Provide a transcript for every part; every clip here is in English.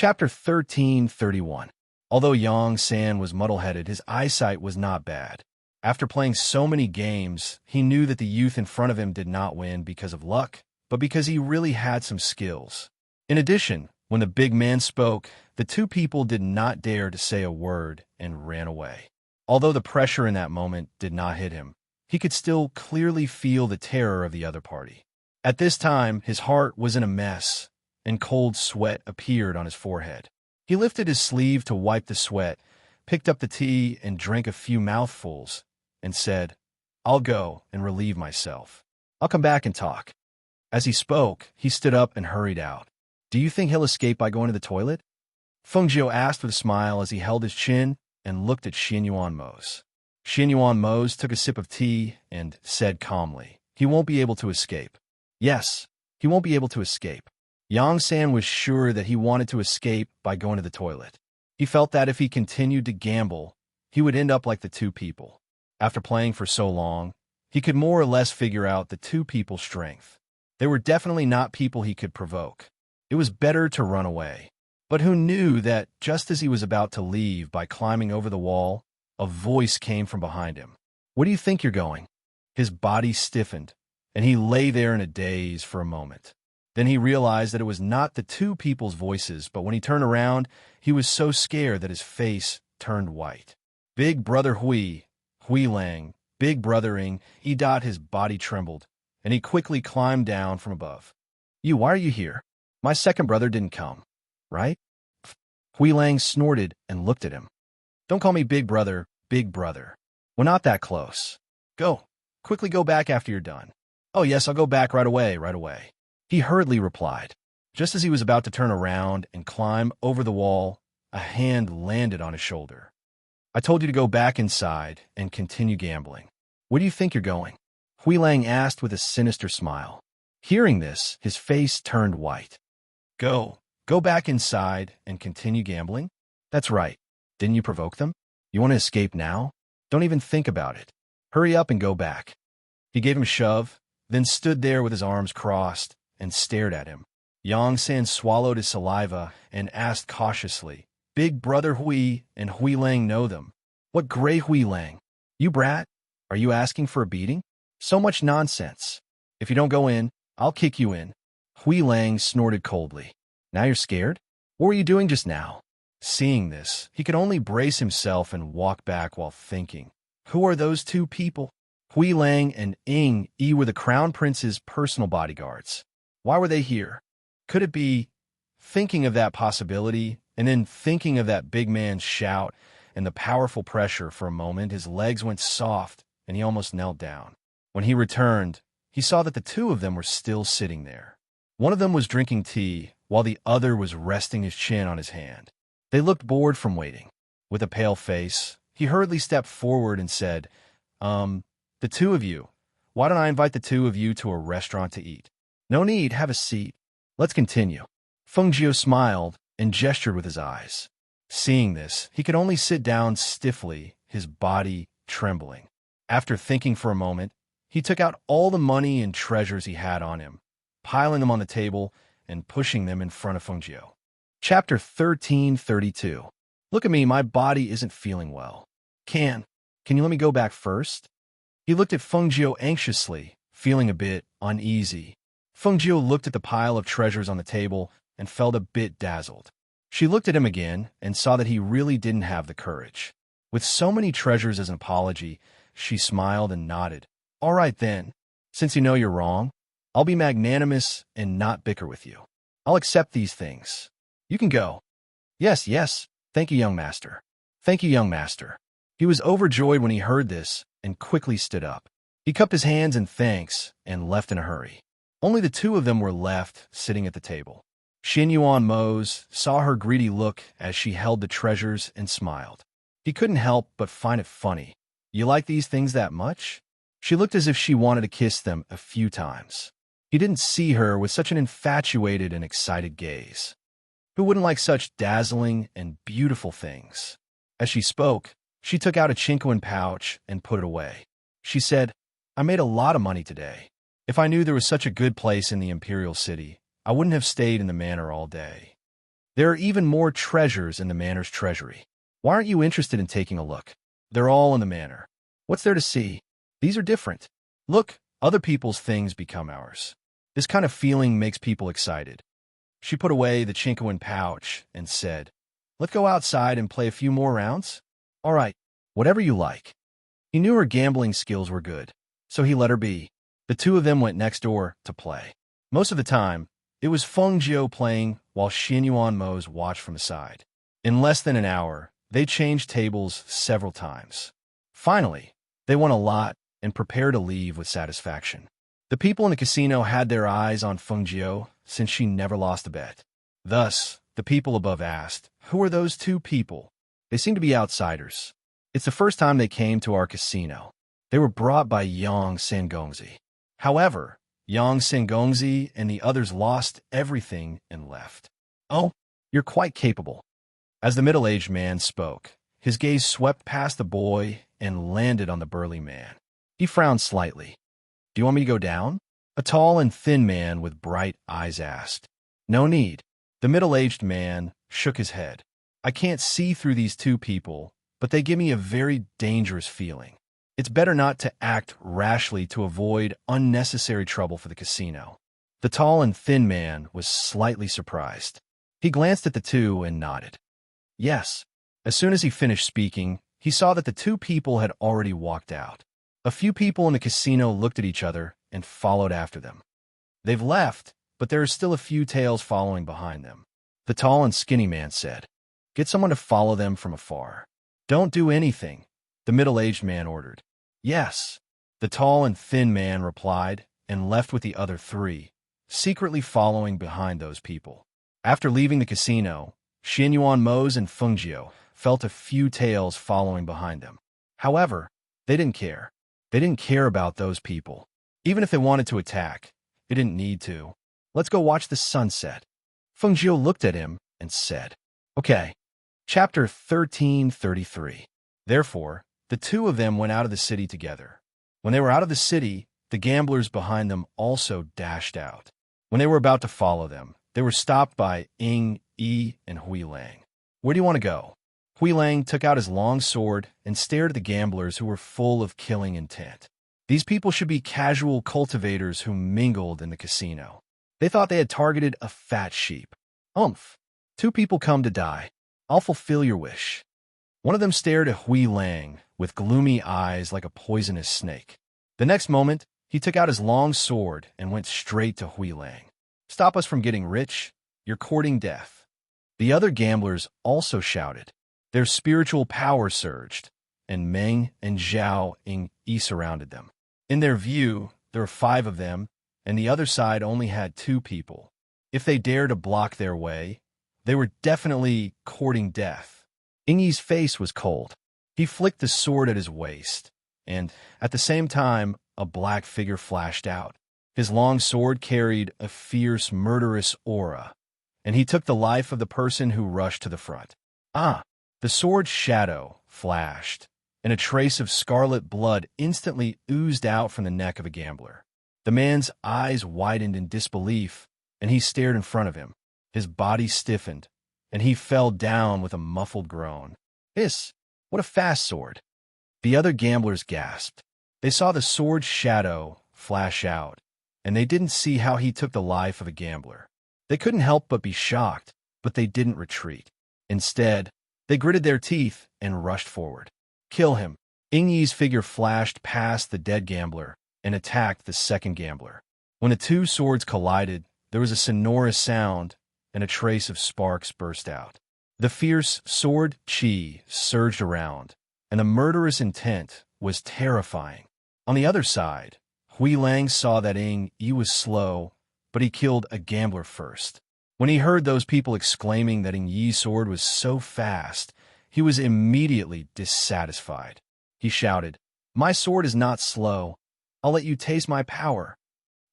Chapter 1331. Although Yang San was muddle-headed, his eyesight was not bad. After playing so many games, he knew that the youth in front of him did not win because of luck, but because he really had some skills. In addition, when the big man spoke, the two people did not dare to say a word and ran away. Although the pressure in that moment did not hit him, he could still clearly feel the terror of the other party. At this time, his heart was in a mess, and cold sweat appeared on his forehead. He lifted his sleeve to wipe the sweat, picked up the tea and drank a few mouthfuls, and said, "I'll go and relieve myself. I'll come back and talk." As he spoke, he stood up and hurried out. "Do you think he'll escape by going to the toilet?" Feng Jiu asked with a smile as he held his chin and looked at Xianyuan Mose. Xianyuan Mose took a sip of tea and said calmly, "He won't be able to escape." Yes, he won't be able to escape. Yang San was sure that he wanted to escape by going to the toilet. He felt that if he continued to gamble, he would end up like the two people. After playing for so long, he could more or less figure out the two people's strength. They were definitely not people he could provoke. It was better to run away. But who knew that just as he was about to leave by climbing over the wall, a voice came from behind him. "Where do you think you're going?" His body stiffened, and he lay there in a daze for a moment. Then he realized that it was not the two people's voices, but when he turned around, he was so scared that his face turned white. Big Brother Hui Lang, Big Brothering, his body trembled, and he quickly climbed down from above. Why are you here? My second brother didn't come, right?" Hui Lang snorted and looked at him. "Don't call me Big Brother, Big Brother. We're not that close. Quickly go back after you're done." "Oh yes, I'll go back right away. He hurriedly replied. Just as he was about to turn around and climb over the wall, a hand landed on his shoulder. "I told you to go back inside and continue gambling. Where do you think you're going?" Hui Lang asked with a sinister smile. Hearing this, his face turned white. Go back inside and continue gambling? That's right. Didn't you provoke them? You want to escape now? Don't even think about it. Hurry up and go back." He gave him a shove, then stood there with his arms crossed and stared at him. Yang San swallowed his saliva and asked cautiously, "Big Brother Hui and Hui Lang know them." "What gray Hui Lang? You brat? Are you asking for a beating? So much nonsense. If you don't go in, I'll kick you in." Hui Lang snorted coldly. "Now you're scared? What were you doing just now?" Seeing this, he could only brace himself and walk back while thinking, who are those two people? Hui Lang and Ing Yi were the Crown Prince's personal bodyguards. Why were they here? Could it be? Thinking of that possibility, and then thinking of that big man's shout and the powerful pressure for a moment, his legs went soft and he almost knelt down. When he returned, he saw that the two of them were still sitting there. One of them was drinking tea, while the other was resting his chin on his hand. They looked bored from waiting. With a pale face, he hurriedly stepped forward and said, "The two of you. Why don't I invite the two of you to a restaurant to eat?" "No need, have a seat. Let's continue." Feng Jiu smiled and gestured with his eyes. Seeing this, he could only sit down stiffly, his body trembling. After thinking for a moment, he took out all the money and treasures he had on him, piling them on the table and pushing them in front of Feng Jiu. Chapter 1332. "Look at me, my body isn't feeling well. Can you let me go back first?" He looked at Feng Jiu anxiously, feeling a bit uneasy. Feng Jiu looked at the pile of treasures on the table and felt a bit dazzled. She looked at him again and saw that he really didn't have the courage. With so many treasures as an apology, she smiled and nodded. "All right then. Since you know you're wrong, I'll be magnanimous and not bicker with you. I'll accept these things. You can go." Yes. Thank you, young master. Thank you, young master." He was overjoyed when he heard this and quickly stood up. He cupped his hands in thanks and left in a hurry. Only the two of them were left, sitting at the table. Xianyuan Mose saw her greedy look as she held the treasures and smiled. He couldn't help but find it funny. "You like these things that much?" She looked as if she wanted to kiss them a few times. He didn't see her with such an infatuated and excited gaze. Who wouldn't like such dazzling and beautiful things? As she spoke, she took out a Chinquan pouch and put it away. She said, "I made a lot of money today. If I knew there was such a good place in the Imperial City, I wouldn't have stayed in the manor all day." There are even more treasures in the manor's treasury. Why aren't you interested in taking a look? They're all in the manor. What's there to see? These are different. Look, other people's things become ours. This kind of feeling makes people excited. She put away the Chinkawin pouch and said, "Let's go outside and play a few more rounds?" "All right, whatever you like." He knew her gambling skills were good, so he let her be. The two of them went next door to play. Most of the time, it was Feng Jiu playing while Xianyuan Mo's watched from the side. In less than an hour, they changed tables several times. Finally, they won a lot and prepared to leave with satisfaction. The people in the casino had their eyes on Feng Jiu since she never lost a bet. Thus, the people above asked, "Who are those two people? They seem to be outsiders. It's the first time they came to our casino." They were brought by Yang Sangongzi. However, Yang Sangongzi and the others lost everything and left. "Oh, you're quite capable." As the middle-aged man spoke, his gaze swept past the boy and landed on the burly man. He frowned slightly. "Do you want me to go down?" A tall and thin man with bright eyes asked. "No need." The middle-aged man shook his head. "I can't see through these two people, but they give me a very dangerous feeling. It's better not to act rashly to avoid unnecessary trouble for the casino." The tall and thin man was slightly surprised. He glanced at the two and nodded. "Yes." As soon as he finished speaking, he saw that the two people had already walked out. A few people in the casino looked at each other and followed after them. "They've left, but there are still a few tails following behind them," the tall and skinny man said. "Get someone to follow them from afar." "Don't do anything," the middle-aged man ordered. "Yes," the tall and thin man replied and left with the other three, secretly following behind those people. After leaving the casino, Xianyuan Mo's and Feng Jiu felt a few tails following behind them. However, they didn't care. They didn't care about those people. Even if they wanted to attack, they didn't need to. "Let's go watch the sunset." Feng Jiu looked at him and said, "Okay." Chapter 1333. Therefore, the two of them went out of the city together. When they were out of the city, the gamblers behind them also dashed out. When they were about to follow them, they were stopped by Ying, Yi, and Hui Lang. "Where do you want to go?" Hui Lang took out his long sword and stared at the gamblers who were full of killing intent. These people should be casual cultivators who mingled in the casino. They thought they had targeted a fat sheep. "Umph. Two people come to die. I'll fulfill your wish." One of them stared at Hui Lang with gloomy eyes like a poisonous snake. The next moment, he took out his long sword and went straight to Hui Lang. "Stop us from getting rich. You're courting death." The other gamblers also shouted. Their spiritual power surged, and Meng and Zhao Ying surrounded them. In their view, there were 5 of them, and the other side only had 2 people. If they dared to block their way, they were definitely courting death. Yingyi's face was cold. He flicked the sword at his waist, and, at the same time, a black figure flashed out. His long sword carried a fierce, murderous aura, and he took the life of the person who rushed to the front. "Ah!" The sword's shadow flashed, and a trace of scarlet blood instantly oozed out from the neck of a gambler. The man's eyes widened in disbelief, and he stared in front of him. His body stiffened, and he fell down with a muffled groan. "Hiss! What a fast sword!" The other gamblers gasped. They saw the sword's shadow flash out, and they didn't see how he took the life of a gambler. They couldn't help but be shocked, but they didn't retreat. Instead, they gritted their teeth and rushed forward. "Kill him!" Yingyi's figure flashed past the dead gambler and attacked the second gambler. When the two swords collided, there was a sonorous sound, and a trace of sparks burst out. The fierce sword chi surged around, and the murderous intent was terrifying. On the other side, Hui Lang saw that Yi was slow, but he killed a gambler first. When he heard those people exclaiming that Yi's sword was so fast, he was immediately dissatisfied. He shouted, "My sword is not slow. I'll let you taste my power."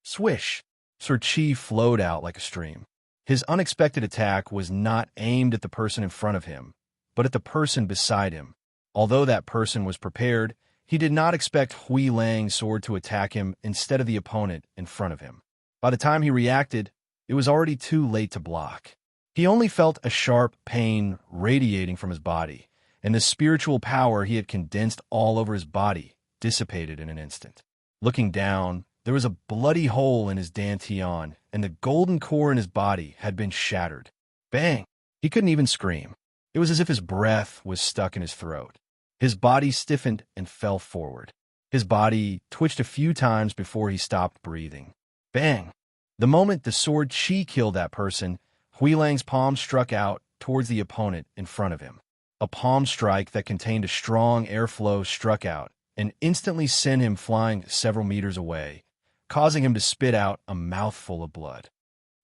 Swish! Sir Chi flowed out like a stream. His unexpected attack was not aimed at the person in front of him, but at the person beside him. Although that person was prepared, he did not expect Hui Lang's sword to attack him instead of the opponent in front of him. By the time he reacted, it was already too late to block. He only felt a sharp pain radiating from his body, and the spiritual power he had condensed all over his body dissipated in an instant. Looking down, there was a bloody hole in his dantian, and the golden core in his body had been shattered. Bang! He couldn't even scream. It was as if his breath was stuck in his throat. His body stiffened and fell forward. His body twitched a few times before he stopped breathing. Bang! The moment the sword chi killed that person, Huilang's palm struck out towards the opponent in front of him. A palm strike that contained a strong airflow struck out and instantly sent him flying several meters away, causing him to spit out a mouthful of blood.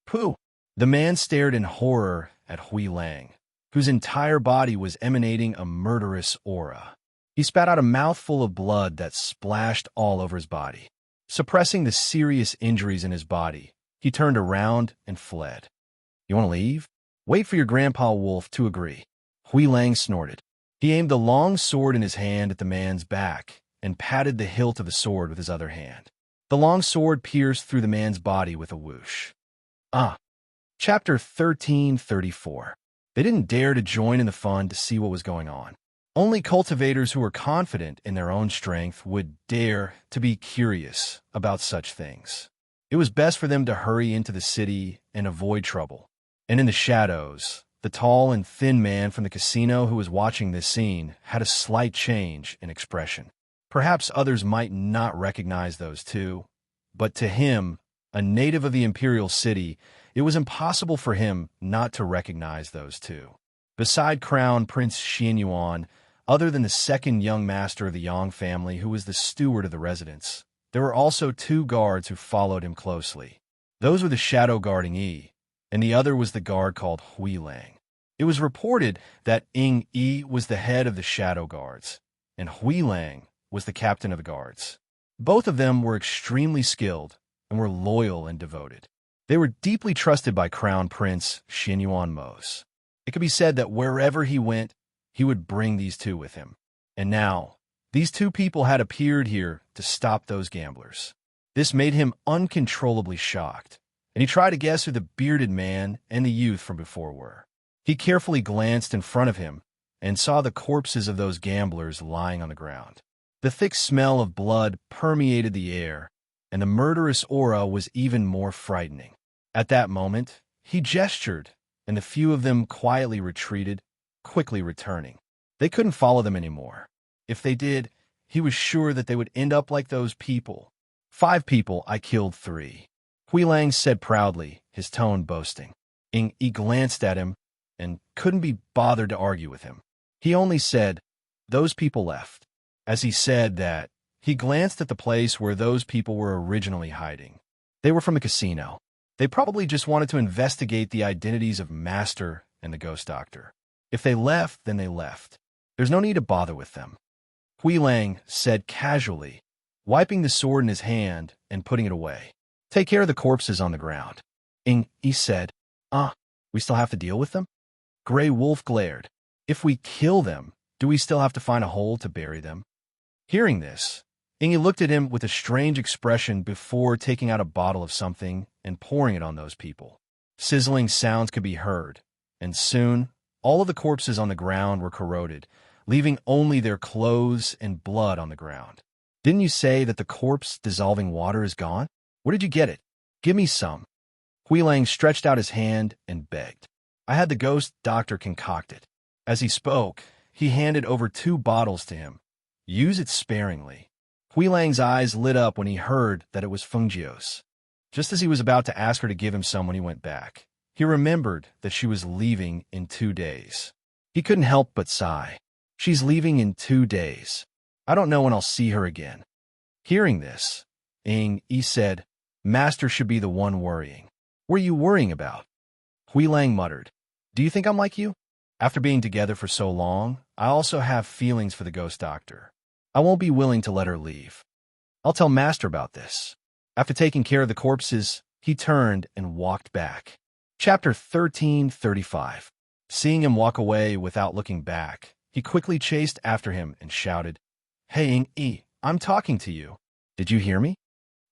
Pooh! The man stared in horror at Huilang, whose entire body was emanating a murderous aura. He spat out a mouthful of blood that splashed all over his body. Suppressing the serious injuries in his body, he turned around and fled. You want to leave? Wait for your grandpa wolf to agree. Huilang snorted. He aimed the long sword in his hand at the man's back and patted the hilt of the sword with his other hand. The long sword pierced through the man's body with a whoosh. Chapter 1334. They didn't dare to join in the fun to see what was going on. Only cultivators who were confident in their own strength would dare to be curious about such things. It was best for them to hurry into the city and avoid trouble. And in the shadows, the tall and thin man from the casino who was watching this scene had a slight change in expression. Perhaps others might not recognize those two, but to him, a native of the imperial city, it was impossible for him not to recognize those two. Beside Crown Prince Xianyuan, other than the second young master of the Yang family who was the steward of the residence, there were also two guards who followed him closely. Those were the shadow guarding Yi, and the other was the guard called Huilang. It was reported that Ing Yi was the head of the shadow guards, and Huilang was the captain of the guards. Both of them were extremely skilled and were loyal and devoted. They were deeply trusted by Crown Prince Xianyuan Mos. It could be said that wherever he went, he would bring these two with him. And now, these two people had appeared here to stop those gamblers. This made him uncontrollably shocked, and he tried to guess who the bearded man and the youth from before were. He carefully glanced in front of him and saw the corpses of those gamblers lying on the ground. The thick smell of blood permeated the air, and the murderous aura was even more frightening. At that moment, he gestured, and the few of them quietly retreated, quickly returning. They couldn't follow them anymore. If they did, he was sure that they would end up like those people. 5 people, I killed 3. Huilang said proudly, his tone boasting. Ing Yi glanced at him and couldn't be bothered to argue with him. He only said, those people left. As he said that, he glanced at the place where those people were originally hiding. They were from the casino. They probably just wanted to investigate the identities of Master and the Ghost Doctor. If they left, then they left. There's no need to bother with them. Huilang said casually, wiping the sword in his hand and putting it away. Take care of the corpses on the ground. Ing Yi said, we still have to deal with them? Grey Wolf glared. If we kill them, do we still have to find a hole to bury them? Hearing this, Ing Yi looked at him with a strange expression before taking out a bottle of something and pouring it on those people. Sizzling sounds could be heard, and soon, all of the corpses on the ground were corroded, leaving only their clothes and blood on the ground. Didn't you say that the corpse-dissolving water is gone? Where did you get it? Give me some. Huilang stretched out his hand and begged. I had the Ghost Doctor concoct it. As he spoke, he handed over 2 bottles to him. Use it sparingly. Huilang's eyes lit up when he heard that it was Fengjia's. Just as he was about to ask her to give him some when he went back, he remembered that she was leaving in 2 days. He couldn't help but sigh. She's leaving in 2 days. I don't know when I'll see her again. Hearing this, Ing Yi said, Master should be the one worrying. What are you worrying about? Huilang muttered, Do you think I'm like you? After being together for so long, I also have feelings for the Ghost Doctor. I won't be willing to let her leave. I'll tell Master about this. After taking care of the corpses, he turned and walked back. Chapter 1335. Seeing him walk away without looking back, he quickly chased after him and shouted, Hey, Ing Yi, I'm talking to you. Did you hear me?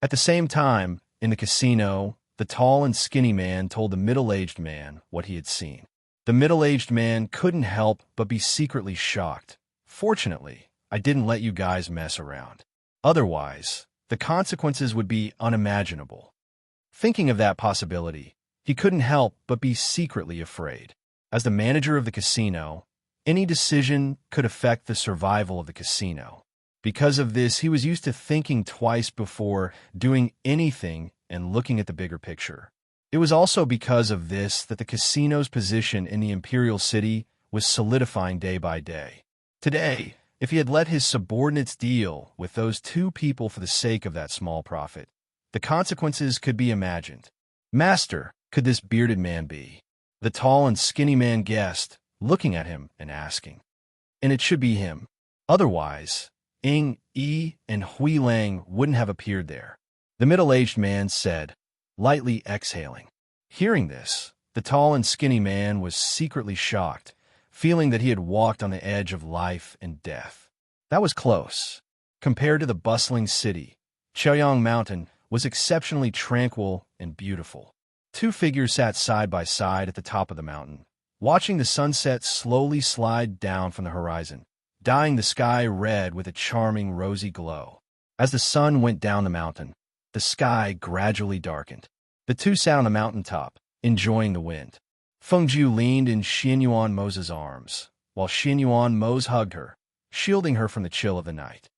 At the same time, in the casino, The tall and skinny man told the middle-aged man what he had seen. The middle-aged man couldn't help but be secretly shocked. Fortunately, I didn't let you guys mess around. Otherwise, the consequences would be unimaginable. Thinking of that possibility, he couldn't help but be secretly afraid. As the manager of the casino, any decision could affect the survival of the casino. Because of this, he was used to thinking twice before doing anything and looking at the bigger picture. It was also because of this that the casino's position in the Imperial City was solidifying day by day. Today, if he had let his subordinates deal with those two people for the sake of that small profit, the consequences could be imagined. Master, could this bearded man be? The tall and skinny man guessed, looking at him and asking. And it should be him. Otherwise, Ing Yi and Hui Lang wouldn't have appeared there. The middle-aged man said, lightly exhaling. Hearing this, the tall and skinny man was secretly shocked, feeling that he had walked on the edge of life and death. That was close. Compared to the bustling city, Chaoyang Mountain was exceptionally tranquil and beautiful. Two figures sat side by side at the top of the mountain, watching the sunset slowly slide down from the horizon, dyeing the sky red with a charming rosy glow. As the sun went down the mountain, the sky gradually darkened. The two sat on the mountaintop, enjoying the wind. Fengju leaned in Xianyuan Mo's arms, while Xianyuan Mo's hugged her, shielding her from the chill of the night.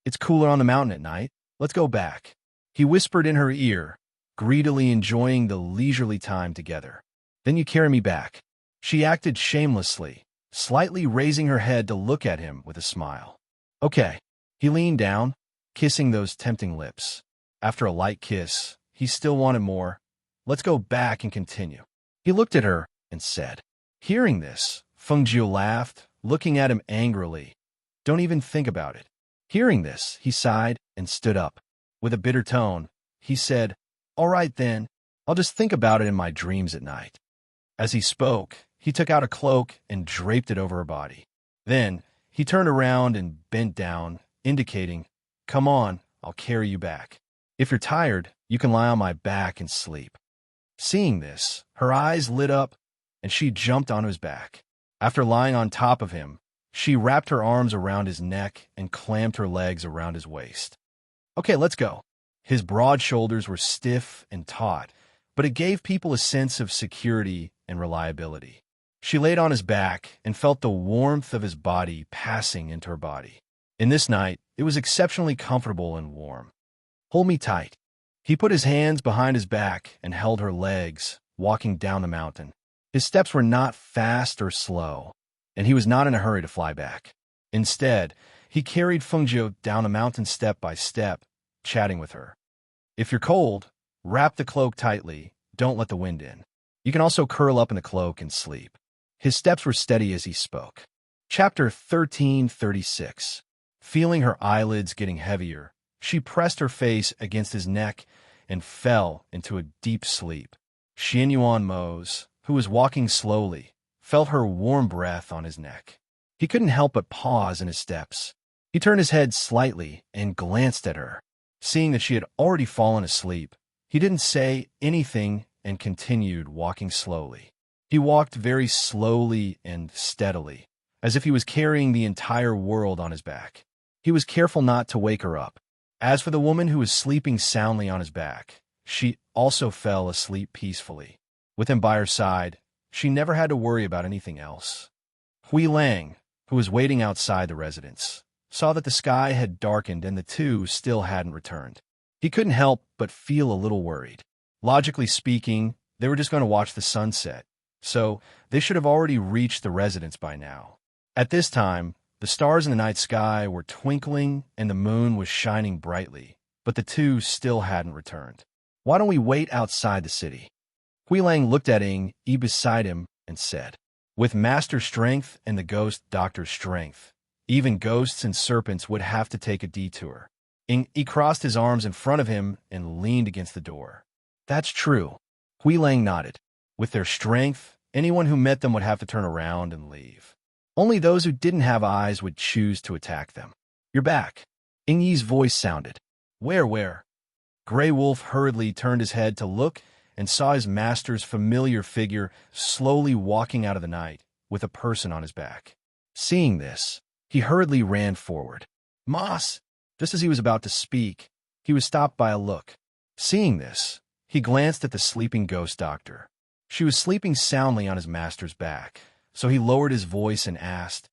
It's cooler on the mountain at night. Let's go back. He whispered in her ear, greedily enjoying the leisurely time together. Then you carry me back. She acted shamelessly, slightly raising her head to look at him with a smile. Okay. He leaned down, kissing those tempting lips. After a light kiss, he still wanted more. Let's go back and continue. He looked at her and said. Hearing this, Fengju laughed, looking at him angrily. Don't even think about it. Hearing this, he sighed and stood up. With a bitter tone, he said, All right then, I'll just think about it in my dreams at night. As he spoke, he took out a cloak and draped it over her body. Then, he turned around and bent down, indicating, Come on, I'll carry you back. If you're tired, you can lie on my back and sleep. Seeing this, her eyes lit up, and she jumped onto his back. After lying on top of him, she wrapped her arms around his neck and clamped her legs around his waist. Okay, let's go. His broad shoulders were stiff and taut, but it gave people a sense of security and reliability. She laid on his back and felt the warmth of his body passing into her body. In this night, it was exceptionally comfortable and warm. Hold me tight. He put his hands behind his back and held her legs, walking down the mountain. His steps were not fast or slow, and he was not in a hurry to fly back. Instead, he carried Fengju down the mountain step by step, chatting with her. If you're cold, wrap the cloak tightly. Don't let the wind in. You can also curl up in the cloak and sleep. His steps were steady as he spoke. Chapter 1336. Feeling her eyelids getting heavier, she pressed her face against his neck and fell into a deep sleep. Xianyuan Mose, who was walking slowly, felt her warm breath on his neck. He couldn't help but pause in his steps. He turned his head slightly and glanced at her. Seeing that she had already fallen asleep, he didn't say anything and continued walking slowly. He walked very slowly and steadily, as if he was carrying the entire world on his back. He was careful not to wake her up. As for the woman who was sleeping soundly on his back, she also fell asleep peacefully. With him by her side, she never had to worry about anything else. Hui Lang, who was waiting outside the residence, saw that the sky had darkened and the two still hadn't returned. He couldn't help but feel a little worried. Logically speaking, they were just going to watch the sunset, so they should have already reached the residence by now. At this time, the stars in the night sky were twinkling and the moon was shining brightly, but the two still hadn't returned. Why don't we wait outside the city? Hui Lang looked at Ing Yi beside him and said, With master strength and the ghost doctor's strength, even ghosts and serpents would have to take a detour. Ing Yi crossed his arms in front of him and leaned against the door. That's true. Hui Lang nodded. With their strength, anyone who met them would have to turn around and leave. Only those who didn't have eyes would choose to attack them. You're back. Ing Yi's voice sounded. Where? Grey Wolf hurriedly turned his head to look and saw his master's familiar figure slowly walking out of the night with a person on his back. Seeing this, he hurriedly ran forward. "Moss!" Just as he was about to speak, he was stopped by a look. Seeing this, he glanced at the sleeping ghost doctor. She was sleeping soundly on his master's back, so he lowered his voice and asked,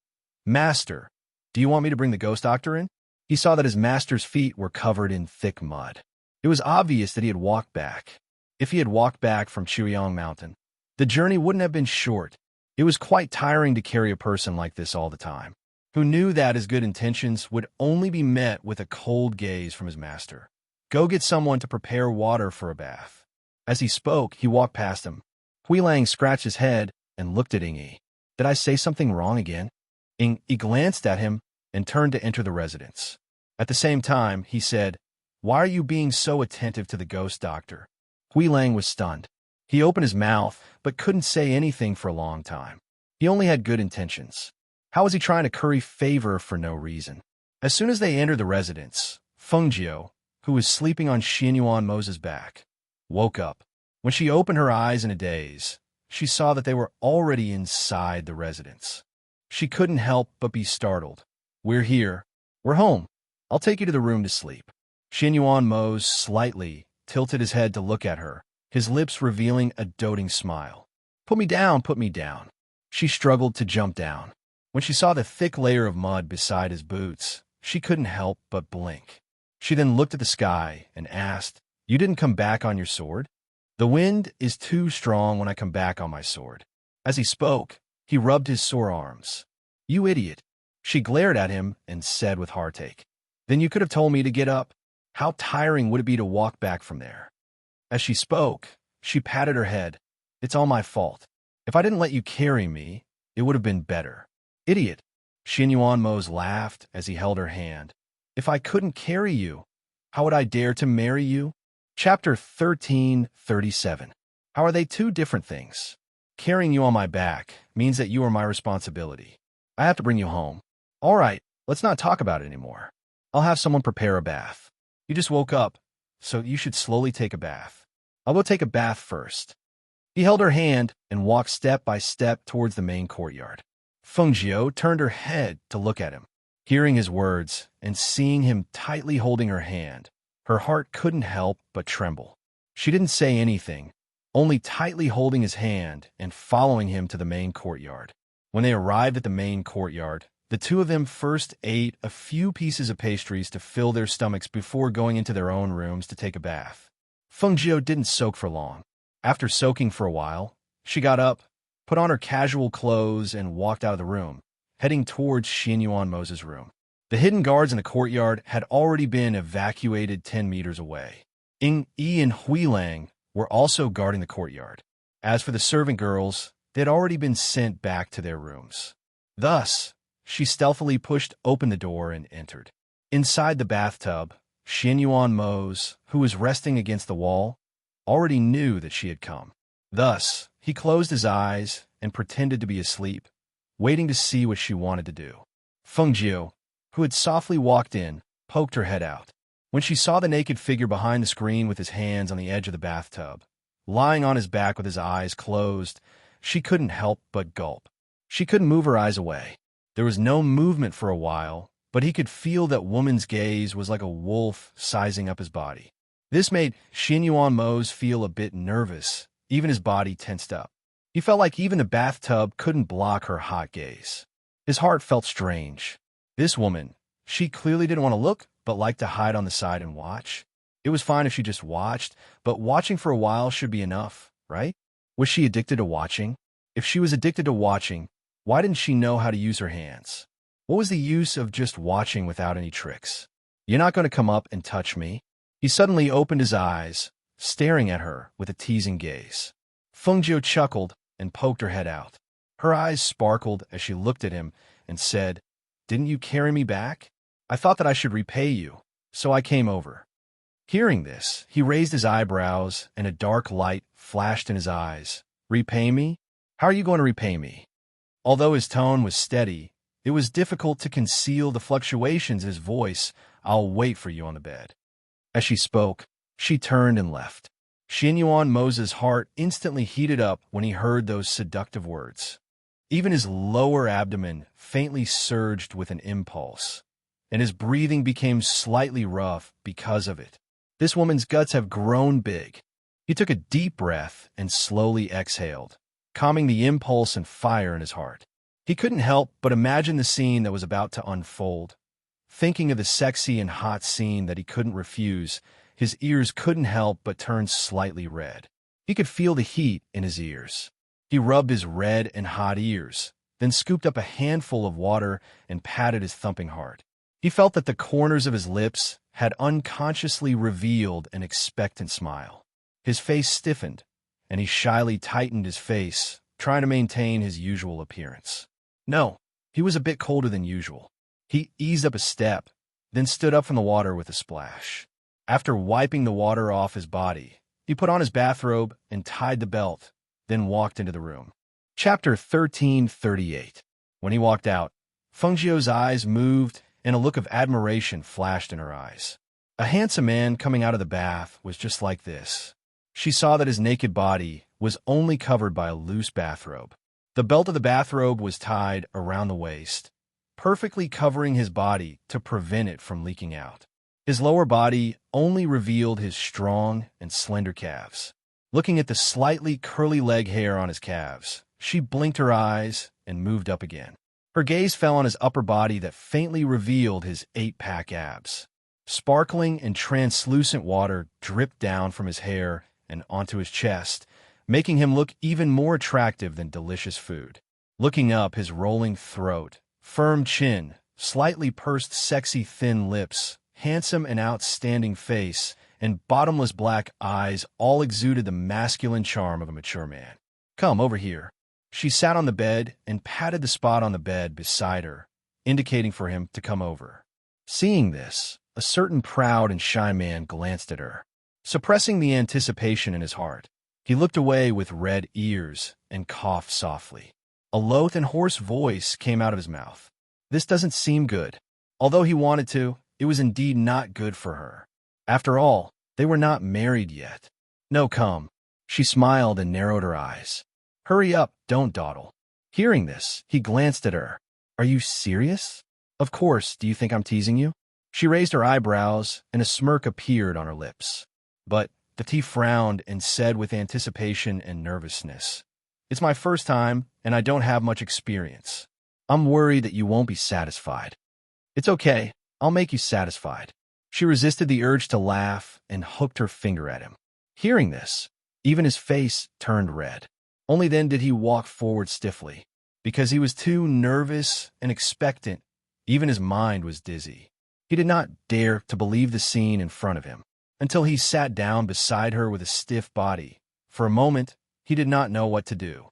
"Master, do you want me to bring the ghost doctor in?" He saw that his master's feet were covered in thick mud. It was obvious that he had walked back. If he had walked back from Churyong Mountain, the journey wouldn't have been short. It was quite tiring to carry a person like this all the time, who knew that his good intentions would only be met with a cold gaze from his master. "Go get someone to prepare water for a bath." As he spoke, he walked past him. Hui Lang scratched his head and looked at Yi. "Did I say something wrong again?" Yi glanced at him and turned to enter the residence. At the same time, he said, "Why are you being so attentive to the ghost doctor?" Hui Lang was stunned. He opened his mouth, but couldn't say anything for a long time. He only had good intentions. How was he trying to curry favor for no reason? As soon as they entered the residence, Feng Jiu, who was sleeping on Xianyuan Mo's back, woke up. When she opened her eyes in a daze, she saw that they were already inside the residence. She couldn't help but be startled. "We're here. We're home. I'll take you to the room to sleep." Xianyuan Mo slightly tilted his head to look at her, his lips revealing a doting smile. "Put me down, put me down." She struggled to jump down. When she saw the thick layer of mud beside his boots, she couldn't help but blink. She then looked at the sky and asked, "You didn't come back on your sword?" "The wind is too strong when I come back on my sword." As he spoke, he rubbed his sore arms. "You idiot." She glared at him and said with heartache, "Then you could have told me to get up. How tiring would it be to walk back from there?" As she spoke, she patted her head. "It's all my fault. If I didn't let you carry me, it would have been better." "Idiot." Xianyuan Mo's laughed as he held her hand. "If I couldn't carry you, how would I dare to marry you?" Chapter 1337. How are they two different things? Carrying you on my back means that you are my responsibility. I have to bring you home. All right, let's not talk about it anymore. I'll have someone prepare a bath. You just woke up, so you should slowly take a bath. I'll go take a bath first. He held her hand and walked step by step towards the main courtyard. Feng Jiu turned her head to look at him. Hearing his words and seeing him tightly holding her hand, her heart couldn't help but tremble. She didn't say anything, only tightly holding his hand and following him to the main courtyard. When they arrived at the main courtyard, the two of them first ate a few pieces of pastries to fill their stomachs before going into their own rooms to take a bath. Feng Jiu didn't soak for long. After soaking for a while, she got up, put on her casual clothes, and walked out of the room, heading towards Xianyuan Mo's room. The hidden guards in the courtyard had already been evacuated 10 meters away. Yi and Hui Lang were also guarding the courtyard. As for the servant girls, they had already been sent back to their rooms. Thus, she stealthily pushed open the door and entered. Inside the bathtub, Xianyuan Mo, who was resting against the wall, already knew that she had come. Thus, he closed his eyes and pretended to be asleep, waiting to see what she wanted to do. Feng Jiu, who had softly walked in, poked her head out. When she saw the naked figure behind the screen with his hands on the edge of the bathtub, lying on his back with his eyes closed, she couldn't help but gulp. She couldn't move her eyes away. There was no movement for a while, but he could feel that woman's gaze was like a wolf sizing up his body. This made Xianyuan Mo feel a bit nervous, even his body tensed up. He felt like even the bathtub couldn't block her hot gaze. His heart felt strange. This woman, she clearly didn't want to look, but liked to hide on the side and watch. It was fine if she just watched, but watching for a while should be enough, right? Was she addicted to watching? If she was addicted to watching, why didn't she know how to use her hands? What was the use of just watching without any tricks? "You're not going to come up and touch me?" He suddenly opened his eyes, staring at her with a teasing gaze. Feng Jiu chuckled and poked her head out. Her eyes sparkled as she looked at him and said, "Didn't you carry me back? I thought that I should repay you, so I came over." Hearing this, he raised his eyebrows and a dark light flashed in his eyes. "Repay me? How are you going to repay me?" Although his tone was steady, it was difficult to conceal the fluctuations in his voice. "I'll wait for you on the bed." As she spoke, she turned and left. Xinyuan Mose's heart instantly heated up when he heard those seductive words. Even his lower abdomen faintly surged with an impulse, and his breathing became slightly rough because of it. This woman's guts have grown big. He took a deep breath and slowly exhaled, calming the impulse and fire in his heart. He couldn't help but imagine the scene that was about to unfold. Thinking of the sexy and hot scene that he couldn't refuse, his ears couldn't help but turn slightly red. He could feel the heat in his ears. He rubbed his red and hot ears, then scooped up a handful of water and patted his thumping heart. He felt that the corners of his lips had unconsciously revealed an expectant smile. His face stiffened, and he shyly tightened his face, trying to maintain his usual appearance. No, he was a bit colder than usual. He eased up a step, then stood up from the water with a splash. After wiping the water off his body, he put on his bathrobe and tied the belt, then walked into the room. Chapter 1338. When he walked out, Fengzhou's eyes moved and a look of admiration flashed in her eyes. A handsome man coming out of the bath was just like this. She saw that his naked body was only covered by a loose bathrobe. The belt of the bathrobe was tied around the waist, perfectly covering his body to prevent it from leaking out. His lower body only revealed his strong and slender calves. Looking at the slightly curly leg hair on his calves, she blinked her eyes and moved up again. Her gaze fell on his upper body that faintly revealed his 8-pack abs. Sparkling and translucent water dripped down from his hair and onto his chest, making him look even more attractive than delicious food. Looking up, his rolling throat, firm chin, slightly pursed sexy thin lips, handsome and outstanding face, and bottomless black eyes all exuded the masculine charm of a mature man. "Come over here." She sat on the bed and patted the spot on the bed beside her, indicating for him to come over. Seeing this, a certain proud and shy man glanced at her. Suppressing the anticipation in his heart, he looked away with red ears and coughed softly. A low and hoarse voice came out of his mouth. This doesn't seem good. Although he wanted to, it was indeed not good for her. After all, they were not married yet. "No, come." She smiled and narrowed her eyes. "Hurry up, don't dawdle." Hearing this, he glanced at her. "Are you serious?" "Of course, do you think I'm teasing you?" She raised her eyebrows, and a smirk appeared on her lips. But he frowned and said with anticipation and nervousness, "It's my first time, and I don't have much experience. I'm worried that you won't be satisfied." "It's okay. I'll make you satisfied." She resisted the urge to laugh and hooked her finger at him. Hearing this, even his face turned red. Only then did he walk forward stiffly. Because he was too nervous and expectant, even his mind was dizzy. He did not dare to believe the scene in front of him, until he sat down beside her with a stiff body. For a moment, he did not know what to do.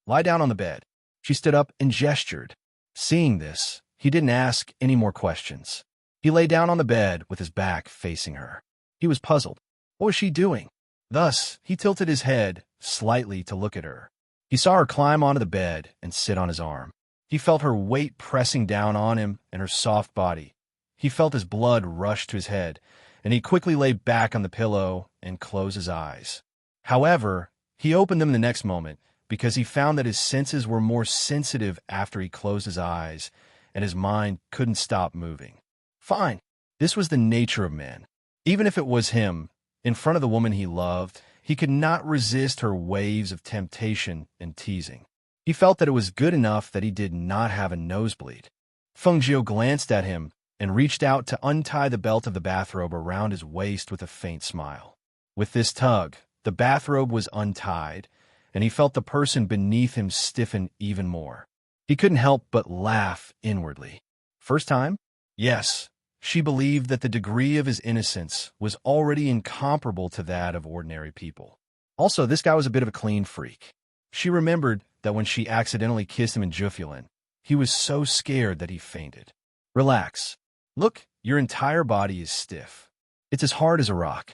"Lie down on the bed." She stood up and gestured. Seeing this, he didn't ask any more questions. He lay down on the bed with his back facing her. He was puzzled. What was she doing? Thus, he tilted his head slightly to look at her. He saw her climb onto the bed and sit on his arm. He felt her weight pressing down on him and her soft body. He felt his blood rush to his head, and he quickly lay back on the pillow and closed his eyes. However, he opened them the next moment because he found that his senses were more sensitive after he closed his eyes, and his mind couldn't stop moving. Fine. This was the nature of men. Even if it was him, in front of the woman he loved, he could not resist her waves of temptation and teasing. He felt that it was good enough that he did not have a nosebleed. Fengzhou glanced at him and reached out to untie the belt of the bathrobe around his waist with a faint smile. With this tug, the bathrobe was untied, and he felt the person beneath him stiffen even more. He couldn't help but laugh inwardly. First time? Yes. She believed that the degree of his innocence was already incomparable to that of ordinary people. Also, this guy was a bit of a clean freak. She remembered that when she accidentally kissed him in Jufulin, he was so scared that he fainted. Relax. Look, your entire body is stiff. It's as hard as a rock.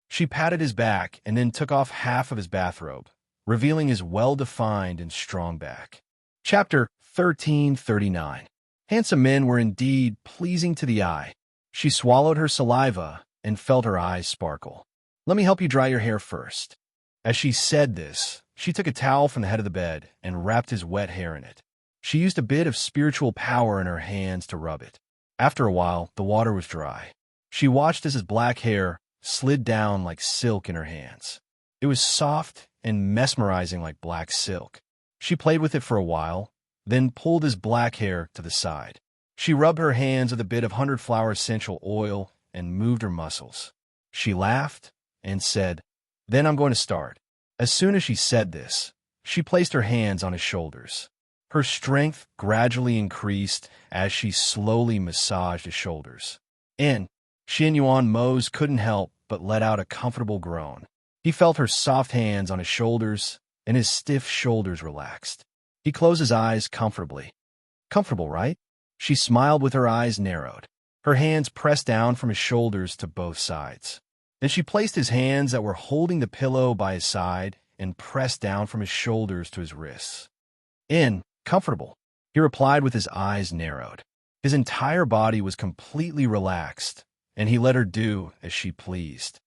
She patted his back and then took off half of his bathrobe, revealing his well-defined and strong back. Chapter 1339. Handsome men were indeed pleasing to the eye. She swallowed her saliva and felt her eyes sparkle. Let me help you dry your hair first." As she said this, she took a towel from the head of the bed and wrapped his wet hair in it. She used a bit of spiritual power in her hands to rub it. After a while, the water was dry. She watched as his black hair slid down like silk in her hands. It was soft and mesmerizing like black silk. She played with it for a while, then pulled his black hair to the side. She rubbed her hands with a bit of 100-flower essential oil and moved her muscles. She laughed and said, "Then I'm going to start." As soon as she said this, she placed her hands on his shoulders. Her strength gradually increased as she slowly massaged his shoulders. And Xian Yuan Mose couldn't help but let out a comfortable groan. He felt her soft hands on his shoulders, and his stiff shoulders relaxed. He closed his eyes comfortably. "Comfortable, right?" She smiled with her eyes narrowed. Her hands pressed down from his shoulders to both sides. Then she placed his hands that were holding the pillow by his side and pressed down from his shoulders to his wrists. "Comfortable," he replied with his eyes narrowed. His entire body was completely relaxed, and he let her do as she pleased.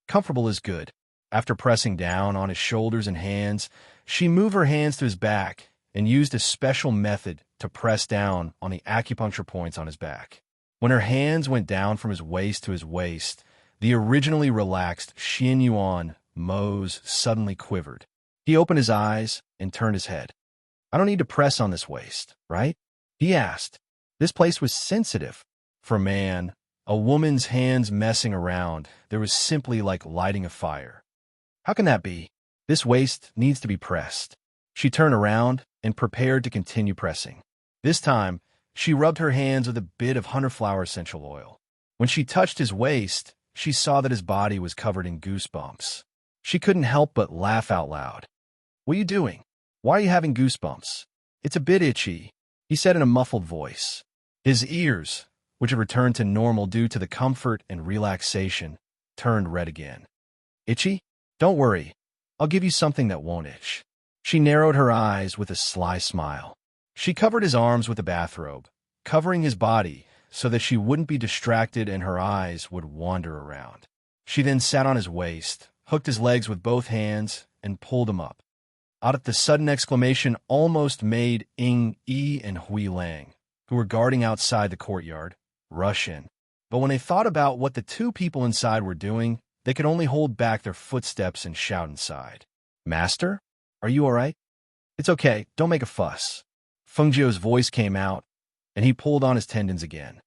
"Comfortable is good." After pressing down on his shoulders and hands, she moved her hands to his back and used a special method to press down on the acupuncture points on his back. When her hands went down from his waist to his waist, the originally relaxed Xian Yuan Mose suddenly quivered. He opened his eyes and turned his head. "I don't need to press on this waist, right?" he asked. This place was sensitive. For a man, a woman's hands messing around, there was simply like lighting a fire. "How can that be? This waist needs to be pressed." She turned around and prepared to continue pressing. This time, she rubbed her hands with a bit of 100-flower essential oil. When she touched his waist, she saw that his body was covered in goosebumps. She couldn't help but laugh out loud. "What are you doing? Why are you having goosebumps?" "It's a bit itchy," he said in a muffled voice. His ears, which had returned to normal due to the comfort and relaxation, turned red again. "Itchy? Don't worry. I'll give you something that won't itch." She narrowed her eyes with a sly smile. She covered his arms with a bathrobe, covering his body so that she wouldn't be distracted and her eyes would wander around. She then sat on his waist, hooked his legs with both hands, and pulled him up. Out at the sudden exclamation almost made Ying Yi and Hui Lang, who were guarding outside the courtyard, rush in. But when they thought about what the two people inside were doing, they could only hold back their footsteps and shout inside. "Master? Are you all right?" "It's okay. Don't make a fuss." Feng Jiu's voice came out, and he pulled on his tendons again.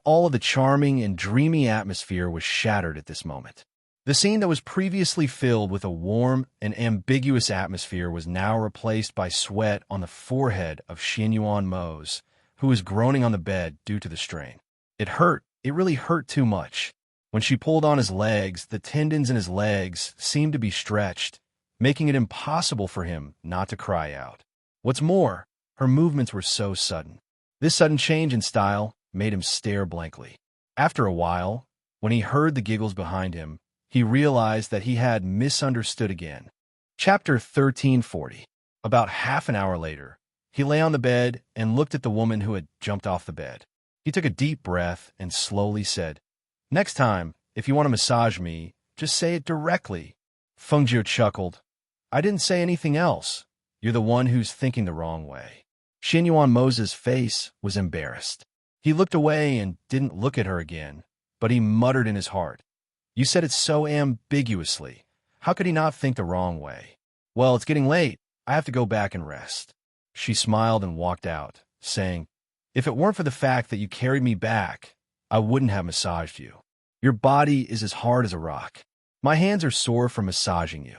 All of the charming and dreamy atmosphere was shattered at this moment. The scene that was previously filled with a warm and ambiguous atmosphere was now replaced by sweat on the forehead of Xian Yuan Mose, who was groaning on the bed due to the strain. It hurt. It really hurt too much. When she pulled on his legs, the tendons in his legs seemed to be stretched, making it impossible for him not to cry out. What's more, her movements were so sudden. This sudden change in style made him stare blankly. After a while, when he heard the giggles behind him, he realized that he had misunderstood again. Chapter 1340. About half an hour later, he lay on the bed and looked at the woman who had jumped off the bed. He took a deep breath and slowly said, "Next time, if you want to massage me, just say it directly." Feng Jiu chuckled. "I didn't say anything else. You're the one who's thinking the wrong way." Xian Yuan Mose's face was embarrassed. He looked away and didn't look at her again, but he muttered in his heart, "You said it so ambiguously. How could he not think the wrong way? Well, it's getting late. I have to go back and rest." She smiled and walked out, saying, "If it weren't for the fact that you carried me back, I wouldn't have massaged you. Your body is as hard as a rock. My hands are sore from massaging you."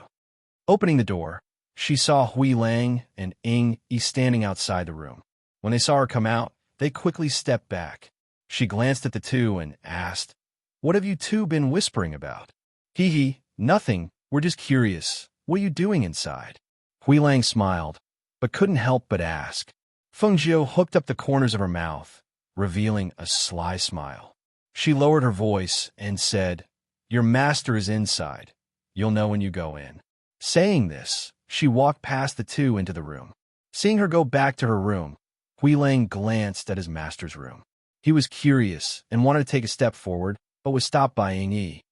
Opening the door, she saw Hui Lang and Ying Yi standing outside the room. When they saw her come out, they quickly stepped back. She glanced at the two and asked, "What have you two been whispering about?" "Hee, nothing. We're just curious. What are you doing inside?" Hui Lang smiled, but couldn't help but ask. Feng Jiu hooked up the corners of her mouth, revealing a sly smile. She lowered her voice and said, "Your master is inside. You'll know when you go in." Saying this, she walked past the two into the room. Seeing her go back to her room, Hui Lang glanced at his master's room. He was curious and wanted to take a step forward, but was stopped by Ying Yi.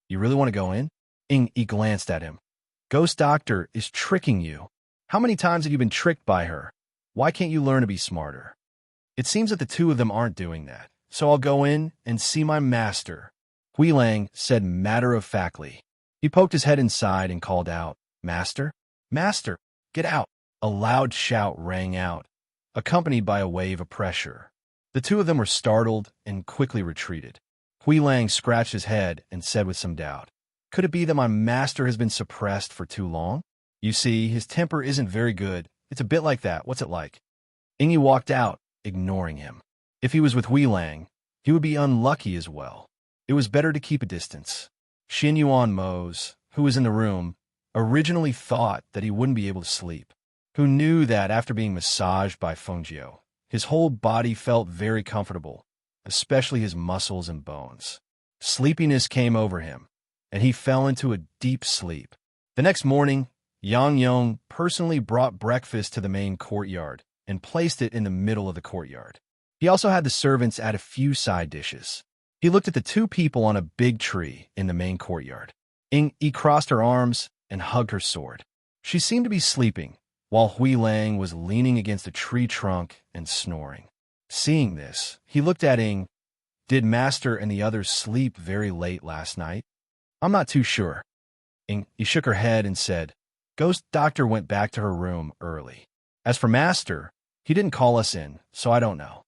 "You really want to go in?" He glanced at him. Ghost Doctor is tricking you. How many times have you been tricked by her? Why can't you learn to be smarter? It seems that the two of them aren't doing that, so I'll go in and see my master, Hui Lang said matter-of-factly. He poked his head inside and called out, Master? Master, get out! A loud shout rang out, accompanied by a wave of pressure. The two of them were startled and quickly retreated. Hui Lang scratched his head and said with some doubt, Could it be that my master has been suppressed for too long? You see, his temper isn't very good. It's a bit like that. What's it like? Ingy walked out, ignoring him. If he was with Hui Lang, he would be unlucky as well. It was better to keep a distance. Xin Yuan Mose, who was in the room, originally thought that he wouldn't be able to sleep. Who knew that after being massaged by Fengjiu, his whole body felt very comfortable, especially his muscles and bones. Sleepiness came over him, and he fell into a deep sleep. The next morning, Yang Yong personally brought breakfast to the main courtyard and placed it in the middle of the courtyard. He also had the servants add a few side dishes. He looked at the two people on a big tree in the main courtyard. He crossed her arms and hugged her sword. She seemed to be sleeping, while Hui Lang was leaning against a tree trunk and snoring. Seeing this, he looked at Ing. Did Master and the others sleep very late last night? I'm not too sure. He shook her head and said, Ghost Doctor went back to her room early. As for Master, he didn't call us in, so I don't know.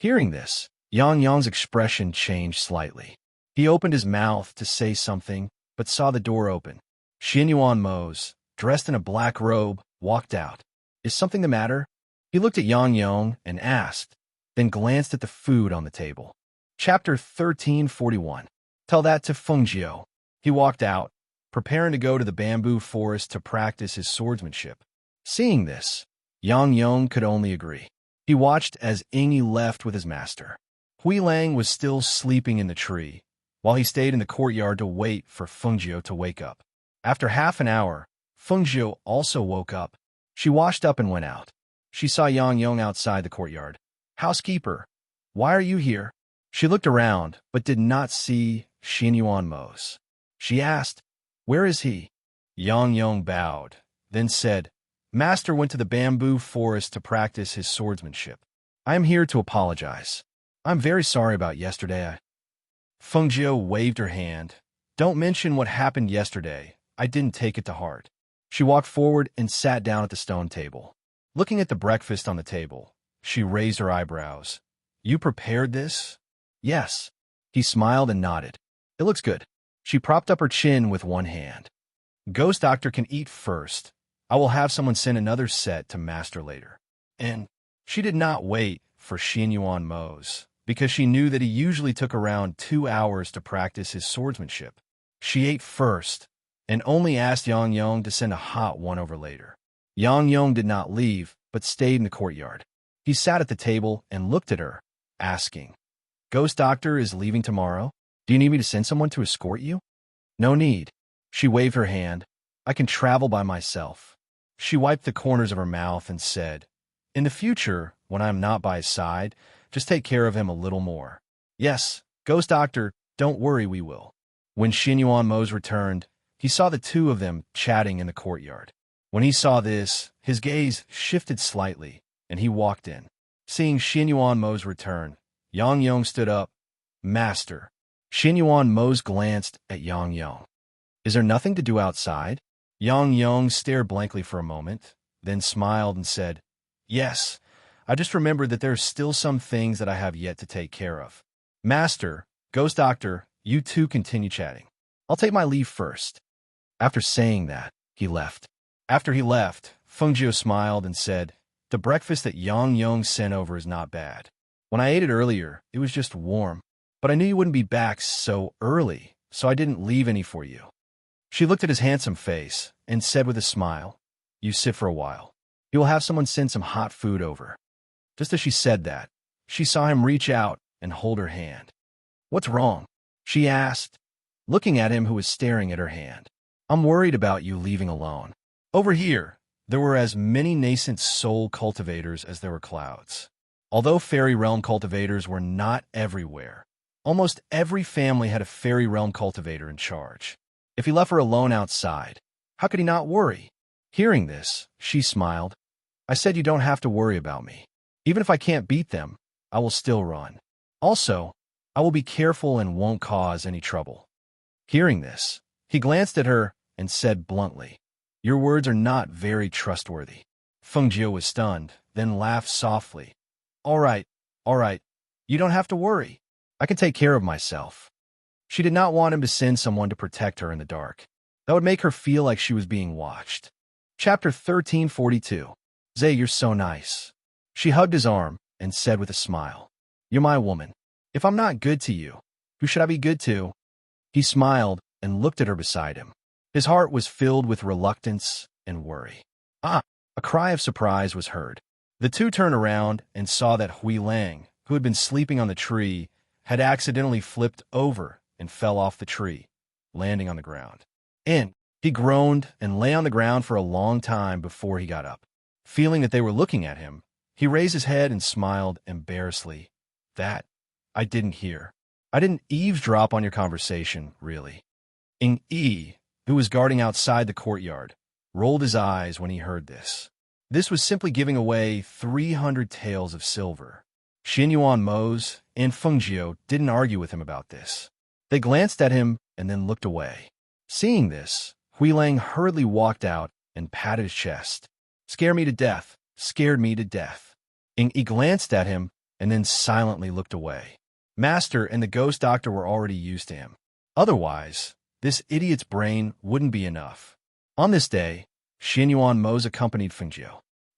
Hearing this, Yang Yong's expression changed slightly. He opened his mouth to say something, but saw the door open. Xin Yuan Mose, dressed in a black robe, walked out. Is something the matter? He looked at Yang Yong and asked, then glanced at the food on the table. Chapter 1341. Tell that to Fengjiu. He walked out, preparing to go to the bamboo forest to practice his swordsmanship. Seeing this, Yang Yong could only agree. He watched as Ingy left with his master. Hui Lang was still sleeping in the tree, while he stayed in the courtyard to wait for Fengjiu to wake up. After half an hour, Fengjiu also woke up. She washed up and went out. She saw Yang Yong outside the courtyard. Housekeeper, why are you here? She looked around, but did not see Xin Yuan Mose. She asked, Where is he? Yang Yong bowed, then said, Master went to the bamboo forest to practice his swordsmanship. I am here to apologize. I'm very sorry about yesterday. Fengjiu waved her hand. Don't mention what happened yesterday. I didn't take it to heart. She walked forward and sat down at the stone table. Looking at the breakfast on the table, she raised her eyebrows. You prepared this? Yes. He smiled and nodded. It looks good. She propped up her chin with one hand. Ghost Doctor can eat first. I will have someone send another set to Master later. And she did not wait for Xin Yuan Mose, because she knew that he usually took around 2 hours to practice his swordsmanship. She ate first, and only asked Yang Yong to send a hot one over later. Yang Yong did not leave, but stayed in the courtyard. He sat at the table and looked at her, asking, Ghost Doctor is leaving tomorrow? Do you need me to send someone to escort you? No need. She waved her hand. I can travel by myself. She wiped the corners of her mouth and said, In the future, when I am not by his side, just take care of him a little more. Yes, Ghost Doctor, don't worry, we will. When Xin Yuan Mose returned, he saw the two of them chatting in the courtyard. When he saw this, his gaze shifted slightly, and he walked in. Seeing Xin Yuan Mose return, Yang Yong stood up. Master. Xin Yuan Mose glanced at Yang Yong. Is there nothing to do outside? Yang Yong stared blankly for a moment, then smiled and said, Yes, I just remembered that there are still some things that I have yet to take care of. Master, Ghost Doctor, you two continue chatting. I'll take my leave first. After saying that, he left. After he left, Fengjiu smiled and said, The breakfast that Yang Yong sent over is not bad. When I ate it earlier, it was just warm, but I knew you wouldn't be back so early, so I didn't leave any for you. She looked at his handsome face and said with a smile, You sit for a while. You will have someone send some hot food over. Just as she said that, she saw him reach out and hold her hand. What's wrong? She asked, looking at him who was staring at her hand. I'm worried about you leaving alone. Over here, there were as many nascent soul cultivators as there were clouds. Although fairy realm cultivators were not everywhere, almost every family had a fairy realm cultivator in charge. If he left her alone outside, how could he not worry? Hearing this, she smiled. I said you don't have to worry about me. Even if I can't beat them, I will still run. Also, I will be careful and won't cause any trouble. Hearing this, he glanced at her and said bluntly, Your words are not very trustworthy. Feng Jiu was stunned, then laughed softly. All right. You don't have to worry. I can take care of myself. She did not want him to send someone to protect her in the dark. That would make her feel like she was being watched. Chapter 1342. Zay, you're so nice. She hugged his arm and said with a smile, You're my woman. If I'm not good to you, who should I be good to? He smiled and looked at her beside him. His heart was filled with reluctance and worry. A cry of surprise was heard. The two turned around and saw that Hui Lang, who had been sleeping on the tree, had accidentally flipped over and fell off the tree, landing on the ground. And he groaned and lay on the ground for a long time before he got up. Feeling that they were looking at him, he raised his head and smiled embarrassedly. That I didn't hear. I didn't eavesdrop on your conversation, really. Ing Yi, who was guarding outside the courtyard, rolled his eyes when he heard this. This was simply giving away 300 taels of silver. Xinyuan Mose and Feng Jiu didn't argue with him about this. They glanced at him and then looked away. Seeing this, Hui Lang hurriedly walked out and patted his chest. Scare me to death. Scared me to death. Ing Yi glanced at him and then silently looked away. Master and the ghost doctor were already used to him. Otherwise, this idiot's brain wouldn't be enough. On this day, Xinyuan Mose accompanied Feng Jiu.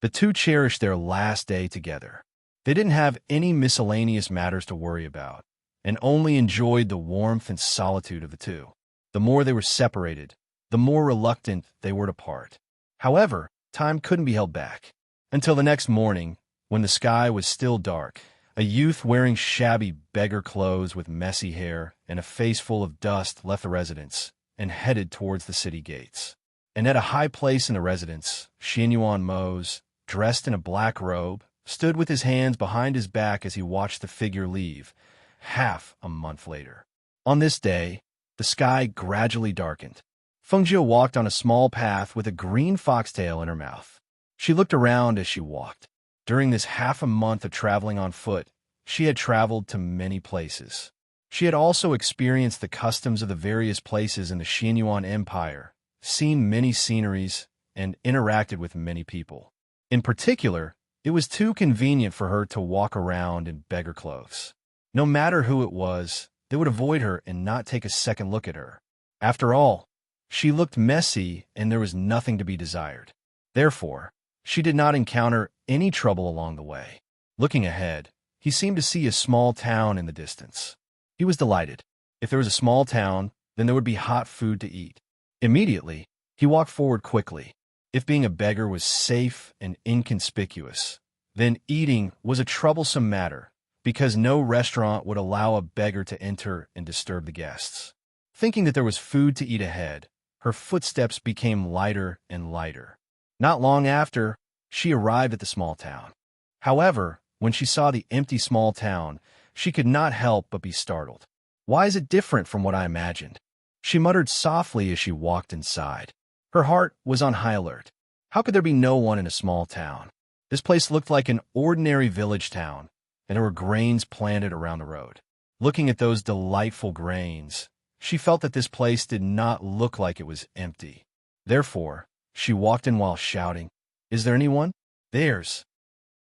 The two cherished their last day together. They didn't have any miscellaneous matters to worry about, and only enjoyed the warmth and solitude of the two. The more they were separated, the more reluctant they were to part. However, time couldn't be held back. Until the next morning, when the sky was still dark, a youth wearing shabby beggar clothes with messy hair and a face full of dust left the residence and headed towards the city gates. And at a high place in the residence, Xinyuan Mose, dressed in a black robe, stood with his hands behind his back as he watched the figure leave, half a month later. On this day, the sky gradually darkened. Feng Jiu walked on a small path with a green foxtail in her mouth. She looked around as she walked. During this half a month of traveling on foot, she had traveled to many places. She had also experienced the customs of the various places in the Xinyuan Empire, seen many sceneries, and interacted with many people. In particular, it was too convenient for her to walk around in beggar clothes. No matter who it was, they would avoid her and not take a second look at her. After all, she looked messy and there was nothing to be desired. Therefore, she did not encounter any trouble along the way. Looking ahead, he seemed to see a small town in the distance. He was delighted. If there was a small town, then there would be hot food to eat. Immediately, he walked forward quickly. If being a beggar was safe and inconspicuous, then eating was a troublesome matter, because no restaurant would allow a beggar to enter and disturb the guests. Thinking that there was food to eat ahead, her footsteps became lighter and lighter. Not long after, she arrived at the small town. However, when she saw the empty small town, she could not help but be startled. Why is it different from what I imagined? She muttered softly as she walked inside. Her heart was on high alert. How could there be no one in a small town? This place looked like an ordinary village town, and there were grains planted around the road. Looking at those delightful grains, she felt that this place did not look like it was empty. Therefore, she walked in while shouting, Is there anyone? There's.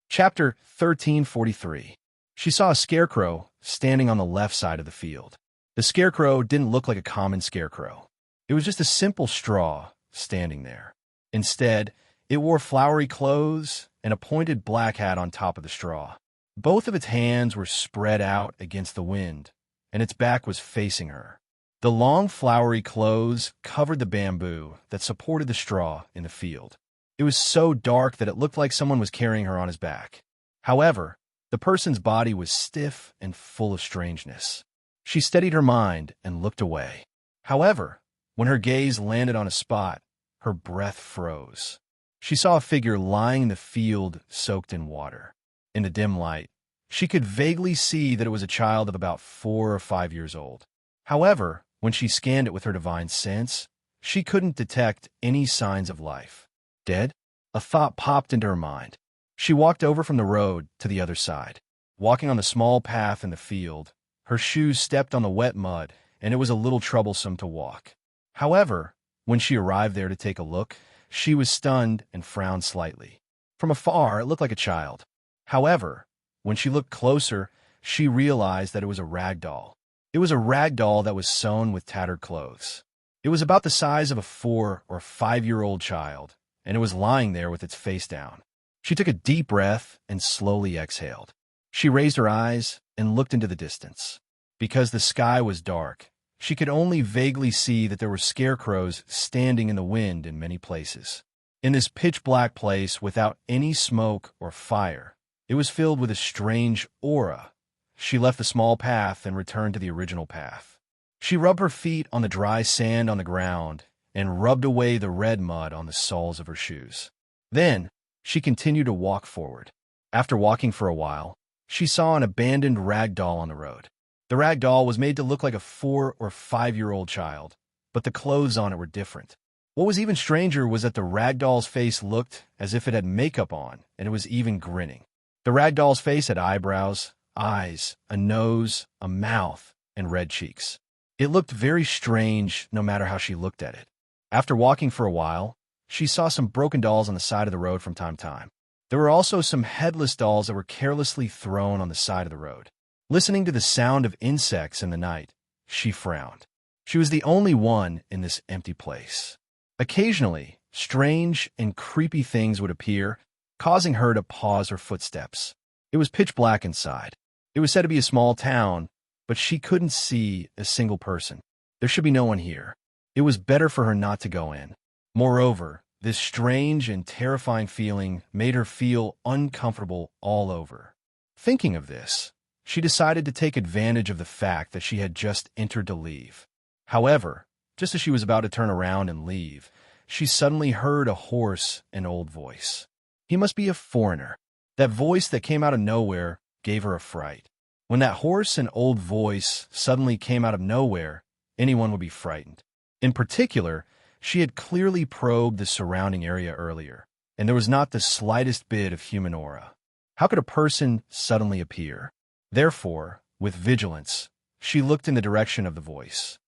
Chapter 1343. She saw a scarecrow standing on the left side of the field. The scarecrow didn't look like a common scarecrow. It was just a simple straw standing there. Instead, it wore flowery clothes and a pointed black hat on top of the straw. Both of its hands were spread out against the wind, and its back was facing her. The long flowery clothes covered the bamboo that supported the straw in the field. It was so dark that it looked like someone was carrying her on his back. However, the person's body was stiff and full of strangeness. She steadied her mind and looked away. However, when her gaze landed on a spot, her breath froze. She saw a figure lying in the field soaked in water. In the dim light, she could vaguely see that it was a child of about 4 or 5 years old. However, When she scanned it with her divine sense, she couldn't detect any signs of life. Dead? A thought popped into her mind. She walked over from the road to the other side. Walking on the small path in the field, her shoes stepped on the wet mud, and it was a little troublesome to walk. However, when she arrived there to take a look, she was stunned and frowned slightly. From afar, it looked like a child. However, when she looked closer, she realized that it was a rag doll. It was a rag doll that was sewn with tattered clothes. It was about the size of a 4- or 5-year-old child, and it was lying there with its face down. She took a deep breath and slowly exhaled. She raised her eyes and looked into the distance. Because the sky was dark, she could only vaguely see that there were scarecrows standing in the wind in many places. In this pitch-black place without any smoke or fire, it was filled with a strange aura. She left the small path and returned to the original path. She rubbed her feet on the dry sand on the ground and rubbed away the red mud on the soles of her shoes. Then, she continued to walk forward. After walking for a while, she saw an abandoned rag doll on the road. The rag doll was made to look like a 4- or 5-year-old child, but the clothes on it were different. What was even stranger was that the rag doll's face looked as if it had makeup on, and it was even grinning. The rag doll's face had eyebrows, eyes, a nose, a mouth, and red cheeks. It looked very strange no matter how she looked at it. After walking for a while, she saw some broken dolls on the side of the road from time to time. There were also some headless dolls that were carelessly thrown on the side of the road. Listening to the sound of insects in the night, she frowned. She was the only one in this empty place. Occasionally, strange and creepy things would appear, causing her to pause her footsteps. It was pitch black inside. It was said to be a small town, but she couldn't see a single person. There should be no one here. It was better for her not to go in. Moreover, this strange and terrifying feeling made her feel uncomfortable all over. Thinking of this, she decided to take advantage of the fact that she had just entered to leave. However, just as she was about to turn around and leave, she suddenly heard a hoarse and old voice. He must be a foreigner. That voice that came out of nowhere gave her a fright. When that hoarse and old voice suddenly came out of nowhere, anyone would be frightened. In particular, she had clearly probed the surrounding area earlier, and there was not the slightest bit of human aura. How could a person suddenly appear? Therefore, with vigilance, she looked in the direction of the voice.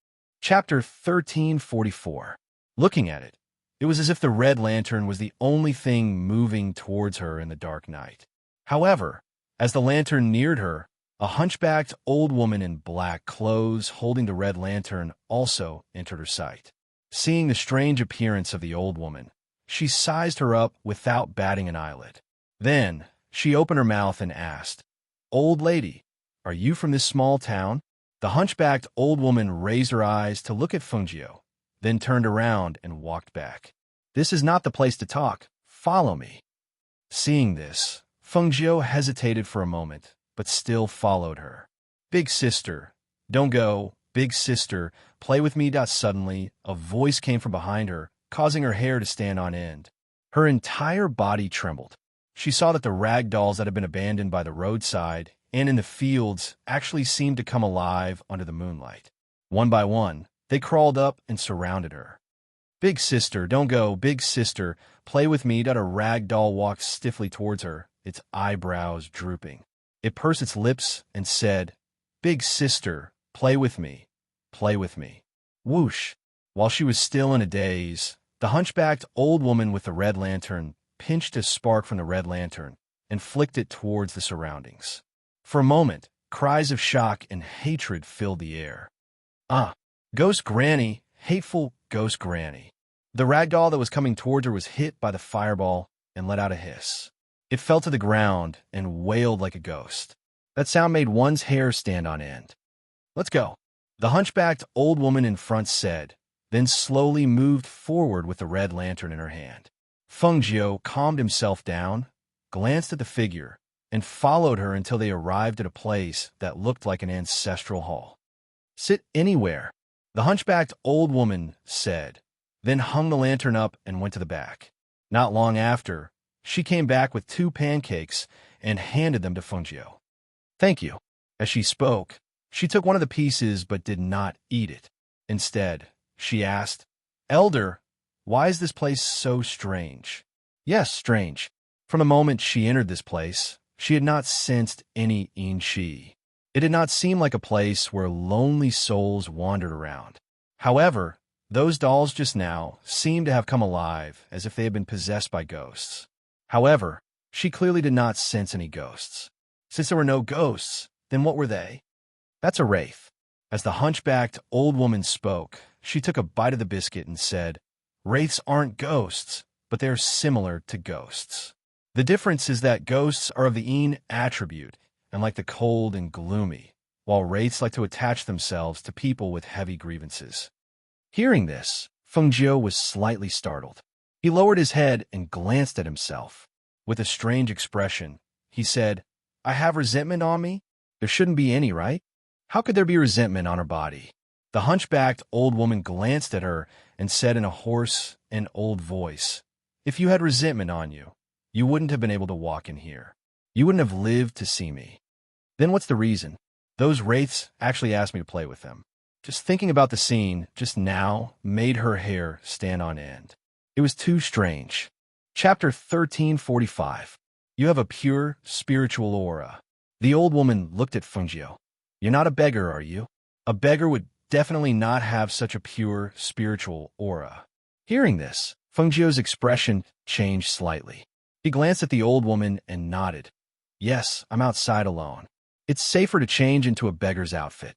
Chapter 1344. Looking at it, it was as if the red lantern was the only thing moving towards her in the dark night. However, as the lantern neared her, a hunchbacked old woman in black clothes holding the red lantern also entered her sight. Seeing the strange appearance of the old woman, she sized her up without batting an eyelid. Then, she opened her mouth and asked, "Old lady, are you from this small town?" The hunchbacked old woman raised her eyes to look at Fungio, then turned around and walked back. "This is not the place to talk. Follow me." Seeing this, Fungio hesitated for a moment, but still followed her. "Big sister, don't go. Big sister, play with me." Suddenly, a voice came from behind her, causing her hair to stand on end. Her entire body trembled. She saw that the rag dolls that had been abandoned by the roadside and in the fields actually seemed to come alive under the moonlight. One by one, they crawled up and surrounded her. "Big sister, don't go. Big sister, play with me." A rag doll walked stiffly towards her, its eyebrows drooping. It pursed its lips and said, "Big sister, play with me. Play with me." Whoosh! While she was still in a daze, the hunchbacked old woman with the red lantern pinched a spark from the red lantern and flicked it towards the surroundings. For a moment, cries of shock and hatred filled the air. "Ah! Ghost Granny! Hateful Ghost Granny!" The rag doll that was coming towards her was hit by the fireball and let out a hiss. It fell to the ground and wailed like a ghost. That sound made one's hair stand on end. "Let's go," the hunchbacked old woman in front said, then slowly moved forward with the red lantern in her hand. Fungio calmed himself down, glanced at the figure, and followed her until they arrived at a place that looked like an ancestral hall. "Sit anywhere," the hunchbacked old woman said, then hung the lantern up and went to the back. Not long after, she came back with 2 pancakes and handed them to Fungio. "Thank you." As she spoke, she took one of the pieces but did not eat it. Instead, she asked, "Elder, why is this place so strange?" Yes, strange. From the moment she entered this place, she had not sensed any Inchi. It did not seem like a place where lonely souls wandered around. However, those dolls just now seemed to have come alive as if they had been possessed by ghosts. However, she clearly did not sense any ghosts. Since there were no ghosts, then what were they? That's a wraith. As the hunchbacked old woman spoke, she took a bite of the biscuit and said, "Wraiths aren't ghosts, but they're similar to ghosts. The difference is that ghosts are of the Een attribute and like the cold and gloomy, while wraiths like to attach themselves to people with heavy grievances." Hearing this, Feng Jiu was slightly startled. He lowered his head and glanced at himself. With a strange expression, he said, "I have resentment on me? There shouldn't be any, right? How could there be resentment on her body?" The hunchbacked old woman glanced at her and said in a hoarse and old voice, "If you had resentment on you, you wouldn't have been able to walk in here. You wouldn't have lived to see me. Then what's the reason? Those wraiths actually asked me to play with them." Just thinking about the scene just now made her hair stand on end. It was too strange. Chapter 1345. You have a pure spiritual aura. The old woman looked at Feng Jiu. "You're not a beggar, are you? A beggar would definitely not have such a pure spiritual aura." Hearing this, Feng Jiu's expression changed slightly. He glanced at the old woman and nodded. "Yes, I'm outside alone. It's safer to change into a beggar's outfit.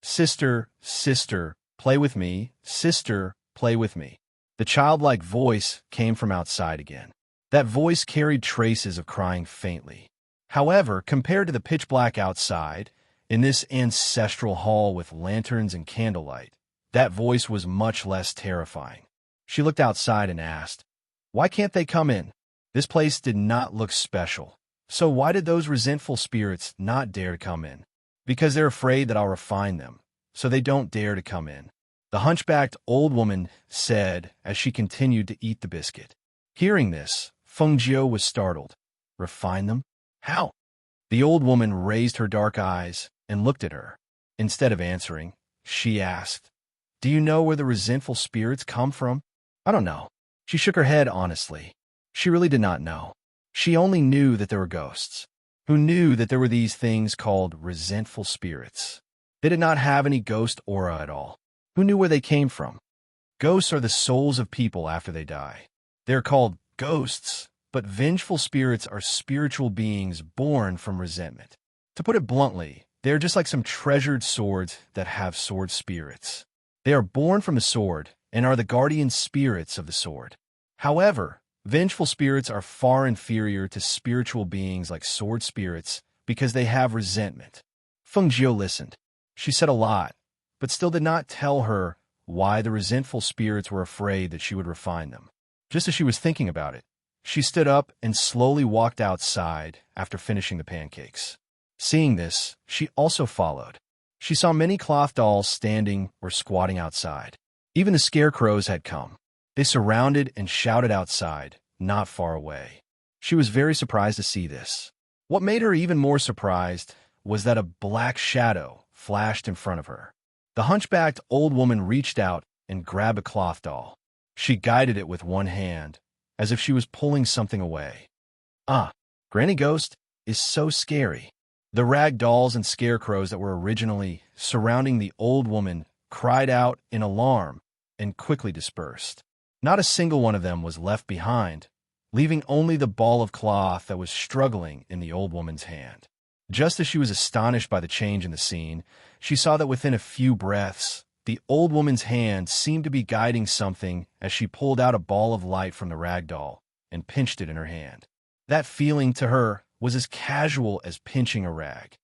Sister, sister, play with me. Sister, play with me." The childlike voice came from outside again. That voice carried traces of crying faintly. However, compared to the pitch black outside, in this ancestral hall with lanterns and candlelight, that voice was much less terrifying. She looked outside and asked, "Why can't they come in?" This place did not look special. So why did those resentful spirits not dare to come in? Because they're afraid that I'll refine them, so they don't dare to come in. The hunchbacked old woman said as she continued to eat the biscuit. Hearing this, Feng Jiu was startled. "Refine them? How?" The old woman raised her dark eyes and looked at her. Instead of answering, she asked, "Do you know where the resentful spirits come from?" "I don't know." She shook her head honestly. She really did not know. She only knew that there were ghosts. Who knew that there were these things called resentful spirits? They did not have any ghost aura at all. Who knew where they came from? Ghosts are the souls of people after they die. They are called ghosts, but vengeful spirits are spiritual beings born from resentment. To put it bluntly, they are just like some treasured swords that have sword spirits. They are born from the sword and are the guardian spirits of the sword. However, vengeful spirits are far inferior to spiritual beings like sword spirits because they have resentment. Feng Jiu listened. She said a lot, but still did not tell her why the resentful spirits were afraid that she would refine them. Just as she was thinking about it, she stood up and slowly walked outside after finishing the pancakes. Seeing this, she also followed. She saw many cloth dolls standing or squatting outside. Even the scarecrows had come. They surrounded and shouted outside, not far away. She was very surprised to see this. What made her even more surprised was that a black shadow flashed in front of her. The hunchbacked old woman reached out and grabbed a cloth doll. She guided it with one hand, as if she was pulling something away. Granny Ghost is so scary. The rag dolls and scarecrows that were originally surrounding the old woman cried out in alarm and quickly dispersed. Not a single one of them was left behind, leaving only the ball of cloth that was struggling in the old woman's hand. Just as she was astonished by the change in the scene, she saw that within a few breaths, the old woman's hand seemed to be guiding something as she pulled out a ball of light from the rag doll and pinched it in her hand. That feeling to her was as casual as pinching a rag.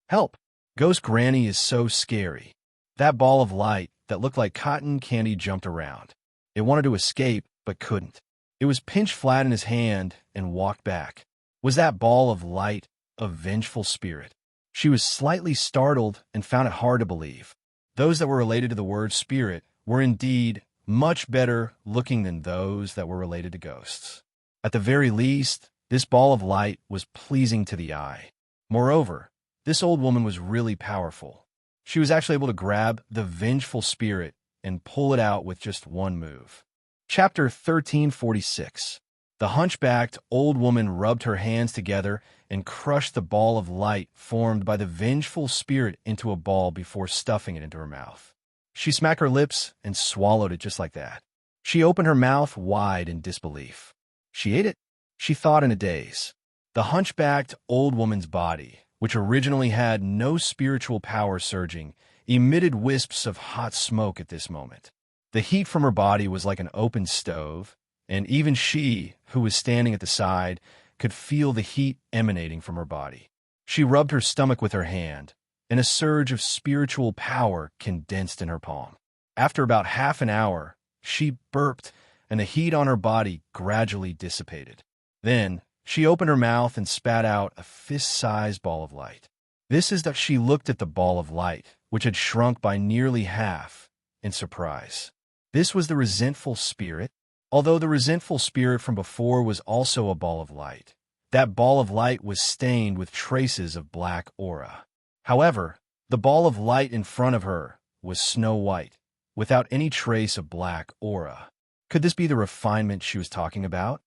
Help! Ghost Granny is so scary. That ball of light that looked like cotton candy jumped around. It wanted to escape, but couldn't. It was pinched flat in his hand and walked back. Was that ball of light a vengeful spirit? She was slightly startled and found it hard to believe. Those that were related to the word spirit were indeed much better looking than those that were related to ghosts. At the very least, this ball of light was pleasing to the eye. Moreover, this old woman was really powerful. She was actually able to grab the vengeful spirit and pull it out with just one move. Chapter 1346. The hunchbacked old woman rubbed her hands together and crushed the ball of light formed by the vengeful spirit into a ball before stuffing it into her mouth. She smacked her lips and swallowed it just like that. She opened her mouth wide in disbelief. She ate it? She thought in a daze. The hunchbacked old woman's body, which originally had no spiritual power surging, emitted wisps of hot smoke at this moment. The heat from her body was like an open stove, and even she, who was standing at the side, could feel the heat emanating from her body. She rubbed her stomach with her hand, and a surge of spiritual power condensed in her palm. After about half an hour, she burped, and the heat on her body gradually dissipated. Then, she opened her mouth and spat out a fist-sized ball of light. This is that she looked at the ball of light, which had shrunk by nearly half, in surprise. This was the resentful spirit. Although the resentful spirit from before was also a ball of light, that ball of light was stained with traces of black aura. However, the ball of light in front of her was snow white, without any trace of black aura. Could this be the refinement she was talking about?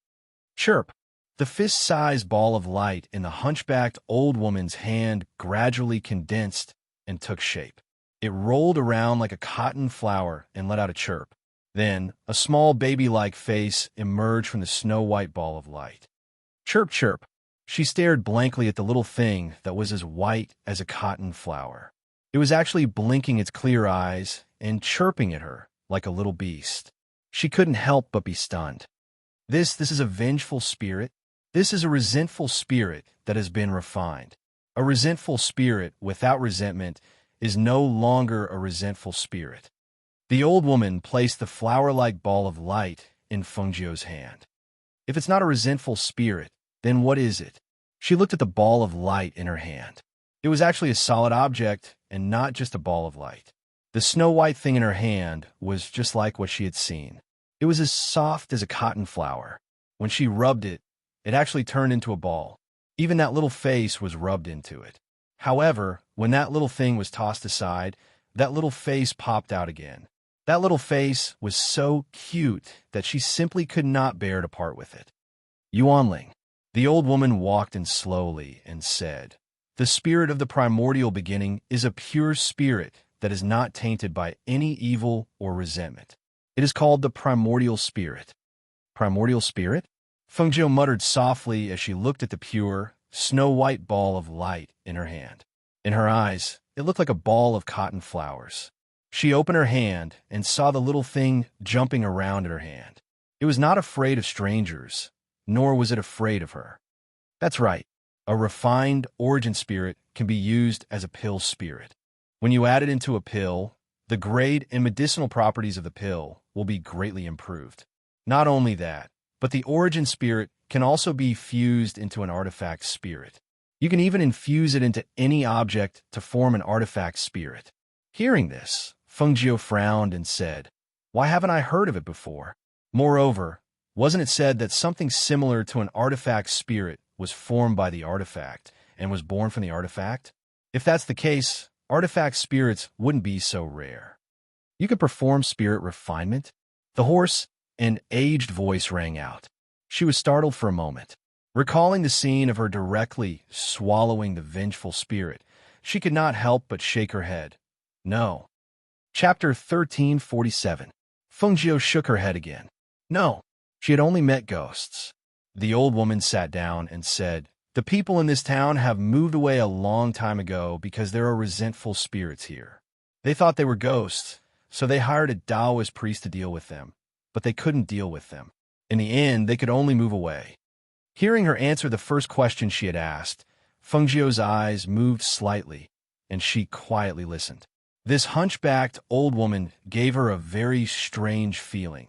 Chirp! The fist-sized ball of light in the hunchbacked old woman's hand gradually condensed and took shape. It rolled around like a cotton flower and let out a chirp. Then, a small baby-like face emerged from the snow-white ball of light. Chirp, chirp. She stared blankly at the little thing that was as white as a cotton flower. It was actually blinking its clear eyes and chirping at her like a little beast. She couldn't help but be stunned. This is a vengeful spirit. This is a resentful spirit that has been refined. A resentful spirit without resentment is no longer a resentful spirit. The old woman placed the flower-like ball of light in Fengjiu's hand. If it's not a resentful spirit, then what is it? She looked at the ball of light in her hand. It was actually a solid object and not just a ball of light. The snow-white thing in her hand was just like what she had seen. It was as soft as a cotton flower. When she rubbed it, it actually turned into a ball. Even that little face was rubbed into it. However, when that little thing was tossed aside, that little face popped out again. That little face was so cute that she simply could not bear to part with it. Yuanling. The old woman walked in slowly and said, "The spirit of the primordial beginning is a pure spirit that is not tainted by any evil or resentment. It is called the primordial spirit." Primordial spirit? Fengjiu muttered softly as she looked at the pure, snow-white ball of light in her hand. In her eyes, it looked like a ball of cotton flowers. She opened her hand and saw the little thing jumping around in her hand. It was not afraid of strangers, nor was it afraid of her. That's right. A refined origin spirit can be used as a pill spirit. When you add it into a pill, the grade and medicinal properties of the pill will be greatly improved. Not only that, but the origin spirit can also be fused into an artifact spirit. You can even infuse it into any object to form an artifact spirit. Hearing this, Fengjiu frowned and said, "Why haven't I heard of it before? Moreover, wasn't it said that something similar to an artifact spirit was formed by the artifact and was born from the artifact? If that's the case, artifact spirits wouldn't be so rare. You could perform spirit refinement?" The hoarse and aged voice rang out. She was startled for a moment. Recalling the scene of her directly swallowing the vengeful spirit, she could not help but shake her head. No. Chapter 1347. Fengjiu shook her head again. No, she had only met ghosts. The old woman sat down and said, "The people in this town have moved away a long time ago because there are resentful spirits here. They thought they were ghosts, so they hired a Taoist priest to deal with them, but they couldn't deal with them. In the end, they could only move away." Hearing her answer the first question she had asked, Fengjiu's eyes moved slightly, and she quietly listened. This hunchbacked old woman gave her a very strange feeling,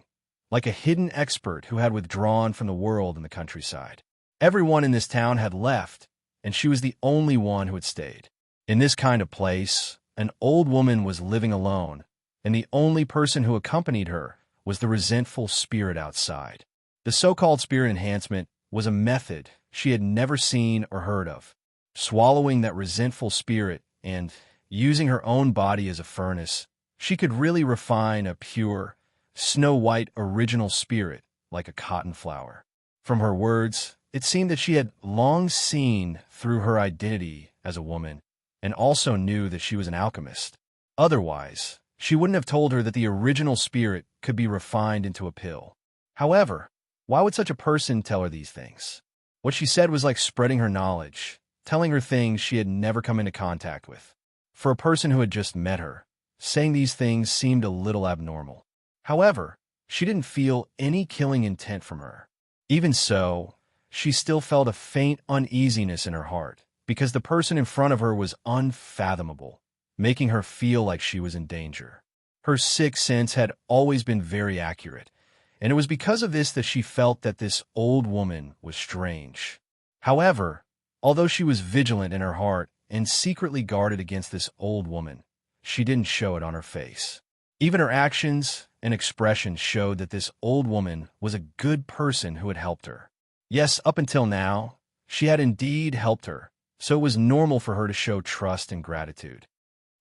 like a hidden expert who had withdrawn from the world in the countryside. Everyone in this town had left, and she was the only one who had stayed. In this kind of place, an old woman was living alone, and the only person who accompanied her was the resentful spirit outside. The so-called spirit enhancement was a method she had never seen or heard of. Swallowing that resentful spirit and using her own body as a furnace, she could really refine a pure, snow-white original spirit like a cotton flower. From her words, it seemed that she had long seen through her identity as a woman and also knew that she was an alchemist. Otherwise, she wouldn't have told her that the original spirit could be refined into a pill. However, why would such a person tell her these things? What she said was like spreading her knowledge, telling her things she had never come into contact with. For a person who had just met her, saying these things seemed a little abnormal. However, she didn't feel any killing intent from her. Even so, she still felt a faint uneasiness in her heart, because the person in front of her was unfathomable, making her feel like she was in danger. Her sixth sense had always been very accurate, and it was because of this that she felt that this old woman was strange. However, although she was vigilant in her heart and secretly guarded against this old woman, she didn't show it on her face. Even her actions and expressions showed that this old woman was a good person who had helped her. Yes, up until now, she had indeed helped her, so it was normal for her to show trust and gratitude.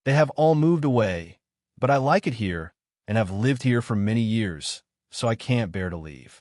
They have all moved away, but I like it here and have lived here for many years, so I can't bear to leave.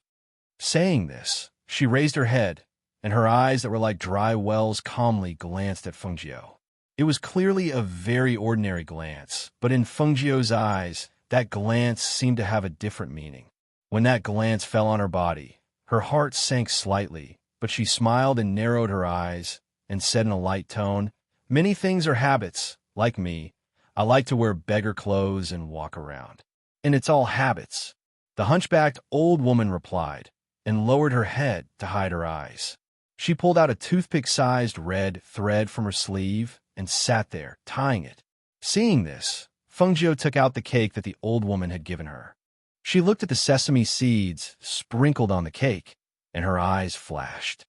Saying this, she raised her head, and her eyes that were like dry wells calmly glanced at Fengjiu. It was clearly a very ordinary glance, but in Fengjiu's eyes, that glance seemed to have a different meaning. When that glance fell on her body, her heart sank slightly, but she smiled and narrowed her eyes and said in a light tone, "Many things are habits. Like me, I like to wear beggar clothes and walk around. And it's all habits." The hunchbacked old woman replied, and lowered her head to hide her eyes. She pulled out a toothpick-sized red thread from her sleeve and sat there, tying it. Seeing this, Fengjiu took out the cake that the old woman had given her. She looked at the sesame seeds sprinkled on the cake, and her eyes flashed.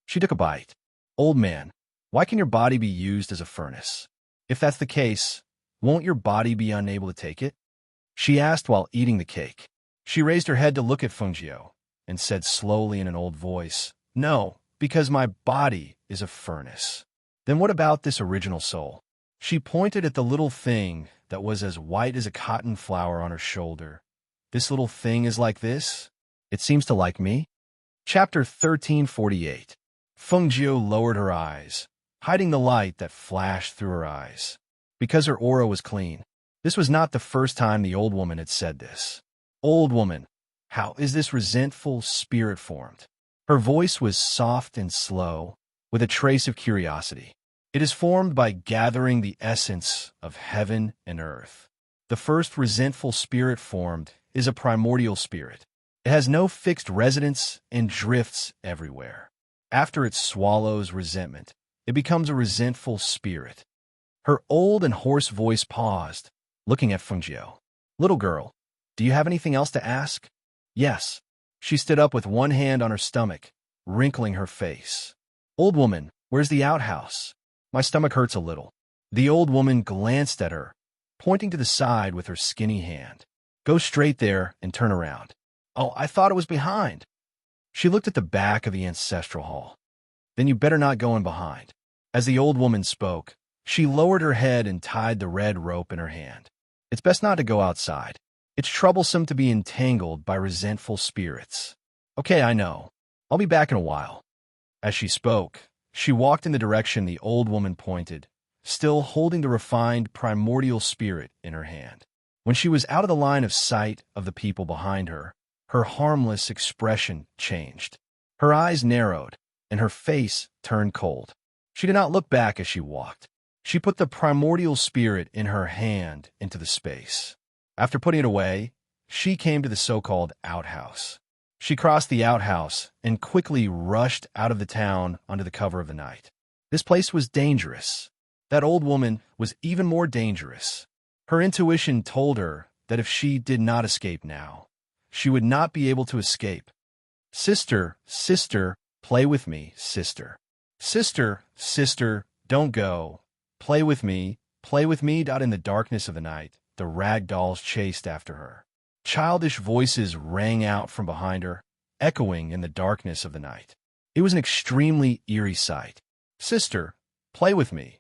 She took a bite. "Old man, why can your body be used as a furnace? If that's the case, won't your body be unable to take it?" she asked while eating the cake. She raised her head to look at Fengjiu and said slowly in an old voice, "No, because my body is a furnace." "Then what about this original soul?" She pointed at the little thing that was as white as a cotton flower on her shoulder. "This little thing is like this? It seems to like me?" Chapter 1348. Fengjiu lowered her eyes, hiding the light that flashed through her eyes. Because her aura was clean. This was not the first time the old woman had said this. "Old woman, how is this resentful spirit formed?" Her voice was soft and slow, with a trace of curiosity. "It is formed by gathering the essence of heaven and earth. The first resentful spirit formed is a primordial spirit. It has no fixed residence and drifts everywhere. After it swallows resentment, it becomes a resentful spirit." Her old and hoarse voice paused, looking at Fengjiu. "Little girl, do you have anything else to ask?" "Yes." She stood up with one hand on her stomach, wrinkling her face. "Old woman, where's the outhouse? My stomach hurts a little." The old woman glanced at her, pointing to the side with her skinny hand. "Go straight there and turn around." "Oh, I thought it was behind." She looked at the back of the ancestral hall. "Then you better not go in behind." As the old woman spoke, she lowered her head and tied the red rope in her hand. "It's best not to go outside. It's troublesome to be entangled by resentful spirits." "Okay, I know. I'll be back in a while." As she spoke, she walked in the direction the old woman pointed, still holding the refined primordial spirit in her hand. When she was out of the line of sight of the people behind her, her harmless expression changed. Her eyes narrowed, and her face turned cold. She did not look back as she walked. She put the primordial spirit in her hand into the space. After putting it away, she came to the so-called outhouse. She crossed the outhouse and quickly rushed out of the town under the cover of the night. This place was dangerous. That old woman was even more dangerous. Her intuition told her that if she did not escape now, she would not be able to escape. "Sister, sister, play with me, sister. Sister, sister, don't go. Play with me, play with me." In the darkness of the night, the rag dolls chased after her. Childish voices rang out from behind her, echoing in the darkness of the night. It was an extremely eerie sight. "Sister, play with me.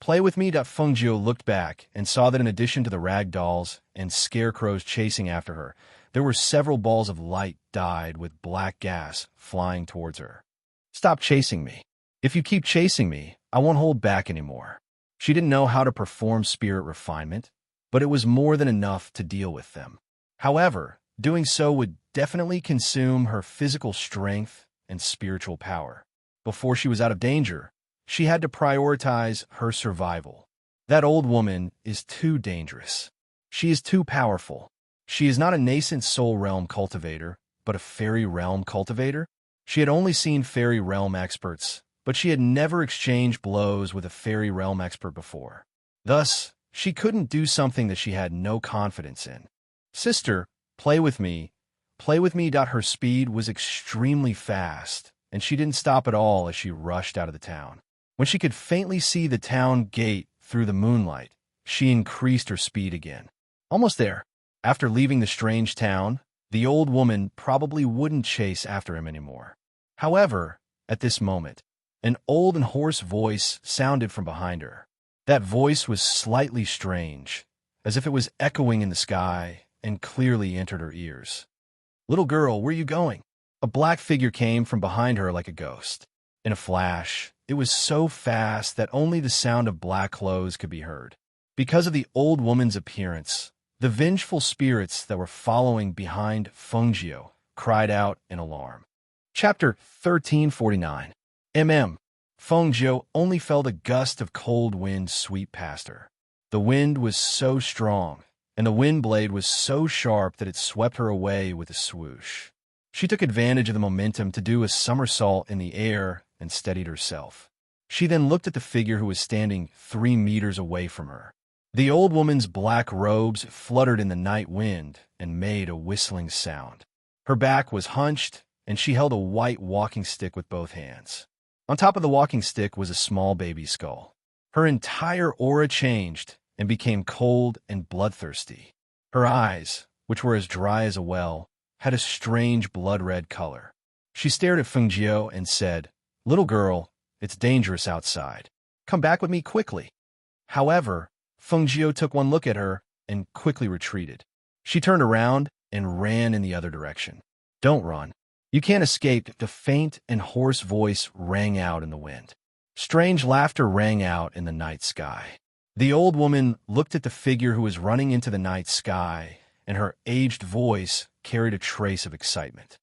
Play with me. Fengjiu looked back and saw that in addition to the rag dolls and scarecrows chasing after her, there were several balls of light dyed with black gas flying towards her. Stop chasing me. If you keep chasing me, I won't hold back anymore. She didn't know how to perform spirit refinement, but it was more than enough to deal with them. However, doing so would definitely consume her physical strength and spiritual power. Before she was out of danger, she had to prioritize her survival. That old woman is too dangerous. She is too powerful. She is not a nascent soul realm cultivator, but a fairy realm cultivator. She had only seen fairy realm experts, but she had never exchanged blows with a fairy realm expert before. Thus, she couldn't do something that she had no confidence in. Sister, play with me. Play with me. Her speed was extremely fast, and she didn't stop at all as she rushed out of the town. When she could faintly see the town gate through the moonlight, she increased her speed again. Almost there. After leaving the strange town, the old woman probably wouldn't chase after him anymore. However, at this moment, an old and hoarse voice sounded from behind her. That voice was slightly strange, as if it was echoing in the sky and clearly entered her ears. Little girl, where are you going? A black figure came from behind her like a ghost. In a flash, it was so fast that only the sound of black clothes could be heard. Because of the old woman's appearance, the vengeful spirits that were following behind Fengjiu cried out in alarm. Chapter 1349. Fengjiu only felt a gust of cold wind sweep past her. The wind was so strong, and the wind blade was so sharp that it swept her away with a swoosh. She took advantage of the momentum to do a somersault in the air and steadied herself. She then looked at the figure who was standing 3 meters away from her. The old woman's black robes fluttered in the night wind and made a whistling sound. Her back was hunched, and she held a white walking stick with both hands. On top of the walking stick was a small baby skull. Her entire aura changed and became cold and bloodthirsty. Her eyes, which were as dry as a well, had a strange blood-red color. She stared at Fengjiu and said, "Little girl, it's dangerous outside. Come back with me quickly." However, Fengjiu took one look at her and quickly retreated. She turned around and ran in the other direction. "Don't run. You can't escape." The faint and hoarse voice rang out in the wind. Strange laughter rang out in the night sky. The old woman looked at the figure who was running into the night sky, and her aged voice carried a trace of excitement.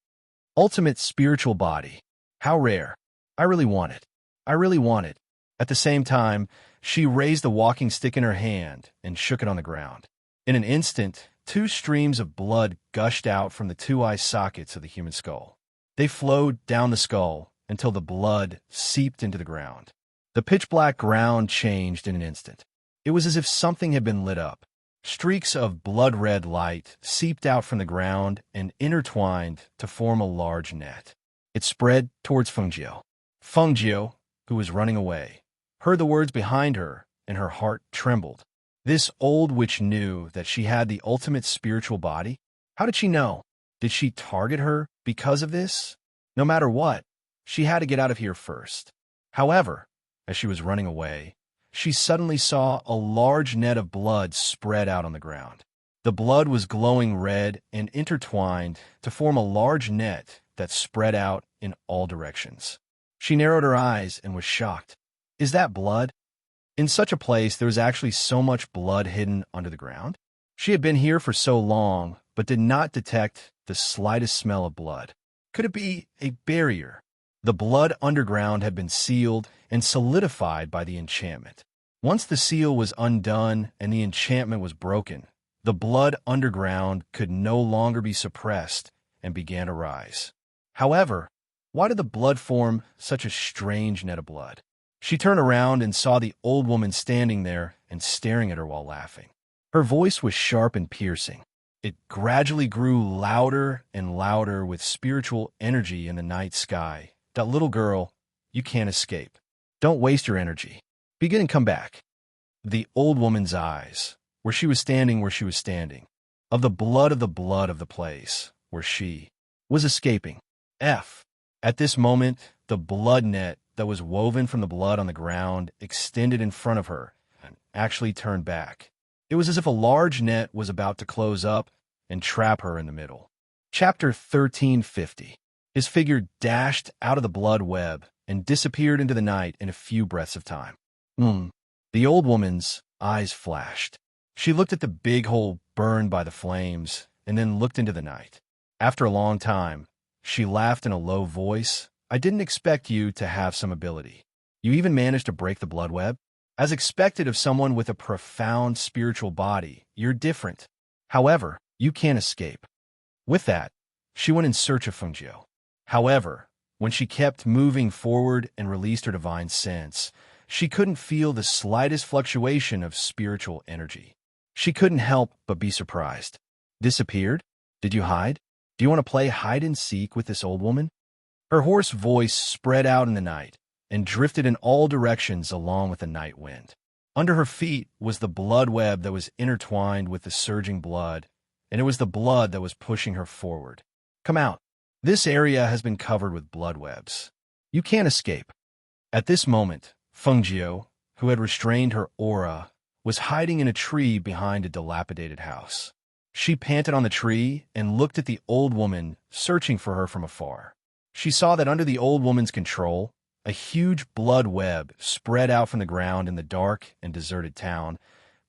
"Ultimate spiritual body. How rare. I really want it. I really want it." At the same time, she raised the walking stick in her hand and shook it on the ground. In an instant, 2 streams of blood gushed out from the 2 eye sockets of the human skull. They flowed down the skull until the blood seeped into the ground. The pitch-black ground changed in an instant. It was as if something had been lit up. Streaks of blood-red light seeped out from the ground and intertwined to form a large net. It spread towards Fengjiu. Fengjiu, who was running away, heard the words behind her, and her heart trembled. This old witch knew that she had the ultimate spiritual body. How did she know? Did she target her because of this? No matter what, she had to get out of here first. However, as she was running away, she suddenly saw a large net of blood spread out on the ground. The blood was glowing red and intertwined to form a large net that spread out in all directions. She narrowed her eyes and was shocked. Is that blood? In such a place, there was actually so much blood hidden under the ground. She had been here for so long, but did not detect the slightest smell of blood. Could it be a barrier? The blood underground had been sealed and solidified by the enchantment. Once the seal was undone and the enchantment was broken, the blood underground could no longer be suppressed and began to rise. However, why did the blood form such a strange net of blood? She turned around and saw the old woman standing there and staring at her while laughing. Her voice was sharp and piercing. It gradually grew louder and louder with spiritual energy in the night sky. "That little girl, you can't escape. Don't waste your energy. Begin and come back." The old woman's eyes, where she was standing, of the blood of the place where she was escaping. At this moment, the blood net that was woven from the blood on the ground extended in front of her and actually turned back. It was as if a large net was about to close up and trap her in the middle. Chapter 1350. His figure dashed out of the blood web and disappeared into the night in a few breaths of time. The old woman's eyes flashed. She looked at the big hole burned by the flames and then looked into the night. After a long time, she laughed in a low voice. I didn't expect you to have some ability. You even managed to break the blood web? As expected of someone with a profound spiritual body, you're different. However, you can't escape. With that, she went in search of Fengjiu. However, when she kept moving forward and released her divine sense, she couldn't feel the slightest fluctuation of spiritual energy. She couldn't help but be surprised. Disappeared? Did you hide? Do you want to play hide-and-seek with this old woman? Her hoarse voice spread out in the night and drifted in all directions along with the night wind. Under her feet was the blood web that was intertwined with the surging blood, and it was the blood that was pushing her forward. Come out. This area has been covered with blood webs. You can't escape. At this moment, Fengjiu, who had restrained her aura, was hiding in a tree behind a dilapidated house. She panted on the tree and looked at the old woman, searching for her from afar. She saw that under the old woman's control, a huge blood web spread out from the ground in the dark and deserted town,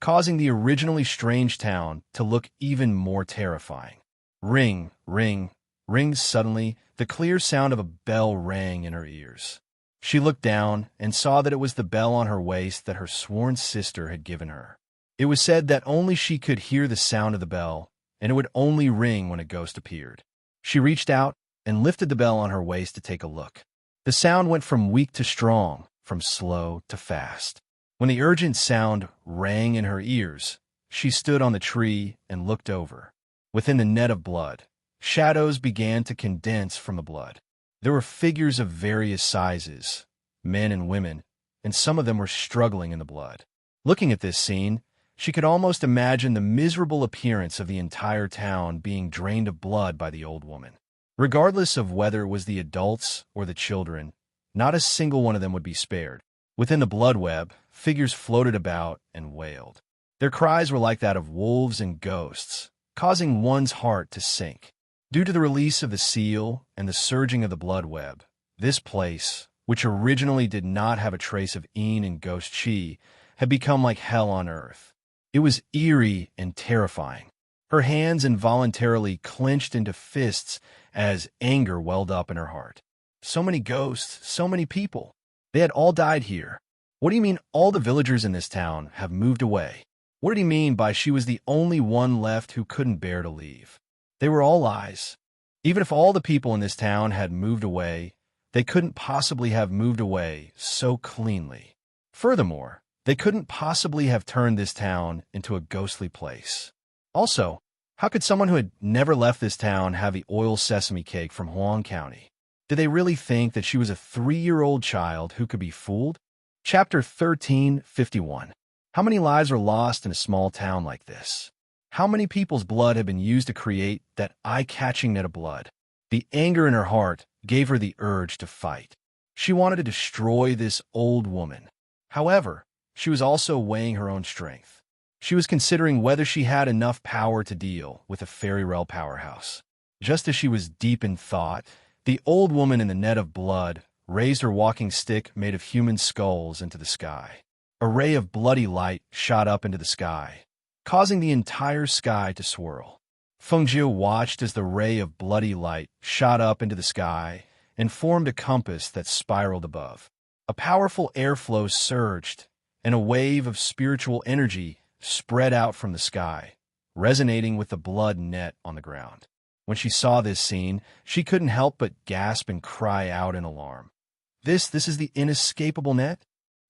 causing the originally strange town to look even more terrifying. Ring, ring, ring. Suddenly, the clear sound of a bell rang in her ears. She looked down and saw that it was the bell on her waist that her sworn sister had given her. It was said that only she could hear the sound of the bell, and it would only ring when a ghost appeared. She reached out and lifted the bell on her waist to take a look. The sound went from weak to strong, from slow to fast. When the urgent sound rang in her ears, she stood on the tree and looked over. Within the net of blood, shadows began to condense from the blood. There were figures of various sizes, men and women, and some of them were struggling in the blood. Looking at this scene, she could almost imagine the miserable appearance of the entire town being drained of blood by the old woman. Regardless of whether it was the adults or the children, not a single one of them would be spared. Within the blood web, figures floated about and wailed. Their cries were like that of wolves and ghosts, causing one's heart to sink. Due to the release of the seal and the surging of the blood web, this place, which originally did not have a trace of Yin and ghost chi, had become like hell on earth. It was eerie and terrifying. Her hands involuntarily clenched into fists as anger welled up in her heart. So many ghosts, so many people. They had all died here. What do you mean all the villagers in this town have moved away? What did he mean by she was the only one left who couldn't bear to leave? They were all lies. Even if all the people in this town had moved away, they couldn't possibly have moved away so cleanly. Furthermore, they couldn't possibly have turned this town into a ghostly place. Also, how could someone who had never left this town have the oil sesame cake from Huang County? Did they really think that she was a 3-year-old child who could be fooled? Chapter 1351. How many lives were lost in a small town like this? How many people's blood had been used to create that eye-catching net of blood? The anger in her heart gave her the urge to fight. She wanted to destroy this old woman. However, she was also weighing her own strength. She was considering whether she had enough power to deal with a fairy realm powerhouse. Just as she was deep in thought, the old woman in the net of blood raised her walking stick made of human skulls into the sky. A ray of bloody light shot up into the sky, causing the entire sky to swirl. Fengjiu watched as the ray of bloody light shot up into the sky and formed a compass that spiraled above. A powerful airflow surged, and a wave of spiritual energy spread out from the sky, resonating with the blood net on the ground. When she saw this scene, she couldn't help but gasp and cry out in alarm. This is the inescapable net?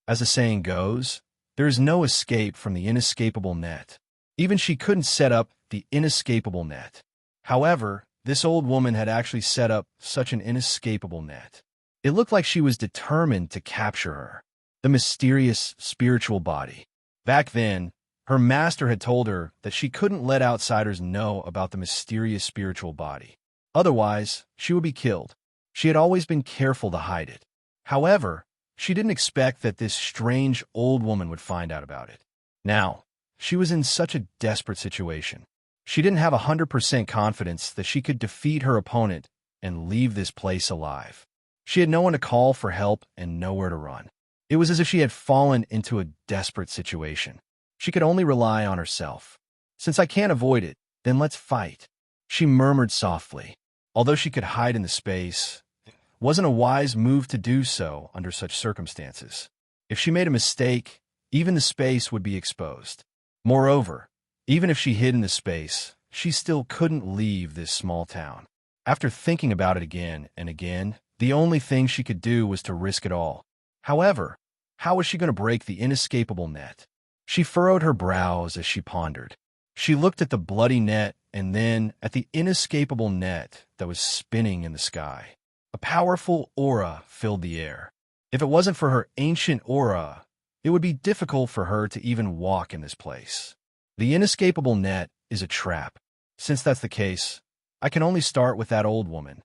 As the saying goes, there is no escape from the inescapable net. Even she couldn't set up the inescapable net. However, this old woman had actually set up such an inescapable net. It looked like she was determined to capture her, the mysterious spiritual body. Back then, her master had told her that she couldn't let outsiders know about the mysterious spiritual body. Otherwise, she would be killed. She had always been careful to hide it. However, she didn't expect that this strange old woman would find out about it. Now, she was in such a desperate situation. She didn't have 100% confidence that she could defeat her opponent and leave this place alive. She had no one to call for help and nowhere to run. It was as if she had fallen into a desperate situation. She could only rely on herself. "Since I can't avoid it, then let's fight," she murmured softly. Although she could hide in the space, it wasn't a wise move to do so under such circumstances. If she made a mistake, even the space would be exposed. Moreover, even if she hid in the space, she still couldn't leave this small town. After thinking about it again and again, the only thing she could do was to risk it all. However, how was she going to break the inescapable net? She furrowed her brows as she pondered. She looked at the bloody net and then at the inescapable net that was spinning in the sky. A powerful aura filled the air. If it wasn't for her ancient aura, it would be difficult for her to even walk in this place. The inescapable net is a trap. Since that's the case, I can only start with that old woman.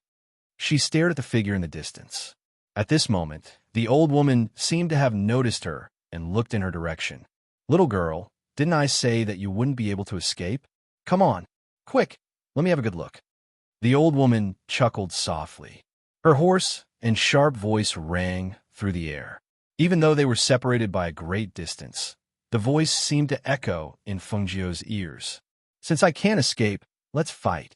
She stared at the figure in the distance. At this moment, the old woman seemed to have noticed her and looked in her direction. "Little girl, didn't I say that you wouldn't be able to escape? Come on, quick, let me have a good look." The old woman chuckled softly. Her hoarse and sharp voice rang through the air. Even though they were separated by a great distance, the voice seemed to echo in Fengjiu's ears. "Since I can't escape, let's fight."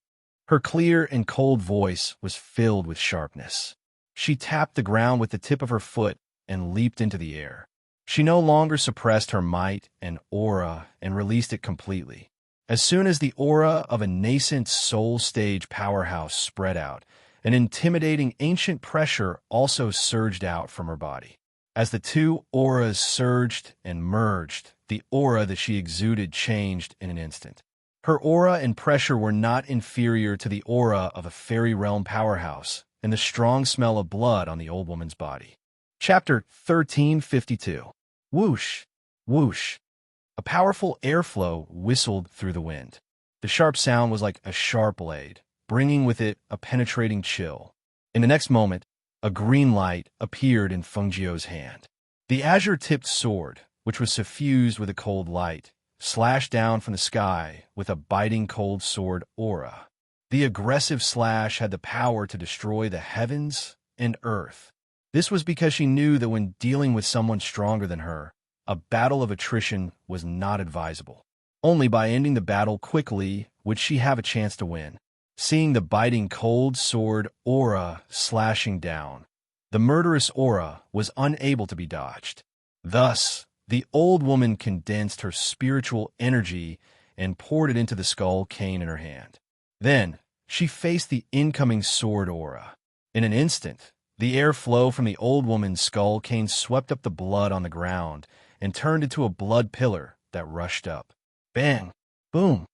Her clear and cold voice was filled with sharpness. She tapped the ground with the tip of her foot and leaped into the air. She no longer suppressed her might and aura and released it completely. As soon as the aura of a nascent soul stage powerhouse spread out, an intimidating ancient pressure also surged out from her body. As the two auras surged and merged, the aura that she exuded changed in an instant. Her aura and pressure were not inferior to the aura of a fairy realm powerhouse and the strong smell of blood on the old woman's body. Chapter 1352. Whoosh, whoosh. A powerful airflow whistled through the wind. The sharp sound was like a sharp blade, bringing with it a penetrating chill. In the next moment, a green light appeared in Fengjiu's hand. The azure-tipped sword, which was suffused with a cold light, slashed down from the sky with a biting cold sword aura. The aggressive slash had the power to destroy the heavens and earth. This was because she knew that when dealing with someone stronger than her, a battle of attrition was not advisable. Only by ending the battle quickly would she have a chance to win. Seeing the biting cold sword aura slashing down, the murderous aura was unable to be dodged. Thus, the old woman condensed her spiritual energy and poured it into the skull cane in her hand. Then, she faced the incoming sword aura. In an instant, the airflow from the old woman's skull cane swept up the blood on the ground and turned into a blood pillar that rushed up. Bang! Boom!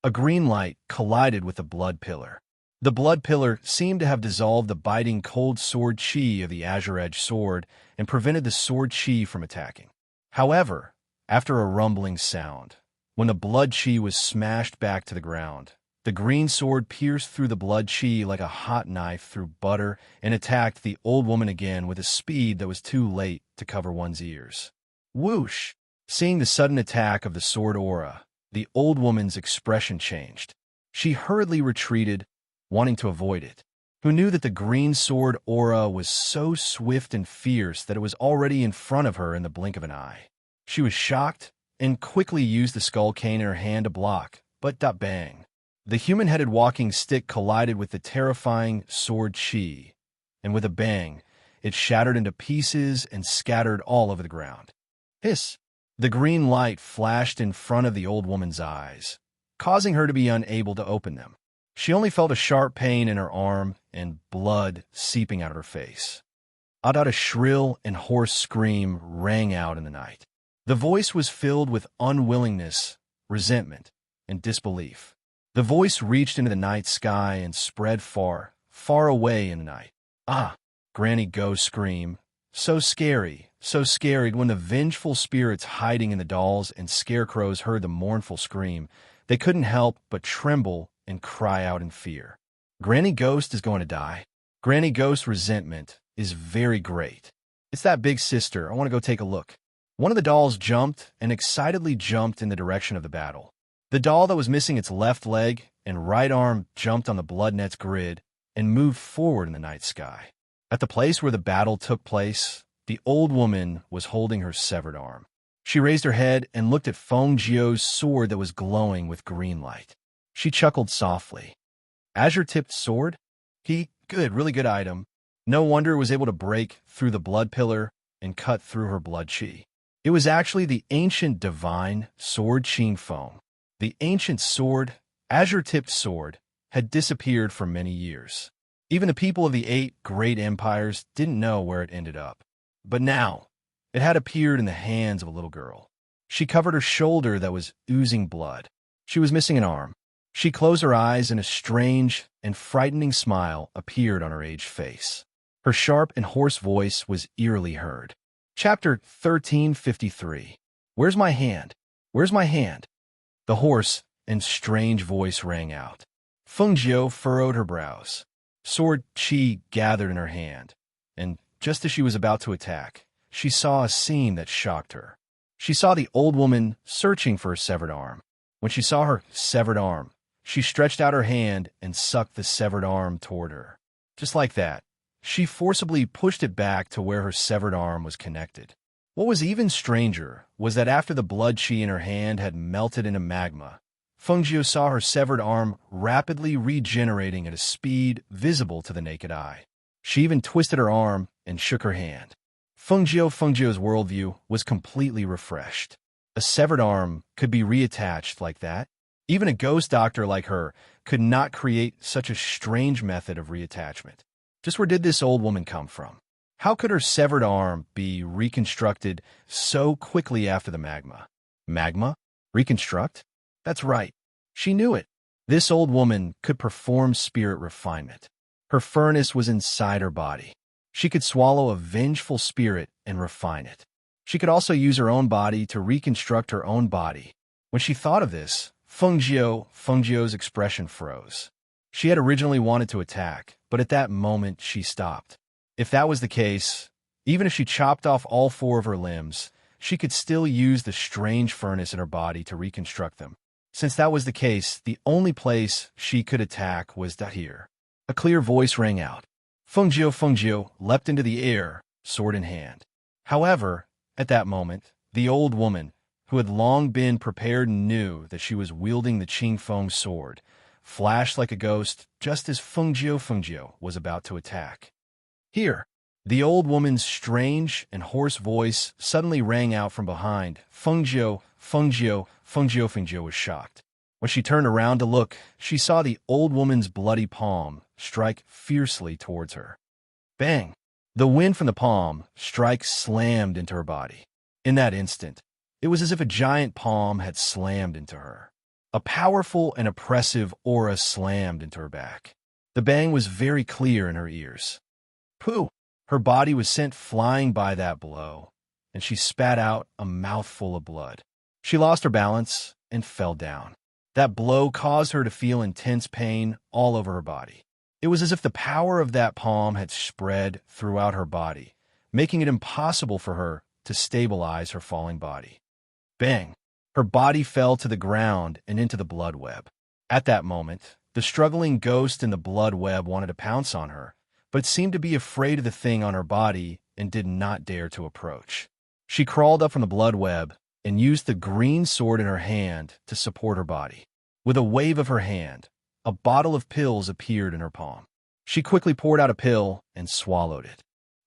A green light collided with the blood pillar. The blood pillar seemed to have dissolved the biting cold sword chi of the azure-edged sword and prevented the sword chi from attacking. However, after a rumbling sound, when the blood chi was smashed back to the ground, the green sword pierced through the blood chi like a hot knife through butter and attacked the old woman again with a speed that was too late to cover one's ears. Whoosh! Seeing the sudden attack of the sword aura, the old woman's expression changed. She hurriedly retreated, wanting to avoid it. Who knew that the green sword aura was so swift and fierce that it was already in front of her in the blink of an eye. She was shocked and quickly used the skull cane in her hand to block, but bang. The human-headed walking stick collided with the terrifying sword chi, and with a bang, it shattered into pieces and scattered all over the ground. Hiss! The green light flashed in front of the old woman's eyes, causing her to be unable to open them. She only felt a sharp pain in her arm and blood seeping out of her face. A shrill and hoarse scream rang out in the night. The voice was filled with unwillingness, resentment, and disbelief. The voice reached into the night sky and spread far, far away in the night. Ah! Granny Ghost screamed. So scary when the vengeful spirits hiding in the dolls and scarecrows heard the mournful scream, they couldn't help but tremble and cry out in fear. Granny Ghost is going to die. Granny Ghost's resentment is very great. It's that big sister. I want to go take a look." One of the dolls jumped and excitedly jumped in the direction of the battle. The doll that was missing its left leg and right arm jumped on the blood net's grid and moved forward in the night sky. At the place where the battle took place, the old woman was holding her severed arm. She raised her head and looked at Feng Jiu's sword that was glowing with green light. She chuckled softly. "Azure-tipped sword? Good, really good item. No wonder it was able to break through the blood pillar and cut through her blood qi." It was actually the ancient divine sword Qing Feng. The ancient sword, azure-tipped sword, had disappeared for many years. Even the people of the 8 great empires didn't know where it ended up. But now, it had appeared in the hands of a little girl. She covered her shoulder that was oozing blood. She was missing an arm. She closed her eyes and a strange and frightening smile appeared on her aged face. Her sharp and hoarse voice was eerily heard. Chapter 1353. "Where's my hand? Where's my hand?" The hoarse and strange voice rang out. Feng Jiu furrowed her brows. Sword qi gathered in her hand, and just as she was about to attack, she saw a scene that shocked her. She saw the old woman searching for her severed arm. When she saw her severed arm, she stretched out her hand and sucked the severed arm toward her. Just like that, she forcibly pushed it back to where her severed arm was connected. What was even stranger was that after the blood qi in her hand had melted into magma, Feng Jiu saw her severed arm rapidly regenerating at a speed visible to the naked eye. She even twisted her arm and shook her hand. Feng Jiu's worldview was completely refreshed. A severed arm could be reattached like that? Even a ghost doctor like her could not create such a strange method of reattachment. Just where did this old woman come from? How could her severed arm be reconstructed so quickly after the magma? Magma? Reconstruct? That's right. She knew it. This old woman could perform spirit refinement. Her furnace was inside her body. She could swallow a vengeful spirit and refine it. She could also use her own body to reconstruct her own body. When she thought of this, Feng Jiu's expression froze. She had originally wanted to attack, but at that moment she stopped. If that was the case, even if she chopped off all 4 of her limbs, she could still use the strange furnace in her body to reconstruct them. Since that was the case, the only place she could attack was here. A clear voice rang out. Feng Jiu leapt into the air, sword in hand. However, at that moment, the old woman, who had long been prepared and knew that she was wielding the Qing Feng sword, flashed like a ghost just as Feng Jiu was about to attack. Here, the old woman's strange and hoarse voice suddenly rang out from behind. Feng Jiu was shocked. When she turned around to look, she saw the old woman's bloody palm strike fiercely towards her. Bang! The wind from the palm strike slammed into her body. In that instant, it was as if a giant palm had slammed into her. A powerful and oppressive aura slammed into her back. The bang was very clear in her ears. Pooh! Her body was sent flying by that blow, and she spat out a mouthful of blood. She lost her balance and fell down. That blow caused her to feel intense pain all over her body. It was as if the power of that palm had spread throughout her body, making it impossible for her to stabilize her falling body. Bang! Her body fell to the ground and into the blood web. At that moment, the struggling ghost in the blood web wanted to pounce on her, but seemed to be afraid of the thing on her body and did not dare to approach. She crawled up from the blood web and used the green sword in her hand to support her body. With a wave of her hand, a bottle of pills appeared in her palm. She quickly poured out a pill and swallowed it.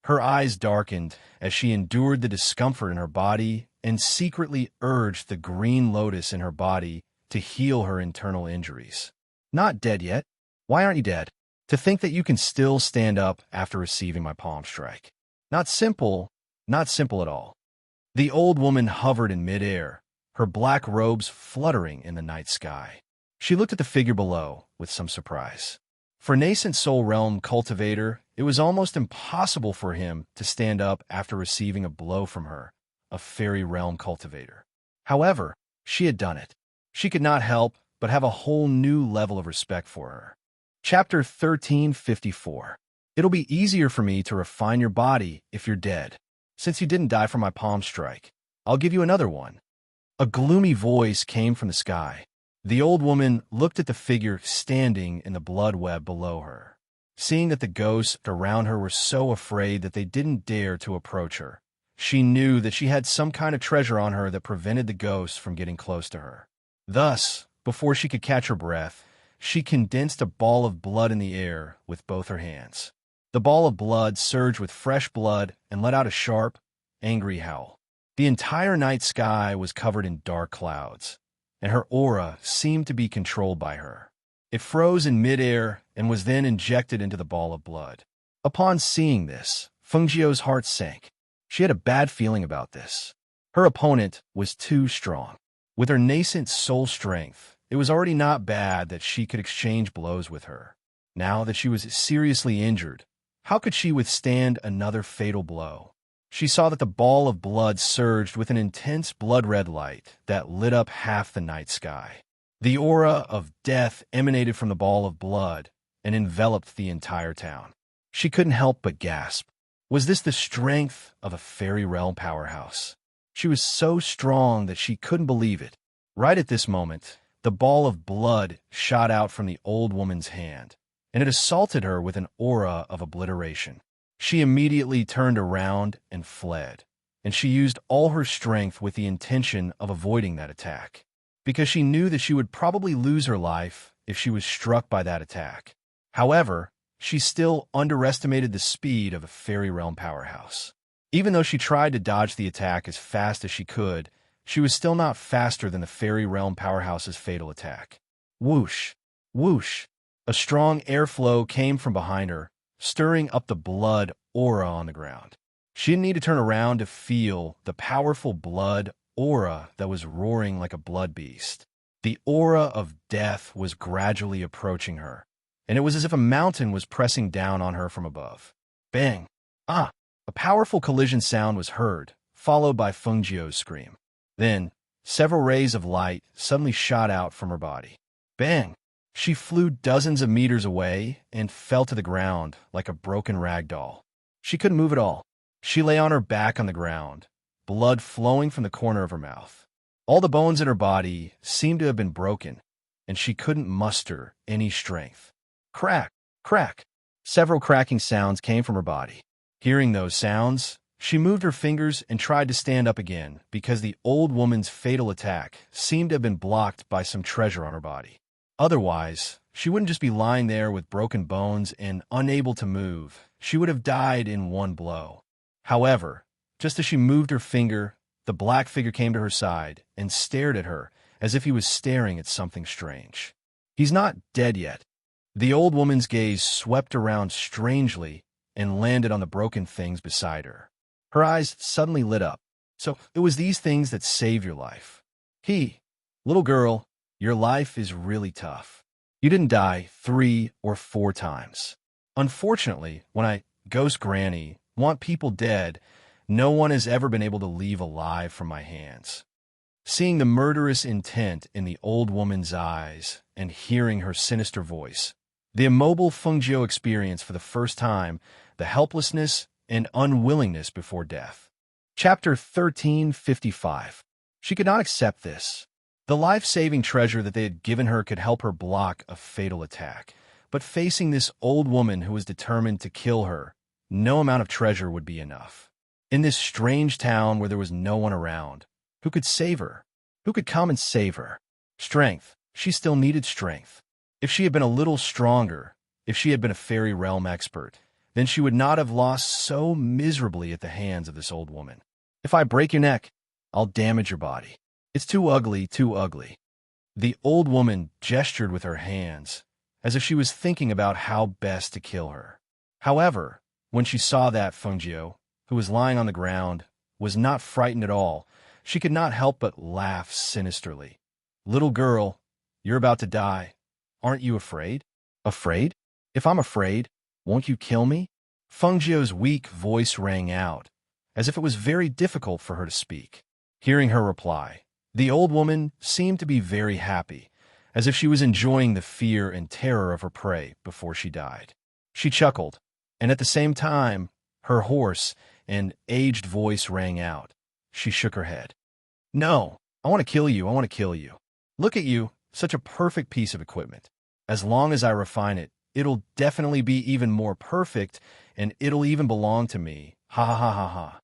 Her eyes darkened as she endured the discomfort in her body and secretly urged the green lotus in her body to heal her internal injuries. Not dead yet. Why aren't you dead? To think that you can still stand up after receiving my palm strike. Not simple at all. The old woman hovered in midair, her black robes fluttering in the night sky. She looked at the figure below with some surprise. For nascent soul realm cultivator, it was almost impossible for him to stand up after receiving a blow from her, a fairy realm cultivator. However, she had done it. She could not help but have a whole new level of respect for her. Chapter 1354. It'll be easier for me to refine your body if you're dead. Since you didn't die from my palm strike, I'll give you another one." A gloomy voice came from the sky. The old woman looked at the figure standing in the blood web below her. Seeing that the ghosts around her were so afraid that they didn't dare to approach her, she knew that she had some kind of treasure on her that prevented the ghosts from getting close to her. Thus, before she could catch her breath, she condensed a ball of blood in the air with both her hands. The ball of blood surged with fresh blood and let out a sharp, angry howl. The entire night sky was covered in dark clouds, and her aura seemed to be controlled by her. It froze in midair and was then injected into the ball of blood. Upon seeing this, Fengjiu's heart sank. She had a bad feeling about this. Her opponent was too strong. With her nascent soul strength, it was already not bad that she could exchange blows with her. Now that she was seriously injured, how could she withstand another fatal blow? She saw that the ball of blood surged with an intense blood-red light that lit up half the night sky. The aura of death emanated from the ball of blood and enveloped the entire town. She couldn't help but gasp. Was this the strength of a fairy realm powerhouse? She was so strong that she couldn't believe it. Right at this moment, the ball of blood shot out from the old woman's hand, and it assaulted her with an aura of obliteration. She immediately turned around and fled, and she used all her strength with the intention of avoiding that attack, because she knew that she would probably lose her life if she was struck by that attack. However, she still underestimated the speed of a fairy realm powerhouse. Even though she tried to dodge the attack as fast as she could, she was still not faster than the fairy realm powerhouse's fatal attack. Whoosh! Whoosh! A strong airflow came from behind her, stirring up the blood aura on the ground. She didn't need to turn around to feel the powerful blood aura that was roaring like a blood beast. The aura of death was gradually approaching her, and it was as if a mountain was pressing down on her from above. Bang! Ah! A powerful collision sound was heard, followed by Fengjiu's scream. Then, several rays of light suddenly shot out from her body. Bang! She flew dozens of meters away and fell to the ground like a broken rag doll. She couldn't move at all. She lay on her back on the ground, blood flowing from the corner of her mouth. All the bones in her body seemed to have been broken, and she couldn't muster any strength. Crack! Crack! Several cracking sounds came from her body. Hearing those sounds, she moved her fingers and tried to stand up again because the old woman's fatal attack seemed to have been blocked by some treasure on her body. Otherwise, she wouldn't just be lying there with broken bones and unable to move. She would have died in one blow. However, just as she moved her finger, the black figure came to her side and stared at her as if he was staring at something strange. He's not dead yet. The old woman's gaze swept around strangely and landed on the broken things beside her. Her eyes suddenly lit up. So it was these things that saved your life. Little girl, your life is really tough. You didn't die 3 or 4 times. Unfortunately, when I, Ghost Granny, want people dead, no one has ever been able to leave alive from my hands. Seeing the murderous intent in the old woman's eyes and hearing her sinister voice, the immobile Fengjiu experienced for the first time the helplessness and unwillingness before death. Chapter 1355. She could not accept this. The life-saving treasure that they had given her could help her block a fatal attack, but facing this old woman who was determined to kill her, no amount of treasure would be enough. In this strange town where there was no one around, who could save her? Who could come and save her? Strength. She still needed strength. If she had been a little stronger, if she had been a fairy realm expert, then she would not have lost so miserably at the hands of this old woman. If I break your neck, I'll damage your body. It's too ugly, too ugly. The old woman gestured with her hands, as if she was thinking about how best to kill her. However, when she saw that Fengjiu, who was lying on the ground, was not frightened at all, she could not help but laugh sinisterly. Little girl, you're about to die. Aren't you afraid? Afraid? If I'm afraid, won't you kill me? Fengjiu's weak voice rang out, as if it was very difficult for her to speak. Hearing her reply, the old woman seemed to be very happy, as if she was enjoying the fear and terror of her prey before she died. She chuckled, And at the same time, her hoarse and aged voice rang out. She shook her head. No, I want to kill you, I want to kill you. Look at you, such a perfect piece of equipment. As long as I refine it, it'll definitely be even more perfect, and it'll even belong to me. Ha ha ha ha ha.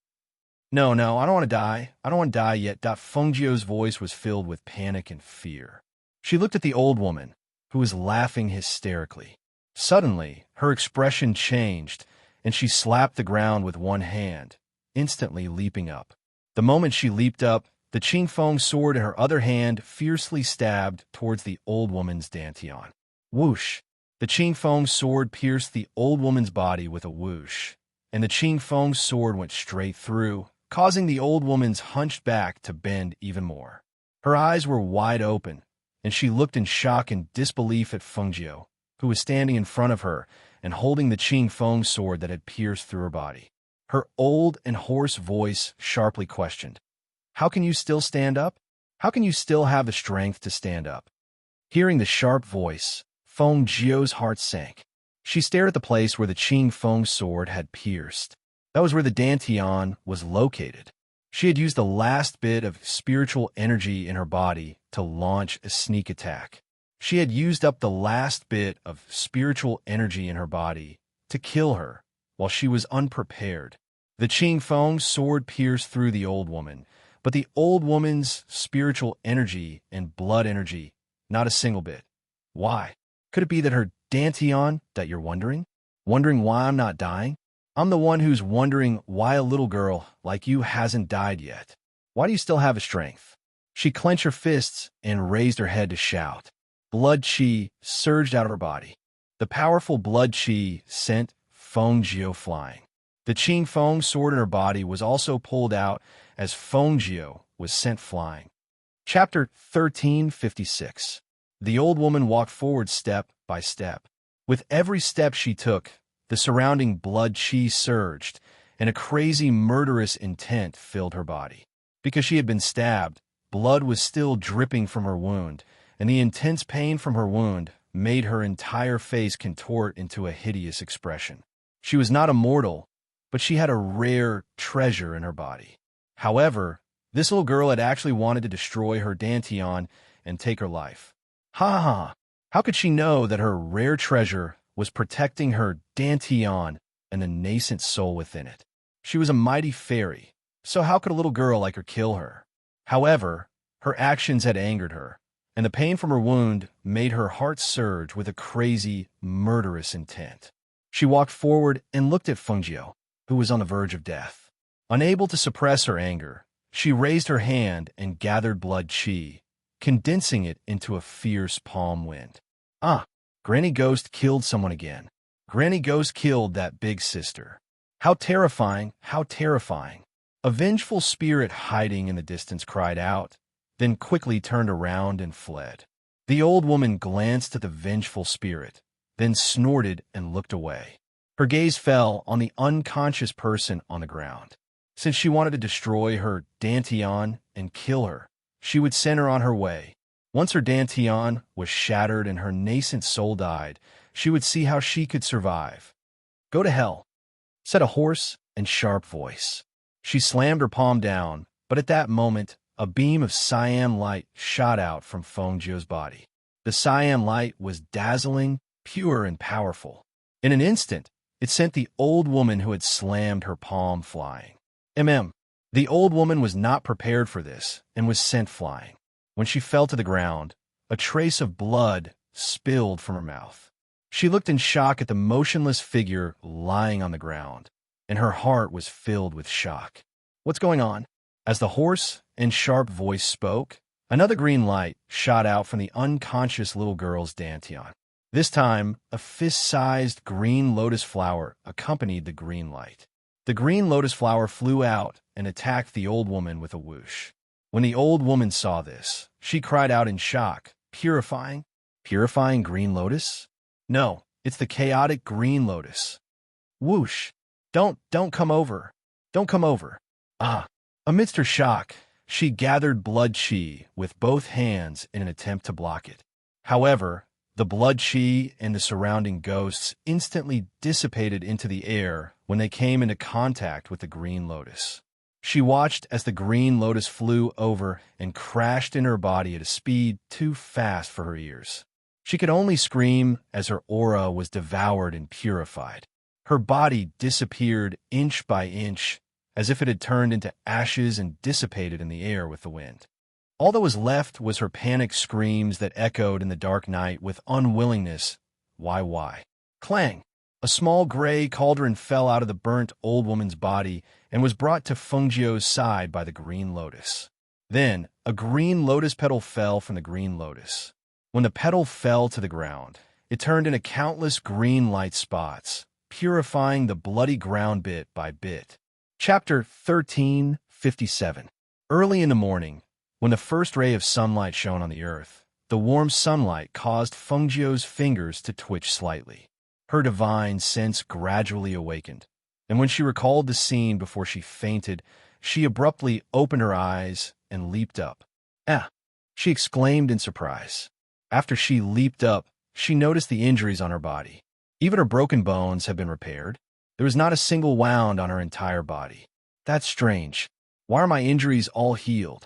No, I don't want to die. I don't want to die yet. Fengjiu's voice was filled with panic and fear. She looked at the old woman, who was laughing hysterically. Suddenly, her expression changed, and she slapped the ground with one hand, instantly leaping up. The moment she leaped up, the Qingfeng sword in her other hand fiercely stabbed towards the old woman's dantian. Whoosh! The Qingfeng sword pierced the old woman's body with a whoosh, and the Qingfeng sword went straight through, causing the old woman's hunched back to bend even more. Her eyes were wide open, and she looked in shock and disbelief at Fengjiu, who was standing in front of her and holding the Qingfeng sword that had pierced through her body. Her old and hoarse voice sharply questioned, "How can you still stand up? How can you still have the strength to stand up?" Hearing the sharp voice, Fengjiu's heart sank. She stared at the place where the Qingfeng sword had pierced. That was where the dantian was located. She had used the last bit of spiritual energy in her body to launch a sneak attack. She had used up the last bit of spiritual energy in her body to kill her while she was unprepared. The Qingfeng sword pierced through the old woman, but the old woman's spiritual energy and blood energy, not a single bit. Why? Could it be that her dantian, that you're wondering? Wondering why I'm not dying? I'm the one who's wondering why a little girl like you hasn't died yet. Why do you still have a strength? She clenched her fists and raised her head to shout. Blood qi surged out of her body. The powerful blood qi sent Fengjiu flying. The Qingfeng sword in her body was also pulled out as Fengjiu was sent flying. Chapter 1356. The old woman walked forward step by step. With every step she took, the surrounding blood qi surged, and a crazy murderous intent filled her body. Because she had been stabbed, blood was still dripping from her wound, and the intense pain from her wound made her entire face contort into a hideous expression. She was not immortal, but she had a rare treasure in her body. However, this little girl had actually wanted to destroy her dantian and take her life. Ha ha! How could she know that her rare treasure was protecting her dantian and the nascent soul within it? She was a mighty fairy, so how could a little girl like her kill her? However, her actions had angered her, and the pain from her wound made her heart surge with a crazy, murderous intent. She walked forward and looked at Fengjiu, who was on the verge of death. Unable to suppress her anger, she raised her hand and gathered blood qi, condensing it into a fierce palm wind. Ah! Granny Ghost killed someone again. Granny Ghost killed that big sister. How terrifying, how terrifying. A vengeful spirit hiding in the distance cried out, then quickly turned around and fled. The old woman glanced at the vengeful spirit, then snorted and looked away. Her gaze fell on the unconscious person on the ground. Since she wanted to destroy her dantian and kill her, she would send her on her way. Once her dantian was shattered and her nascent soul died, she would see how she could survive. "Go to hell," said a hoarse and sharp voice. She slammed her palm down, but at that moment, a beam of cyan light shot out from Fengjiu's body. The cyan light was dazzling, pure, and powerful. In an instant, it sent the old woman who had slammed her palm flying. The old woman was not prepared for this and was sent flying. When she fell to the ground, a trace of blood spilled from her mouth. She looked in shock at the motionless figure lying on the ground, and her heart was filled with shock. "What's going on?" As the hoarse and sharp voice spoke, another green light shot out from the unconscious little girl's dantian. This time, a fist-sized green lotus flower accompanied the green light. The green lotus flower flew out and attacked the old woman with a whoosh. When the old woman saw this, she cried out in shock, "Purifying? Purifying green lotus? No, it's the chaotic green lotus." Whoosh! Don't come over. Don't come over. Ah! Amidst her shock, she gathered blood qi with both hands in an attempt to block it. However, The blood chi and the surrounding ghosts instantly dissipated into the air when they came into contact with the green lotus. She watched as the green lotus flew over and crashed in her body at a speed too fast for her ears. She could only scream as her aura was devoured and purified. Her body disappeared inch by inch, as if it had turned into ashes and dissipated in the air with the wind. All that was left was her panicked screams that echoed in the dark night with unwillingness. Why? Clang! A small gray cauldron fell out of the burnt old woman's body and was brought to Fengjiu's side by the green lotus. Then, a green lotus petal fell from the green lotus. When the petal fell to the ground, it turned into countless green light spots, purifying the bloody ground bit by bit. Chapter 1357. Early in the morning, when the first ray of sunlight shone on the earth, the warm sunlight caused Fengjiu's fingers to twitch slightly. Her divine sense gradually awakened, and when she recalled the scene before she fainted, she abruptly opened her eyes and leaped up. "Ah!" she exclaimed in surprise. After she leaped up, she noticed the injuries on her body. Even her broken bones had been repaired. There was not a single wound on her entire body. That's strange. Why are my injuries all healed?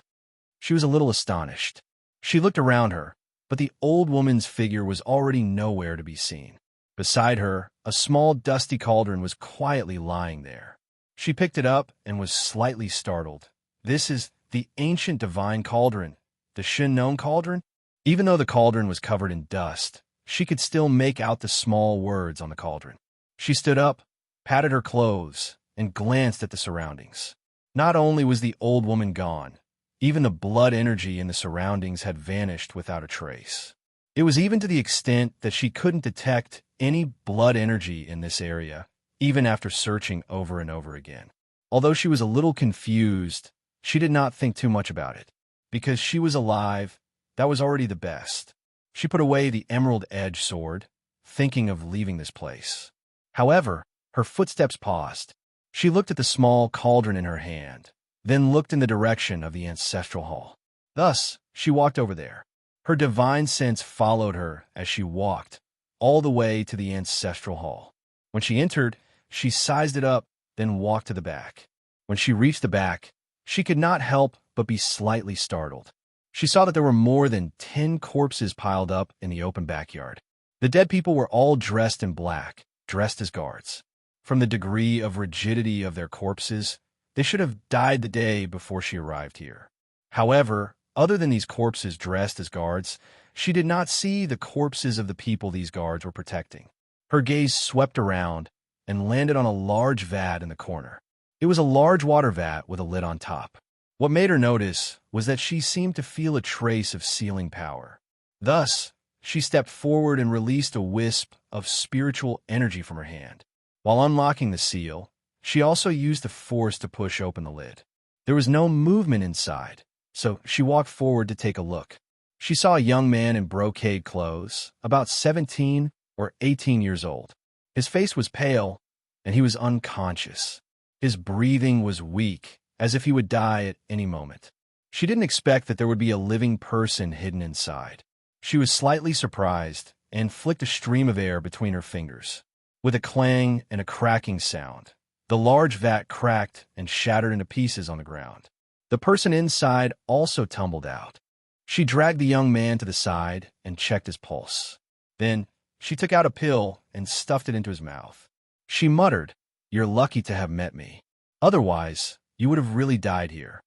She was a little astonished. She looked around her, but the old woman's figure was already nowhere to be seen. Beside her, a small dusty cauldron was quietly lying there. She picked it up and was slightly startled. This is the ancient divine cauldron, the Shin-known cauldron? Even though the cauldron was covered in dust, she could still make out the small words on the cauldron. She stood up, patted her clothes, and glanced at the surroundings. Not only was the old woman gone, even the blood energy in the surroundings had vanished without a trace. It was even to the extent that she couldn't detect any blood energy in this area, even after searching over and over again. Although she was a little confused, she did not think too much about it. Because she was alive, that was already the best. She put away the emerald edge sword, thinking of leaving this place. However, her footsteps paused. She looked at the small cauldron in her hand, then looked in the direction of the ancestral hall. Thus, she walked over there. Her divine sense followed her as she walked, all the way to the ancestral hall. When she entered, she sized it up, then walked to the back. When she reached the back, she could not help but be slightly startled. She saw that there were more than 10 corpses piled up in the open backyard. The dead people were all dressed in black, dressed as guards. From the degree of rigidity of their corpses, they should have died the day before she arrived here. However, other than these corpses dressed as guards, she did not see the corpses of the people these guards were protecting. Her gaze swept around and landed on a large vat in the corner. It was a large water vat with a lid on top. What made her notice was that she seemed to feel a trace of sealing power. Thus, she stepped forward and released a wisp of spiritual energy from her hand. While unlocking the seal, she also used the force to push open the lid. There was no movement inside, so she walked forward to take a look. She saw a young man in brocade clothes, about 17 or 18 years old. His face was pale, and he was unconscious. His breathing was weak, as if he would die at any moment. She didn't expect that there would be a living person hidden inside. She was slightly surprised and flicked a stream of air between her fingers. With a clang and a cracking sound, the large vat cracked and shattered into pieces on the ground. The person inside also tumbled out. She dragged the young man to the side and checked his pulse. Then, she took out a pill and stuffed it into his mouth. She muttered, "You're lucky to have met me. Otherwise, you would have really died here."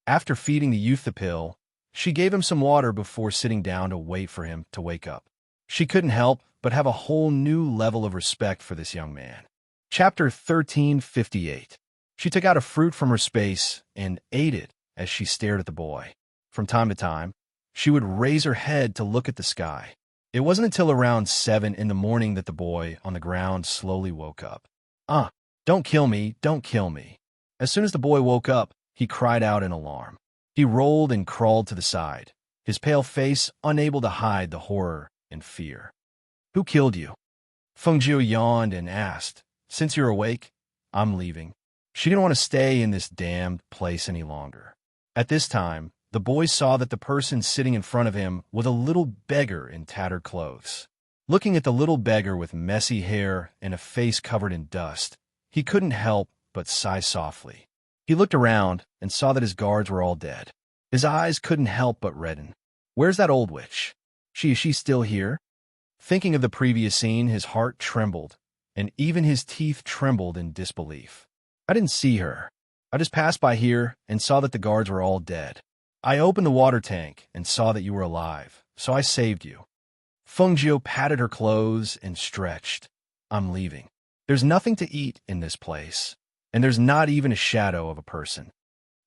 After feeding the youth the pill, she gave him some water before sitting down to wait for him to wake up. She couldn't help but have a whole new level of respect for this young man. Chapter 1358. She took out a fruit from her space and ate it as she stared at the boy. From time to time, she would raise her head to look at the sky. It wasn't until around 7 in the morning that the boy on the ground slowly woke up. Don't kill me, don't kill me." As soon as the boy woke up, he cried out in alarm. He rolled and crawled to the side, his pale face unable to hide the horror and fear. "Who killed you?" Fengjiu yawned and asked, "Since you're awake, I'm leaving." She didn't want to stay in this damned place any longer. At this time, the boy saw that the person sitting in front of him was a little beggar in tattered clothes. Looking at the little beggar with messy hair and a face covered in dust, he couldn't help but sigh softly. He looked around and saw that his guards were all dead. His eyes couldn't help but redden. Where's that old witch? Is she still here? Thinking of the previous scene, his heart trembled, and even his teeth trembled in disbelief. I didn't see her. I just passed by here and saw that the guards were all dead. I opened the water tank and saw that you were alive, so I saved you. Fengjiu patted her clothes and stretched. I'm leaving. There's nothing to eat in this place, and there's not even a shadow of a person.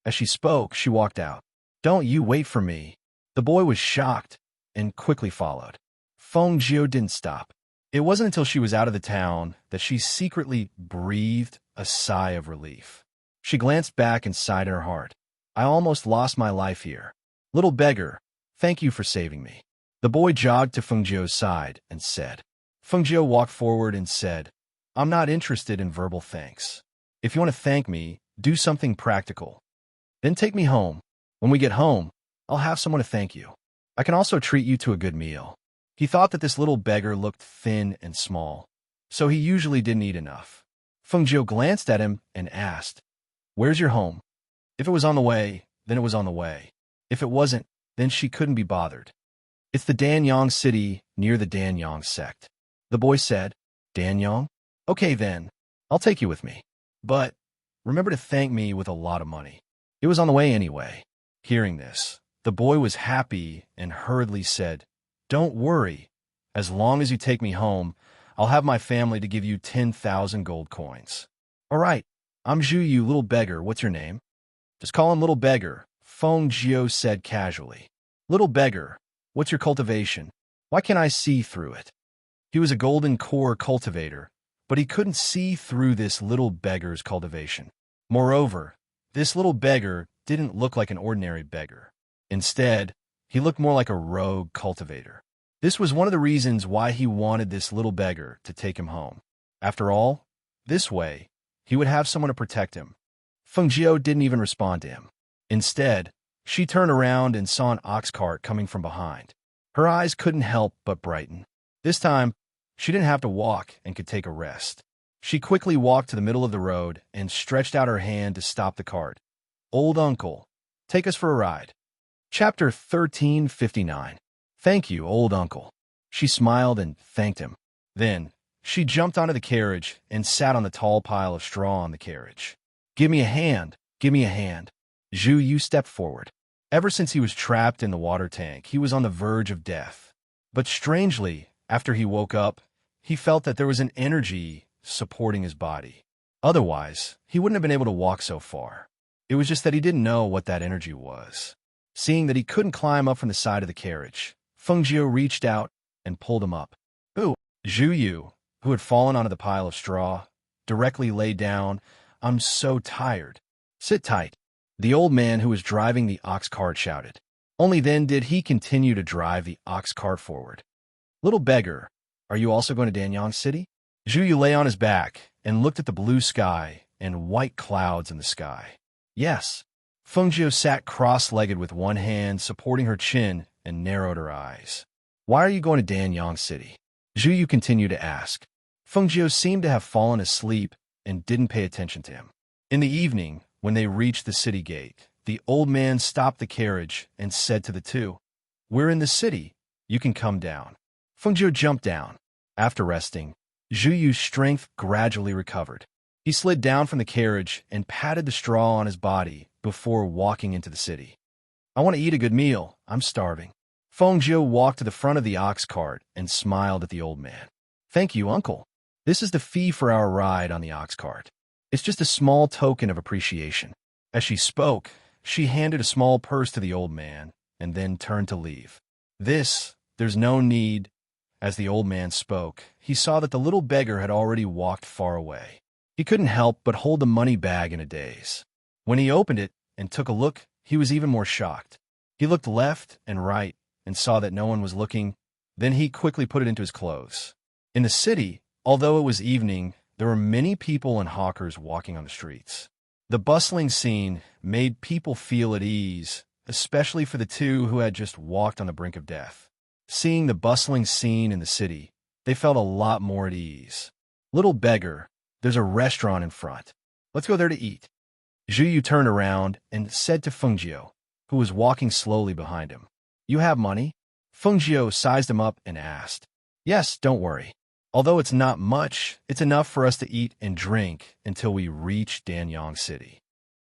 As she spoke, she walked out. Don't you wait for me. The boy was shocked and quickly followed. Fengjiu didn't stop. It wasn't until she was out of the town that she secretly breathed a sigh of relief. She glanced back and sighed in her heart. I almost lost my life here. Little beggar, thank you for saving me. The boy jogged to Fengjiu's side and said. Fengjiu walked forward and said, I'm not interested in verbal thanks. If you want to thank me, do something practical. Then take me home. When we get home, I'll have someone to thank you. I can also treat you to a good meal. He thought that this little beggar looked thin and small, so he usually didn't eat enough. Fengjiu glanced at him and asked, Where's your home? If it was on the way, then it was on the way. If it wasn't, then she couldn't be bothered. It's the Danyang city near the Danyang sect. The boy said, Danyang? Okay then, I'll take you with me. But remember to thank me with a lot of money. It was on the way anyway. Hearing this, the boy was happy and hurriedly said, Don't worry. As long as you take me home, I'll have my family to give you 10,000 gold coins. All right, I'm Zhu Yu, little beggar. What's your name? Just call him little beggar, Fengjiu said casually. Little beggar, what's your cultivation? Why can't I see through it? He was a golden core cultivator, but he couldn't see through this little beggar's cultivation. Moreover, this little beggar didn't look like an ordinary beggar. Instead, he looked more like a rogue cultivator. This was one of the reasons why he wanted this little beggar to take him home. After all, this way, he would have someone to protect him. Fengjiu didn't even respond to him. Instead, she turned around and saw an ox cart coming from behind. Her eyes couldn't help but brighten. This time, she didn't have to walk and could take a rest. She quickly walked to the middle of the road and stretched out her hand to stop the cart. Old uncle, take us for a ride. Chapter 1359. Thank you, old uncle. She smiled and thanked him. Then, she jumped onto the carriage and sat on the tall pile of straw on the carriage. Give me a hand, give me a hand. Zhu Yu stepped forward. Ever since he was trapped in the water tank, he was on the verge of death. But strangely, after he woke up, he felt that there was an energy supporting his body. Otherwise, he wouldn't have been able to walk so far. It was just that he didn't know what that energy was. Seeing that he couldn't climb up from the side of the carriage, Fengjiu reached out and pulled him up. Ooh, Zhu Yu, who had fallen onto the pile of straw, directly lay down. I'm so tired. Sit tight. The old man who was driving the ox cart shouted. Only then did he continue to drive the ox cart forward. Little beggar, are you also going to Danyang City? Zhu Yu lay on his back and looked at the blue sky and white clouds in the sky. Yes. Fengjiu sat cross-legged with one hand supporting her chin and narrowed her eyes. Why are you going to Danyang City? Zhu Yu continued to ask. Fengjiu seemed to have fallen asleep and didn't pay attention to him. In the evening, when they reached the city gate, the old man stopped the carriage and said to the two, We're in the city. You can come down. Fengjiu jumped down. After resting, Zhu Yu's strength gradually recovered. He slid down from the carriage and patted the straw on his body before walking into the city. I want to eat a good meal. I'm starving. Fengjiu walked to the front of the ox cart and smiled at the old man. Thank you, uncle. This is the fee for our ride on the ox cart. It's just a small token of appreciation. As she spoke, she handed a small purse to the old man and then turned to leave. There's no need. As the old man spoke, he saw that the little beggar had already walked far away. He couldn't help but hold the money bag in a daze. When he opened it and took a look, he was even more shocked. He looked left and right and saw that no one was looking. Then he quickly put it into his clothes. In the city, although it was evening, there were many people and hawkers walking on the streets. The bustling scene made people feel at ease especially for the two who had just walked on the brink of death. Seeing the bustling scene in the city, they felt a lot more at ease. Little beggar, there's a restaurant in front. Let's go there to eat. Zhu Yu turned around and said to Feng Jiu, who was walking slowly behind him. You have money? Feng Jiu sized him up and asked. Yes, don't worry. Although it's not much, it's enough for us to eat and drink until we reach Danyang City.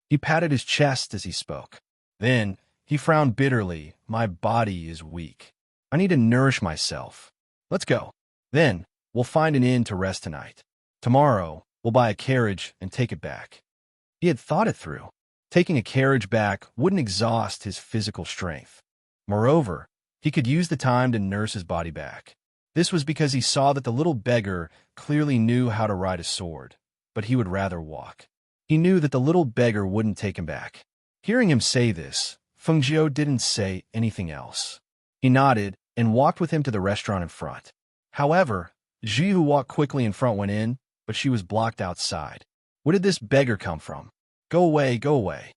He patted his chest as he spoke. Then, he frowned bitterly. My body is weak. I need to nourish myself. Let's go. Then, we'll find an inn to rest tonight. Tomorrow, we'll buy a carriage and take it back. He had thought it through. Taking a carriage back wouldn't exhaust his physical strength. Moreover, he could use the time to nurse his body back. This was because he saw that the little beggar clearly knew how to ride a sword, but he would rather walk. He knew that the little beggar wouldn't take him back. Hearing him say this, Feng Jiu didn't say anything else. He nodded and walked with him to the restaurant in front. However, Zhu, who walked quickly in front, went in, but she was blocked outside. Where did this beggar come from? Go away, go away.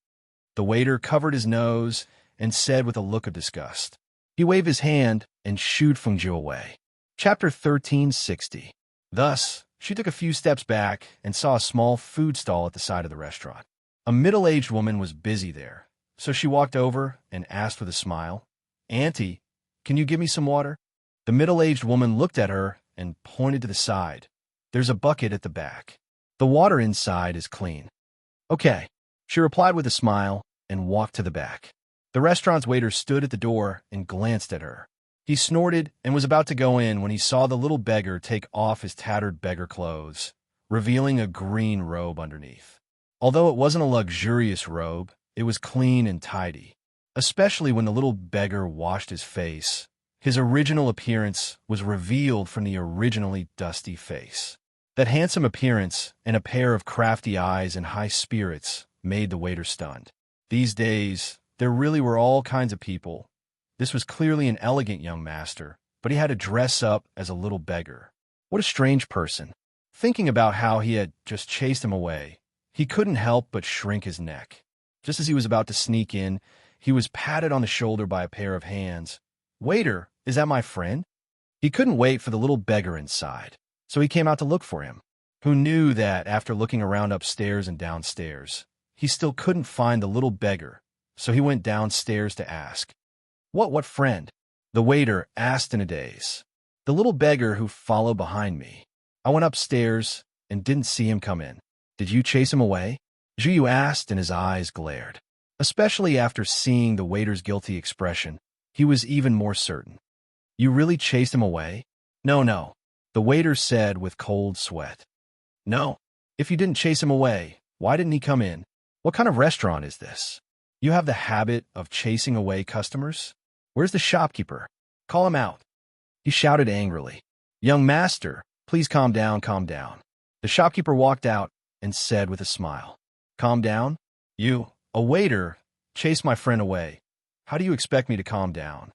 The waiter covered his nose and said with a look of disgust. He waved his hand and shooed Feng Jiu away. Chapter 1360. Thus, she took a few steps back and saw a small food stall at the side of the restaurant. A middle-aged woman was busy there, so she walked over and asked with a smile, Auntie, can you give me some water? The middle-aged woman looked at her and pointed to the side. There's a bucket at the back. The water inside is clean. Okay, she replied with a smile and walked to the back. The restaurant's waiter stood at the door and glanced at her. He snorted and was about to go in when he saw the little beggar take off his tattered beggar clothes, revealing a green robe underneath. Although it wasn't a luxurious robe, it was clean and tidy. Especially when the little beggar washed his face, his original appearance was revealed from the originally dusty face. That handsome appearance and a pair of crafty eyes and high spirits made the waiter stunned. These days, there really were all kinds of people. This was clearly an elegant young master, but he had to dress up as a little beggar. What a strange person. Thinking about how he had just chased him away, he couldn't help but shrink his neck. Just as he was about to sneak in, he was patted on the shoulder by a pair of hands. Waiter, is that my friend? He couldn't wait for the little beggar inside, so he came out to look for him. Who knew that after looking around upstairs and downstairs, he still couldn't find the little beggar, so he went downstairs to ask. What friend? The waiter asked in a daze. The little beggar who followed behind me. I went upstairs and didn't see him come in. Did you chase him away? Zhu Yu asked and his eyes glared. Especially after seeing the waiter's guilty expression, he was even more certain. You really chased him away? No, the waiter said with cold sweat. No. If you didn't chase him away, why didn't he come in? What kind of restaurant is this? You have the habit of chasing away customers? Where's the shopkeeper? Call him out. He shouted angrily. Young master, please calm down, calm down. The shopkeeper walked out and said with a smile. Calm down? You, a waiter, chased my friend away. How do you expect me to calm down?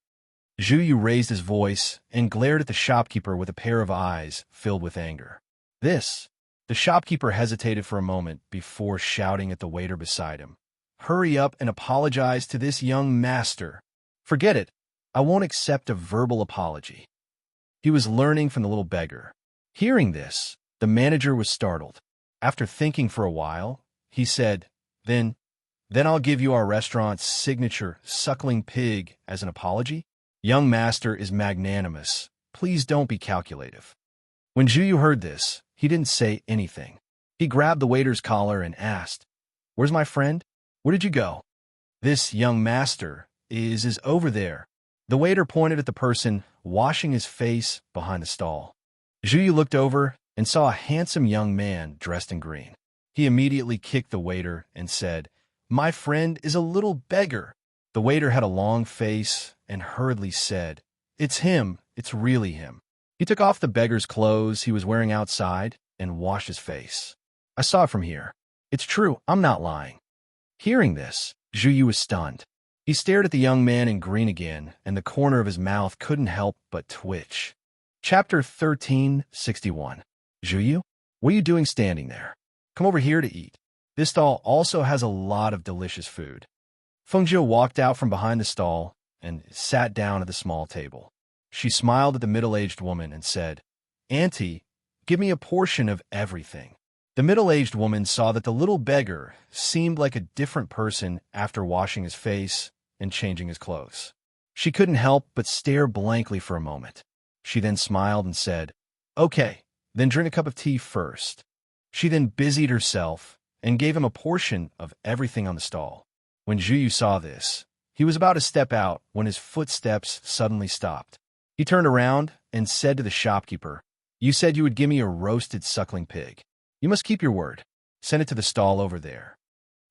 Zhu Yu raised his voice and glared at the shopkeeper with a pair of eyes filled with anger. The shopkeeper hesitated for a moment before shouting at the waiter beside him. Hurry up and apologize to this young master. Forget it. I won't accept a verbal apology. He was learning from the little beggar. Hearing this, the manager was startled. After thinking for a while, he said, Then I'll give you our restaurant's signature suckling pig as an apology. Young master is magnanimous. Please don't be calculative. When Zhu Yu heard this, he didn't say anything. He grabbed the waiter's collar and asked, Where's my friend? Where did you go? This young master is over there. The waiter pointed at the person washing his face behind the stall. Zhu Yu looked over and saw a handsome young man dressed in green. He immediately kicked the waiter and said, My friend is a little beggar. The waiter had a long face and hurriedly said, It's him. It's really him. He took off the beggar's clothes he was wearing outside and washed his face. I saw it from here. It's true. I'm not lying. Hearing this, Zhu Yu was stunned. He stared at the young man in green again, and the corner of his mouth couldn't help but twitch. Chapter 1361. Zhu Yu, what are you doing standing there? Come over here to eat. This stall also has a lot of delicious food. Fengjiu walked out from behind the stall and sat down at the small table. She smiled at the middle-aged woman and said, "Auntie, give me a portion of everything." The middle-aged woman saw that the little beggar seemed like a different person after washing his face and changing his clothes. She couldn't help but stare blankly for a moment. She then smiled and said, "Okay, then drink a cup of tea first." She then busied herself and gave him a portion of everything on the stall. When Zhu Yu saw this, he was about to step out when his footsteps suddenly stopped. He turned around and said to the shopkeeper, "You said you would give me a roasted suckling pig. You must keep your word. Send it to the stall over there."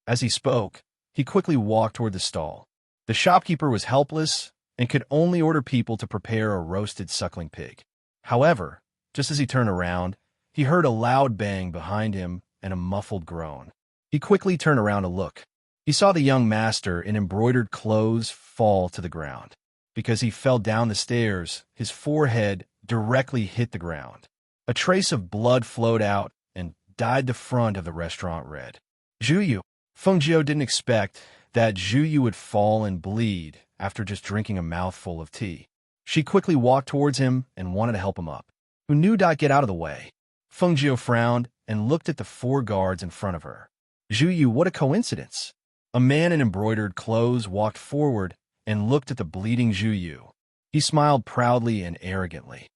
As he spoke, he quickly walked toward the stall. The shopkeeper was helpless and could only order people to prepare a roasted suckling pig. However, just as he turned around, he heard a loud bang behind him and a muffled groan. He quickly turned around to look. He saw the young master in embroidered clothes fall to the ground. Because he fell down the stairs, his forehead directly hit the ground. A trace of blood flowed out and dyed the front of the restaurant red. Zhu Yu. Fengjiu didn't expect that Zhu Yu would fall and bleed after just drinking a mouthful of tea. She quickly walked towards him and wanted to help him up. Who knew to get out of the way? Fengjiu frowned and looked at the 4 guards in front of her. Zhu Yu, what a coincidence. A man in embroidered clothes walked forward and looked at the bleeding Zhu Yu. He smiled proudly and arrogantly.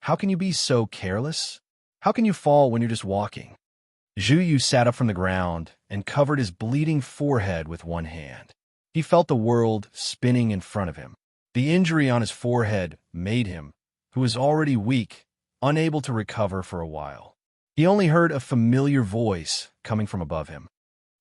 "How can you be so careless? How can you fall when you're just walking?" Zhu Yu sat up from the ground and covered his bleeding forehead with one hand. He felt the world spinning in front of him. The injury on his forehead made him, who was already weak, unable to recover for a while. He only heard a familiar voice coming from above him.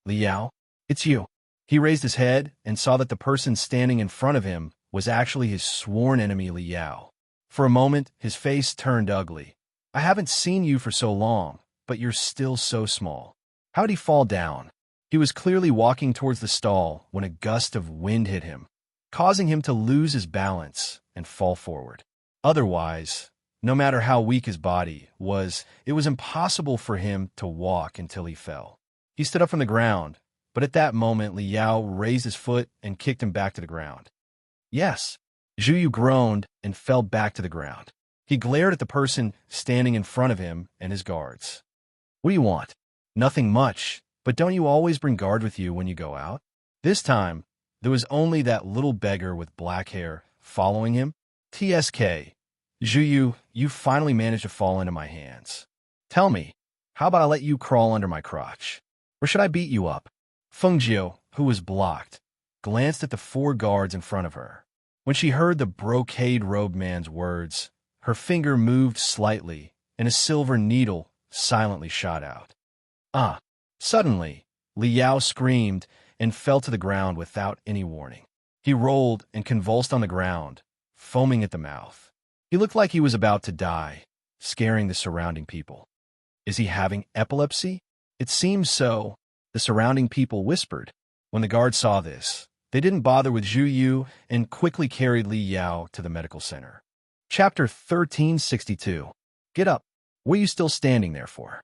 "Liao, it's you." He raised his head and saw that the person standing in front of him was actually his sworn enemy, Liao. For a moment, his face turned ugly. "I haven't seen you for so long, but you're still so small. How'd he fall down?" He was clearly walking towards the stall when a gust of wind hit him, causing him to lose his balance and fall forward. Otherwise, no matter how weak his body was, it was impossible for him to walk until he fell. He stood up from the ground, but at that moment, Liao raised his foot and kicked him back to the ground. "Yes." Zhu Yu groaned and fell back to the ground. He glared at the person standing in front of him and his guards. "What do you want?" "Nothing much, but don't you always bring guards with you when you go out?" This time, there was only that little beggar with black hair following him. "TSK, Zhu Yu, you finally managed to fall into my hands. Tell me, how about I let you crawl under my crotch? Or should I beat you up?" Fengjiu, who was blocked, glanced at the 4 guards in front of her. When she heard the brocade-robed man's words, her finger moved slightly, and a silver needle silently shot out. "Ah!" Suddenly, Liao screamed and fell to the ground without any warning. He rolled and convulsed on the ground, foaming at the mouth. He looked like he was about to die, scaring the surrounding people. "Is he having epilepsy?" "It seems so," the surrounding people whispered. When the guards saw this, they didn't bother with Zhu Yu and quickly carried Li Yao to the medical center. Chapter 1362. "Get up. What are you still standing there for?"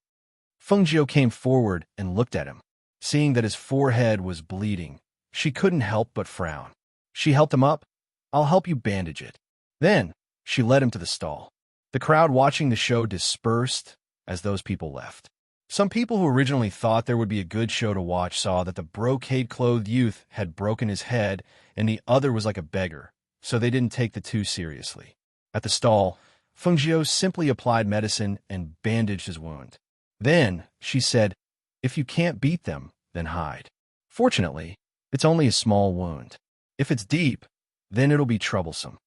Fengjiu came forward and looked at him. Seeing that his forehead was bleeding, she couldn't help but frown. She helped him up. "I'll help you bandage it." Then, she led him to the stall. The crowd watching the show dispersed as those people left. Some people who originally thought there would be a good show to watch saw that the brocade-clothed youth had broken his head and the other was like a beggar, so they didn't take the two seriously. At the stall, Fengjiu simply applied medicine and bandaged his wound. Then, she said, "If you can't beat them, then hide. Fortunately, it's only a small wound. If it's deep, then it'll be troublesome.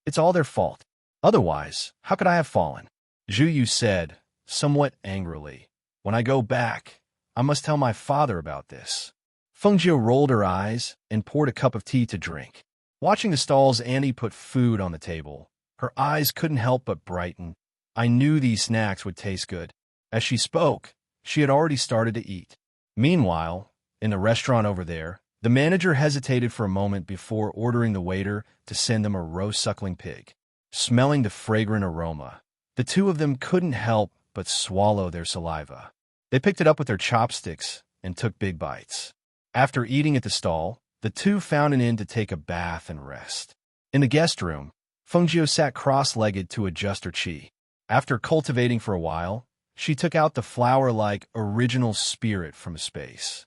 It's all their fault. Otherwise, how could I have fallen?" Zhu Yu said, somewhat angrily, "When I go back, I must tell my father about this." Fengjiu rolled her eyes and poured a cup of tea to drink. Watching the stall's Annie put food on the table, her eyes couldn't help but brighten. "I knew these snacks would taste good." As she spoke, she had already started to eat. Meanwhile, in the restaurant over there, the manager hesitated for a moment before ordering the waiter to send them a roast suckling pig. Smelling the fragrant aroma, the two of them couldn't help but swallow their saliva. They picked it up with their chopsticks and took big bites. After eating at the stall, The two found an inn to take a bath and rest. In the guest room, Fengjiu sat cross-legged to adjust her qi. After cultivating for a while, she took out the flower-like original spirit from space.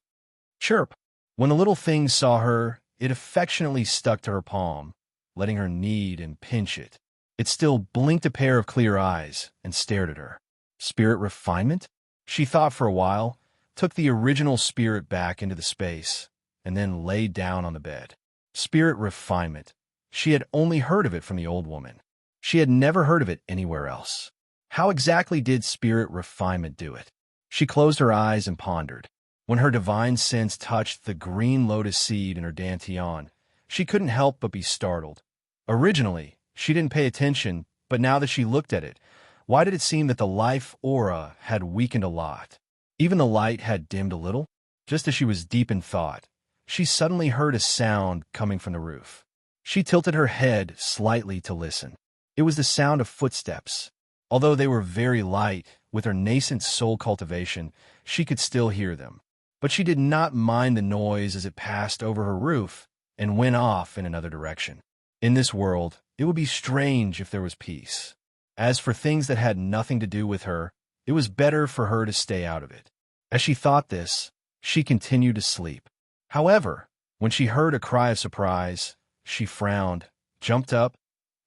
Chirp! When the little thing saw her, it affectionately stuck to her palm, letting her knead and pinch it. It still blinked a pair of clear eyes and stared at her. Spirit refinement? She thought for a while, took the original spirit back into the space, and then laid down on the bed. Spirit refinement. She had only heard of it from the old woman. She had never heard of it anywhere else. How exactly did spirit refinement do it? She closed her eyes and pondered. When her divine sense touched the green lotus seed in her dantian, she couldn't help but be startled. Originally, she didn't pay attention, but now that she looked at it, why did it seem that the life aura had weakened a lot? Even the light had dimmed a little. Just as she was deep in thought, she suddenly heard a sound coming from the roof. She tilted her head slightly to listen. It was the sound of footsteps. Although they were very light, with her nascent soul cultivation, she could still hear them. But she did not mind the noise as it passed over her roof and went off in another direction. In this world, it would be strange if there was peace. As for things that had nothing to do with her, it was better for her to stay out of it. As she thought this, she continued to sleep. However, when she heard a cry of surprise, she frowned, jumped up,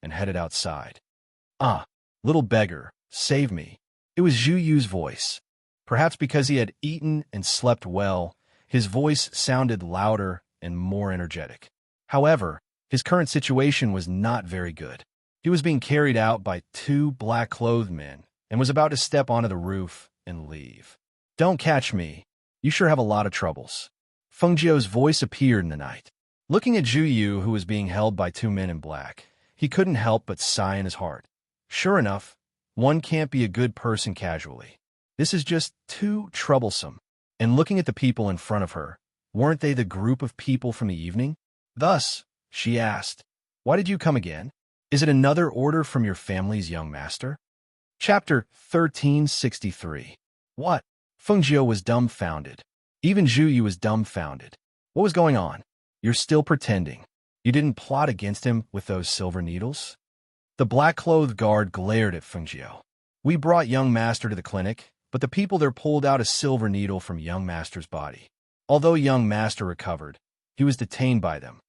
and headed outside. "Ah, little beggar, save me." It was Zhu Yu's voice. Perhaps because he had eaten and slept well, his voice sounded louder and more energetic. However, his current situation was not very good. He was being carried out by two black-clothed men and was about to step onto the roof and leave. "Don't catch me. You sure have a lot of troubles." Fengjiu's voice appeared in the night. Looking at Zhu Yu, who was being held by two men in black, he couldn't help but sigh in his heart. Sure enough, one can't be a good person casually. This is just too troublesome. And looking at the people in front of her, weren't they the group of people from the evening? Thus, she asked, "Why did you come again? Is it another order from your family's young master?" Chapter 1363. What? Fengjiu was dumbfounded. Even Zhu Yu was dumbfounded. What was going on? You're still pretending. You didn't plot against him with those silver needles? The black-clothed guard glared at Fengjiu. "We brought young master to the clinic, but the people there pulled out a silver needle from young master's body. Although young master recovered, he was detained by them.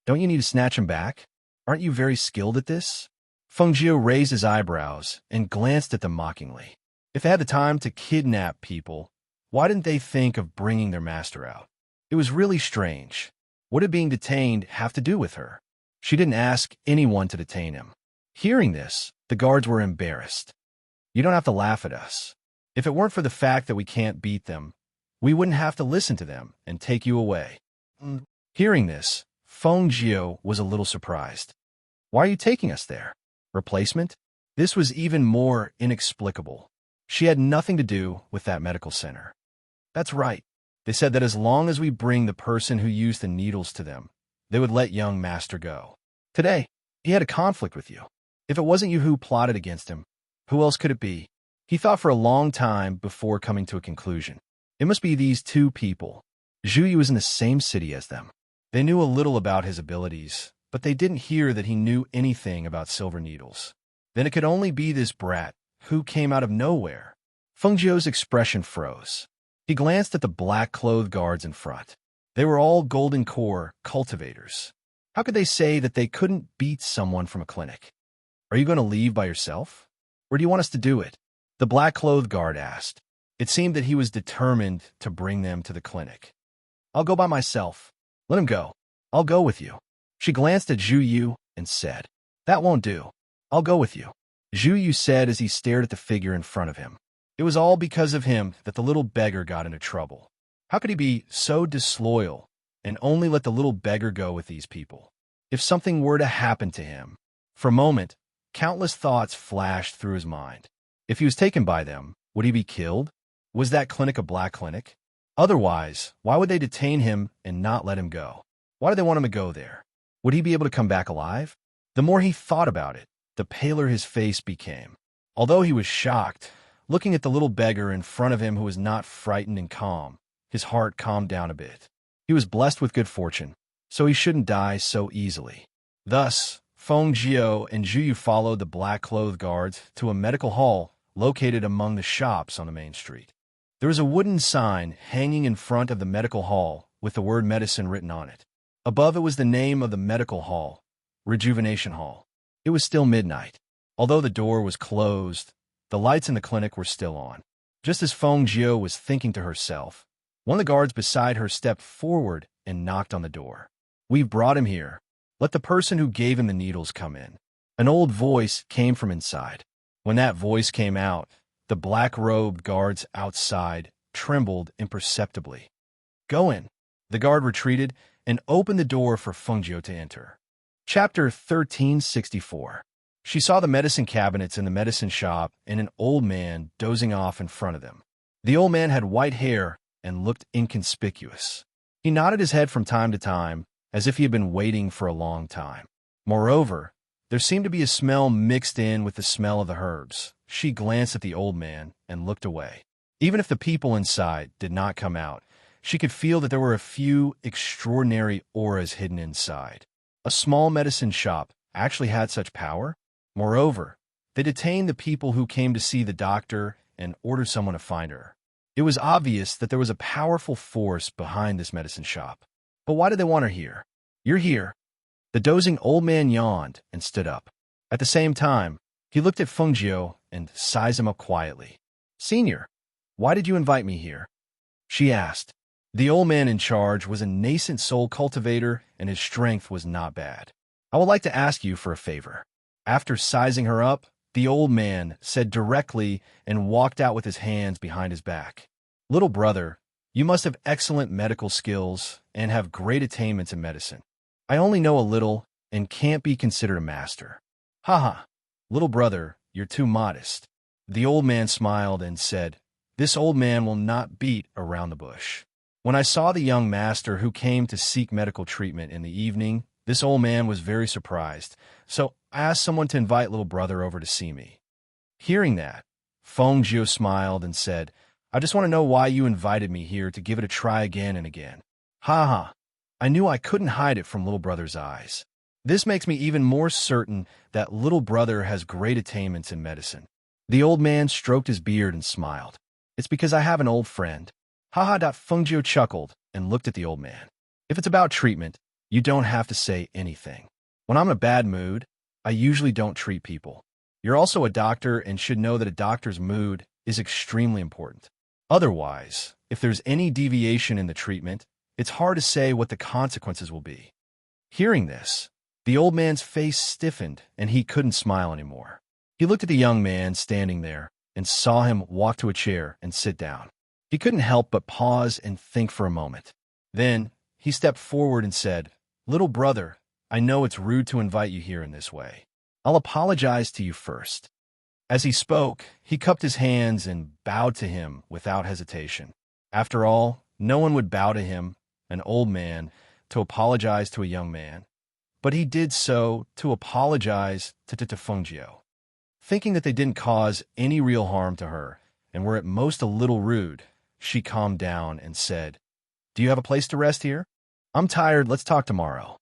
Don't you need to snatch him back? Aren't you very skilled at this?" Fengjiu raised his eyebrows and glanced at them mockingly. If they had the time to kidnap people, why didn't they think of bringing their master out? It was really strange. What did being detained have to do with her? She didn't ask anyone to detain him. Hearing this, the guards were embarrassed. "You don't have to laugh at us. If it weren't for the fact that we can't beat them, we wouldn't have to listen to them and take you away." Hearing this, Fengjiu was a little surprised. "Why are you taking us there? Replacement?" This was even more inexplicable. She had nothing to do with that medical center. "That's right. They said that as long as we bring the person who used the needles to them, they would let young master go. Today, he had a conflict with you. If it wasn't you who plotted against him, who else could it be?" He thought for a long time before coming to a conclusion. It must be these two people. Zhu Yu was in the same city as them. They knew a little about his abilities, but they didn't hear that he knew anything about silver needles. Then it could only be this brat who came out of nowhere. Fengjiu's expression froze. He glanced at the black-clothed guards in front. They were all golden core cultivators. How could they say that they couldn't beat someone from a clinic? "Are you going to leave by yourself? Or do you want us to do it?" The black-clothed guard asked. It seemed that he was determined to bring them to the clinic. "I'll go by myself. Let him go. I'll go with you." She glanced at Zhu Yu and said, "That won't do. I'll go with you." Zhu Yu said as he stared at the figure in front of him. It was all because of him that the little beggar got into trouble. How could he be so disloyal and only let the little beggar go with these people? If something were to happen to him, for a moment, countless thoughts flashed through his mind. If he was taken by them, would he be killed? Was that clinic a black clinic? Otherwise, why would they detain him and not let him go? Why do they want him to go there? Would he be able to come back alive? The more he thought about it, the paler his face became. Although he was shocked, looking at the little beggar in front of him who was not frightened and calm, his heart calmed down a bit. He was blessed with good fortune. so he shouldn't die so easily. Thus, Feng Jiao and Zhu Yu followed the black-clothed guards to a medical hall located among the shops on the main street. There was a wooden sign hanging in front of the medical hall with the word medicine written on it. Above it was the name of the medical hall, Rejuvenation Hall. It was still midnight. Although the door was closed, the lights in the clinic were still on. Just as Feng Jiao was thinking to herself, one of the guards beside her stepped forward and knocked on the door. "We've brought him here. Let the person who gave him the needles come in." An old voice came from inside. When that voice came out, the black-robed guards outside trembled imperceptibly. "Go in." The guard retreated and opened the door for Feng Jiao to enter. Chapter 1364. She saw the medicine cabinets in the medicine shop and an old man dozing off in front of them. The old man had white hair and looked inconspicuous. He nodded his head from time to time, as if he had been waiting for a long time. Moreover, there seemed to be a smell mixed in with the smell of the herbs. She glanced at the old man and looked away. Even if the people inside did not come out, she could feel that there were a few extraordinary auras hidden inside. A small medicine shop actually had such power? Moreover, they detained the people who came to see the doctor and ordered someone to find her. It was obvious that there was a powerful force behind this medicine shop. But why did they want her here? "You're here." The dozing old man yawned and stood up. At the same time, he looked at Feng Jiao and sized him up quietly. "Senior, why did you invite me here?" she asked. The old man in charge was a nascent soul cultivator, and his strength was not bad. "I would like to ask you for a favor." After sizing her up, the old man said directly and walked out with his hands behind his back. "Little brother, you must have excellent medical skills and have great attainments in medicine. I only know a little and can't be considered a master." "Haha, little brother, you're too modest." The old man smiled and said, "This old man will not beat around the bush. When I saw the young master who came to seek medical treatment in the evening, this old man was very surprised, so I asked someone to invite little brother over to see me." Hearing that, Feng Jiao smiled and said, "I just want to know why you invited me here to give it a try again and again." "Ha. I knew I couldn't hide it from little brother's eyes. This makes me even more certain that little brother has great attainments in medicine." The old man stroked his beard and smiled. "It's because I have an old friend." "Ha. Feng Jiao chuckled and looked at the old man. "If it's about treatment, you don't have to say anything. When I'm in a bad mood, I usually don't treat people. You're also a doctor and should know that a doctor's mood is extremely important. Otherwise, if there's any deviation in the treatment, it's hard to say what the consequences will be." Hearing this, the old man's face stiffened and he couldn't smile anymore. He looked at the young man standing there and saw him walk to a chair and sit down. He couldn't help but pause and think for a moment. Then he stepped forward and said, "Little brother, I know it's rude to invite you here in this way. I'll apologize to you first." As he spoke, he cupped his hands and bowed to him without hesitation. After all, no one would bow to him, an old man, to apologize to a young man. But he did so to apologize to Feng Jiao. Thinking that they didn't cause any real harm to her and were at most a little rude, she calmed down and said, "Do you have a place to rest here? I'm tired, let's talk tomorrow."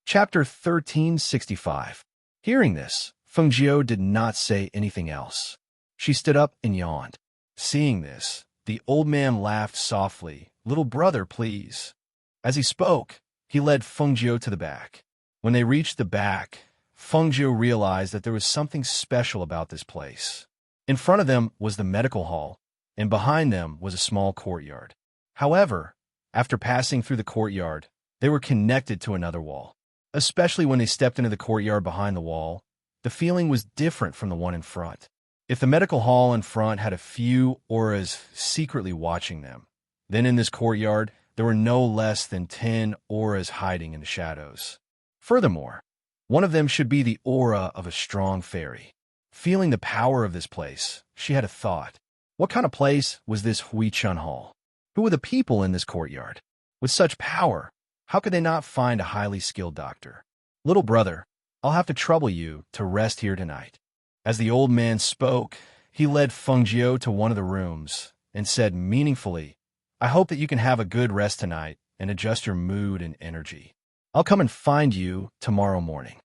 Chapter 1365. Hearing this, Feng Jiao did not say anything else. She stood up and yawned. Seeing this, the old man laughed softly. "Little brother, please." As he spoke, he led Feng Jiao to the back. When they reached the back, Feng Jiao realized that there was something special about this place. In front of them was the medical hall, and behind them was a small courtyard. However, after passing through the courtyard, they were connected to another wall. Especially when they stepped into the courtyard behind the wall, the feeling was different from the one in front. If the medical hall in front had a few auras secretly watching them, then in this courtyard, there were no less than 10 auras hiding in the shadows. Furthermore, one of them should be the aura of a strong fairy. Feeling the power of this place, she had a thought. What kind of place was this Huichun Hall? Who were the people in this courtyard? With such power, how could they not find a highly skilled doctor? "Little brother, I'll have to trouble you to rest here tonight." As the old man spoke, he led Feng Jiao to one of the rooms and said meaningfully, "I hope that you can have a good rest tonight and adjust your mood and energy." I'll come and find you tomorrow morning."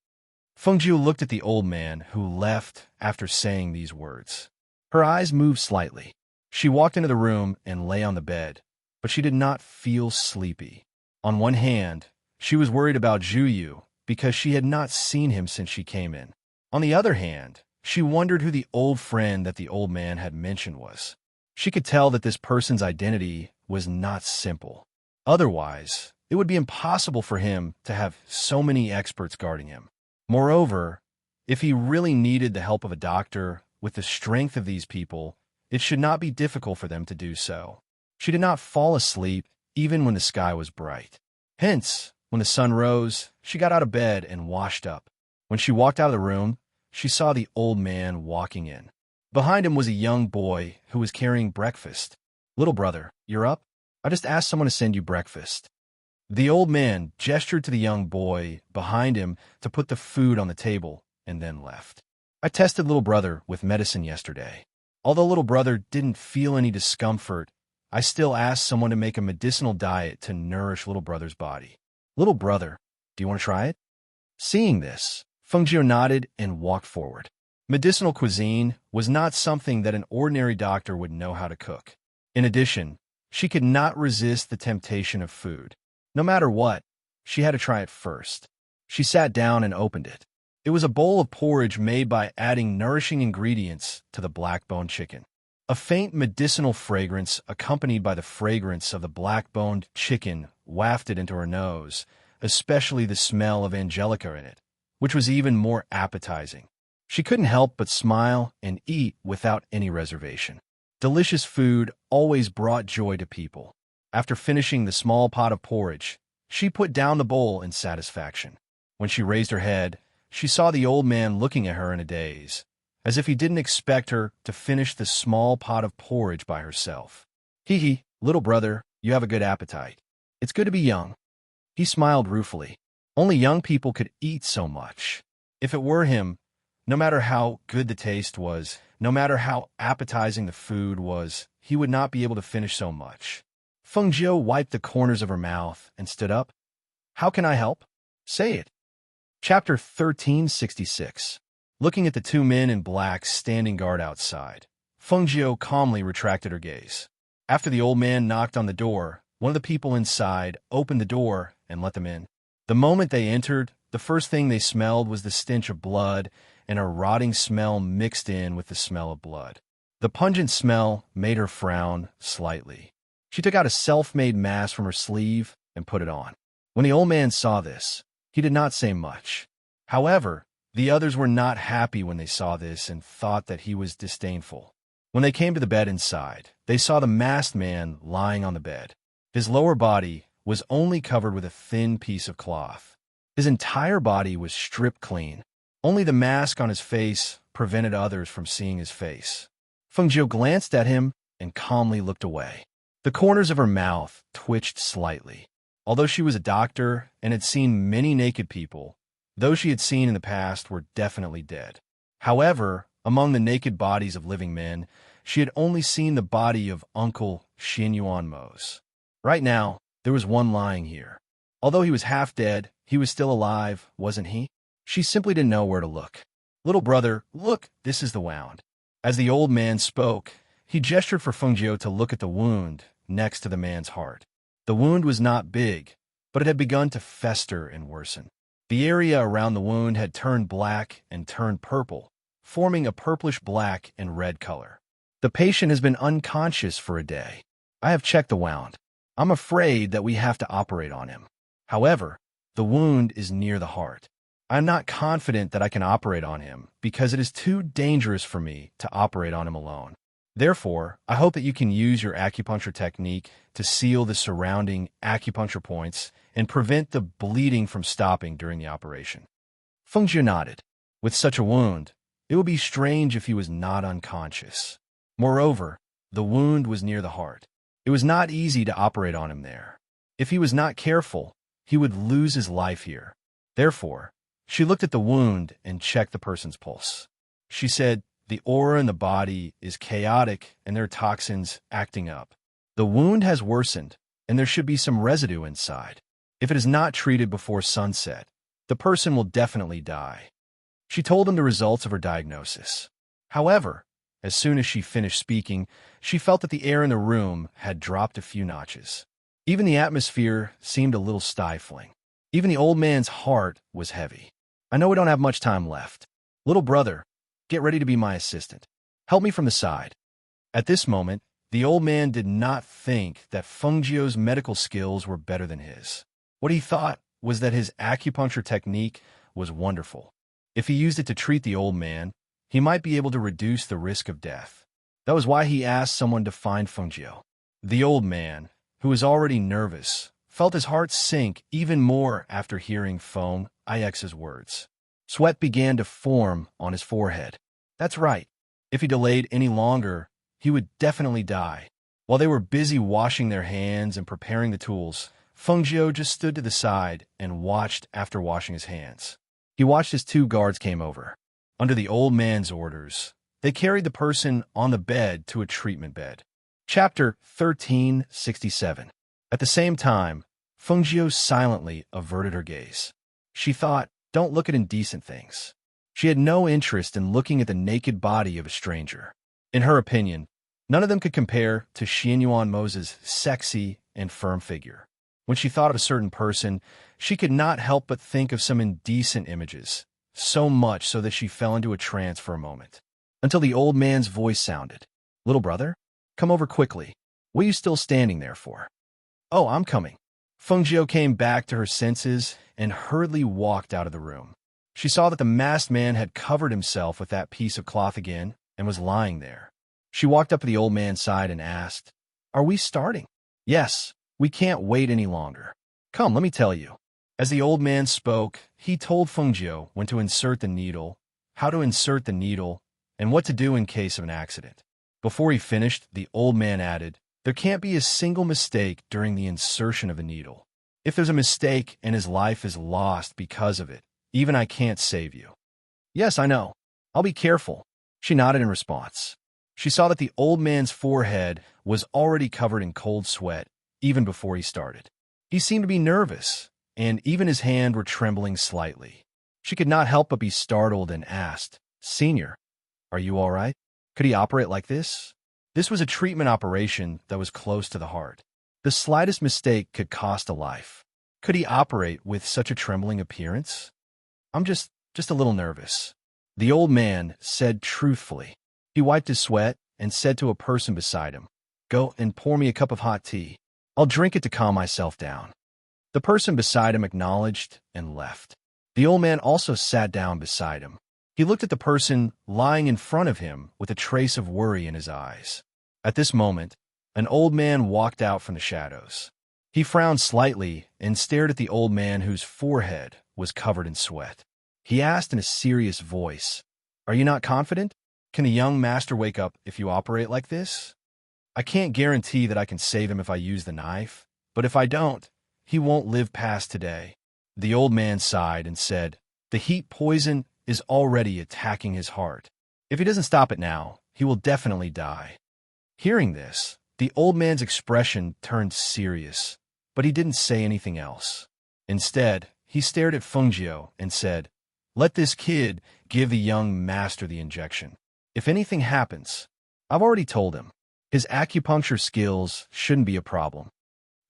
Fengjiu looked at the old man, who left after saying these words. Her eyes moved slightly. She walked into the room and lay on the bed, but she did not feel sleepy. On one hand, she was worried about Zhu Yu because she had not seen him since she came in. On the other hand, she wondered who the old friend that the old man had mentioned was. She could tell that this person's identity was not simple. Otherwise, it would be impossible for him to have so many experts guarding him. Moreover, if he really needed the help of a doctor with the strength of these people, it should not be difficult for them to do so. She did not fall asleep even when the sky was bright. Hence, when the sun rose, she got out of bed and washed up. When she walked out of the room, she saw the old man walking in. Behind him was a young boy who was carrying breakfast. "Little brother, you're up? I just asked someone to send you breakfast." The old man gestured to the young boy behind him to put the food on the table and then left. "I tested little brother with medicine yesterday. Although little brother didn't feel any discomfort, I still asked someone to make a medicinal diet to nourish little brother's body. Little brother, do you want to try it?" Seeing this, Fengjiu nodded and walked forward. Medicinal cuisine was not something that an ordinary doctor would know how to cook. In addition, she could not resist the temptation of food. No matter what, she had to try it first. She sat down and opened it. It was a bowl of porridge made by adding nourishing ingredients to the black-boned chicken. A faint medicinal fragrance, accompanied by the fragrance of the black-boned chicken, wafted into her nose, especially the smell of angelica in it, which was even more appetizing. She couldn't help but smile and eat without any reservation. Delicious food always brought joy to people. After finishing the small pot of porridge, she put down the bowl in satisfaction. When she raised her head, she saw the old man looking at her in a daze, as if he didn't expect her to finish the small pot of porridge by herself. "Hee, little brother, you have a good appetite. It's good to be young." He smiled ruefully. Only young people could eat so much. If it were him, no matter how good the taste was, no matter how appetizing the food was, he would not be able to finish so much. Fengjiu wiped the corners of her mouth and stood up. "How can I help? Say it." Chapter 1366. Looking at the two men in black standing guard outside, Fengjiu calmly retracted her gaze. After the old man knocked on the door, one of the people inside opened the door and let them in. The moment they entered, the first thing they smelled was the stench of blood, and a rotting smell mixed in with the smell of blood. The pungent smell made her frown slightly. She took out a self-made mask from her sleeve and put it on. When the old man saw this, he did not say much. However, the others were not happy when they saw this and thought that he was disdainful. When they came to the bed inside, they saw the masked man lying on the bed. His lower body was only covered with a thin piece of cloth. His entire body was stripped clean. Only the mask on his face prevented others from seeing his face. Fengjiu glanced at him and calmly looked away. The corners of her mouth twitched slightly. Although she was a doctor and had seen many naked people, those she had seen in the past were definitely dead. However, among the naked bodies of living men, she had only seen the body of Uncle Xinyuan Mo's. Right now, there was one lying here. Although he was half dead, he was still alive, wasn't he? She simply didn't know where to look. "Little brother, look, this is the wound." As the old man spoke, he gestured for Fengjiu to look at the wound next to the man's heart. The wound was not big, but it had begun to fester and worsen. The area around the wound had turned black and turned purple, forming a purplish black and red color. "The patient has been unconscious for a day. I have checked the wound. I'm afraid that we have to operate on him. However, the wound is near the heart. I'm not confident that I can operate on him because it is too dangerous for me to operate on him alone. Therefore, I hope that you can use your acupuncture technique to seal the surrounding acupuncture points and prevent the bleeding from stopping during the operation." Fengjiu nodded. With such a wound, it would be strange if he was not unconscious. Moreover, the wound was near the heart. It was not easy to operate on him there. If he was not careful, he would lose his life here. Therefore, she looked at the wound and checked the person's pulse. She said, "The aura in the body is chaotic and there are toxins acting up. The wound has worsened, and there should be some residue inside. If it is not treated before sunset, the person will definitely die. She told him the results of her diagnosis. However, as soon as she finished speaking, she felt that the air in the room had dropped a few notches. Even the atmosphere seemed a little stifling. Even the old man's heart was heavy. I know we don't have much time left. Little brother, get ready to be my assistant. Help me from the side. At this moment, the old man did not think that Fengjiu's medical skills were better than his. What he thought was that his acupuncture technique was wonderful. If he used it to treat the old man, he might be able to reduce the risk of death. That was why he asked someone to find Fengjiu. The old man, who was already nervous, felt his heart sink even more after hearing Feng Ix's words. Sweat began to form on his forehead. That's right. If he delayed any longer, he would definitely die. While they were busy washing their hands and preparing the tools, Fengjiu just stood to the side and watched after washing his hands. He watched as two guards came over. Under the old man's orders, they carried the person on the bed to a treatment bed. Chapter 1367. At the same time, Fengjiu silently averted her gaze. She thought, don't look at indecent things. She had no interest in looking at the naked body of a stranger. In her opinion, none of them could compare to Xianyuan Mo's sexy and firm figure. When she thought of a certain person, she could not help but think of some indecent images, so much so that she fell into a trance for a moment, until the old man's voice sounded. Little brother, come over quickly. What are you still standing there for? Oh, I'm coming. Fengjiu came back to her senses and hurriedly walked out of the room. She saw that the masked man had covered himself with that piece of cloth again and was lying there. She walked up to the old man's side and asked, Are we starting? Yes, we can't wait any longer. Come, let me tell you. As the old man spoke, he told Fengjiu when to insert the needle, how to insert the needle, and what to do in case of an accident. Before he finished, the old man added, There can't be a single mistake during the insertion of a needle. If there's a mistake and his life is lost because of it, even I can't save you. Yes, I know. I'll be careful. She nodded in response. She saw that the old man's forehead was already covered in cold sweat even before he started. He seemed to be nervous, and even his hand were trembling slightly. She could not help but be startled and asked, Senior, are you all right? Could he operate like this? This was a treatment operation that was close to the heart. The slightest mistake could cost a life. Could he operate with such a trembling appearance? I'm just a little nervous. The old man said truthfully. He wiped his sweat and said to a person beside him, Go and pour me a cup of hot tea. I'll drink it to calm myself down. The person beside him acknowledged and left. The old man also sat down beside him. He looked at the person lying in front of him with a trace of worry in his eyes. At this moment, an old man walked out from the shadows. He frowned slightly and stared at the old man whose forehead was covered in sweat. He asked in a serious voice, Are you not confident? Can the young master wake up if you operate like this? I can't guarantee that I can save him if I use the knife, but if I don't, he won't live past today. The old man sighed and said, The heat poison is already attacking his heart. If he doesn't stop it now, he will definitely die. Hearing this, the old man's expression turned serious, but he didn't say anything else. Instead, he stared at Fengjiu and said, Let this kid give the young master the injection. If anything happens, I've already told him, his acupuncture skills shouldn't be a problem.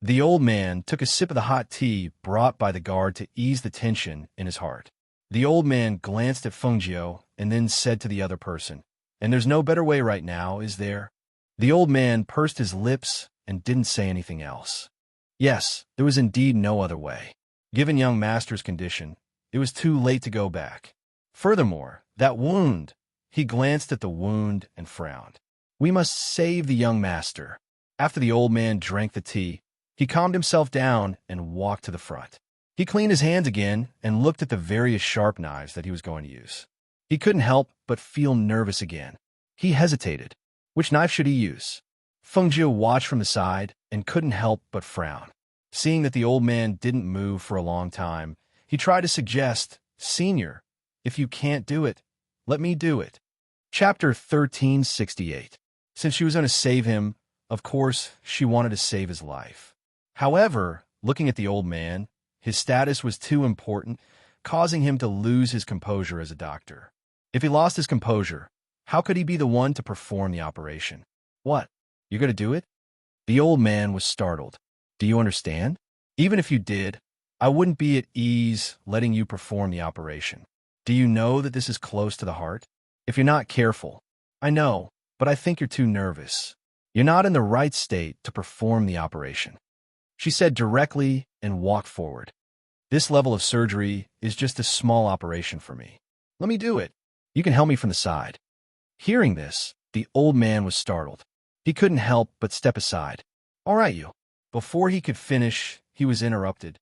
The old man took a sip of the hot tea brought by the guard to ease the tension in his heart. The old man glanced at Fengjiu and then said to the other person, And there's no better way right now, is there? The old man pursed his lips and didn't say anything else. Yes, there was indeed no other way. Given young master's condition, it was too late to go back. Furthermore, that wound, he glanced at the wound and frowned. We must save the young master. After the old man drank the tea, he calmed himself down and walked to the front. He cleaned his hands again and looked at the various sharp knives that he was going to use. He couldn't help but feel nervous again. He hesitated. Which knife should he use? Fengjiu watched from the side and couldn't help but frown. Seeing that the old man didn't move for a long time, he tried to suggest, Senior, if you can't do it, let me do it. Chapter 1368. Since she was going to save him, of course, she wanted to save his life. However, looking at the old man, His status was too important, causing him to lose his composure as a doctor. If he lost his composure, how could he be the one to perform the operation? What? You're going to do it? The old man was startled. Do you understand? Even if you did, I wouldn't be at ease letting you perform the operation. Do you know that this is close to the heart? If you're not careful, I know, but I think you're too nervous. You're not in the right state to perform the operation, she said directly and walked forward. This level of surgery is just a small operation for me. Let me do it. You can help me from the side. Hearing this, the old man was startled. He couldn't help but step aside. All right, you. Before he could finish, he was interrupted.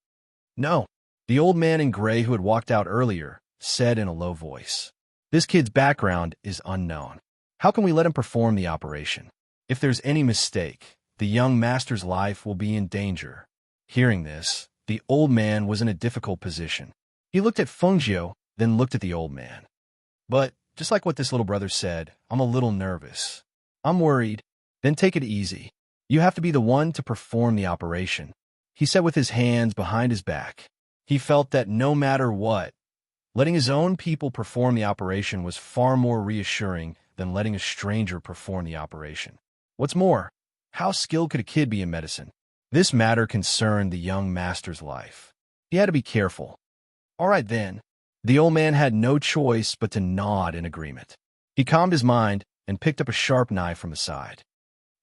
No, the old man in gray who had walked out earlier said in a low voice. This kid's background is unknown. How can we let him perform the operation? If there's any mistake, the young master's life will be in danger. Hearing this, the old man was in a difficult position. He looked at Fengjiu, then looked at the old man. But, just like what this little brother said, I'm a little nervous. I'm worried. Then take it easy. You have to be the one to perform the operation, he said with his hands behind his back. He felt that no matter what, letting his own people perform the operation was far more reassuring than letting a stranger perform the operation. What's more, how skilled could a kid be in medicine? This matter concerned the young master's life. He had to be careful. All right then. The old man had no choice but to nod in agreement. He calmed his mind and picked up a sharp knife from the side.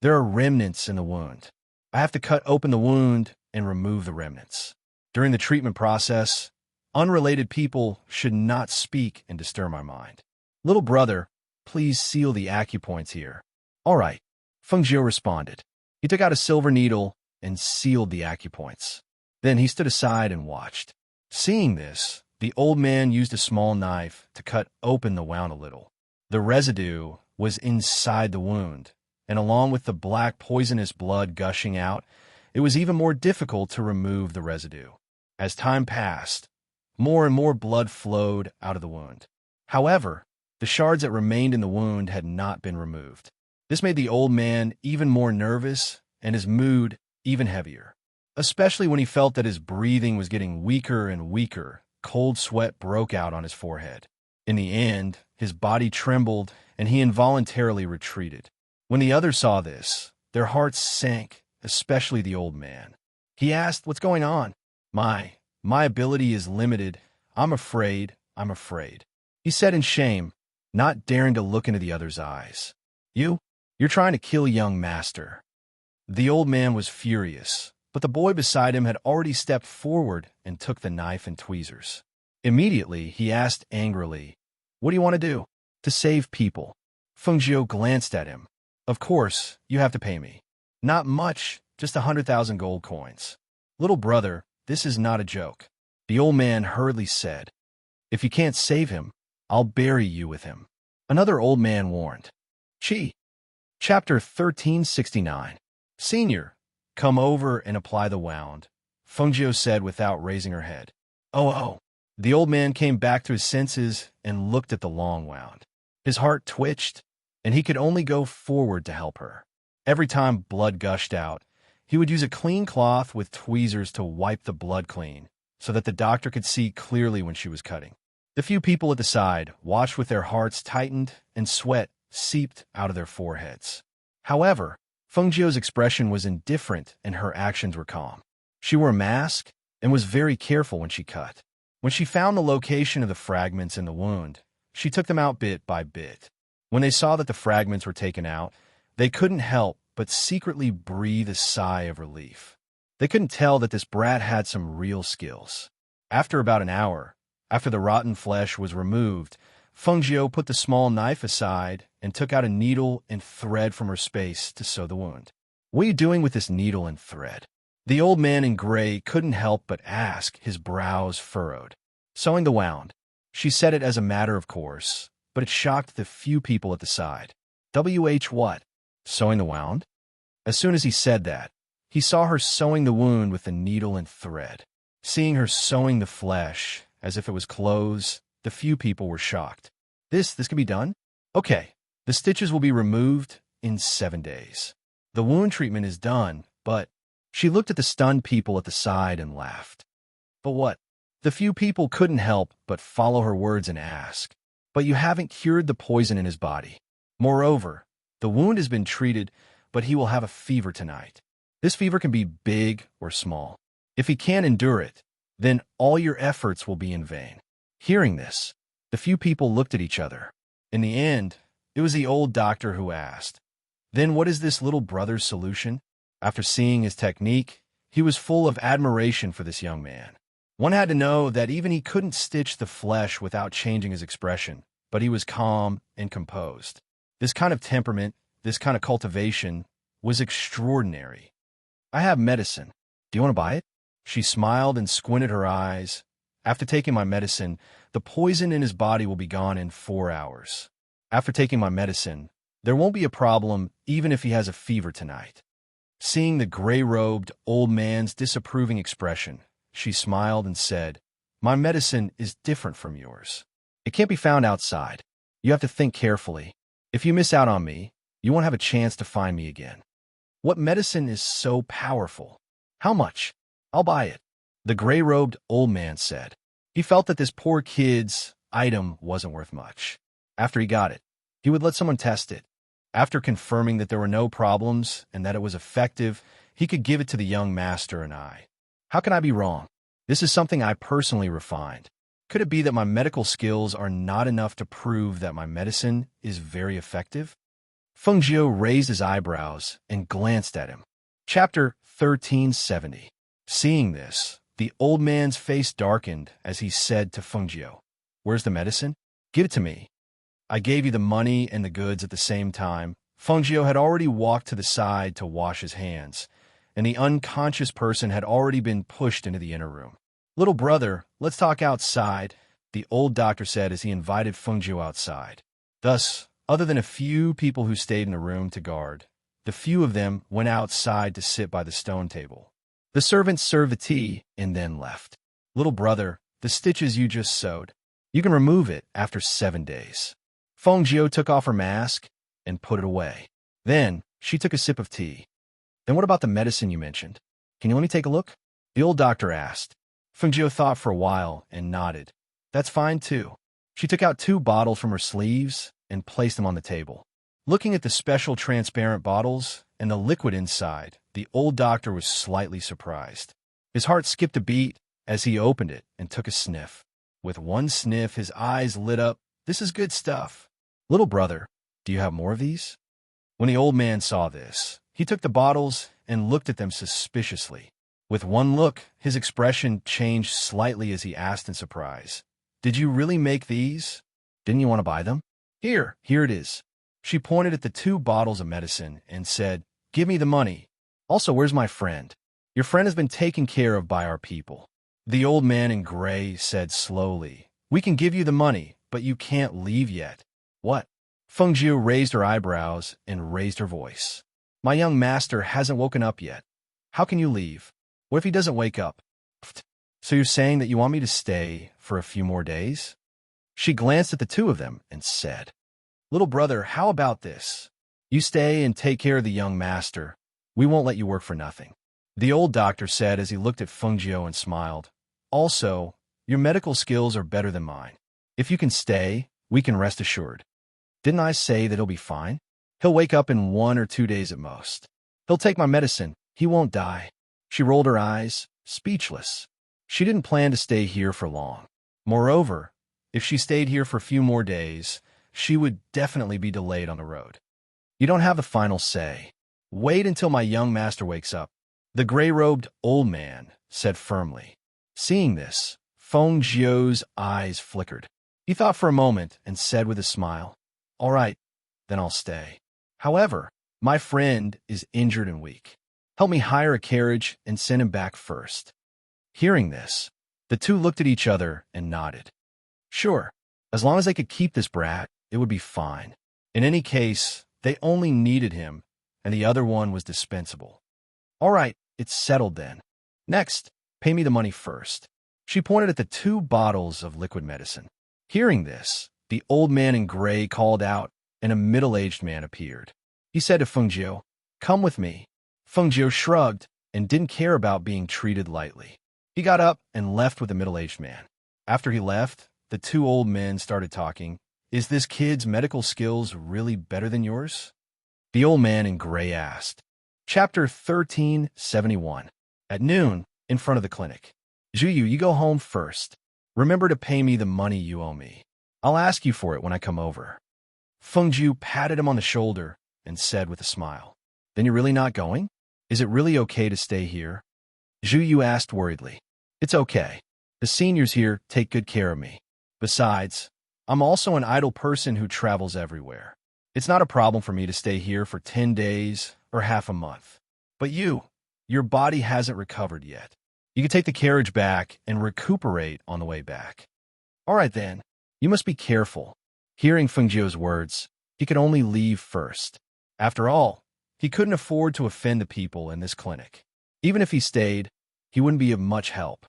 There are remnants in the wound. I have to cut open the wound and remove the remnants. During the treatment process, unrelated people should not speak and disturb my mind. Little brother, please seal the acupoints here. All right, Fengjiu responded. He took out a silver needle and sealed the acupoints. Then he stood aside and watched. Seeing this, the old man used a small knife to cut open the wound a little. The residue was inside the wound, and along with the black poisonous blood gushing out, it was even more difficult to remove the residue. As time passed, more and more blood flowed out of the wound. However, the shards that remained in the wound had not been removed. This made the old man even more nervous and his mood even heavier, especially when he felt that his breathing was getting weaker and weaker. Cold sweat broke out on his forehead. In the end, his body trembled and he involuntarily retreated. When the others saw this, their hearts sank, especially the old man. He asked, "What's going on?" My ability is limited. I'm afraid. He said in shame, not daring to look into the other's eyes. You're trying to kill young master. The old man was furious, but the boy beside him had already stepped forward and took the knife and tweezers. Immediately, he asked angrily, "What do you want to do?" "To save people." Fengjiu glanced at him. "Of course, you have to pay me." "Not much, just 100,000 gold coins." "Little brother, this is not a joke," the old man hurriedly said. "If you can't save him, I'll bury you with him." Another old man warned. Chapter 1369. "Senior, come over and apply the wound," Fengjiu said without raising her head. Oh. The old man came back to his senses and looked at the long wound. His heart twitched, and he could only go forward to help her. Every time blood gushed out, he would use a clean cloth with tweezers to wipe the blood clean, so that the doctor could see clearly when she was cutting. The few people at the side watched with their hearts tightened and sweat seeped out of their foreheads. However, Fengjiu's expression was indifferent and her actions were calm. She wore a mask and was very careful when she cut. When she found the location of the fragments in the wound, she took them out bit by bit. When they saw that the fragments were taken out, they couldn't help but secretly breathe a sigh of relief. They couldn't tell that this brat had some real skills. After about an hour, after the rotten flesh was removed, Fengjiu put the small knife aside and took out a needle and thread from her space to sew the wound. "What are you doing with this needle and thread?" The old man in gray couldn't help but ask, his brows furrowed. "Sewing the wound." She said it as a matter of course, but it shocked the few people at the side. What? Sewing the wound? As soon as he said that, he saw her sewing the wound with the needle and thread. Seeing her sewing the flesh as if it was clothes, the few people were shocked. This can be done? Okay, the stitches will be removed in 7 days. The wound treatment is done, but..." She looked at the stunned people at the side and laughed. But what? The few people couldn't help but follow her words and ask. But you haven't cured the poison in his body. Moreover, the wound has been treated, but he will have a fever tonight. This fever can be big or small. If he can't endure it, then all your efforts will be in vain. Hearing this, the few people looked at each other. In the end, it was the old doctor who asked, "Then what is this little brother's solution?" After seeing his technique, he was full of admiration for this young man. One had to know that even he couldn't stitch the flesh without changing his expression, but he was calm and composed. This kind of temperament, this kind of cultivation, was extraordinary. "I have medicine. Do you want to buy it?" She smiled and squinted her eyes. "After taking my medicine, the poison in his body will be gone in 4 hours. After taking my medicine, there won't be a problem even if he has a fever tonight." Seeing the gray-robed old man's disapproving expression, she smiled and said, "My medicine is different from yours. It can't be found outside. You have to think carefully. If you miss out on me, you won't have a chance to find me again." "What medicine is so powerful? How much? I'll buy it," the gray-robed old man said. He felt that this poor kid's item wasn't worth much. After he got it, he would let someone test it. After confirming that there were no problems and that it was effective, he could give it to the young master and I. How can I be wrong? This is something I personally refined. Could it be that my medical skills are not enough to prove that my medicine is very effective? Feng Jiu raised his eyebrows and glanced at him. Chapter 1370. Seeing this, the old man's face darkened as he said to Feng Jiu, "Where's the medicine? Give it to me." "I gave you the money and the goods at the same time." Feng Jiu had already walked to the side to wash his hands, and the unconscious person had already been pushed into the inner room. "Little brother, let's talk outside," the old doctor said as he invited Feng Jiu outside. Thus, other than a few people who stayed in the room to guard, the few of them went outside to sit by the stone table. The servants served the tea and then left. "Little brother, the stitches you just sewed. You can remove it after 7 days." Feng Jiu took off her mask and put it away. Then she took a sip of tea. "Then what about the medicine you mentioned? Can you let me take a look?" the old doctor asked. Feng Jiu thought for a while and nodded. "That's fine too." She took out 2 bottles from her sleeves and placed them on the table. Looking at the special transparent bottles and the liquid inside, the old doctor was slightly surprised. His heart skipped a beat as he opened it and took a sniff. With one sniff, his eyes lit up. "This is good stuff. Little brother, do you have more of these?" When the old man saw this, he took the bottles and looked at them suspiciously. With one look, his expression changed slightly as he asked in surprise, "Did you really make these? Didn't you want to buy them? Here it is." She pointed at the 2 bottles of medicine and said, "Give me the money. Also, where's my friend? Your friend has been taken care of by our people." The old man in gray said slowly, "We can give you the money, but you can't leave yet." "What?" Feng Jiu raised her eyebrows and raised her voice. "My young master hasn't woken up yet. How can you leave? What if he doesn't wake up?" "Pfft. So you're saying that you want me to stay for a few more days?" She glanced at the 2 of them and said, "Little brother, how about this? You stay and take care of the young master. We won't let you work for nothing." The old doctor said as he looked at Feng Jiu and smiled, "Also, your medical skills are better than mine. If you can stay, we can rest assured. Didn't I say that he'll be fine? He'll wake up in 1 or 2 days at most. He'll take my medicine. He won't die." She rolled her eyes, speechless. She didn't plan to stay here for long. Moreover, if she stayed here for a few more days, she would definitely be delayed on the road. "You don't have the final say. Wait until my young master wakes up," the gray-robed old man said firmly. Seeing this, Feng Jiu's eyes flickered. He thought for a moment and said with a smile, "All right, then I'll stay. However, my friend is injured and weak. Help me hire a carriage and send him back first." Hearing this, the 2 looked at each other and nodded. Sure, as long as they could keep this brat, it would be fine. In any case, they only needed him, and the other one was dispensable. "All right, it's settled then. Next, pay me the money first." She pointed at the 2 bottles of liquid medicine. Hearing this, the old man in gray called out, and a middle-aged man appeared. He said to Feng Jiu, "Come with me." Feng Jiu shrugged and didn't care about being treated lightly. He got up and left with the middle-aged man. After he left, the two old men started talking. Is this kid's medical skills really better than yours? The old man in gray asked. Chapter 1371. At noon, in front of the clinic. Zhuyu, you go home first. Remember to pay me the money you owe me. I'll ask you for it when I come over. Fengju patted him on the shoulder and said with a smile. Then you're really not going? Is it really okay to stay here? Zhuyu asked worriedly. It's okay. The seniors here take good care of me. Besides, I'm also an idle person who travels everywhere. It's not a problem for me to stay here for 10 days or half a month. But your body hasn't recovered yet. You can take the carriage back and recuperate on the way back. All right then, you must be careful. Hearing Fengjiu's words, he could only leave first. After all, he couldn't afford to offend the people in this clinic. Even if he stayed, he wouldn't be of much help.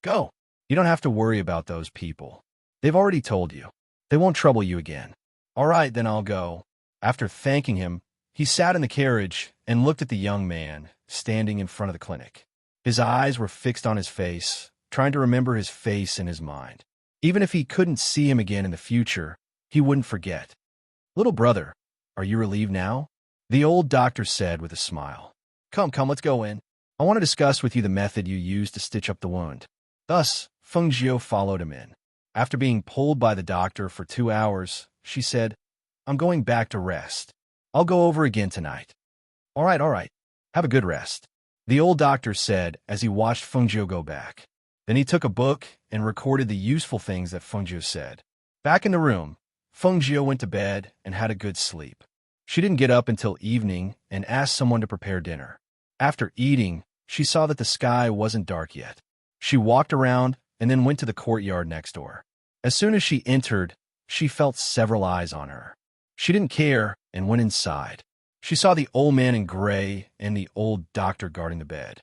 Go. You don't have to worry about those people. They've already told you. They won't trouble you again. All right, then I'll go. After thanking him, he sat in the carriage and looked at the young man standing in front of the clinic. His eyes were fixed on his face, trying to remember his face in his mind. Even if he couldn't see him again in the future, he wouldn't forget. Little brother, are you relieved now? The old doctor said with a smile. Come, let's go in. I want to discuss with you the method you used to stitch up the wound. Thus, Fengjiu followed him in. After being pulled by the doctor for 2 hours, she said, I'm going back to rest. I'll go over again tonight. All right. Have a good rest. The old doctor said as he watched Fengjiu go back. Then he took a book and recorded the useful things that Fengjiu said. Back in the room, Fengjiu went to bed and had a good sleep. She didn't get up until evening and asked someone to prepare dinner. After eating, she saw that the sky wasn't dark yet. She walked around and then went to the courtyard next door. As soon as she entered, she felt several eyes on her. She didn't care and went inside. She saw the old man in gray and the old doctor guarding the bed.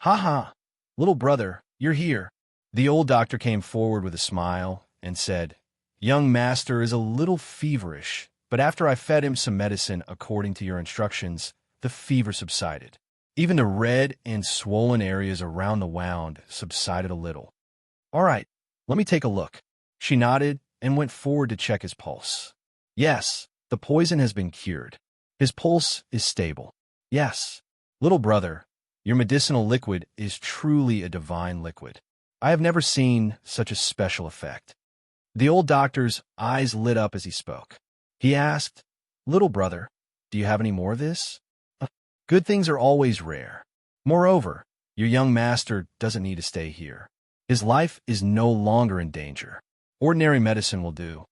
Ha! Little brother, you're here. The old doctor came forward with a smile and said, Young master is a little feverish, but after I fed him some medicine according to your instructions, the fever subsided. Even the red and swollen areas around the wound subsided a little. All right, let me take a look. She nodded and went forward to check his pulse. Yes, the poison has been cured. His pulse is stable. Yes, little brother, your medicinal liquid is truly a divine liquid. I have never seen such a special effect. The old doctor's eyes lit up as he spoke. He asked, Little brother, do you have any more of this? Good things are always rare. Moreover, your young master doesn't need to stay here. His life is no longer in danger. Ordinary medicine will do.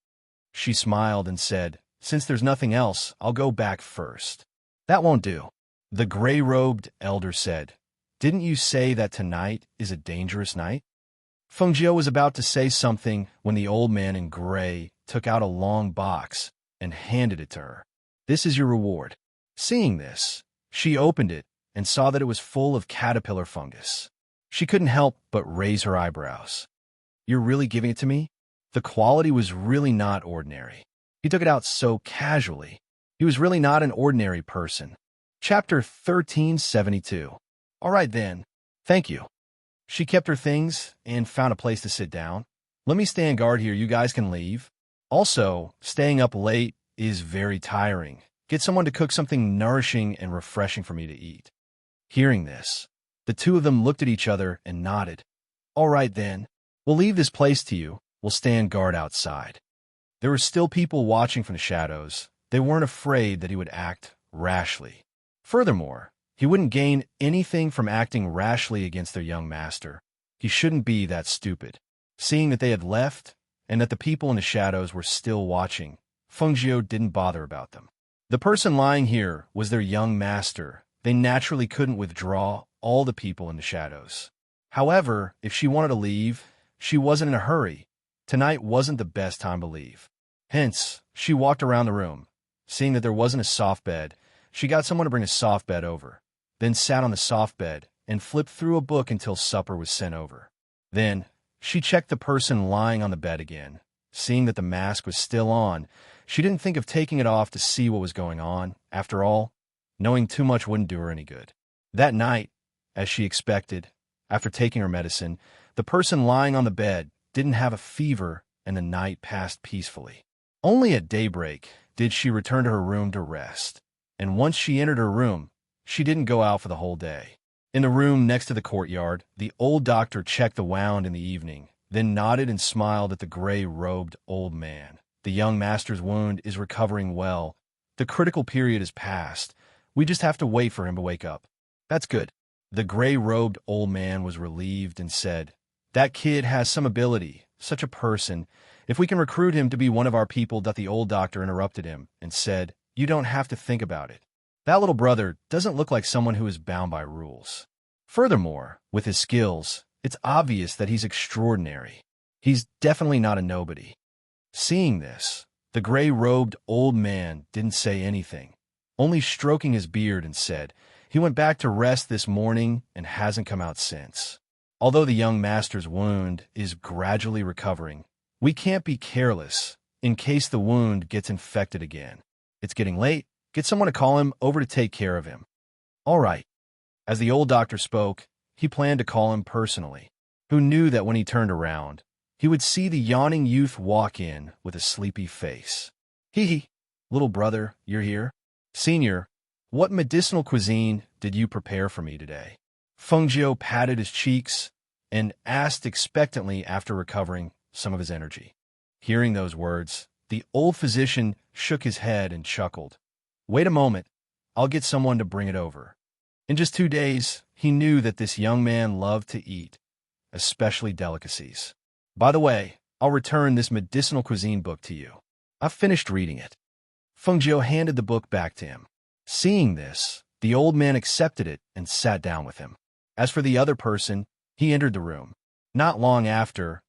She smiled and said, Since there's nothing else, I'll go back first. That won't do. The gray-robed elder said, Didn't you say that tonight is a dangerous night? Fengjiu was about to say something when the old man in gray took out a long box and handed it to her. This is your reward. Seeing this, she opened it and saw that it was full of caterpillar fungus. She couldn't help but raise her eyebrows. You're really giving it to me? The quality was really not ordinary. He took it out so casually. He was really not an ordinary person. Chapter 1372. All right then. Thank you. She kept her things and found a place to sit down. Let me stand guard here. You guys can leave. Also, staying up late is very tiring. Get someone to cook something nourishing and refreshing for me to eat. Hearing this, the two of them looked at each other and nodded. All right then. We'll leave this place to you. We'll stand guard outside. There were still people watching from the shadows. They weren't afraid that he would act rashly. Furthermore, he wouldn't gain anything from acting rashly against their young master. He shouldn't be that stupid. Seeing that they had left and that the people in the shadows were still watching, Fengjiu didn't bother about them. The person lying here was their young master. They naturally couldn't withdraw all the people in the shadows. However, if she wanted to leave, she wasn't in a hurry. Tonight wasn't the best time to leave. Hence, she walked around the room. Seeing that there wasn't a soft bed, she got someone to bring a soft bed over, then sat on the soft bed and flipped through a book until supper was sent over. Then, she checked the person lying on the bed again. Seeing that the mask was still on, she didn't think of taking it off to see what was going on. After all, knowing too much wouldn't do her any good. That night, as she expected, After taking her medicine, the person lying on the bed didn't have a fever, and the night passed peacefully. Only at daybreak did she return to her room to rest, and once she entered her room, she didn't go out for the whole day. In the room next to the courtyard, the old doctor checked the wound in the evening, then nodded and smiled at the gray-robed old man. The young master's wound is recovering well. The critical period is past. We just have to wait for him to wake up. That's good. The gray-robed old man was relieved and said, "That kid has some ability, such a person. If we can recruit him to be one of our people." The old doctor interrupted him and said, "You don't have to think about it. That little brother doesn't look like someone who is bound by rules. Furthermore, with his skills, it's obvious that he's extraordinary. He's definitely not a nobody." Seeing this, the gray-robed old man didn't say anything, only stroking his beard, and said, "He went back to rest this morning and hasn't come out since. Although the young master's wound is gradually recovering, we can't be careless in case the wound gets infected again. It's getting late. Get someone to call him over to take care of him." "All right." As the old doctor spoke, he planned to call him personally, who knew that when he turned around, he would see the yawning youth walk in with a sleepy face. "Hee, little brother, you're here? Senior, what medicinal cuisine did you prepare for me today?" Fengjiu patted his cheeks and asked expectantly after recovering some of his energy. Hearing those words, the old physician shook his head and chuckled. "Wait a moment. I'll get someone to bring it over." In just 2 days, he knew that this young man loved to eat, especially delicacies. "By the way, I'll return this medicinal cuisine book to you. I've finished reading it." Fengjiu handed the book back to him. Seeing this, the old man accepted it and sat down with him. As for the other person, he entered the room. Not long after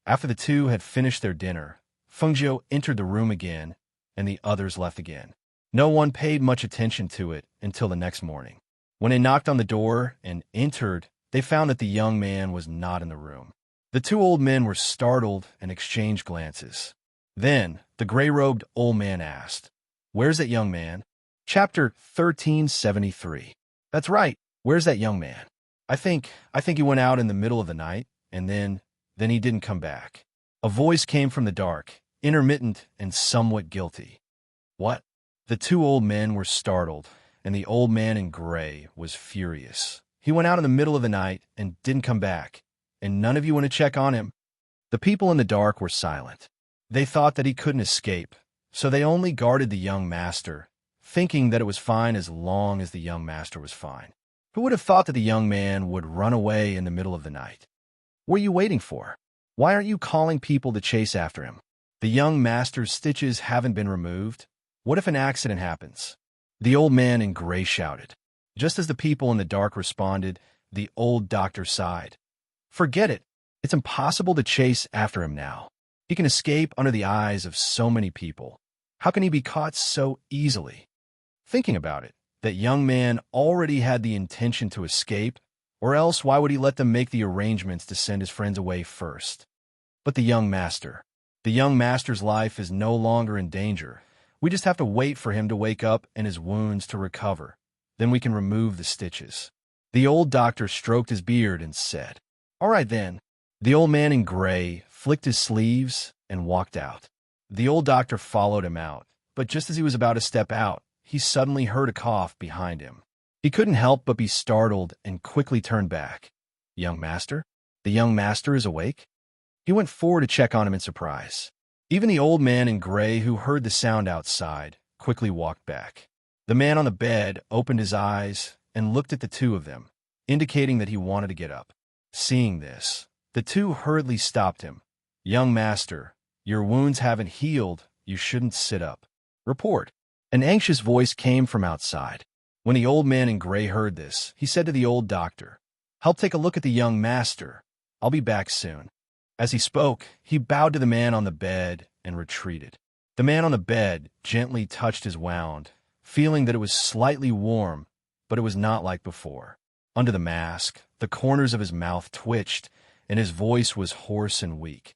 the two had finished their dinner, Fengjiu entered the room again, and the others left again. No one paid much attention to it until the next morning. When they knocked on the door and entered, they found that the young man was not in the room. The two old men were startled and exchanged glances. Then the gray-robed old man asked, "Where's that young man?" Chapter 1373. "That's right. Where's that young man? I think he went out in the middle of the night, and then he didn't come back." A voice came from the dark, intermittent and somewhat guilty. "What?" The two old men were startled, and the old man in gray was furious. "He went out in the middle of the night and didn't come back, and none of you want to check on him?" The people in the dark were silent. They thought that he couldn't escape, so they only guarded the young master, thinking that it was fine as long as the young master was fine. Who would have thought that the young man would run away in the middle of the night? "What are you waiting for? Why aren't you calling people to chase after him? The young master's stitches haven't been removed. What if an accident happens?" The old man in gray shouted. Just as the people in the dark responded, the old doctor sighed. "Forget it. It's impossible to chase after him now. He can escape under the eyes of so many people. How can he be caught so easily?" Thinking about it, that young man already had the intention to escape, or else why would he let them make the arrangements to send his friends away first? But the young master's life is no longer in danger. We just have to wait for him to wake up and his wounds to recover. Then we can remove the stitches. The old doctor stroked his beard and said, "All right then." The old man in gray flicked his sleeves and walked out. The old doctor followed him out, but just as he was about to step out, he suddenly heard a cough behind him. He couldn't help but be startled and quickly turned back. "Young master? The young master is awake?" He went forward to check on him in surprise. Even the old man in gray, who heard the sound outside, quickly walked back. The man on the bed opened his eyes and looked at the two of them, indicating that he wanted to get up. Seeing this, the two hurriedly stopped him. "Young master, your wounds haven't healed. You shouldn't sit up. Report." An anxious voice came from outside. When the old man in gray heard this, he said to the old doctor, "Help take a look at the young master. I'll be back soon." As he spoke, he bowed to the man on the bed and retreated. The man on the bed gently touched his wound, feeling that it was slightly warm, but it was not like before. Under the mask, the corners of his mouth twitched, and his voice was hoarse and weak.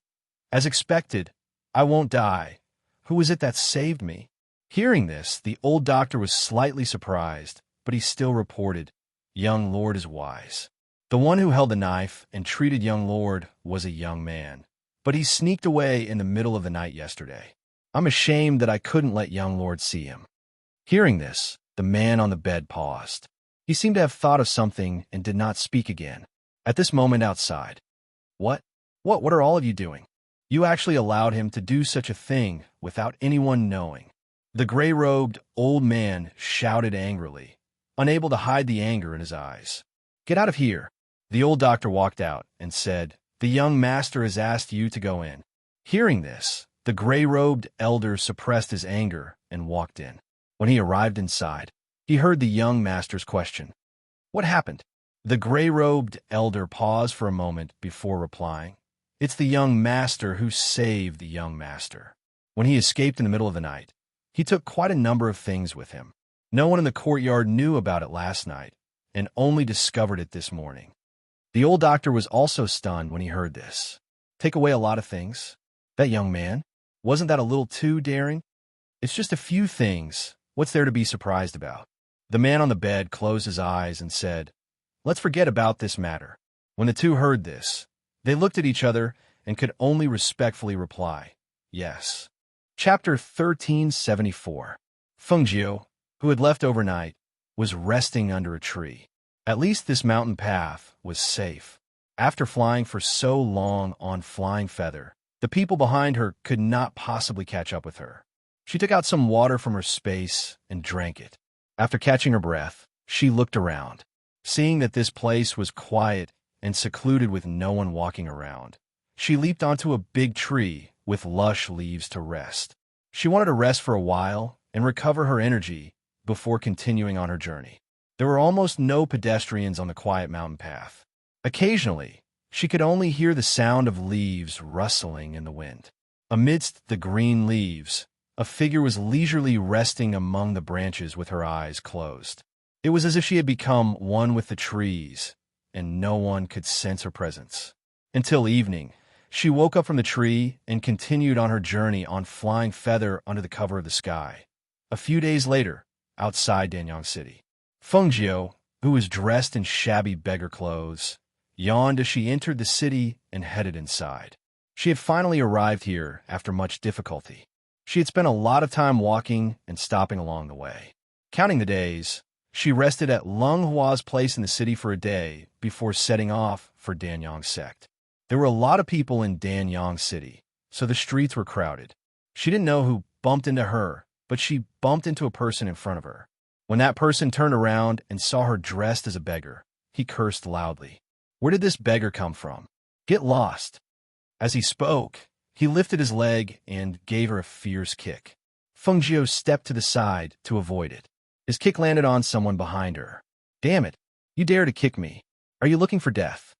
As expected, "I won't die. Who is it that saved me?" Hearing this, the old doctor was slightly surprised, but he still reported, "Young lord is wise. The one who held the knife and treated young Lord was a young man, but he sneaked away in the middle of the night yesterday. I'm ashamed that I couldn't let young Lord see him." Hearing this, the man on the bed paused. He seemed to have thought of something and did not speak again. At this moment outside, What? What are all of you doing? You actually allowed him to do such a thing without anyone knowing." The gray-robed old man shouted angrily, unable to hide the anger in his eyes. "Get out of here." The old doctor walked out and said, "The young master has asked you to go in." Hearing this, the gray-robed elder suppressed his anger and walked in. When he arrived inside, he heard the young master's question. "What happened?" The gray-robed elder paused for a moment before replying. "It's the young master who saved the young master. When he escaped in the middle of the night, he took quite a number of things with him. No one in the courtyard knew about it last night, and only discovered it this morning." The old doctor was also stunned when he heard this. "Take away a lot of things? That young man? Wasn't that a little too daring?" "It's just a few things. What's there to be surprised about?" The man on the bed closed his eyes and said, "Let's forget about this matter." When the two heard this, they looked at each other and could only respectfully reply, "Yes." Chapter 1374. Fengjiu, who had left overnight, was resting under a tree. At least this mountain path was safe. After flying for so long on Flying Feather, the people behind her could not possibly catch up with her. She took out some water from her space and drank it. After catching her breath, she looked around. Seeing that this place was quiet and secluded with no one walking around, she leaped onto a big tree with lush leaves to rest. She wanted to rest for a while and recover her energy before continuing on her journey. There were almost no pedestrians on the quiet mountain path. Occasionally, she could only hear the sound of leaves rustling in the wind. Amidst the green leaves, a figure was leisurely resting among the branches with her eyes closed. It was as if she had become one with the trees, and no one could sense her presence. Until evening, she woke up from the tree and continued on her journey on Flying Feather under the cover of the sky. A few days later, outside Danyang City, Fengjiu, who was dressed in shabby beggar clothes, yawned as she entered the city and headed inside. She had finally arrived here after much difficulty. She had spent a lot of time walking and stopping along the way. Counting the days, she rested at Lung Hua's place in the city for a day before setting off for Danyang Sect. There were a lot of people in Danyang City, so the streets were crowded. She didn't know who bumped into her, but she bumped into a person in front of her. When that person turned around and saw her dressed as a beggar, he cursed loudly. Where did this beggar come from? Get lost. As he spoke, he lifted his leg and gave her a fierce kick. Fengjiu stepped to the side to avoid it. His kick landed on someone behind her. Damn it, you dare to kick me. Are you looking for death?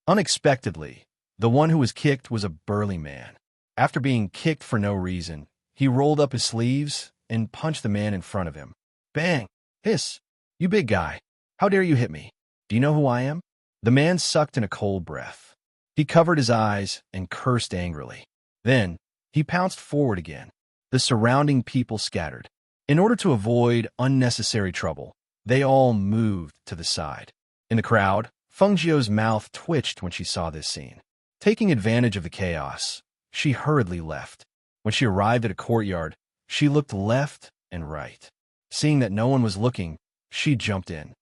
Unexpectedly, the one who was kicked was a burly man. After being kicked for no reason, he rolled up his sleeves and punched the man in front of him. Bang! Hiss! You big guy. How dare you hit me? Do you know who I am? The man sucked in a cold breath. He covered his eyes and cursed angrily. Then, he pounced forward again. The surrounding people scattered. In order to avoid unnecessary trouble, they all moved to the side. In the crowd, Fengjiu's mouth twitched when she saw this scene. Taking advantage of the chaos, she hurriedly left. When she arrived at a courtyard, she looked left and right. Seeing that no one was looking, she jumped in.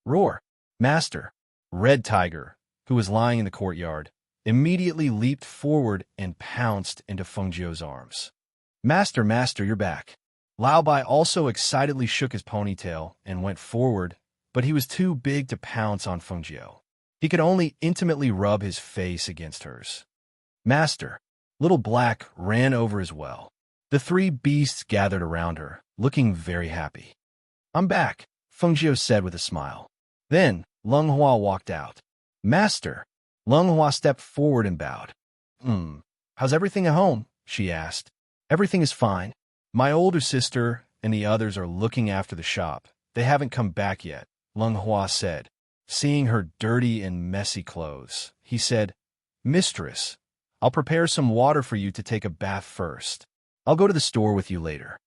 Roar! Master! Red Tiger, who was lying in the courtyard, immediately leaped forward and pounced into Fengjiu's arms. Master, master, you're back. Lao Bai also excitedly shook his ponytail and went forward, but he was too big to pounce on Fengjiu. He could only intimately rub his face against hers. Master! Little Black ran over as well. The three beasts gathered around her, looking very happy. I'm back, Fengjiu said with a smile. Then, Lung Hua walked out. Master! Lung Hua stepped forward and bowed. How's everything at home? She asked. Everything is fine. My older sister and the others are looking after the shop. They haven't come back yet, Lung Hua said. Seeing her dirty and messy clothes, he said, Mistress, I'll prepare some water for you to take a bath first. I'll go to the store with you later.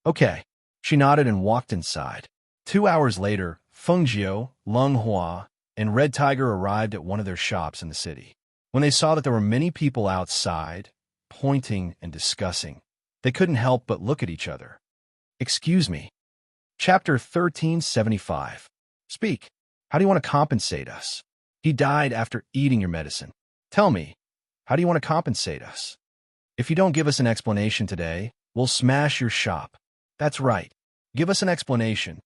Okay. She nodded and walked inside. 2 hours later, Fengjiu, Lung Hua, and Red Tiger arrived at one of their shops in the city. When they saw that there were many people outside, pointing and discussing, they couldn't help but look at each other. Excuse me. Chapter 1375. Speak. How do you want to compensate us? He died after eating your medicine. Tell me, how do you want to compensate us? If you don't give us an explanation today, we'll smash your shop. That's right. Give us an explanation.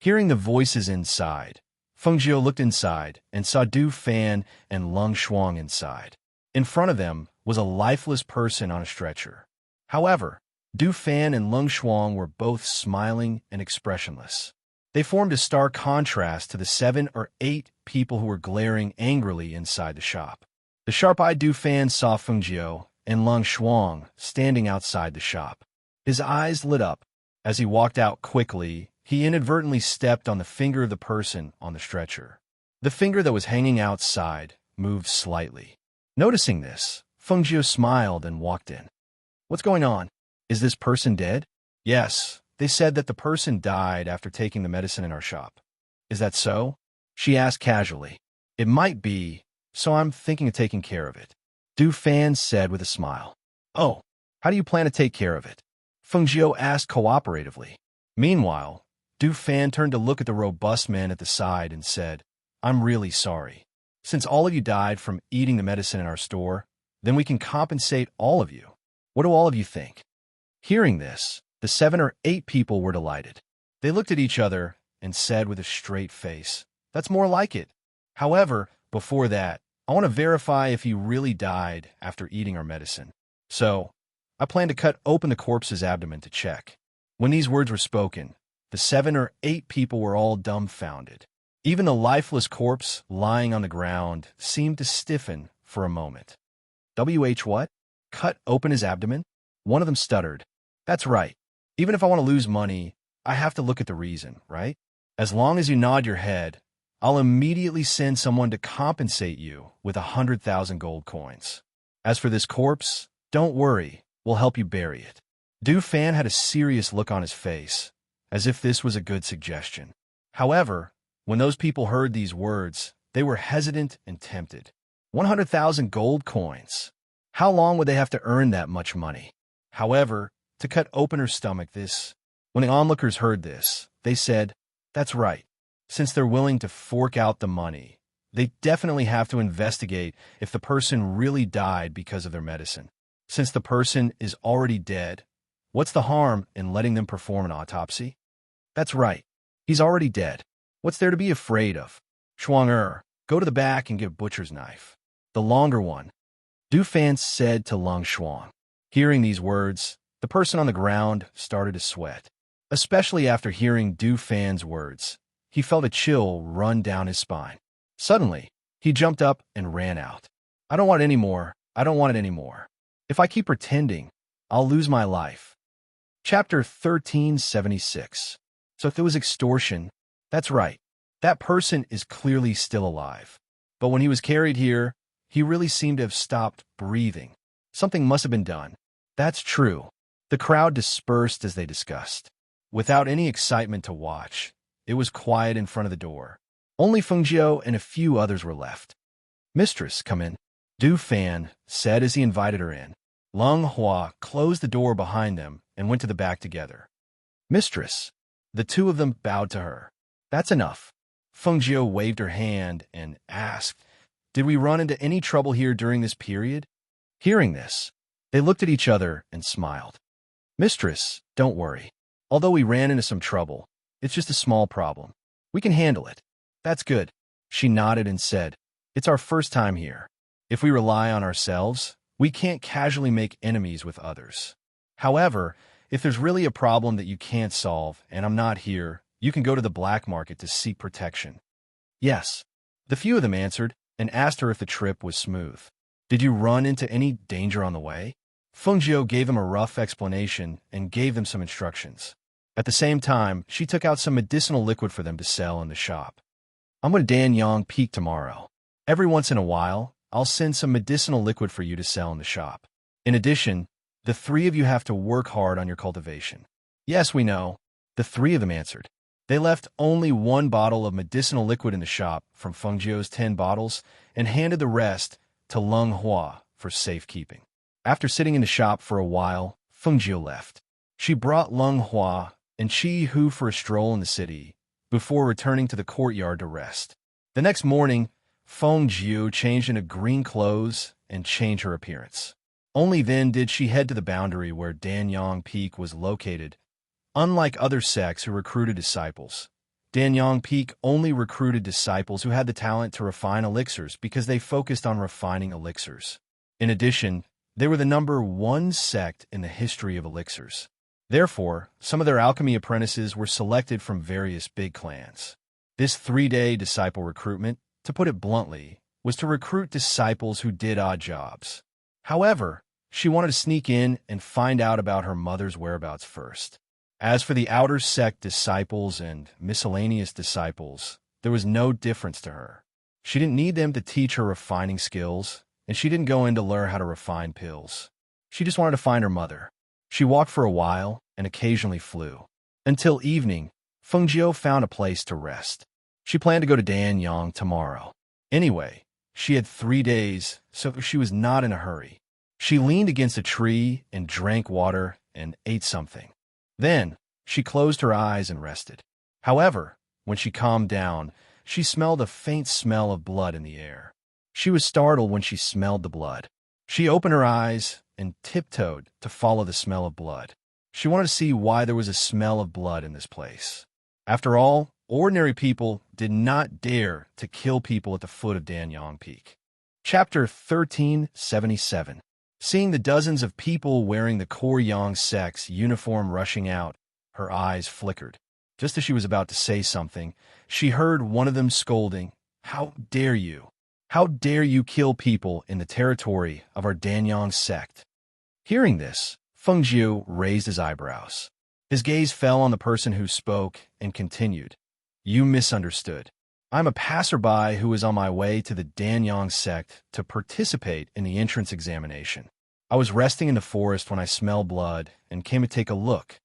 Hearing the voices inside, Feng Jiu looked inside and saw Du Fan and Lung Shuang inside. In front of them was a lifeless person on a stretcher. However, Du Fan and Lung Shuang were both smiling and expressionless. They formed a stark contrast to the 7 or 8 people who were glaring angrily inside the shop. The sharp-eyed Du Fan saw Feng Jiu and Lung Shuang standing outside the shop. His eyes lit up. As he walked out quickly, he inadvertently stepped on the finger of the person on the stretcher. The finger that was hanging outside moved slightly. Noticing this, Feng Jiu smiled and walked in. What's going on? Is this person dead? Yes, they said that the person died after taking the medicine in our shop. Is that so? She asked casually. It might be, so I'm thinking of taking care of it. Du Fan said with a smile. Oh, how do you plan to take care of it? Feng Jiu asked cooperatively. Meanwhile, Du Fan turned to look at the robust man at the side and said, I'm really sorry. Since all of you died from eating the medicine in our store, then we can compensate all of you. What do all of you think? Hearing this, the 7 or 8 people were delighted. They looked at each other and said with a straight face, That's more like it. However, before that, I want to verify if he really died after eating our medicine. So, I plan to cut open the corpse's abdomen to check. When these words were spoken, the 7 or 8 people were all dumbfounded. Even the lifeless corpse lying on the ground seemed to stiffen for a moment. What? Cut open his abdomen? One of them stuttered. That's right. Even if I want to lose money, I have to look at the reason, right? As long as you nod your head, I'll immediately send someone to compensate you with 100,000 gold coins. As for this corpse, don't worry, we'll help you bury it. Du Fan had a serious look on his face, as if this was a good suggestion. However, when those people heard these words, they were hesitant and tempted. 100,000 gold coins. How long would they have to earn that much money? However, to cut open her stomach, when the onlookers heard this, they said, That's right. Since they're willing to fork out the money, they definitely have to investigate if the person really died because of their medicine. Since the person is already dead, what's the harm in letting them perform an autopsy? That's right. He's already dead. What's there to be afraid of? Shuang, go to the back and get a butcher's knife. The longer one. Du Fan said to Lung Shuang. Hearing these words, the person on the ground started to sweat. Especially after hearing Du Fan's words, he felt a chill run down his spine. Suddenly, he jumped up and ran out. I don't want it anymore. I don't want it anymore. If I keep pretending, I'll lose my life. Chapter 1376. So if it was extortion, that's right. That person is clearly still alive. But when he was carried here, he really seemed to have stopped breathing. Something must have been done. That's true. The crowd dispersed as they discussed. Without any excitement to watch, it was quiet in front of the door. Only Feng Jiu and a few others were left. Mistress, come in. Du Fan said as he invited her in. Lung Hua closed the door behind them and went to the back together. Mistress. The two of them bowed to her. That's enough. Feng Jiu waved her hand and asked, Did we run into any trouble here during this period? Hearing this, they looked at each other and smiled. Mistress, don't worry. Although we ran into some trouble, it's just a small problem. We can handle it. That's good. She nodded and said, It's our first time here. If we rely on ourselves, we can't casually make enemies with others. However, if there's really a problem that you can't solve and I'm not here, you can go to the black market to seek protection. Yes. The few of them answered and asked her if the trip was smooth. Did you run into any danger on the way? Feng Jiu gave them a rough explanation and gave them some instructions. At the same time, she took out some medicinal liquid for them to sell in the shop. I'm going to Danyang Peak tomorrow. Every once in a while, I'll send some medicinal liquid for you to sell in the shop. In addition, the 3 of you have to work hard on your cultivation. Yes, we know. The 3 of them answered. They left only one bottle of medicinal liquid in the shop from Feng Jiu's 10 bottles and handed the rest to Leng Hua for safekeeping. After sitting in the shop for a while, Feng Jiu left. She brought Leng Hua and Qi Hu for a stroll in the city before returning to the courtyard to rest. The next morning, Feng Jiu changed into green clothes and changed her appearance. Only then did she head to the boundary where Danyang Peak was located. Unlike other sects who recruited disciples, Danyang Peak only recruited disciples who had the talent to refine elixirs because they focused on refining elixirs. In addition, they were the #1 sect in the history of elixirs. Therefore, some of their alchemy apprentices were selected from various big clans. This 3-day disciple recruitment, to put it bluntly, was to recruit disciples who did odd jobs. However, she wanted to sneak in and find out about her mother's whereabouts first. As for the outer sect disciples and miscellaneous disciples, there was no difference to her. She didn't need them to teach her refining skills, and she didn't go in to learn how to refine pills. She just wanted to find her mother. She walked for a while and occasionally flew. Until evening, Feng Jiu found a place to rest. She planned to go to Danyang tomorrow. Anyway, she had 3 days, so she was not in a hurry. She leaned against a tree and drank water and ate something. Then, she closed her eyes and rested. However, when she calmed down, she smelled a faint smell of blood in the air. She was startled when she smelled the blood. She opened her eyes and tiptoed to follow the smell of blood. She wanted to see why there was a smell of blood in this place. After all, ordinary people did not dare to kill people at the foot of Danyang Peak. Chapter 1377. Seeing the dozens of people wearing the Koryang sect's uniform rushing out, her eyes flickered. Just as she was about to say something, she heard one of them scolding, "How dare you? How dare you kill people in the territory of our Danyang sect?" Hearing this, Feng Jiu raised his eyebrows. His gaze fell on the person who spoke and continued, "You misunderstood. I'm a passerby who is on my way to the Danyang sect to participate in the entrance examination. I was resting in the forest when I smelled blood and came to take a look.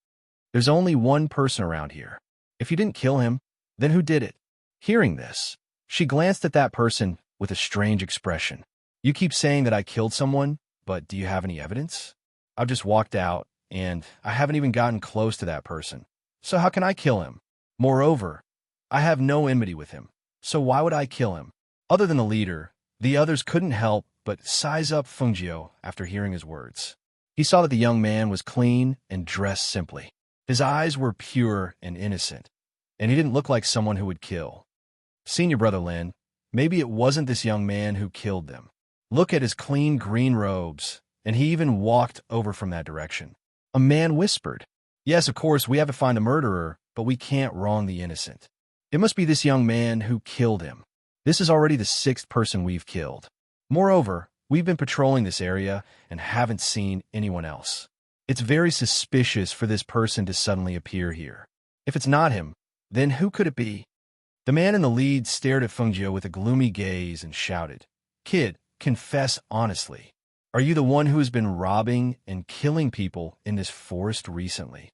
There's only one person around here. If you didn't kill him, then who did it?" Hearing this, she glanced at that person with a strange expression. "You keep saying that I killed someone, but do you have any evidence? I've just walked out, and I haven't even gotten close to that person. So how can I kill him? Moreover, I have no enmity with him, so why would I kill him?" Other than the leader, the others couldn't help but size up Feng Jiu after hearing his words. He saw that the young man was clean and dressed simply. His eyes were pure and innocent, and he didn't look like someone who would kill. "Senior Brother Lin, maybe it wasn't this young man who killed them. Look at his clean green robes," and he even walked over from that direction. A man whispered, "Yes, of course, we have to find the murderer, but we can't wrong the innocent. It must be this young man who killed him. This is already the 6th person we've killed. Moreover, we've been patrolling this area and haven't seen anyone else. It's very suspicious for this person to suddenly appear here. If it's not him, then who could it be?" The man in the lead stared at Feng Jiu with a gloomy gaze and shouted, "Kid, confess honestly. Are you the one who has been robbing and killing people in this forest recently?"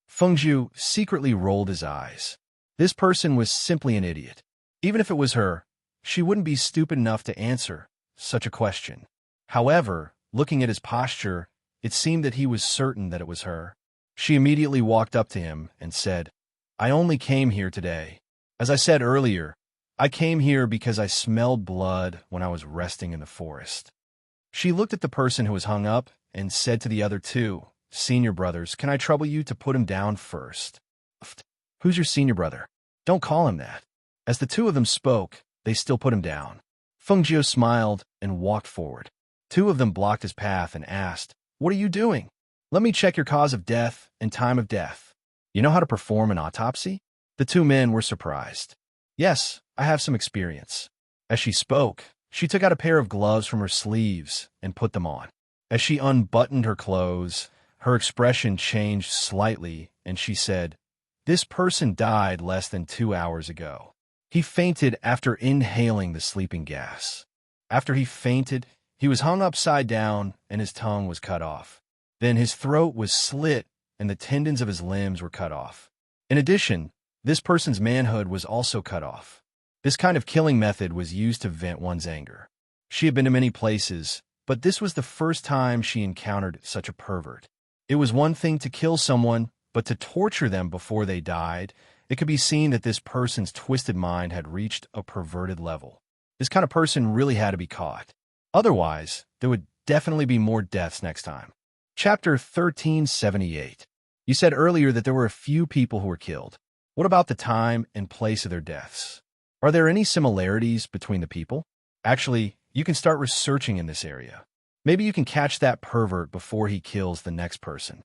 Feng Jiu secretly rolled his eyes. This person was simply an idiot. Even if it was her, she wouldn't be stupid enough to answer such a question. However, looking at his posture, it seemed that he was certain that it was her. She immediately walked up to him and said, "I only came here today. As I said earlier, I came here because I smelled blood when I was resting in the forest." She looked at the person who was hung up and said to the other 2, "Senior brothers, can I trouble you to put him down first?" "Who's your senior brother? Don't call him that." As the 2 of them spoke, they still put him down. Feng Jiu smiled and walked forward. 2 of them blocked his path and asked, "What are you doing?" "Let me check your cause of death and time of death. You know how to perform an autopsy?" The 2 men were surprised. "Yes, I have some experience." As she spoke, she took out a pair of gloves from her sleeves and put them on. As she unbuttoned her clothes, her expression changed slightly, and she said, "This person died less than 2 hours ago. He fainted after inhaling the sleeping gas. After he fainted, he was hung upside down and his tongue was cut off. Then his throat was slit and the tendons of his limbs were cut off. In addition, This person's manhood was also cut off. This kind of killing method was used to vent one's anger. She had been to many places, but this was the first time she encountered such a pervert. It was one thing to kill someone, but to torture them before they died, it could be seen that this person's twisted mind had reached a perverted level. This kind of person really had to be caught. Otherwise, there would definitely be more deaths next time. Chapter 1378. You said earlier that there were a few people who were killed. What about the time and place of their deaths? Are there any similarities between the people? Actually, you can start researching in this area. Maybe you can catch that pervert before he kills the next person.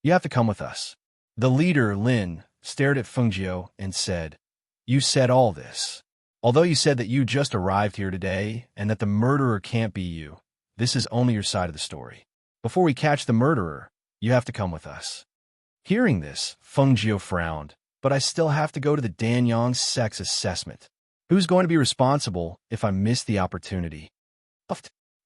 You have to come with us. The leader, Lin, stared at Fengjiu and said, "You said all this. Although you said that you just arrived here today and that the murderer can't be you, this is only your side of the story. Before we catch the murderer, you have to come with us." Hearing this, Fengjiu frowned, "But I still have to go to the Danyang sex assessment. Who's going to be responsible if I miss the opportunity?"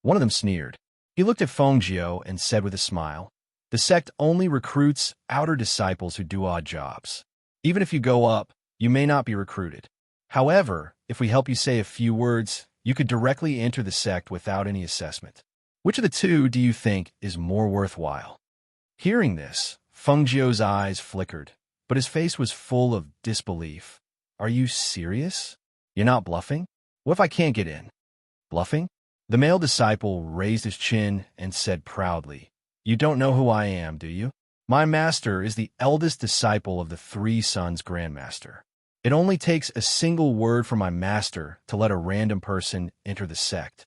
One of them sneered. He looked at Fengjiu and said with a smile, "The sect only recruits outer disciples who do odd jobs. Even if you go up, you may not be recruited. However, if we help you say a few words, you could directly enter the sect without any assessment. Which of the two do you think is more worthwhile?" Hearing this, Fengjiu's eyes flickered, but his face was full of disbelief. "Are you serious? You're not bluffing? What if I can't get in?" "Bluffing?" The male disciple raised his chin and said proudly, "You don't know who I am, do you? My master is the eldest disciple of the Three Sons Grandmaster. It only takes a single word from my master to let a random person enter the sect."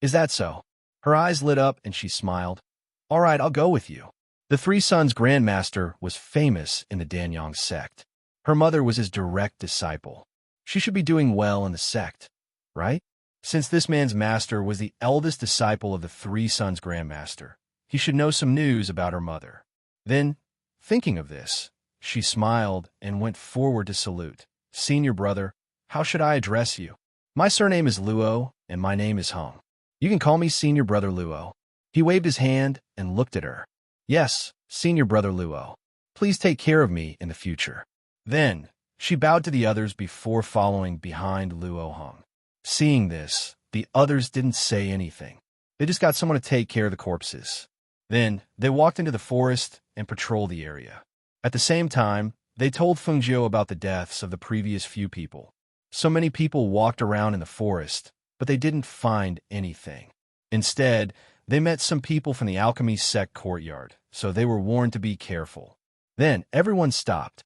"Is that so?" Her eyes lit up and she smiled. "All right, I'll go with you." The Three Sons Grandmaster was famous in the Danyang sect. Her mother was his direct disciple. She should be doing well in the sect, right? Since this man's master was the eldest disciple of the Three Sons Grandmaster, he should know some news about her mother. Then, thinking of this, she smiled and went forward to salute. "Senior brother, how should I address you?" "My surname is Luo, and my name is Hung. You can call me Senior Brother Luo." He waved his hand and looked at her. "Yes, Senior Brother Luo. Please take care of me in the future." Then, she bowed to the others before following behind Luo Hung. Seeing this, the others didn't say anything. They just got someone to take care of the corpses. Then, they walked into the forest and patrolled the area. At the same time, they told Fengjiu about the deaths of the previous few people. So many people walked around in the forest, but they didn't find anything. Instead, they met some people from the alchemy sect courtyard, so they were warned to be careful. Then, everyone stopped.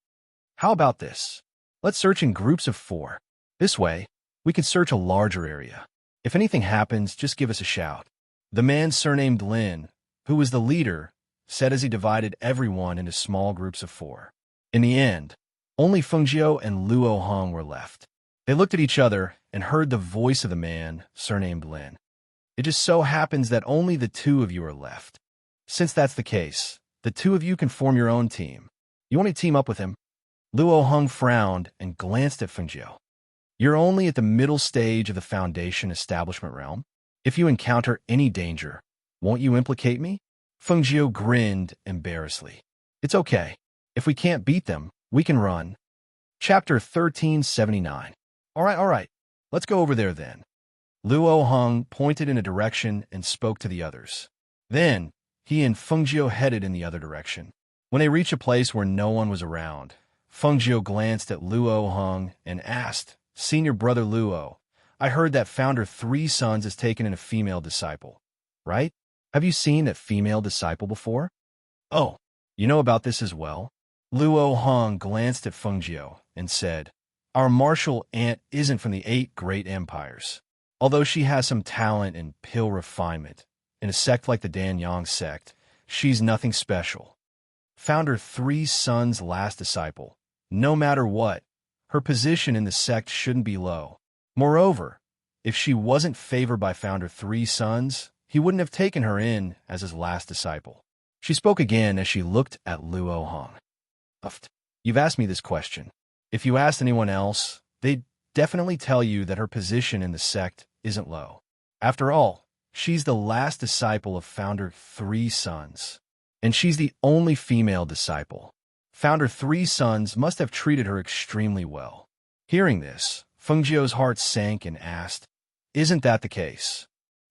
"How about this? Let's search in groups of 4. This way, we can search a larger area. If anything happens, just give us a shout." The man surnamed Lin, who was the leader, said as he divided everyone into small groups of 4. In the end, only Fengjiu and Luo Hong were left. They looked at each other and heard the voice of the man surnamed Lin. "It just so happens that only the 2 of you are left. Since that's the case, the 2 of you can form your own team. You want to team up with him?" Luo Hong frowned and glanced at Fengjiu. "You're only at the middle stage of the Foundation establishment realm. If you encounter any danger, won't you implicate me?" Fengjiu grinned embarrassedly. "It's okay. If we can't beat them, we can run." Chapter 1379. All right. Let's go over there then." Luo Hong pointed in a direction and spoke to the others. Then, he and Fengjiu headed in the other direction. When they reached a place where no one was around, Fengjiu glanced at Luo Hong and asked, "Senior Brother Luo, I heard that Founder Three Sons has taken in a female disciple, right? Have you seen that female disciple before?" "Oh, you know about this as well?" Luo Hong glanced at Fengjiu and said, "Our martial aunt isn't from the 8 great empires. Although she has some talent in pill refinement, in a sect like the Danyang sect, she's nothing special. Founder Three Sons' last disciple. No matter what, her position in the sect shouldn't be low. Moreover, if she wasn't favored by Founder Three Sons, he wouldn't have taken her in as his last disciple." She spoke again as she looked at Luo Hong. "You've asked me this question. If you asked anyone else, they'd definitely tell you that her position in the sect isn't low. After all, she's the last disciple of Founder Three Sons, and she's the only female disciple." found her 3 sons must have treated her extremely well. Hearing this, Fengjiu's heart sank and asked, "Isn't that the case?"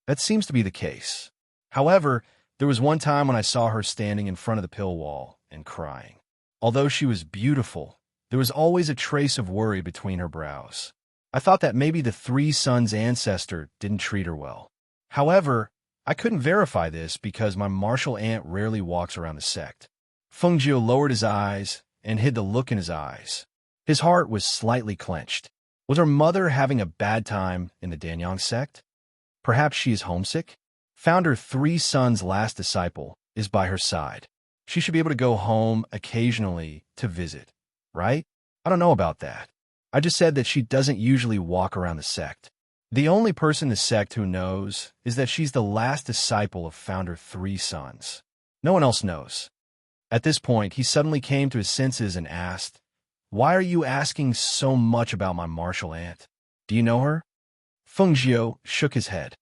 "That seems to be the case. However, there was one time when I saw her standing in front of the pill wall and crying. Although she was beautiful, there was always a trace of worry between her brows. I thought that maybe the 3 sons' ancestor didn't treat her well. However, I couldn't verify this because my martial aunt rarely walks around the sect." Fengjiu lowered his eyes and hid the look in his eyes. His heart was slightly clenched. Was her mother having a bad time in the Danyang sect? Perhaps she is homesick? Found her 3 sons' last disciple is by her side. She should be able to go home occasionally to visit, right? I don't know about that. I just said that she doesn't usually walk around the sect. The only person in the sect who knows is that she's the last disciple of Founder 3 sons. No one else knows. At this point, he suddenly came to his senses and asked, "Why are you asking so much about my martial aunt? Do you know her?" Fengjiu shook his head.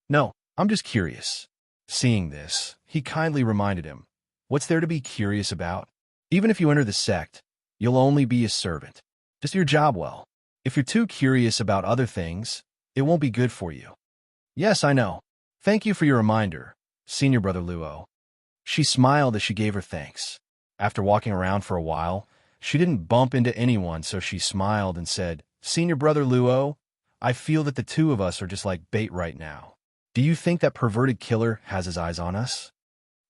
"No, I'm just curious." Seeing this, he kindly reminded him, "What's there to be curious about? Even if you enter the sect, you'll only be a servant. Just do your job well. If you're too curious about other things, it won't be good for you." "Yes, I know. Thank you for your reminder, Senior Brother Luo." She smiled as she gave her thanks. After walking around for a while, she didn't bump into anyone, so she smiled and said, "Senior Brother Luo, I feel that the 2 of us are just like bait right now. Do you think that perverted killer has his eyes on us?"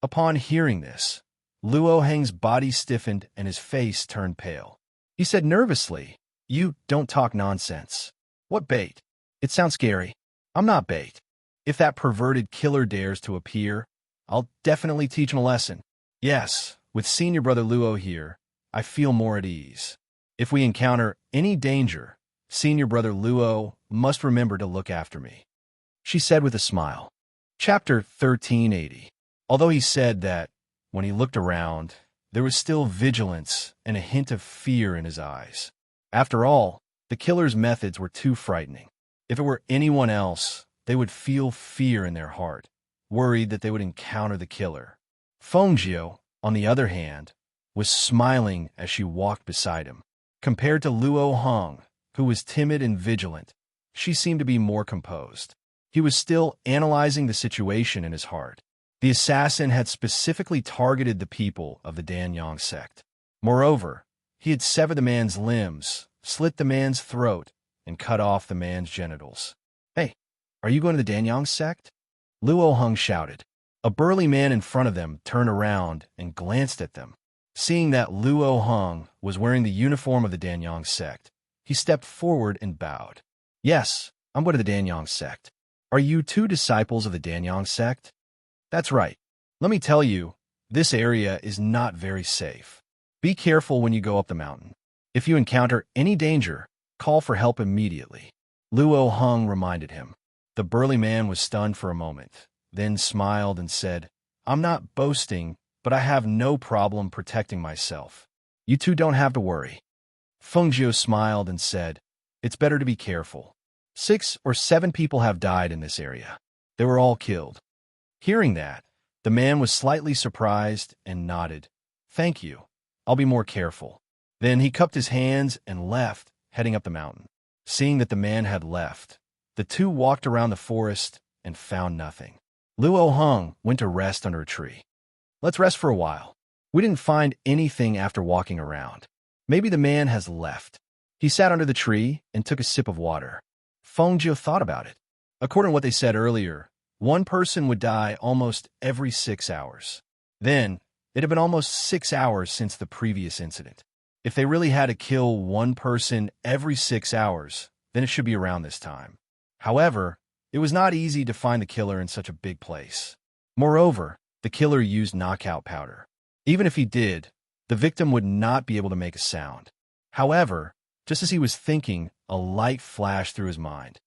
Upon hearing this, Luo Heng's body stiffened and his face turned pale. He said nervously, "You don't talk nonsense. What bait? It sounds scary. I'm not bait. If that perverted killer dares to appear, I'll definitely teach him a lesson. Yes, with Senior Brother Luo here, I feel more at ease. If we encounter any danger, Senior Brother Luo must remember to look after me," she said with a smile. Chapter 1380. Although he said that, when he looked around, there was still vigilance and a hint of fear in his eyes. After all, the killer's methods were too frightening. If it were anyone else, they would feel fear in their heart, worried that they would encounter the killer. Fengjiu, on the other hand, was smiling as she walked beside him. Compared to Luo Heng, who was timid and vigilant, she seemed to be more composed. He was still analyzing the situation in his heart. The assassin had specifically targeted the people of the Danyang sect. Moreover, he had severed the man's limbs, slit the man's throat, and cut off the man's genitals. "Hey, are you going to the Danyang sect?" Luo Heng shouted. A burly man in front of them turned around and glanced at them. Seeing that Luo Heng was wearing the uniform of the Danyang sect, he stepped forward and bowed. "Yes, I'm going to the Danyang sect. Are you 2 disciples of the Danyang sect?" "That's right. Let me tell you, this area is not very safe. Be careful when you go up the mountain. If you encounter any danger, call for help immediately," Luo Heng reminded him. The burly man was stunned for a moment, then smiled and said, "I'm not boasting, but I have no problem protecting myself. You 2 don't have to worry." Fengjiu smiled and said, "It's better to be careful. 6 or 7 people have died in this area. They were all killed." Hearing that, the man was slightly surprised and nodded. "Thank you. I'll be more careful." Then he cupped his hands and left, heading up the mountain. Seeing that the man had left, the 2 walked around the forest and found nothing. Luo Heng went to rest under a tree. "Let's rest for a while. We didn't find anything after walking around. Maybe the man has left." He sat under the tree and took a sip of water. Fengjiu thought about it. According to what they said earlier, 1 person would die almost every 6 hours. Then, it had been almost 6 hours since the previous incident. If they really had to kill 1 person every 6 hours, then it should be around this time. However, it was not easy to find the killer in such a big place. Moreover, the killer used knockout powder. Even if he did, the victim would not be able to make a sound. However, just as he was thinking, a light flashed through his mind.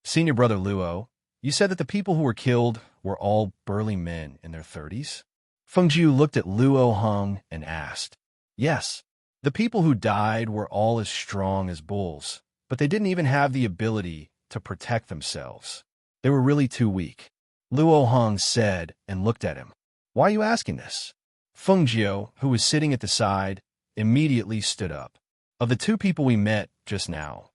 "Senior Brother Luo, you said that the people who were killed were all burly men in their 30s? Fengjiu looked at Luo Heng and asked. "Yes, the people who died were all as strong as bulls, but they didn't even have the ability to protect themselves. They were really too weak," Luo Heng said and looked at him. "Why are you asking this?" Fengjiu, who was sitting at the side, immediately stood up. Of the two people we met just now,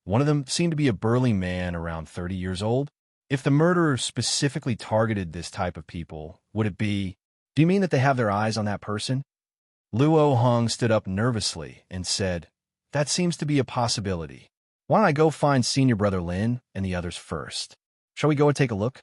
one of them seemed to be a burly man around 30 years old. If the murderer specifically targeted this type of people, would it be, do you mean that they have their eyes on that person? Luo Hong stood up nervously and said, that seems to be a possibility. Why don't I go find Senior Brother Lin and the others first? Shall we go and take a look?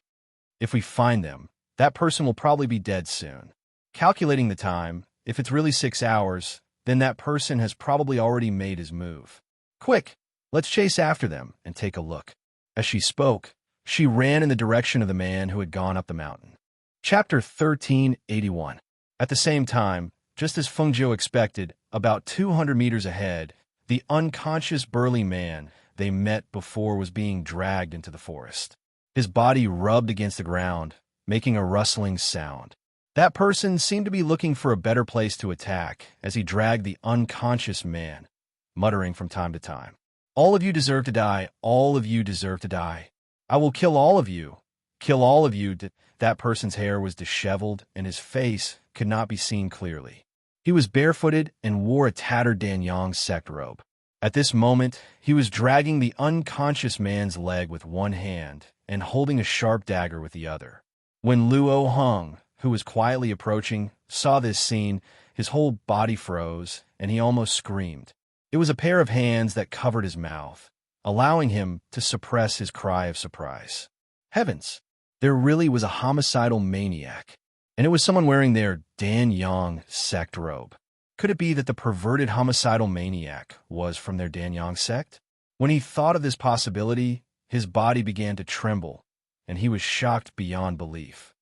If we find them, that person will probably be dead soon. Calculating the time, if it's really 6 hours, then that person has probably already made his move. Quick, let's chase after them and take a look. As she spoke, she ran in the direction of the man who had gone up the mountain. Chapter 1381. At the same time, just as Feng Jiu expected, about 200 meters ahead, the unconscious burly man they met before was being dragged into the forest. His body rubbed against the ground, making a rustling sound. That person seemed to be looking for a better place to attack as he dragged the unconscious man, muttering from time to time, all of you deserve to die, all of you deserve to die. I will kill all of you, kill all of you. That person's hair was disheveled and his face could not be seen clearly. He was barefooted and wore a tattered Danyang sect robe. At this moment, he was dragging the unconscious man's leg with one hand and holding a sharp dagger with the other. When Luo Hong, who was quietly approaching, saw this scene, his whole body froze and he almost screamed. It was a pair of hands that covered his mouth, allowing him to suppress his cry of surprise. Heavens! There really was a homicidal maniac, and it was someone wearing their Danyang sect robe. Could it be that the perverted homicidal maniac was from their Danyang sect? When he thought of this possibility, his body began to tremble, and he was shocked beyond belief.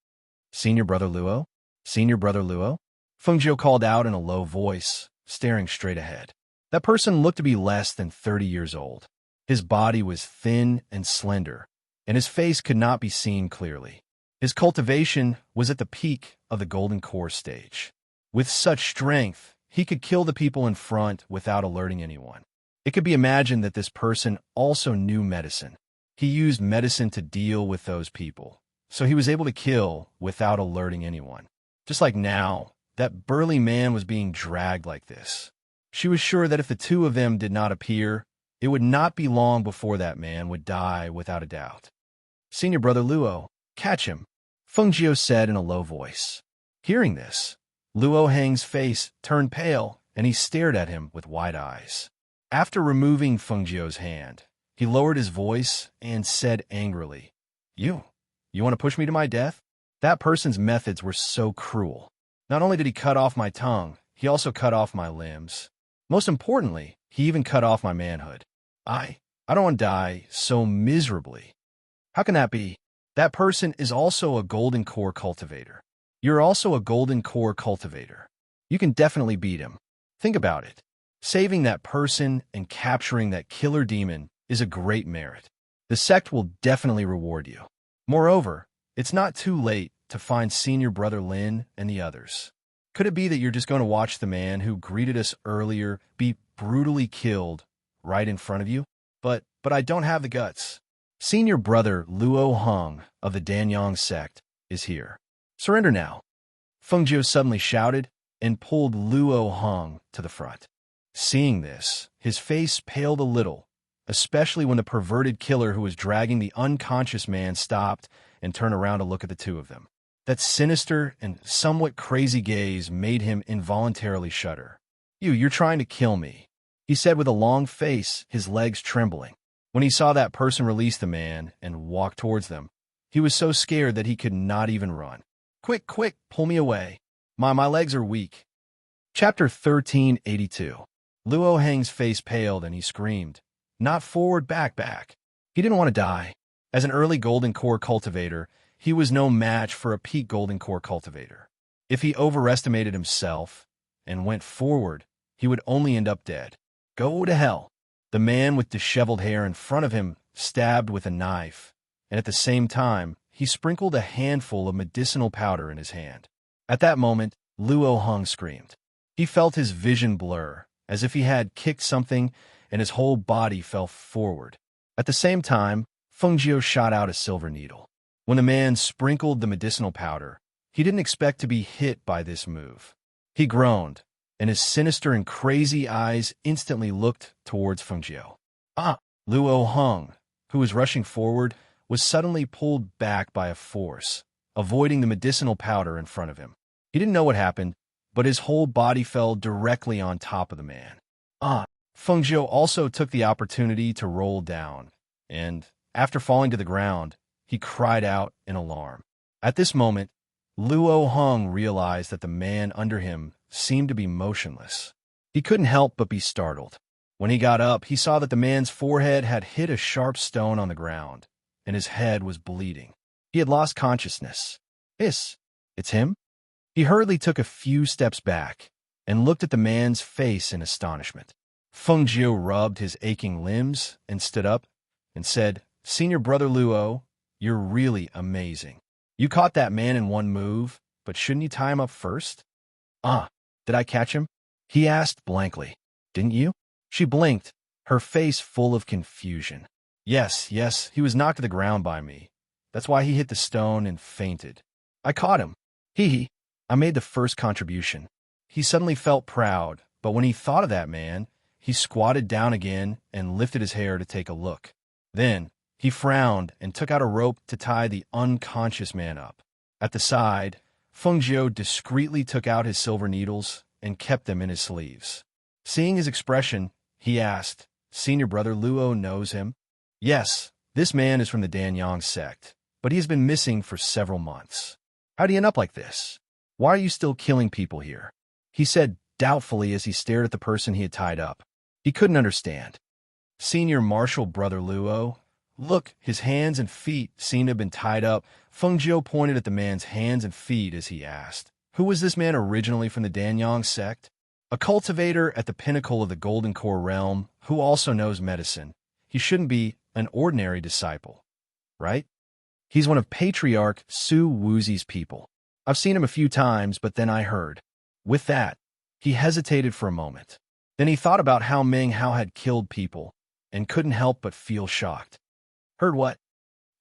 Senior Brother Luo? Senior Brother Luo? Feng Jiu called out in a low voice, staring straight ahead. That person looked to be less than 30 years old. His body was thin and slender, and his face could not be seen clearly. His cultivation was at the peak of the golden core stage. With such strength, he could kill the people in front without alerting anyone. It could be imagined that this person also knew medicine. He used medicine to deal with those people, so he was able to kill without alerting anyone. Just like now, that burly man was being dragged like this. She was sure that if the two of them did not appear, it would not be long before that man would die without a doubt. Senior Brother Luo, catch him, Feng Jiu said in a low voice. Hearing this, Luo Heng's face turned pale and he stared at him with wide eyes. After removing Feng Jiu's hand, he lowered his voice and said angrily, You want to push me to my death? That person's methods were so cruel. Not only did he cut off my tongue, he also cut off my limbs. Most importantly, he even cut off my manhood. I don't want to die so miserably. How can that be? That person is also a golden core cultivator. You're also a golden core cultivator. You can definitely beat him. Think about it. Saving that person and capturing that killer demon is a great merit. The sect will definitely reward you. Moreover, it's not too late to find Senior Brother Lin and the others. Could it be that you're just going to watch the man who greeted us earlier be brutally killed right in front of you? But I don't have the guts. Senior Brother Luo Hong of the Danyang sect is here. Surrender now. Feng Jiu suddenly shouted and pulled Luo Hong to the front. Seeing this, his face paled a little, especially when the perverted killer who was dragging the unconscious man stopped and turned around to look at the two of them. That sinister and somewhat crazy gaze made him involuntarily shudder. You're trying to kill me, he said with a long face, his legs trembling. When he saw that person release the man and walk towards them, he was so scared that he could not even run. Quick, pull me away. My legs are weak. Chapter 1382. Luo Heng's face paled and he screamed, Not forward, back. He didn't want to die. As an early golden core cultivator, he was no match for a peak golden core cultivator. If he overestimated himself and went forward, he would only end up dead. Go to hell. The man with disheveled hair in front of him stabbed with a knife, and at the same time, he sprinkled a handful of medicinal powder in his hand. At that moment, Luo Hong screamed. He felt his vision blur, as if he had kicked something, and his whole body fell forward. At the same time, Feng Jiu shot out a silver needle. When the man sprinkled the medicinal powder, he didn't expect to be hit by this move. He groaned, and his sinister and crazy eyes instantly looked towards Fengjiu. Ah! Luo Heng, who was rushing forward, was suddenly pulled back by a force, avoiding the medicinal powder in front of him. He didn't know what happened, but his whole body fell directly on top of the man. Ah! Fengjiu also took the opportunity to roll down, and, after falling to the ground, he cried out in alarm. At this moment, Luo Heng realized that the man under him seemed to be motionless. He couldn't help but be startled. When he got up, he saw that the man's forehead had hit a sharp stone on the ground, and his head was bleeding. He had lost consciousness. It's him? He hurriedly took a few steps back and looked at the man's face in astonishment. Fengjiu rubbed his aching limbs and stood up and said, "Senior brother Luo, you're really amazing. You caught that man in one move, but shouldn't you tie him up first?" "Ah, did I catch him?" he asked blankly. "Didn't you?" She blinked, her face full of confusion. Yes, he was knocked to the ground by me. That's why he hit the stone and fainted. I caught him. I made the first contribution." He suddenly felt proud, but when he thought of that man, he squatted down again and lifted his hair to take a look. Then, he frowned and took out a rope to tie the unconscious man up. At the side, Fengjiu discreetly took out his silver needles and kept them in his sleeves. Seeing his expression, he asked, "Senior brother Luo knows him?" "Yes, this man is from the Danyang sect, but he has been missing for several months." "How'd he end up like this? Why are you still killing people here?" he said doubtfully as he stared at the person he had tied up. He couldn't understand. "Senior Marshal Brother Luo, look, his hands and feet seem to have been tied up." Fengjiu pointed at the man's hands and feet as he asked, "Who was this man originally from the Danyang sect?" "A cultivator at the pinnacle of the Golden Core realm who also knows medicine. He shouldn't be an ordinary disciple, right? He's one of Patriarch Su Wuzi's people. I've seen him a few times, but then I heard." With that, he hesitated for a moment. Then he thought about how Meng Hao had killed people and couldn't help but feel shocked. "Heard what?"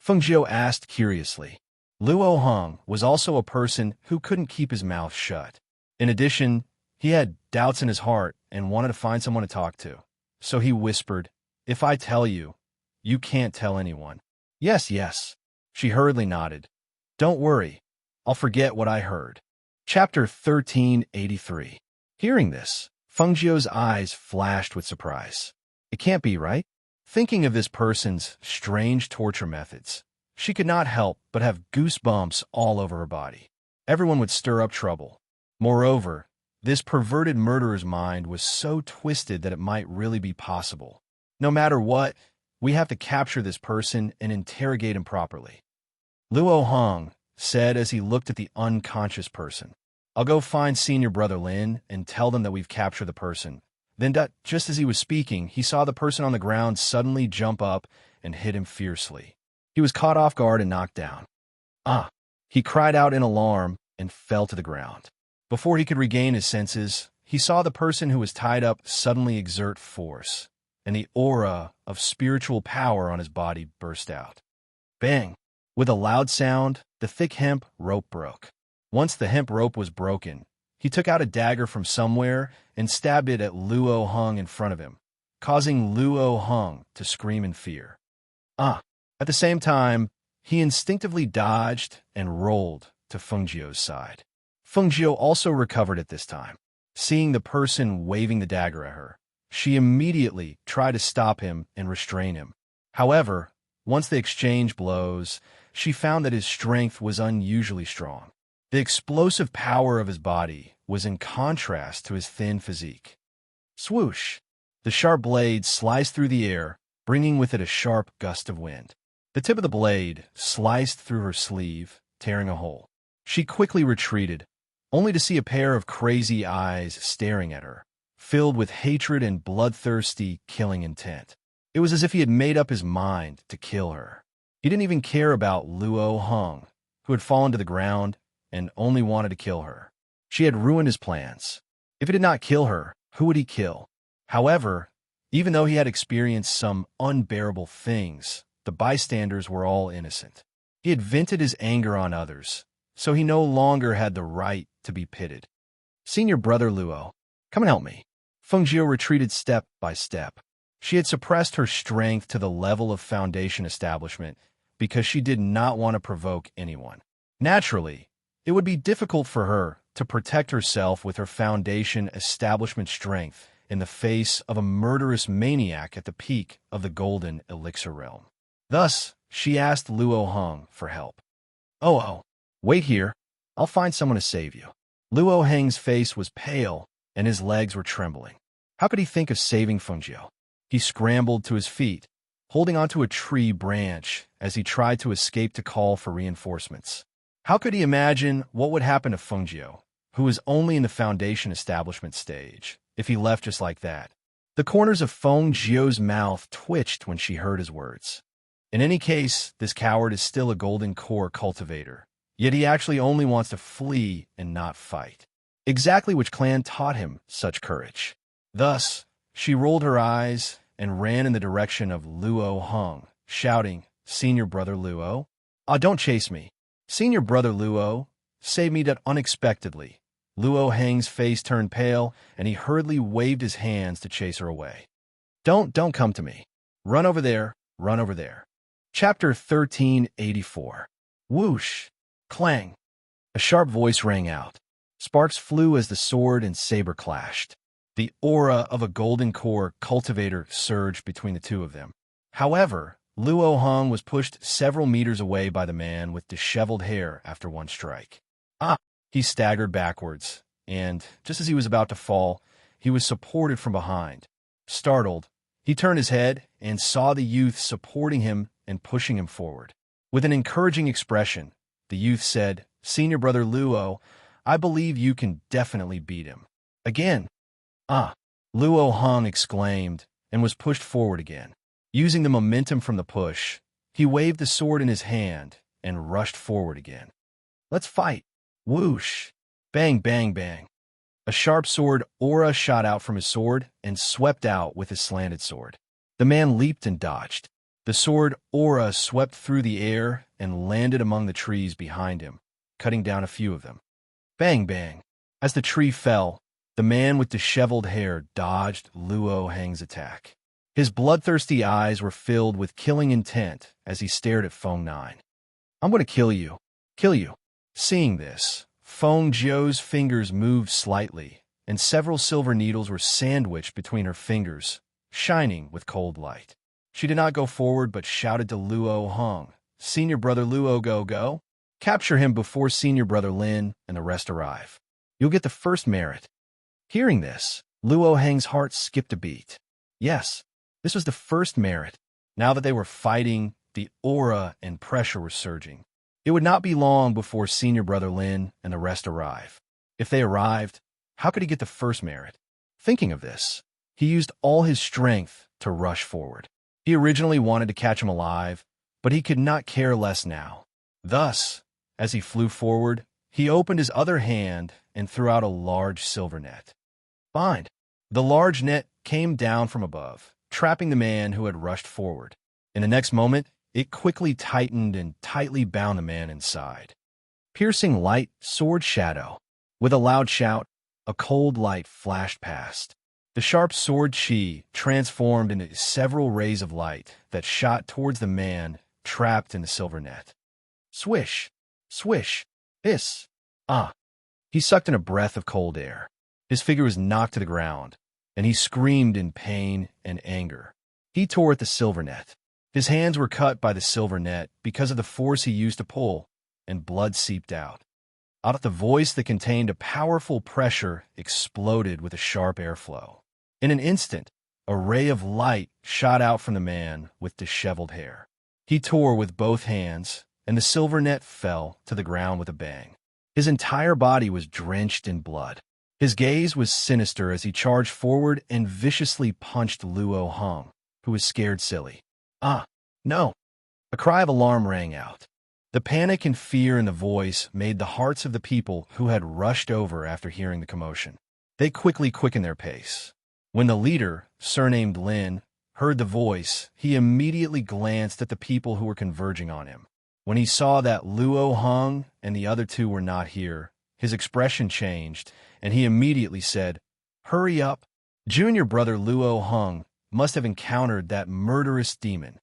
Fengjiu asked curiously. Luo Heng was also a person who couldn't keep his mouth shut. In addition, he had doubts in his heart and wanted to find someone to talk to. So he whispered, "If I tell you, you can't tell anyone." Yes. She hurriedly nodded. "Don't worry. I'll forget what I heard." Chapter 1383. Hearing this, Fengjiu's eyes flashed with surprise. It can't be, right? Thinking of this person's strange torture methods, she could not help but have goosebumps all over her body. Everyone would stir up trouble. Moreover, this perverted murderer's mind was so twisted that it might really be possible. No matter what, we have to capture this person and interrogate him properly. Luo Heng said as he looked at the unconscious person, "I'll go find Senior Brother Lin and tell them that we've captured the person." Then, just as he was speaking, he saw the person on the ground suddenly jump up and hit him fiercely. He was caught off guard and knocked down. "Ah!" He cried out in alarm and fell to the ground. Before he could regain his senses, he saw the person who was tied up suddenly exert force, and the aura of spiritual power on his body burst out. Bang! With a loud sound, the thick hemp rope broke. Once the hemp rope was broken, he took out a dagger from somewhere and stabbed it at Luo Heng in front of him, causing Luo Heng to scream in fear. "Ah!" At the same time, he instinctively dodged and rolled to Fengjiu's side. Fengjiu also recovered at this time. Seeing the person waving the dagger at her, she immediately tried to stop him and restrain him. However, once they exchanged blows, she found that his strength was unusually strong. The explosive power of his body was in contrast to his thin physique. Swoosh! The sharp blade sliced through the air, bringing with it a sharp gust of wind. The tip of the blade sliced through her sleeve, tearing a hole. She quickly retreated, only to see a pair of crazy eyes staring at her, filled with hatred and bloodthirsty, killing intent. It was as if he had made up his mind to kill her. He didn't even care about Luo Heng, who had fallen to the ground and only wanted to kill her. She had ruined his plans. If he did not kill her, who would he kill? However, even though he had experienced some unbearable things, the bystanders were all innocent. He had vented his anger on others, so he no longer had the right to be pitted. "Senior Brother Luo, Come and help me. Feng Jiu retreated step by step. She had suppressed her strength to the level of foundation establishment because she did not want to provoke anyone. Naturally, it would be difficult for her to protect herself with her foundation establishment strength in the face of a murderous maniac at the peak of the golden elixir realm. Thus, she asked Luo Heng for help. Oh, wait here. I'll find someone to save you. Luo Heng's face was pale, and his legs were trembling. How could he think of saving Feng Jiu? He scrambled to his feet, holding onto a tree branch as he tried to escape to call for reinforcements. How could he imagine what would happen to Feng Jiu, who was only in the foundation establishment stage, if he left just like that? The corners of Feng Jiu's mouth twitched when she heard his words. In any case, this coward is still a golden core cultivator, yet he actually only wants to flee and not fight. Exactly which clan taught him such courage. Thus, she rolled her eyes and ran in the direction of Luo Heng, shouting, "Senior brother Luo? Don't chase me. Senior brother Luo, save me that unexpectedly." Luo Heng's face turned pale, and he hurriedly waved his hands to chase her away. Don't come to me. Run over there, run over there." Chapter 1384. Whoosh! Clang! A sharp voice rang out. Sparks flew as the sword and saber clashed. The aura of a golden core cultivator surged between the two of them. However, Luo Heng was pushed several meters away by the man with disheveled hair after one strike. He staggered backwards, and, just as he was about to fall, he was supported from behind. Startled, he turned his head and saw the youth supporting him and pushing him forward. With an encouraging expression, the youth said, "Senior brother Luo, I believe you can definitely beat him." Again. Luo Heng exclaimed and was pushed forward again. Using the momentum from the push, he waved the sword in his hand and rushed forward again. "Let's fight." Whoosh! Bang, bang, bang. A sharp sword aura shot out from his sword and swept out with his slanted sword. The man leaped and dodged. The sword aura swept through the air and landed among the trees behind him, cutting down a few of them. Bang, bang. As the tree fell, the man with disheveled hair dodged Luo Heng's attack. His bloodthirsty eyes were filled with killing intent as he stared at Feng Nine. "I'm going to kill you. Kill you." Seeing this, Feng Jiu's fingers moved slightly, and several silver needles were sandwiched between her fingers, shining with cold light. She did not go forward but shouted to Luo Heng, "Senior brother Luo, go. Capture him before senior brother Lin and the rest arrive. You'll get the first merit." Hearing this, Luo Heng's heart skipped a beat. Yes, this was the first merit. Now that they were fighting, the aura and pressure were surging. It would not be long before senior brother Lin and the rest arrive. If they arrived, how could he get the first merit? Thinking of this, he used all his strength to rush forward. He originally wanted to catch him alive, but he could not care less now. Thus, as he flew forward, he opened his other hand and threw out a large silver net. Bind! The large net came down from above, trapping the man who had rushed forward. In the next moment, it quickly tightened and tightly bound the man inside. Piercing light, sword shadow. With a loud shout, a cold light flashed past. The sharp sword chi transformed into several rays of light that shot towards the man trapped in the silver net. Swish! Swish! Hiss! He sucked in a breath of cold air. His figure was knocked to the ground, and he screamed in pain and anger. He tore at the silver net. His hands were cut by the silver net because of the force he used to pull, and blood seeped out. Out of the voice that contained a powerful pressure exploded with a sharp airflow. In an instant, a ray of light shot out from the man with disheveled hair. He tore with both hands, and the silver net fell to the ground with a bang. His entire body was drenched in blood. His gaze was sinister as he charged forward and viciously punched Luo Heng, who was scared silly. No! A cry of alarm rang out. The panic and fear in the voice made the hearts of the people who had rushed over after hearing the commotion. They quickly quickened their pace. When the leader, surnamed Lin, heard the voice, he immediately glanced at the people who were converging on him. When he saw that Luo Heng and the other two were not here, his expression changed, and he immediately said, Hurry up. Junior brother Luo Hung must have encountered that murderous demon.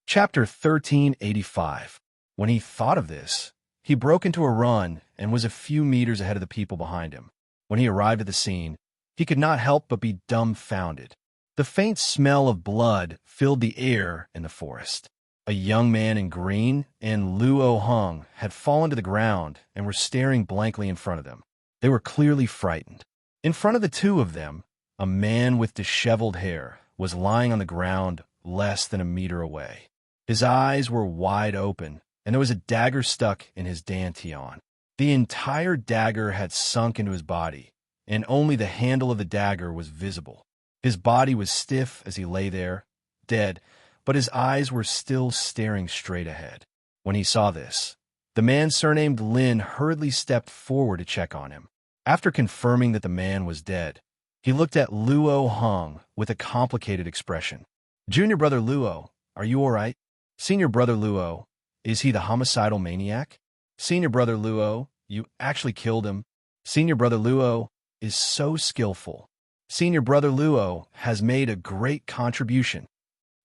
Chapter 1385. When he thought of this, he broke into a run and was a few meters ahead of the people behind him. When he arrived at the scene, he could not help but be dumbfounded. The faint smell of blood filled the air in the forest. A young man in green and Luo Hung had fallen to the ground and were staring blankly in front of them. They were clearly frightened. In front of the two of them, a man with disheveled hair was lying on the ground less than a meter away. His eyes were wide open, and there was a dagger stuck in his dantian. The entire dagger had sunk into his body, and only the handle of the dagger was visible. His body was stiff as he lay there, dead, but his eyes were still staring straight ahead. When he saw this, the man surnamed Lin hurriedly stepped forward to check on him. After confirming that the man was dead, he looked at Luo Hung with a complicated expression. Junior brother Luo, are you all right? Senior brother Luo, is he the homicidal maniac? Senior brother Luo, you actually killed him. Senior brother Luo is so skillful. Senior brother Luo has made a great contribution.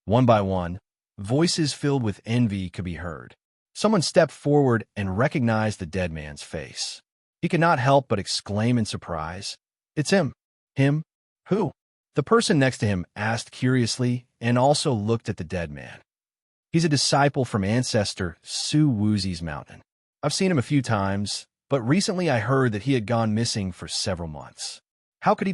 One by one, voices filled with envy could be heard. Someone stepped forward and recognized the dead man's face. He could not help but exclaim in surprise, "It's him." Him? Who? The person next to him asked curiously and also looked at the dead man. He's a disciple from ancestor Su Wuzi's mountain. I've seen him a few times, but recently I heard that he had gone missing for several months. How could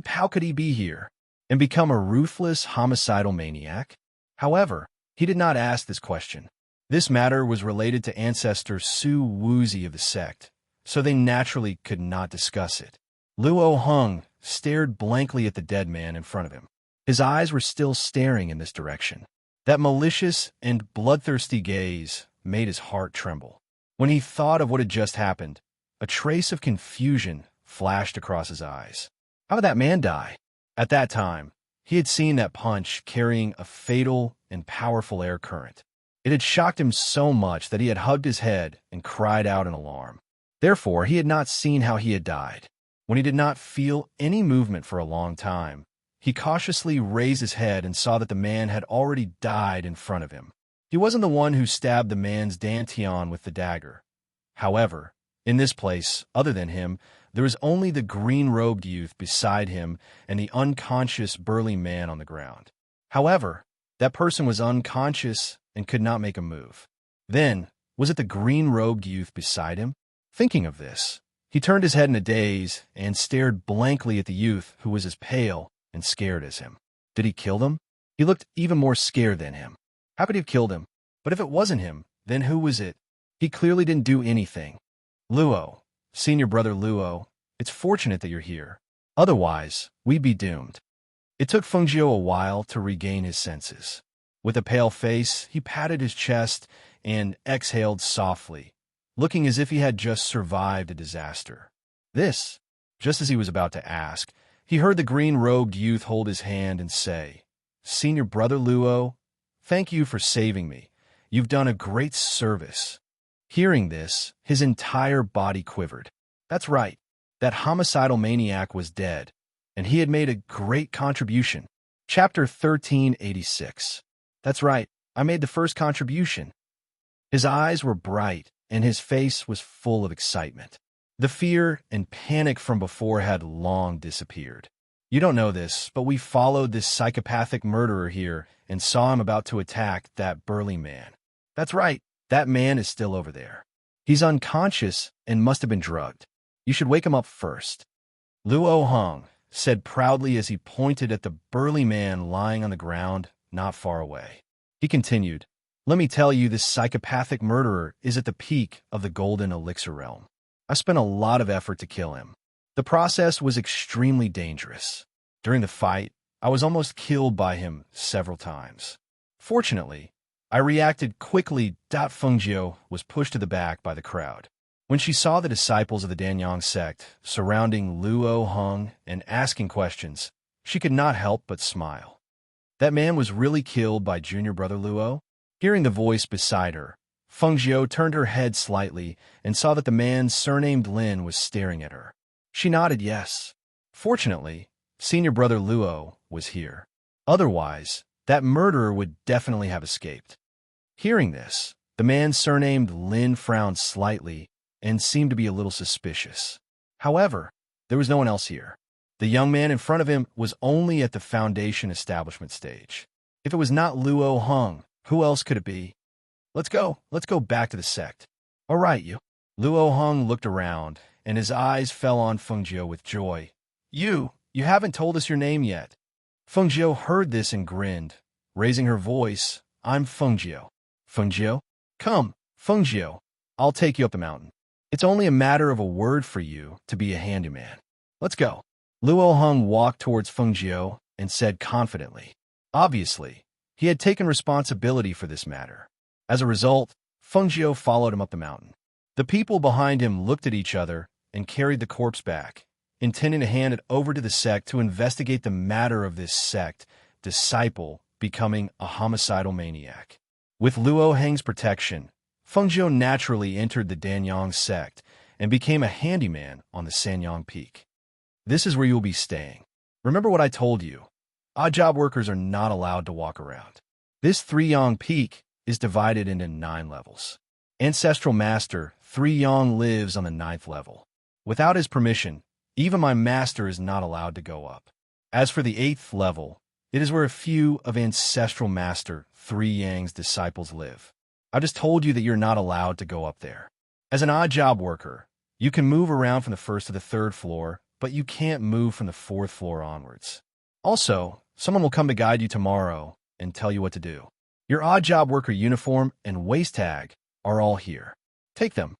he be here and become a ruthless homicidal maniac? However, he did not ask this question. This matter was related to ancestor Su Wuzi of the sect, so they naturally could not discuss it. Luo Hung stared blankly at the dead man in front of him. His eyes were still staring in this direction. That malicious and bloodthirsty gaze made his heart tremble. When he thought of what had just happened, a trace of confusion flashed across his eyes. How did that man die? At that time, he had seen that punch carrying a fatal and powerful air current. It had shocked him so much that he had hugged his head and cried out in alarm. Therefore, he had not seen how he had died. When he did not feel any movement for a long time, he cautiously raised his head and saw that the man had already died in front of him. He wasn't the one who stabbed the man's dantian with the dagger. However, in this place, other than him, there was only the green-robed youth beside him and the unconscious burly man on the ground. However, that person was unconscious and could not make a move. Then, was it the green-robed youth beside him? Thinking of this, he turned his head in a daze and stared blankly at the youth who was as pale and scared as him. Did he kill them? He looked even more scared than him. How could he have killed him? But if it wasn't him, then who was it? He clearly didn't do anything. Luo, senior brother Luo, it's fortunate that you're here. Otherwise, we'd be doomed. It took Fengjiu a while to regain his senses. With a pale face, he patted his chest and exhaled softly, looking as if he had just survived a disaster. This, just as he was about to ask, he heard the green-robed youth hold his hand and say, "Senior brother Luo, thank you for saving me. You've done a great service." Hearing this, his entire body quivered. That's right, that homicidal maniac was dead, and he had made a great contribution. Chapter 1386. That's right, I made the first contribution. His eyes were bright, and his face was full of excitement. The fear and panic from before had long disappeared. You don't know this, but we followed this psychopathic murderer here and saw him about to attack that burly man. That's right, that man is still over there. He's unconscious and must have been drugged. You should wake him up first. Luo Hung said proudly as he pointed at the burly man lying on the ground not far away. He continued, "Let me tell you, this psychopathic murderer is at the peak of the golden elixir realm. I spent a lot of effort to kill him. The process was extremely dangerous. During the fight, I was almost killed by him several times. Fortunately, I reacted quickly. Fengjiu was pushed to the back by the crowd. When she saw the disciples of the Danyang sect surrounding Luo Hung and asking questions, she could not help but smile. That man was really killed by junior brother Luo? Hearing the voice beside her, Fengjiu turned her head slightly and saw that the man surnamed Lin was staring at her. She nodded yes. Fortunately, senior brother Luo was here. Otherwise, that murderer would definitely have escaped. Hearing this, the man surnamed Lin frowned slightly and seemed to be a little suspicious. However, there was no one else here. The young man in front of him was only at the foundation establishment stage. If it was not Luo Hung, who else could it be? Let's go back to the sect. All right, you. Luo Hung looked around, and his eyes fell on Fengjiu with joy. You haven't told us your name yet. Fengjiu heard this and grinned, raising her voice. I'm Fengjiu. Fengjiu? Come, Fengjiu. I'll take you up the mountain. It's only a matter of a word for you to be a handyman. Let's go. Luo Hung walked towards Fengjiu and said confidently. Obviously, he had taken responsibility for this matter. As a result, Fengjiu followed him up the mountain. The people behind him looked at each other and carried the corpse back, intending to hand it over to the sect to investigate the matter of this sect disciple becoming a homicidal maniac. With Luo Heng's protection, Fengjiu naturally entered the Danyang sect and became a handyman on the Sanyang Peak. This is where you will be staying. Remember what I told you. Odd job workers are not allowed to walk around. This Three Yang Peak is divided into 9 levels. Ancestral Master Three Yang lives on the 9th level. Without his permission, even my master is not allowed to go up. As for the 8th level, it is where a few of Ancestral Master Three Yang's disciples live. I just told you that you're not allowed to go up there. As an odd job worker, you can move around from the 1st to the 3rd floor, but you can't move from the 4th floor onwards. Also, someone will come to guide you tomorrow and tell you what to do. Your odd job worker uniform and waist tag are all here. Take them.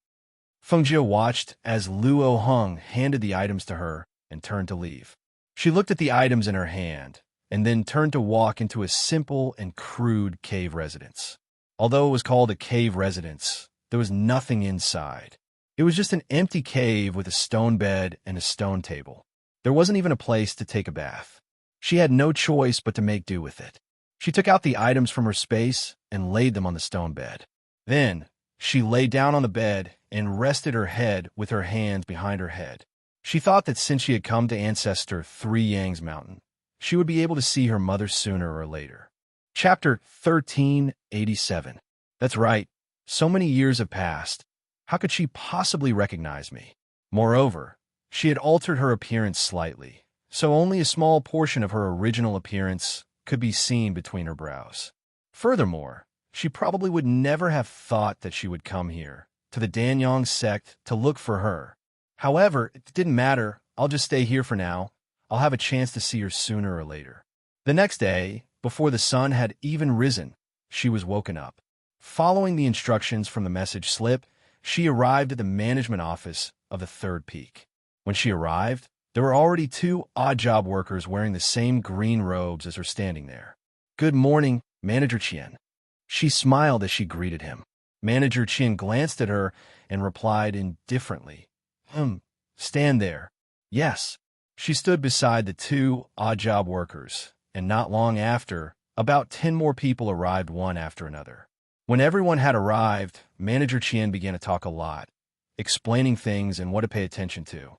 Fengjiu watched as Luo Hung handed the items to her and turned to leave. She looked at the items in her hand and then turned to walk into a simple and crude cave residence. Although it was called a cave residence, there was nothing inside. It was just an empty cave with a stone bed and a stone table. There wasn't even a place to take a bath. She had no choice but to make do with it. She took out the items from her space and laid them on the stone bed. Then, she lay down on the bed and rested her head with her hands behind her head. She thought that since she had come to Ancestor Three Yang's mountain, she would be able to see her mother sooner or later. Chapter 1387. That's right. So many years have passed. How could she possibly recognize me? Moreover, she had altered her appearance slightly, so only a small portion of her original appearance could be seen between her brows. Furthermore, she probably would never have thought that she would come here, to the Danyang sect, to look for her. However, it didn't matter. I'll just stay here for now. I'll have a chance to see her sooner or later. The next day, before the sun had even risen, she was woken up. Following the instructions from the message slip, she arrived at the management office of the 3rd peak. When she arrived, there were already 2 odd job workers wearing the same green robes as her standing there. Good morning, Manager Qian. She smiled as she greeted him. Manager Qian glanced at her and replied indifferently, stand there. Yes. She stood beside the 2 odd job workers, and not long after, about 10 more people arrived one after another. When everyone had arrived, Manager Qian began to talk a lot, explaining things and what to pay attention to.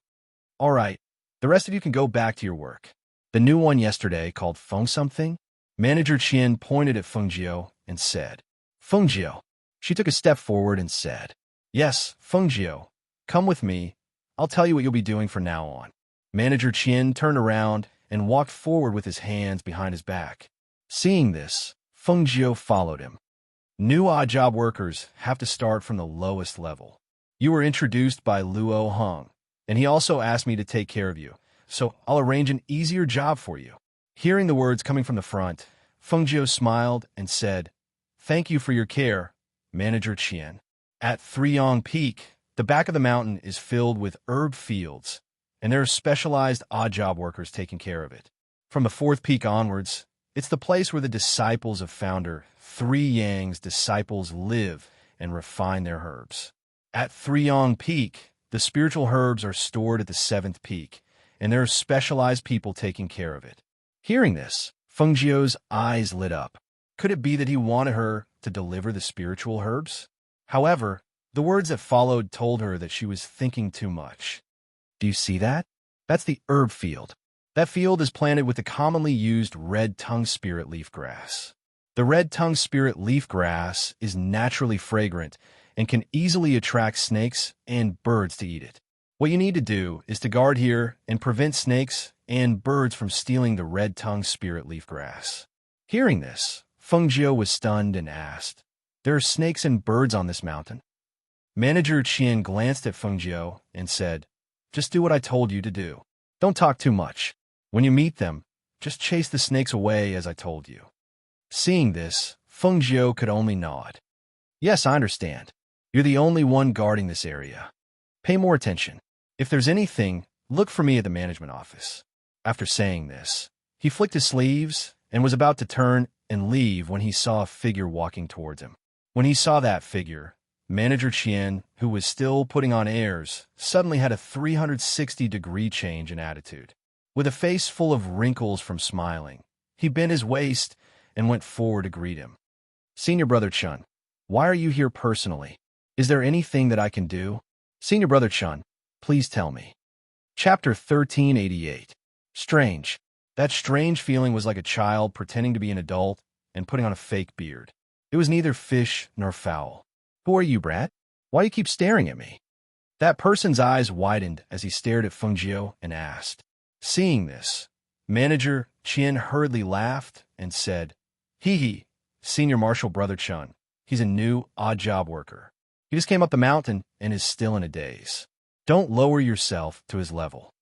All right, the rest of you can go back to your work. The new one yesterday, called Feng something? Manager Qian pointed at Fengjiu and said, Fengjiu. She took a step forward and said, Yes, Fengjiu, come with me. I'll tell you what you'll be doing from now on. Manager Qian turned around and walked forward with his hands behind his back. Seeing this, Fengjiu followed him. New odd job workers have to start from the lowest level. You were introduced by Luo Hung, and he also asked me to take care of you, so I'll arrange an easier job for you. Hearing the words coming from the front, Fengjiu smiled and said, Thank you for your care, Manager Qian. At Three Yang Peak, the back of the mountain is filled with herb fields, and there are specialized odd job workers taking care of it. From the 4th peak onwards, it's the place where the disciples of founder Three Yang's disciples live and refine their herbs. At Three Yang Peak, the spiritual herbs are stored at the 7th peak, and there are specialized people taking care of it. Hearing this, Fengjiu's eyes lit up. Could it be that he wanted her to deliver the spiritual herbs? However, the words that followed told her that she was thinking too much. Do you see that? That's the herb field. That field is planted with the commonly used red-tongued spirit leaf grass. The red-tongued spirit leaf grass is naturally fragrant and can easily attract snakes and birds to eat it. What you need to do is to guard here and prevent snakes and birds from stealing the red-tongued spirit leaf grass. Hearing this, Feng Jiu was stunned and asked, "There are snakes and birds on this mountain?" Manager Qian glanced at Feng Jiu and said, "Just do what I told you to do. Don't talk too much. When you meet them, just chase the snakes away as I told you." Seeing this, Feng Jiu could only nod. "Yes, I understand. You're the only one guarding this area. Pay more attention. If there's anything, look for me at the management office." After saying this, he flicked his sleeves and was about to turn and leave when he saw a figure walking towards him. When he saw that figure, Manager Qian, who was still putting on airs, suddenly had a 360-degree change in attitude. With a face full of wrinkles from smiling, he bent his waist and went forward to greet him. "Senior Brother Chun, why are you here personally? Is there anything that I can do? Senior Brother Chun, please tell me." Chapter 1388. Strange. That strange feeling was like a child pretending to be an adult and putting on a fake beard. It was neither fish nor fowl. "Who are you, brat? Why do you keep staring at me?" That person's eyes widened as he stared at Feng Jiu and asked. Seeing this, Manager Qian hurriedly laughed and said, "Hee, Senior Marshal Brother Chun. He's a new, odd job worker. He just came up the mountain and is still in a daze. Don't lower yourself to his level."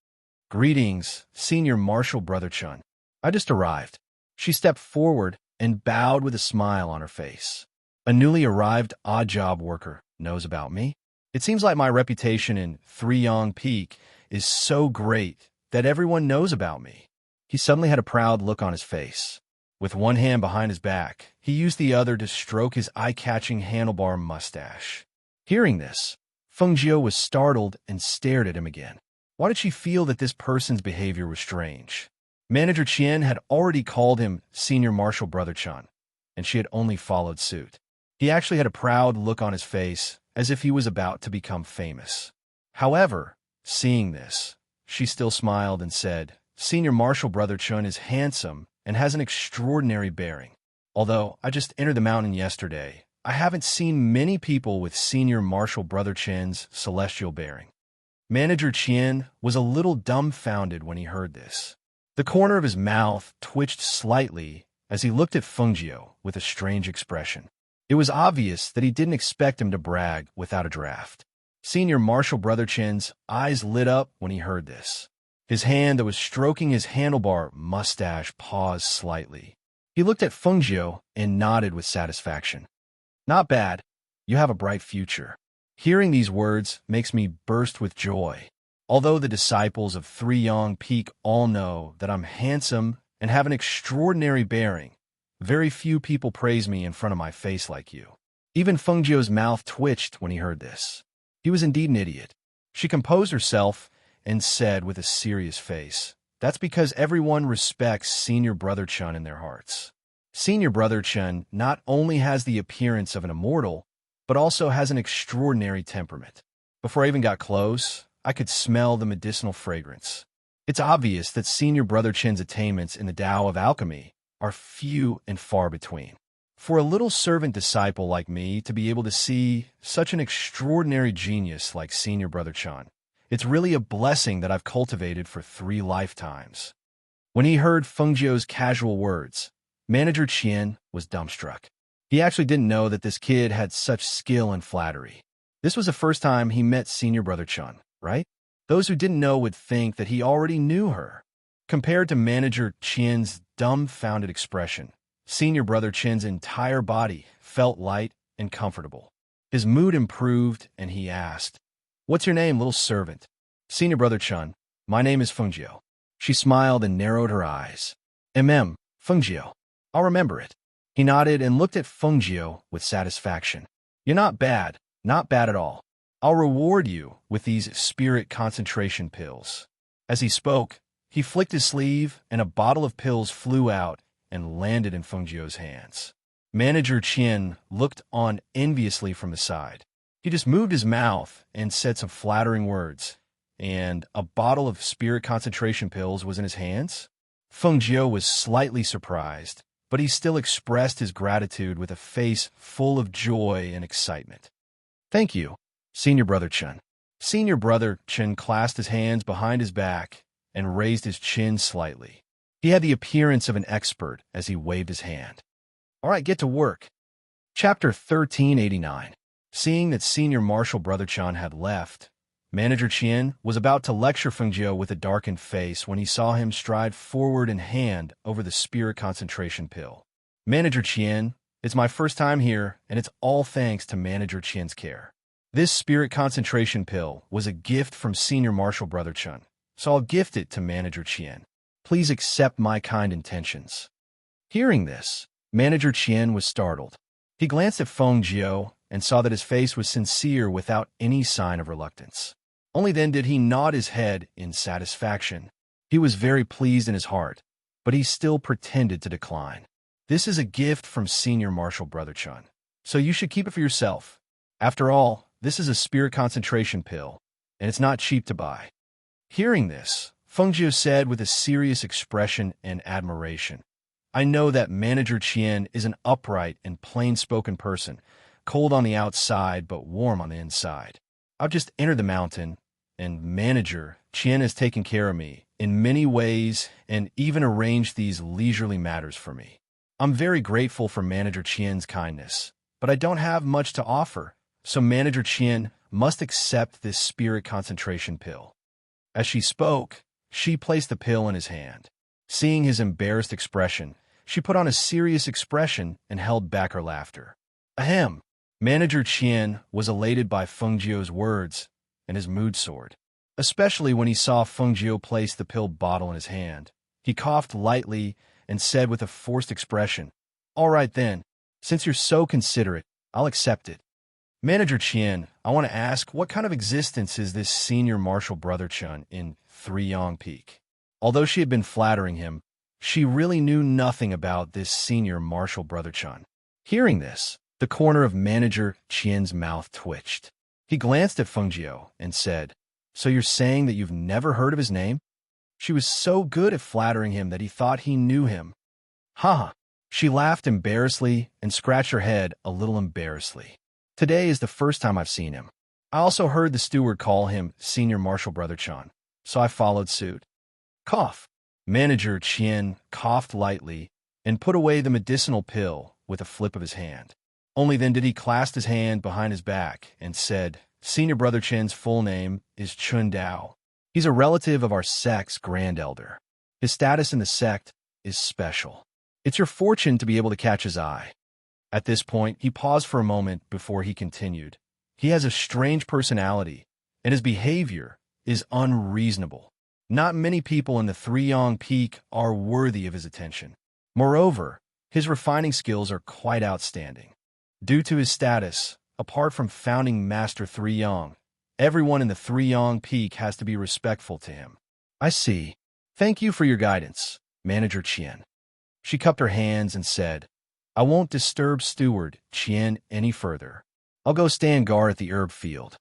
"Greetings, Senior Marshal Brother Chun. I just arrived." She stepped forward and bowed with a smile on her face. "A newly arrived odd job worker knows about me? It seems like my reputation in Three Yang Peak is so great that everyone knows about me." He suddenly had a proud look on his face. With one hand behind his back, he used the other to stroke his eye-catching handlebar mustache. Hearing this, Feng Jiu was startled and stared at him again. Why did she feel that this person's behavior was strange? Manager Qian had already called him Senior Marshal Brother Chun, and she had only followed suit. He actually had a proud look on his face, as if he was about to become famous. However, seeing this, she still smiled and said, "Senior Marshal Brother Chun is handsome and has an extraordinary bearing. Although I just entered the mountain yesterday, I haven't seen many people with Senior Marshal Brother Chen's celestial bearing." Manager Qian was a little dumbfounded when he heard this. The corner of his mouth twitched slightly as he looked at Feng Jiu with a strange expression. It was obvious that he didn't expect him to brag without a draft. Senior Marshal Brother Chen's eyes lit up when he heard this. His hand that was stroking his handlebar mustache paused slightly. He looked at Feng Jiu and nodded with satisfaction. "Not bad. You have a bright future." Hearing these words makes me burst with joy. Although the disciples of Three Yang Peak all know that I'm handsome and have an extraordinary bearing, very few people praise me in front of my face like you. Even Feng Jiu's mouth twitched when he heard this. He was indeed an idiot. She composed herself and said with a serious face, "That's because everyone respects Senior Brother Chun in their hearts. Senior Brother Chun not only has the appearance of an immortal, but also has an extraordinary temperament. Before I even got close, I could smell the medicinal fragrance. It's obvious that Senior Brother Chen's attainments in the Tao of alchemy are few and far between. For a little servant disciple like me to be able to see such an extraordinary genius like Senior Brother Chun, it's really a blessing that I've cultivated for 3 lifetimes." When he heard Feng Jiu's casual words, Manager Qian was dumbstruck. He actually didn't know that this kid had such skill in flattery. This was the first time he met Senior Brother Chun, right? Those who didn't know would think that he already knew her. Compared to Manager Qian's dumbfounded expression, Senior Brother Chen's entire body felt light and comfortable. His mood improved, and he asked, "What's your name, little servant?" "Senior Brother Chun, my name is Feng Jiu." She smiled and narrowed her eyes. Feng Jiu. I'll remember it." He nodded and looked at Feng Jiu with satisfaction. "You're not bad at all. I'll reward you with these spirit concentration pills." As he spoke, he flicked his sleeve, and a bottle of pills flew out and landed in Feng Jiu's hands. Manager Qian looked on enviously from the side. He just moved his mouth and said some flattering words, and a bottle of spirit concentration pills was in his hands? Feng Jiu was slightly surprised, but he still expressed his gratitude with a face full of joy and excitement. Thank you, Senior Brother Chen. Senior Brother Chen clasped his hands behind his back and raised his chin slightly. He had the appearance of an expert as he waved his hand. All right, get to work. Chapter 1389. Seeing that Senior Marshal Brother Chen had left, Manager Qian was about to lecture Feng Jiu with a darkened face when he saw him stride forward and hand over the spirit concentration pill. Manager Qian, it's my first time here, and it's all thanks to Manager Qian's care. This spirit concentration pill was a gift from Senior Marshal Brother Chen, so I'll gift it to Manager Qian. Please accept my kind intentions. Hearing this, Manager Qian was startled. He glanced at Feng Jiu and saw that his face was sincere without any sign of reluctance. Only then did he nod his head in satisfaction. He was very pleased in his heart, but he still pretended to decline. This is a gift from Senior Marshal Brother Chen, so you should keep it for yourself. After all, this is a spirit concentration pill, and it's not cheap to buy. Hearing this, Feng Jiu said with a serious expression and admiration, I know that Manager Qian is an upright and plain-spoken person, cold on the outside but warm on the inside. I've just entered the mountain, and Manager Qian has taken care of me in many ways and even arranged these leisurely matters for me. I'm very grateful for Manager Qian's kindness, but I don't have much to offer, so Manager Qian must accept this spirit concentration pill. As she spoke, she placed the pill in his hand. Seeing his embarrassed expression, she put on a serious expression and held back her laughter. Ahem! Manager Qian was elated by Feng Jiu's words, and his mood soared. Especially when he saw Feng Jiu place the pill bottle in his hand. He coughed lightly and said with a forced expression, All right then, since you're so considerate, I'll accept it. Manager Qian, I want to ask, what kind of existence is this Senior Marshal Brother Chen in Three Yong Peak? Although she had been flattering him, she really knew nothing about this Senior Marshal Brother Chen. Hearing this, the corner of Manager Qian's mouth twitched. He glanced at Feng Jiu and said, So you're saying that you've never heard of his name? She was so good at flattering him that he thought he knew him. Ha! She laughed embarrassedly and scratched her head a little embarrassedly. Today is the first time I've seen him. I also heard the steward call him Senior Marshal Brother Chen, so I followed suit. Cough. Manager Qian coughed lightly and put away the medicinal pill with a flip of his hand. Only then did he clasp his hand behind his back and said, Senior Brother Chen's full name is Chun Dao. He's a relative of our sect's Grand Elder. His status in the sect is special. It's your fortune to be able to catch his eye. At this point, he paused for a moment before he continued. He has a strange personality, and his behavior is unreasonable. Not many people in the Three Yong Peak are worthy of his attention. Moreover, his refining skills are quite outstanding. Due to his status, apart from founding Master Three Yong, everyone in the Three Yong Peak has to be respectful to him. I see. Thank you for your guidance, Manager Qian. She cupped her hands and said, I won't disturb Steward Qian any further. I'll go stand guard at the herb field.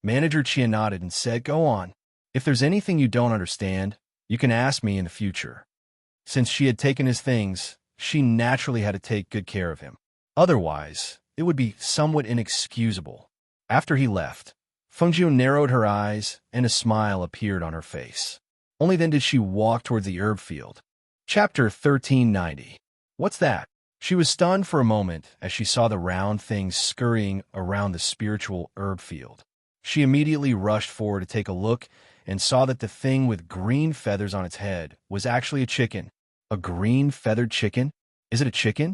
Manager Qian nodded and said, Go on. If there's anything you don't understand, you can ask me in the future. Since she had taken his things, she naturally had to take good care of him. Otherwise, it would be somewhat inexcusable. After he left, Feng Jiu narrowed her eyes and a smile appeared on her face. Only then did she walk towards the herb field. Chapter 1390. What's that? She was stunned for a moment as she saw the round thing scurrying around the spiritual herb field. She immediately rushed forward to take a look and saw that the thing with green feathers on its head was actually a chicken. A green feathered chicken? Is it a chicken?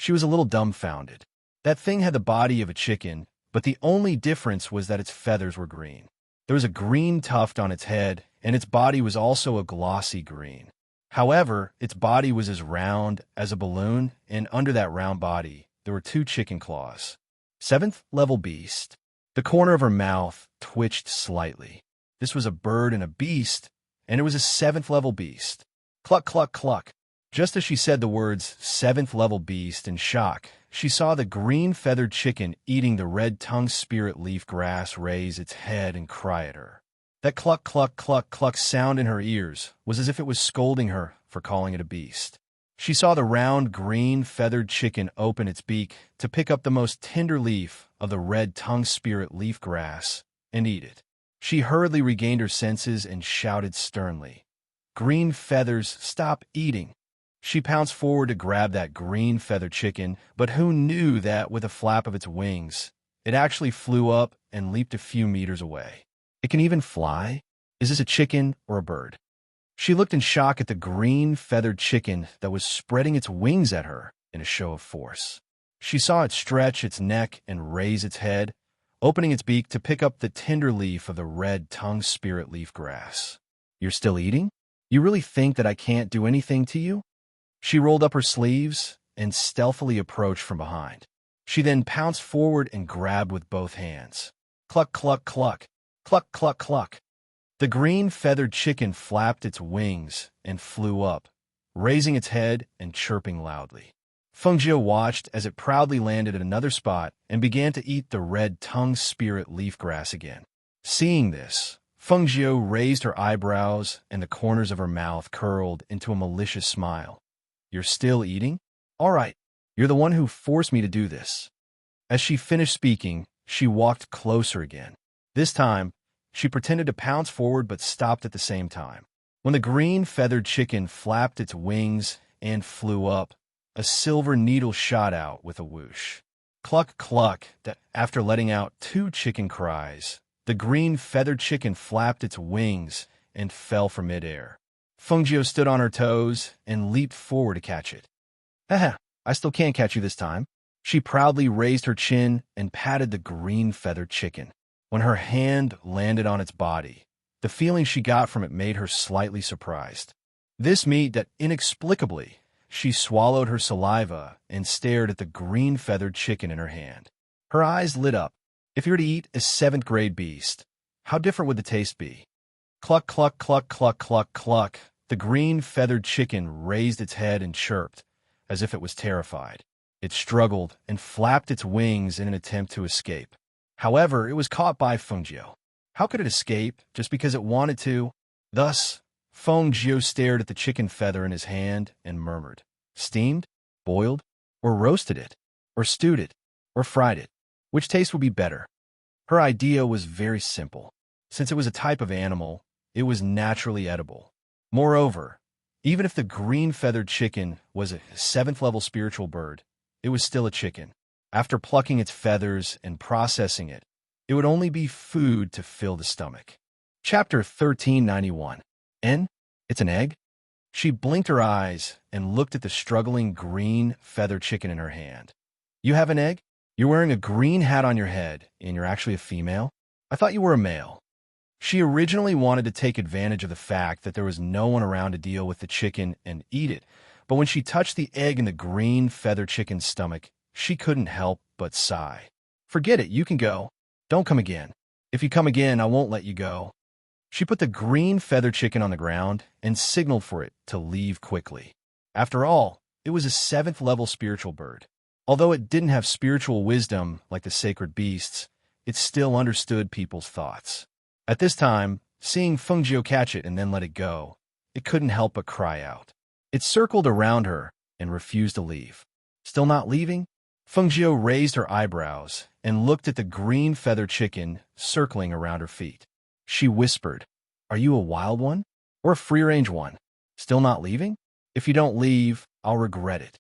She was a little dumbfounded. That thing had the body of a chicken, but the only difference was that its feathers were green. There was a green tuft on its head, and its body was also a glossy green. However, its body was as round as a balloon, and under that round body, there were 2 chicken claws. 7th level beast. The corner of her mouth twitched slightly. This was a bird and a beast, and it was a 7th level beast. Cluck, cluck, cluck. Just as she said the words 7th level beast in shock, she saw the green feathered chicken eating the red tongue spirit leaf grass raise its head and cry at her. That cluck, cluck, cluck, cluck sound in her ears was as if it was scolding her for calling it a beast. She saw the round, green, feathered chicken open its beak to pick up the most tender leaf of the red tongue spirit leaf grass and eat it. She hurriedly regained her senses and shouted sternly, "Green feathers, stop eating!" She pounced forward to grab that green feathered chicken, but who knew that with a flap of its wings, it actually flew up and leaped a few meters away. It can even fly? Is this a chicken or a bird? She looked in shock at the green feathered chicken that was spreading its wings at her in a show of force. She saw it stretch its neck and raise its head, opening its beak to pick up the tender leaf of the red tongue spirit leaf grass. "You're still eating? You really think that I can't do anything to you?" She rolled up her sleeves and stealthily approached from behind. She then pounced forward and grabbed with both hands. Cluck, cluck, cluck. Cluck, cluck, cluck. The green feathered chicken flapped its wings and flew up, raising its head and chirping loudly. Fengjiu watched as it proudly landed at another spot and began to eat the red tongue spirit leaf grass again. Seeing this, Fengjiu raised her eyebrows and the corners of her mouth curled into a malicious smile. "You're still eating? All right, you're the one who forced me to do this." As she finished speaking, she walked closer again. This time, she pretended to pounce forward but stopped at the same time. When the green feathered chicken flapped its wings and flew up, a silver needle shot out with a whoosh. Cluck, cluck, that after letting out 2 chicken cries, the green feathered chicken flapped its wings and fell from midair. Fengjiu stood on her toes and leaped forward to catch it. "Haha, I still can't catch you this time." She proudly raised her chin and patted the green feathered chicken. When her hand landed on its body, the feeling she got from it made her slightly surprised. This meant that inexplicably, she swallowed her saliva and stared at the green feathered chicken in her hand. Her eyes lit up. If you were to eat a 7th grade beast, how different would the taste be? Cluck, cluck, cluck, cluck, cluck, cluck. The green feathered chicken raised its head and chirped, as if it was terrified. It struggled and flapped its wings in an attempt to escape. However, it was caught by Fengjiu. How could it escape just because it wanted to? Thus, Fengjiu stared at the chicken feather in his hand and murmured, "Steamed, boiled, or roasted it, or stewed it, or fried it? Which taste would be better?" Her idea was very simple. Since it was a type of animal, it was naturally edible. Moreover, even if the green-feathered chicken was a 7th-level spiritual bird, it was still a chicken. After plucking its feathers and processing it, it would only be food to fill the stomach. Chapter 1391. It's an egg? She blinked her eyes and looked at the struggling green feathered chicken in her hand. "You have an egg? You're wearing a green hat on your head, and you're actually a female? I thought you were a male." She originally wanted to take advantage of the fact that there was no one around to deal with the chicken and eat it, but when she touched the egg in the green feathered chicken's stomach, she couldn't help but sigh. "Forget it, you can go. Don't come again. If you come again, I won't let you go." She put the green feathered chicken on the ground and signaled for it to leave quickly. After all, it was a 7th-level spiritual bird. Although it didn't have spiritual wisdom like the sacred beasts, it still understood people's thoughts. At this time, seeing Fengjiu catch it and then let it go, it couldn't help but cry out. It circled around her and refused to leave. Still not leaving? Fengjiu raised her eyebrows and looked at the green feathered chicken circling around her feet. She whispered, "Are you a wild one? Or a free-range one? Still not leaving? If you don't leave, I'll regret it."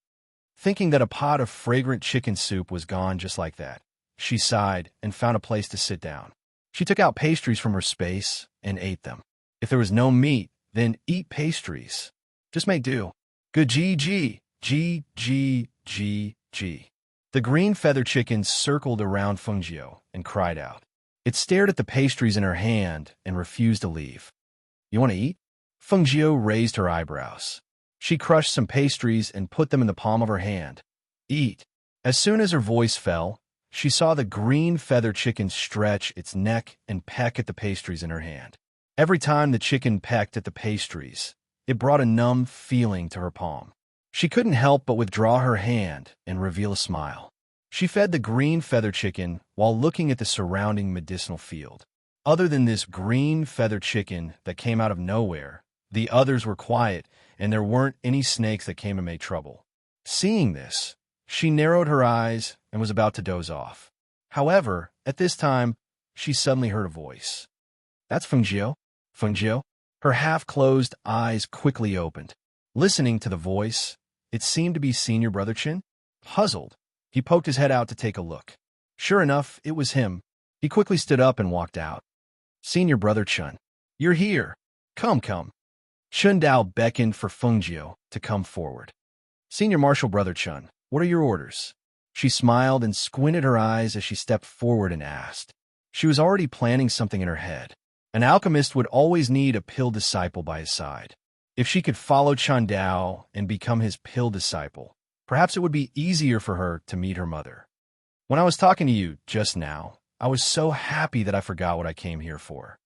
Thinking that a pot of fragrant chicken soup was gone just like that, she sighed and found a place to sit down. She took out pastries from her space and ate them. If there was no meat, then eat pastries. Just make do. Good G. The green feathered chicken circled around Fengjiu and cried out. It stared at the pastries in her hand and refused to leave. "You want to eat?" Fengjiu raised her eyebrows. She crushed some pastries and put them in the palm of her hand. "Eat." As soon as her voice fell, she saw the green feathered chicken stretch its neck and peck at the pastries in her hand. Every time the chicken pecked at the pastries, it brought a numb feeling to her palm. She couldn't help but withdraw her hand and reveal a smile. She fed the green feathered chicken while looking at the surrounding medicinal field. Other than this green feathered chicken that came out of nowhere, the others were quiet, and there weren't any snakes that came and made trouble. Seeing this, she narrowed her eyes and was about to doze off. However, at this time, she suddenly heard a voice. "That's Fengjiu. Fengjiu?" Her half-closed eyes quickly opened. Listening to the voice, it seemed to be Senior Brother Chen. Puzzled, he poked his head out to take a look. Sure enough, it was him. He quickly stood up and walked out. "Senior Brother Chen, you're here. Come, come." Chen Dao beckoned for Fengjiu to come forward. "Senior Marshal Brother Chen, what are your orders?" She smiled and squinted her eyes as she stepped forward and asked. She was already planning something in her head. An alchemist would always need a pill disciple by his side. If she could follow Chen Dao and become his pill disciple, perhaps it would be easier for her to meet her mother. "When I was talking to you just now, I was so happy that I forgot what I came here for."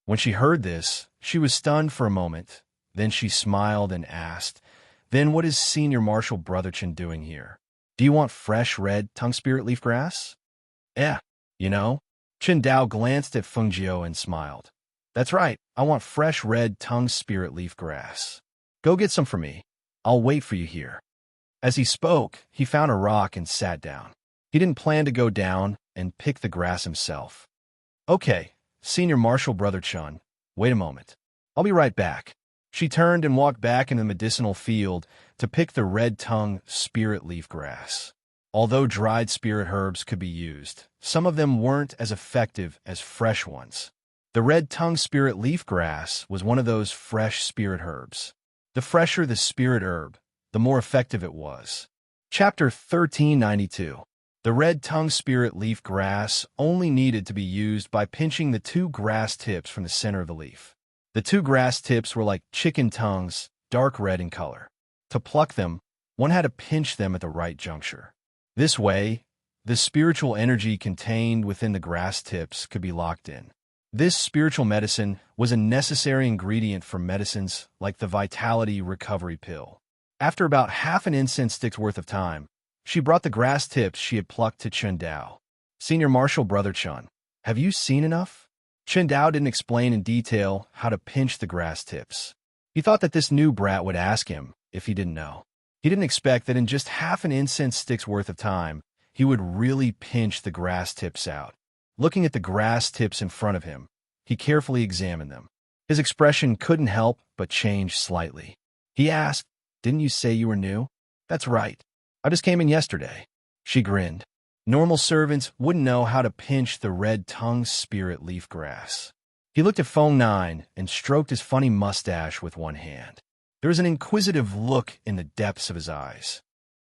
When she heard this, she was stunned for a moment. Then she smiled and asked, "Then what is Senior Marshal Brother Chen doing here? Do you want fresh red tongue spirit leaf grass?" "Eh, you know." Chen Dao glanced at Fengjiu and smiled. "That's right, I want fresh red tongue spirit leaf grass. Go get some for me. I'll wait for you here." As he spoke, he found a rock and sat down. He didn't plan to go down and pick the grass himself. "Okay, Senior Marshal Brother Chen, wait a moment. I'll be right back." She turned and walked back into the medicinal field to pick the red tongue spirit leaf grass. Although dried spirit herbs could be used, some of them weren't as effective as fresh ones. The red tongue spirit leaf grass was one of those fresh spirit herbs. The fresher the spirit herb, the more effective it was. Chapter 1392. The red tongue spirit leaf grass only needed to be used by pinching the two grass tips from the center of the leaf. The two grass tips were like chicken tongues, dark red in color. To pluck them, one had to pinch them at the right juncture. This way, the spiritual energy contained within the grass tips could be locked in. This spiritual medicine was a necessary ingredient for medicines like the Vitality Recovery Pill. After about half an incense stick's worth of time, she brought the grass tips she had plucked to Chen Dao. "Senior Marshal Brother Chen, have you seen enough?" Chen Dao didn't explain in detail how to pinch the grass tips. He thought that this new brat would ask him if he didn't know. He didn't expect that in just half an incense stick's worth of time, he would really pinch the grass tips out. Looking at the grass tips in front of him, he carefully examined them. His expression couldn't help but change slightly. He asked, "Didn't you say you were new?" "That's right. I just came in yesterday." She grinned. Normal servants wouldn't know how to pinch the red tongue spirit leaf grass. He looked at Feng Nine and stroked his funny mustache with one hand. There was an inquisitive look in the depths of his eyes.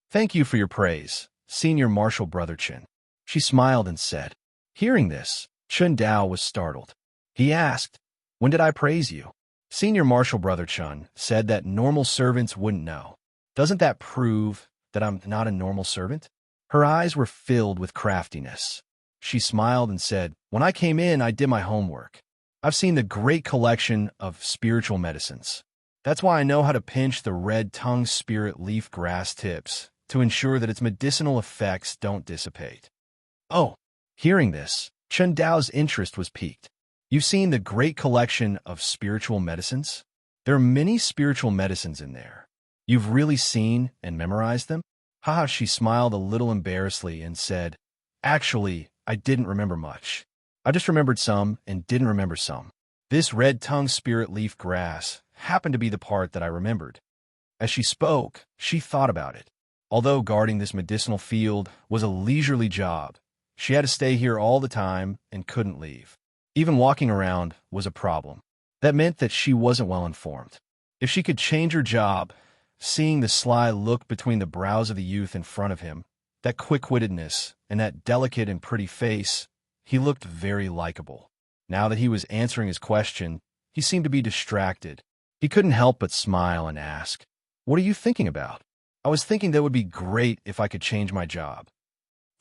"Thank you for your praise, Senior Marshal Brother Chen." She smiled and said. Hearing this, Chen Dao was startled. He asked, "When did I praise you?" Senior Marshal Brother Chen said that normal servants wouldn't know. "Doesn't that prove that I'm not a normal servant?" Her eyes were filled with craftiness. She smiled and said, "When I came in, I did my homework. I've seen the great collection of spiritual medicines. That's why I know how to pinch the red tongue spirit leaf grass tips to ensure that its medicinal effects don't dissipate." "Oh." Hearing this, Chen Dao's interest was piqued. "You've seen the great collection of spiritual medicines? There are many spiritual medicines in there. You've really seen and memorized them?" Haha, she smiled a little embarrassedly and said, "Actually, I didn't remember much. I just remembered some and didn't remember some. This red tongue spirit leaf grass happened to be the part that I remembered." As she spoke, she thought about it. Although guarding this medicinal field was a leisurely job, she had to stay here all the time and couldn't leave. Even walking around was a problem. That meant that she wasn't well informed. If she could change her job, seeing the sly look between the brows of the youth in front of him, that quick-wittedness, and that delicate and pretty face, he looked very likable. Now that he was answering his question, he seemed to be distracted. He couldn't help but smile and ask, "What are you thinking about?" "I was thinking that it would be great if I could change my job."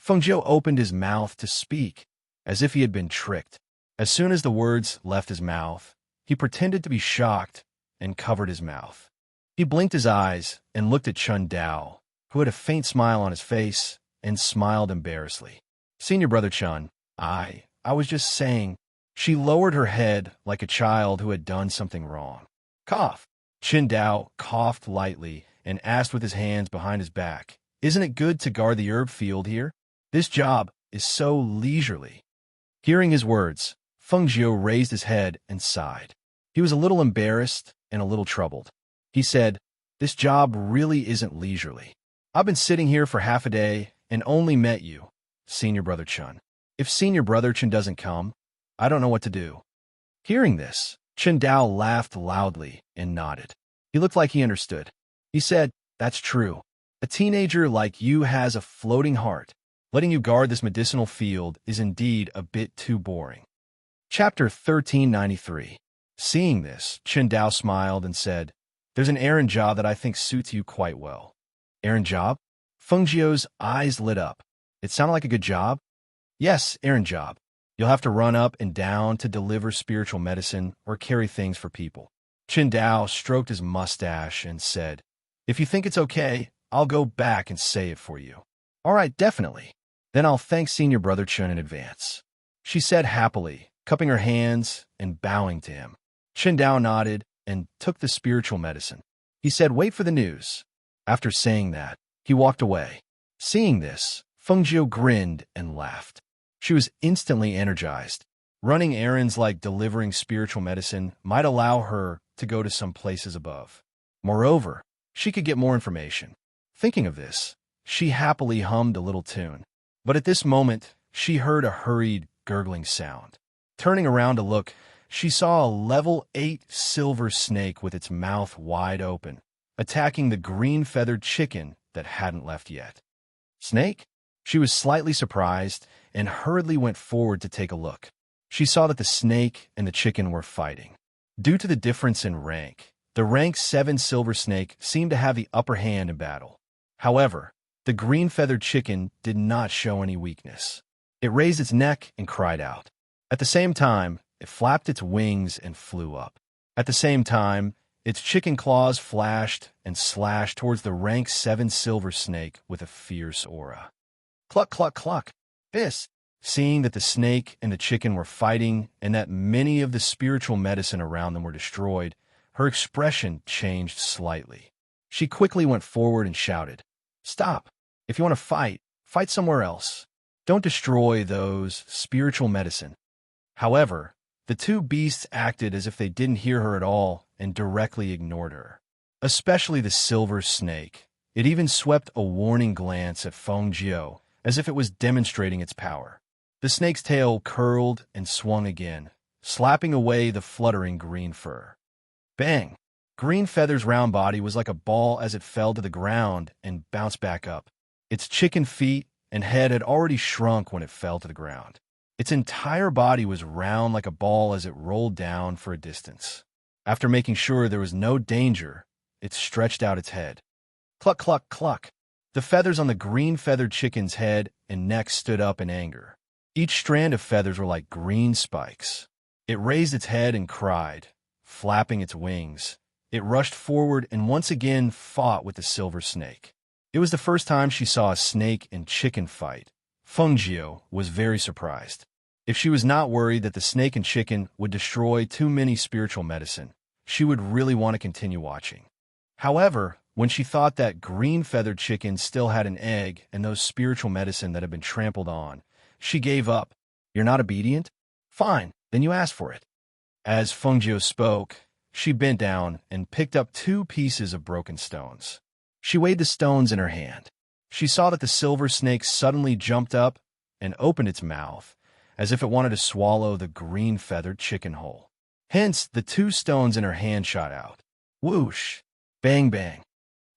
Fengjiu opened his mouth to speak, as if he had been tricked. As soon as the words left his mouth, he pretended to be shocked and covered his mouth. He blinked his eyes and looked at Chen Dao, who had a faint smile on his face and smiled embarrassedly. "Senior Brother Chen, I was just saying." She lowered her head like a child who had done something wrong. Cough. Qin Dao coughed lightly and asked with his hands behind his back, "Isn't it good to guard the herb field here? This job is so leisurely." Hearing his words, Feng Jiu raised his head and sighed. He was a little embarrassed and a little troubled. He said, "This job really isn't leisurely. I've been sitting here for half a day and only met you, Senior Brother Chun. If Senior Brother Chun doesn't come, I don't know what to do." Hearing this, Qin Dao laughed loudly and nodded. He looked like he understood. He said, "That's true. A teenager like you has a floating heart. Letting you guard this medicinal field is indeed a bit too boring." Chapter 1393. Seeing this, Qin Dao smiled and said, "There's an errand job that I think suits you quite well." "Errand job?" Feng Jiu's eyes lit up. It sounded like a good job. "Yes, errand job. You'll have to run up and down to deliver spiritual medicine or carry things for people." Qin Dao stroked his mustache and said, "If you think it's okay, I'll go back and say it for you." "All right, definitely. Then I'll thank Senior Brother Chun in advance," she said happily, cupping her hands and bowing to him. Qin Dao nodded and took the spiritual medicine. He said, "Wait for the news." After saying that, he walked away. Seeing this, Feng Jiu grinned and laughed. She was instantly energized. Running errands like delivering spiritual medicine might allow her to go to some places above. Moreover, she could get more information. Thinking of this, she happily hummed a little tune. But at this moment, she heard a hurried, gurgling sound. Turning around to look, she saw a level 8 silver snake with its mouth wide open, attacking the green-feathered chicken that hadn't left yet. "Snake?" She was slightly surprised and hurriedly went forward to take a look. She saw that the snake and the chicken were fighting. Due to the difference in rank, the rank 7 silver snake seemed to have the upper hand in battle. However, the green-feathered chicken did not show any weakness. It raised its neck and cried out. At the same time, it flapped its wings and flew up. At the same time, its chicken claws flashed and slashed towards the rank 7 silver snake with a fierce aura. Cluck, cluck, cluck. Hiss. Seeing that the snake and the chicken were fighting and that many of the spiritual medicine around them were destroyed, her expression changed slightly. She quickly went forward and shouted, "Stop! If you want to fight, fight somewhere else. Don't destroy those spiritual medicine." However, the two beasts acted as if they didn't hear her at all and directly ignored her. Especially the silver snake. It even swept a warning glance at Feng Jiu, as if it was demonstrating its power. The snake's tail curled and swung again, slapping away the fluttering green fur. Bang! Green Feather's round body was like a ball as it fell to the ground and bounced back up. Its chicken feet and head had already shrunk when it fell to the ground. Its entire body was round like a ball as it rolled down for a distance. After making sure there was no danger, it stretched out its head. Cluck, cluck, cluck. The feathers on the green-feathered chicken's head and neck stood up in anger. Each strand of feathers were like green spikes. It raised its head and cried, flapping its wings. It rushed forward and once again fought with the silver snake. It was the first time she saw a snake and chicken fight. Feng Jiu was very surprised. If she was not worried that the snake and chicken would destroy too many spiritual medicine, she would really want to continue watching. However, when she thought that green-feathered chicken still had an egg and those spiritual medicine that had been trampled on, she gave up. "You're not obedient? Fine, then you ask for it." As Feng Jiu spoke, she bent down and picked up 2 pieces of broken stones. She weighed the stones in her hand. She saw that the silver snake suddenly jumped up and opened its mouth, as if it wanted to swallow the green-feathered chicken whole. Hence, the 2 stones in her hand shot out. Whoosh! Bang, bang!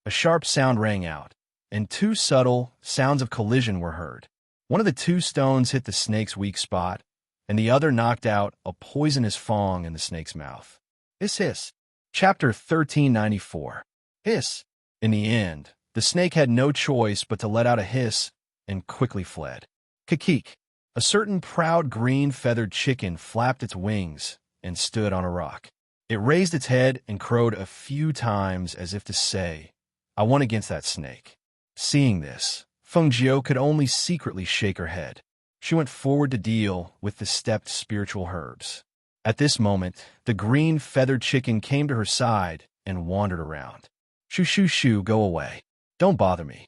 A sharp sound rang out, and 2 subtle sounds of collision were heard. One of the 2 stones hit the snake's weak spot, and the other knocked out a poisonous fong in the snake's mouth. Hiss, hiss. Chapter 1394. Hiss. In the end, the snake had no choice but to let out a hiss and quickly fled. Kikik. A certain proud green-feathered chicken flapped its wings and stood on a rock. It raised its head and crowed a few times as if to say, "I won against that snake." Seeing this, Feng Jiu could only secretly shake her head. She went forward to deal with the stepped spiritual herbs. At this moment, the green feathered chicken came to her side and wandered around. Shoo, shoo, shoo, go away. Don't bother me.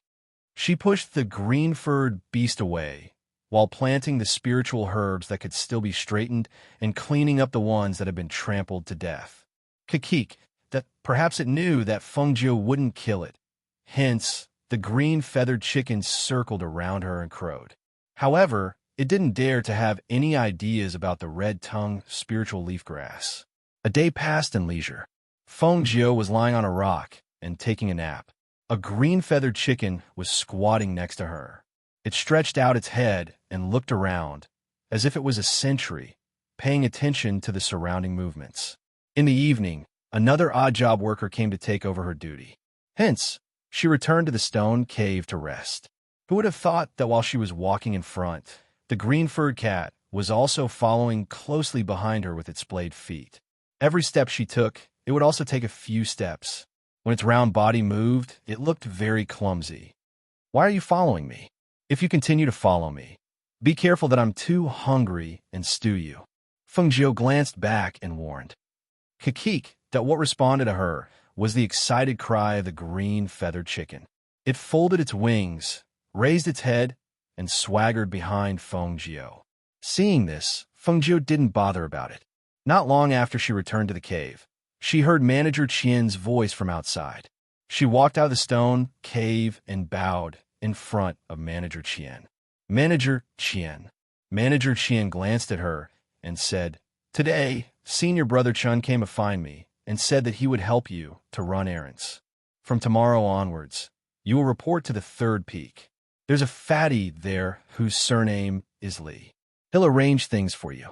She pushed the green-furred beast away, while planting the spiritual herbs that could still be straightened and cleaning up the ones that had been trampled to death. Kikik, that perhaps it knew that Fengjiu wouldn't kill it. Hence, the green feathered chicken circled around her and crowed. However, it didn't dare to have any ideas about the red-tongued spiritual leaf grass. A day passed in leisure. Fengjiu was lying on a rock and taking a nap. A green-feathered chicken was squatting next to her. It stretched out its head and looked around, as if it was a sentry, paying attention to the surrounding movements. In the evening, another odd-job worker came to take over her duty. Hence, she returned to the stone cave to rest. Who would have thought that while she was walking in front, the green-furred cat was also following closely behind her with its splayed feet. Every step she took, it would also take a few steps. When its round body moved, it looked very clumsy. Why are you following me? If you continue to follow me, be careful that I'm too hungry and stew you. Fengjiu glanced back and warned. Kikik, that what responded to her was the excited cry of the green feathered chicken. It folded its wings, raised its head, and swaggered behind Fengjiu. Seeing this, Fengjiu didn't bother about it. Not long after she returned to the cave, she heard Manager Qian's voice from outside. She walked out of the stone cave and bowed in front of Manager Qian. Manager Qian. Manager Qian glanced at her and said, "Today, Senior Brother Chun came to find me and said that he would help you to run errands. From tomorrow onwards, you will report to the third peak. There's a fatty there whose surname is Li. He'll arrange things for you."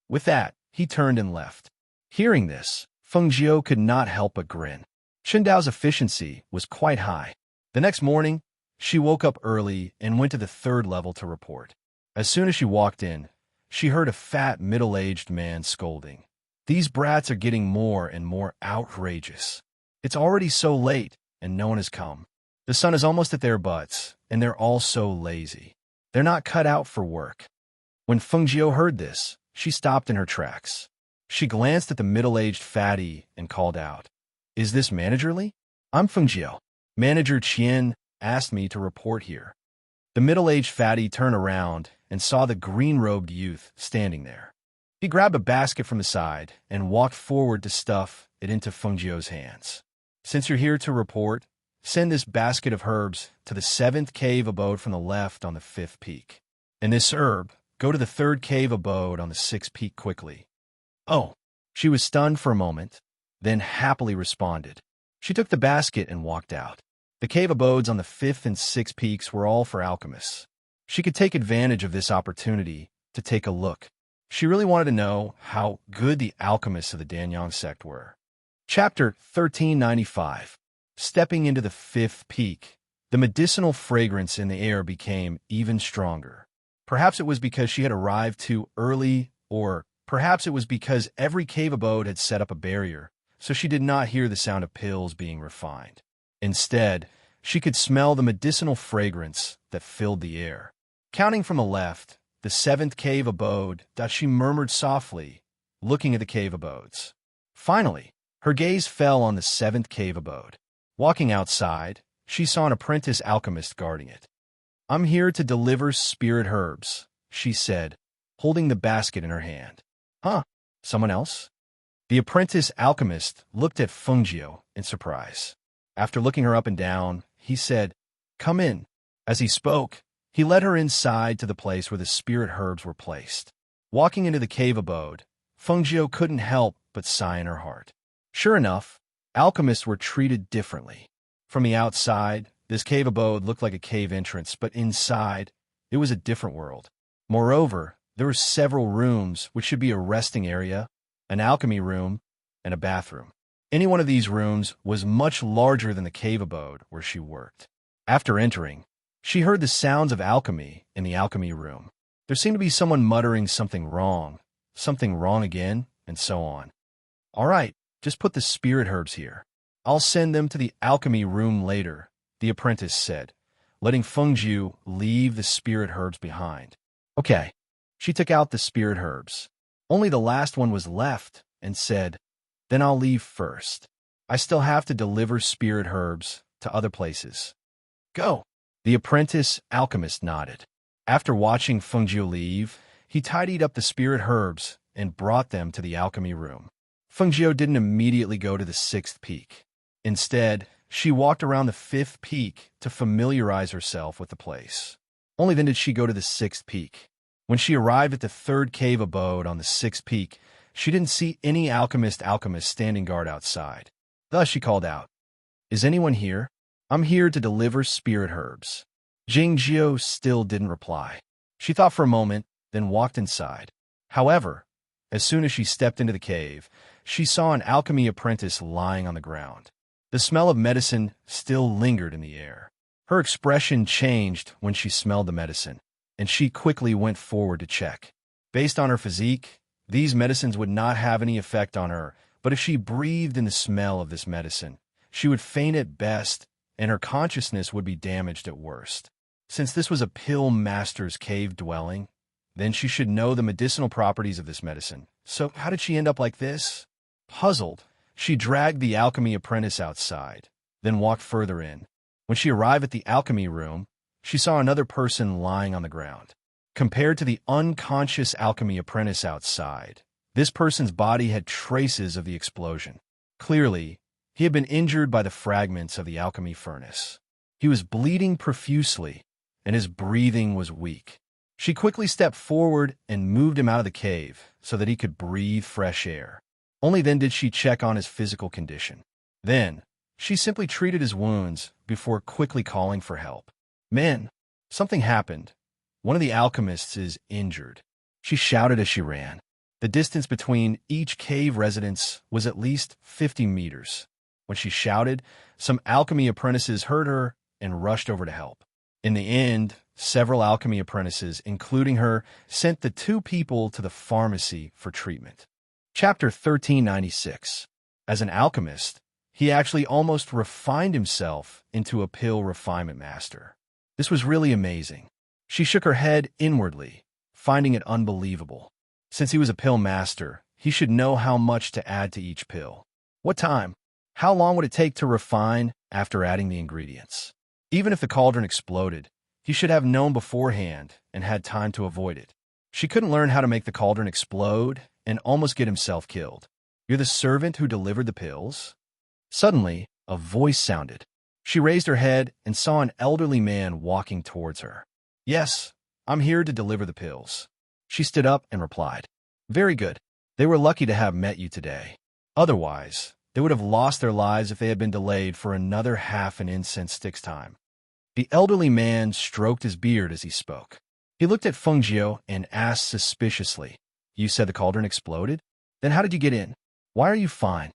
With that, he turned and left. Hearing this, Fengjiu could not help but grin. Qindao's efficiency was quite high. The next morning, she woke up early and went to the third level to report. As soon as she walked in, she heard a fat, middle-aged man scolding. "These brats are getting more and more outrageous. It's already so late, and no one has come. The sun is almost at their butts, and they're all so lazy. They're not cut out for work." When Fengjiu heard this, she stopped in her tracks. She glanced at the middle-aged fatty and called out, "Is this Manager Li? I'm Fengjiu. Manager Qian asked me to report here." The middle-aged fatty turned around and saw the green-robed youth standing there. He grabbed a basket from the side and walked forward to stuff it into Fengjiu's hands. "Since you're here to report, send this basket of herbs to the 7th cave abode from the left on the 5th peak. And this herb, go to the 3rd cave abode on the 6th peak quickly." "Oh." She was stunned for a moment, then happily responded. She took the basket and walked out. The cave abodes on the 5th and 6th peaks were all for alchemists. She could take advantage of this opportunity to take a look. She really wanted to know how good the alchemists of the Danyang sect were. Chapter 1395. Stepping into the 5th peak, the medicinal fragrance in the air became even stronger. Perhaps it was because she had arrived too early, or perhaps it was because every cave abode had set up a barrier, so she did not hear the sound of pills being refined. Instead, she could smell the medicinal fragrance that filled the air. Counting from the left, the 7th cave abode, that she murmured softly, looking at the cave abodes. Finally, her gaze fell on the 7th cave abode. Walking outside, she saw an apprentice alchemist guarding it. "I'm here to deliver spirit herbs," she said, holding the basket in her hand. "Huh? Someone else?" The apprentice alchemist looked at Fengjiu in surprise. After looking her up and down, he said, "Come in." As he spoke, he led her inside to the place where the spirit herbs were placed. Walking into the cave abode, Fengjiu couldn't help but sigh in her heart. Sure enough, alchemists were treated differently. From the outside, this cave abode looked like a cave entrance, but inside, it was a different world. Moreover, there were several rooms which should be a resting area, an alchemy room, and a bathroom. Any one of these rooms was much larger than the cave abode where she worked. After entering, she heard the sounds of alchemy in the alchemy room. There seemed to be someone muttering something wrong again, and so on. "All right, just put the spirit herbs here. I'll send them to the alchemy room later," the apprentice said, letting Fengjiu leave the spirit herbs behind. Okay. She took out the spirit herbs. Only the last one was left and said, "Then I'll leave first. I still have to deliver spirit herbs to other places." "Go." The apprentice alchemist nodded. After watching Fengjiu leave, he tidied up the spirit herbs and brought them to the alchemy room. Fengjiu didn't immediately go to the sixth peak. Instead, she walked around the fifth peak to familiarize herself with the place. Only then did she go to the sixth peak. When she arrived at the third cave abode on the sixth peak, she didn't see any alchemist standing guard outside. Thus she called out, "Is anyone here? I'm here to deliver spirit herbs." Jingjiu still didn't reply. She thought for a moment, then walked inside. However, as soon as she stepped into the cave, she saw an alchemy apprentice lying on the ground. The smell of medicine still lingered in the air. Her expression changed when she smelled the medicine, and she quickly went forward to check. Based on her physique, these medicines would not have any effect on her, but if she breathed in the smell of this medicine, she would faint at best, and her consciousness would be damaged at worst. Since this was a pill master's cave dwelling, then she should know the medicinal properties of this medicine. So how did she end up like this? Puzzled, she dragged the alchemy apprentice outside, then walked further in. When she arrived at the alchemy room, she saw another person lying on the ground. Compared to the unconscious alchemy apprentice outside, this person's body had traces of the explosion. Clearly, he had been injured by the fragments of the alchemy furnace. He was bleeding profusely, and his breathing was weak. She quickly stepped forward and moved him out of the cave so that he could breathe fresh air. Only then did she check on his physical condition. Then, she simply treated his wounds before quickly calling for help. "Men, something happened. One of the alchemists is injured," she shouted as she ran. The distance between each cave residence was at least 50 meters. When she shouted, some alchemy apprentices heard her and rushed over to help. In the end, several alchemy apprentices, including her, sent the two people to the pharmacy for treatment. Chapter 1396. As an alchemist, he actually almost refined himself into a pill refinement master. This was really amazing. She shook her head inwardly, finding it unbelievable. Since he was a pill master, he should know how much to add to each pill. What time? How long would it take to refine after adding the ingredients? Even if the cauldron exploded, he should have known beforehand and had time to avoid it. She couldn't learn how to make the cauldron explode and almost get himself killed. "You're the servant who delivered the pills?" Suddenly, a voice sounded. She raised her head and saw an elderly man walking towards her. "Yes, I'm here to deliver the pills." She stood up and replied, "Very good. They were lucky to have met you today. Otherwise, they would have lost their lives if they had been delayed for another half an incense stick's time." The elderly man stroked his beard as he spoke. He looked at Fengjiu and asked suspiciously, "You said the cauldron exploded? Then how did you get in? Why are you fine?"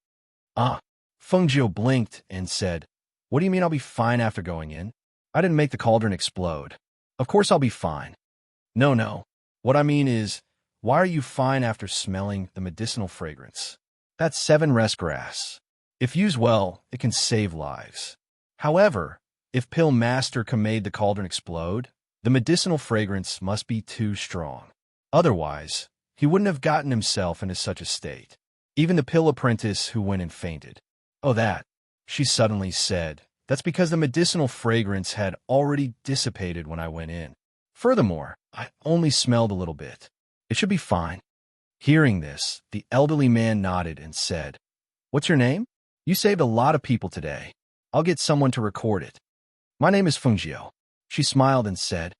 "Ah." Fengjiu blinked and said, "What do you mean I'll be fine after going in? I didn't make the cauldron explode. Of course I'll be fine." No. What I mean is, why are you fine after smelling the medicinal fragrance? That's 7 rest grass. If used well, it can save lives. However, if Pill Master made the cauldron explode, the medicinal fragrance must be too strong. Otherwise, he wouldn't have gotten himself into such a state. Even the pill apprentice who went and fainted. "Oh, that," she suddenly said, "that's because the medicinal fragrance had already dissipated when I went in. Furthermore, I only smelled a little bit. It should be fine." Hearing this, the elderly man nodded and said, "What's your name? You saved a lot of people today. I'll get someone to record it." "My name is Fengjiu." She smiled and said,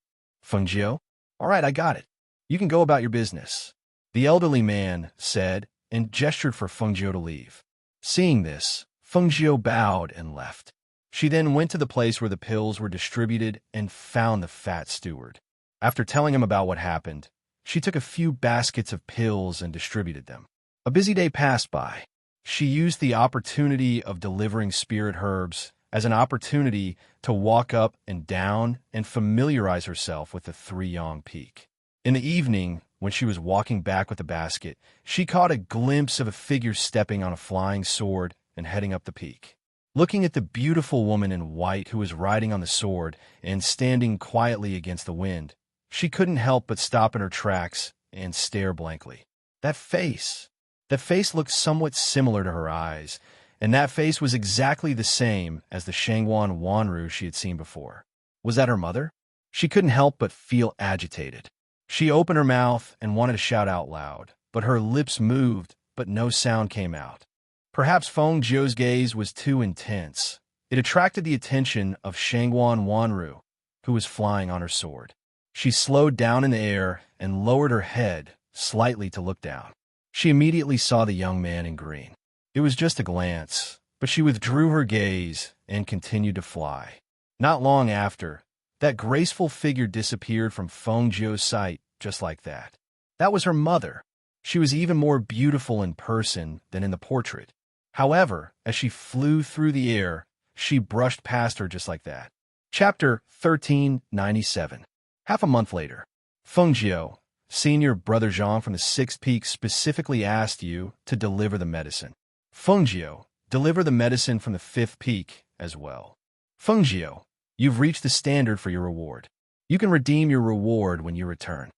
"Fengjiu? All right, I got it. You can go about your business." The elderly man said and gestured for Fengjiu to leave. Seeing this, Fengjiu bowed and left. She then went to the place where the pills were distributed and found the fat steward. After telling him about what happened, she took a few baskets of pills and distributed them. A busy day passed by. She used the opportunity of delivering spirit herbs as an opportunity to walk up and down and familiarize herself with the Three-Yong Peak. In the evening, when she was walking back with the basket, she caught a glimpse of a figure stepping on a flying sword and heading up the peak. Looking at the beautiful woman in white who was riding on the sword and standing quietly against the wind, She couldn't help but stop in her tracks and stare blankly. That face! The face looked somewhat similar to her eyes, and that face was exactly the same as the Shangwan Wanru she had seen before. Was that her mother? She couldn't help but feel agitated. She opened her mouth and wanted to shout out loud, but her lips moved, but no sound came out. Perhaps Feng Jiu's gaze was too intense. It attracted the attention of Shangwan Wanru, who was flying on her sword. She slowed down in the air and lowered her head slightly to look down. She immediately saw the young man in green. It was just a glance, but she withdrew her gaze and continued to fly. Not long after, that graceful figure disappeared from Feng Jiu's sight just like that. That was her mother. She was even more beautiful in person than in the portrait. However, as she flew through the air, she brushed past her just like that. Chapter 1397. Half a month later. Feng Jiu, seeing your brother Zhang from the Sixth Peak specifically asked you to deliver the medicine. Feng Jiu, deliver the medicine from the Fifth Peak as well. Feng Jiu, you've reached the standard for your reward. You can redeem your reward when you return.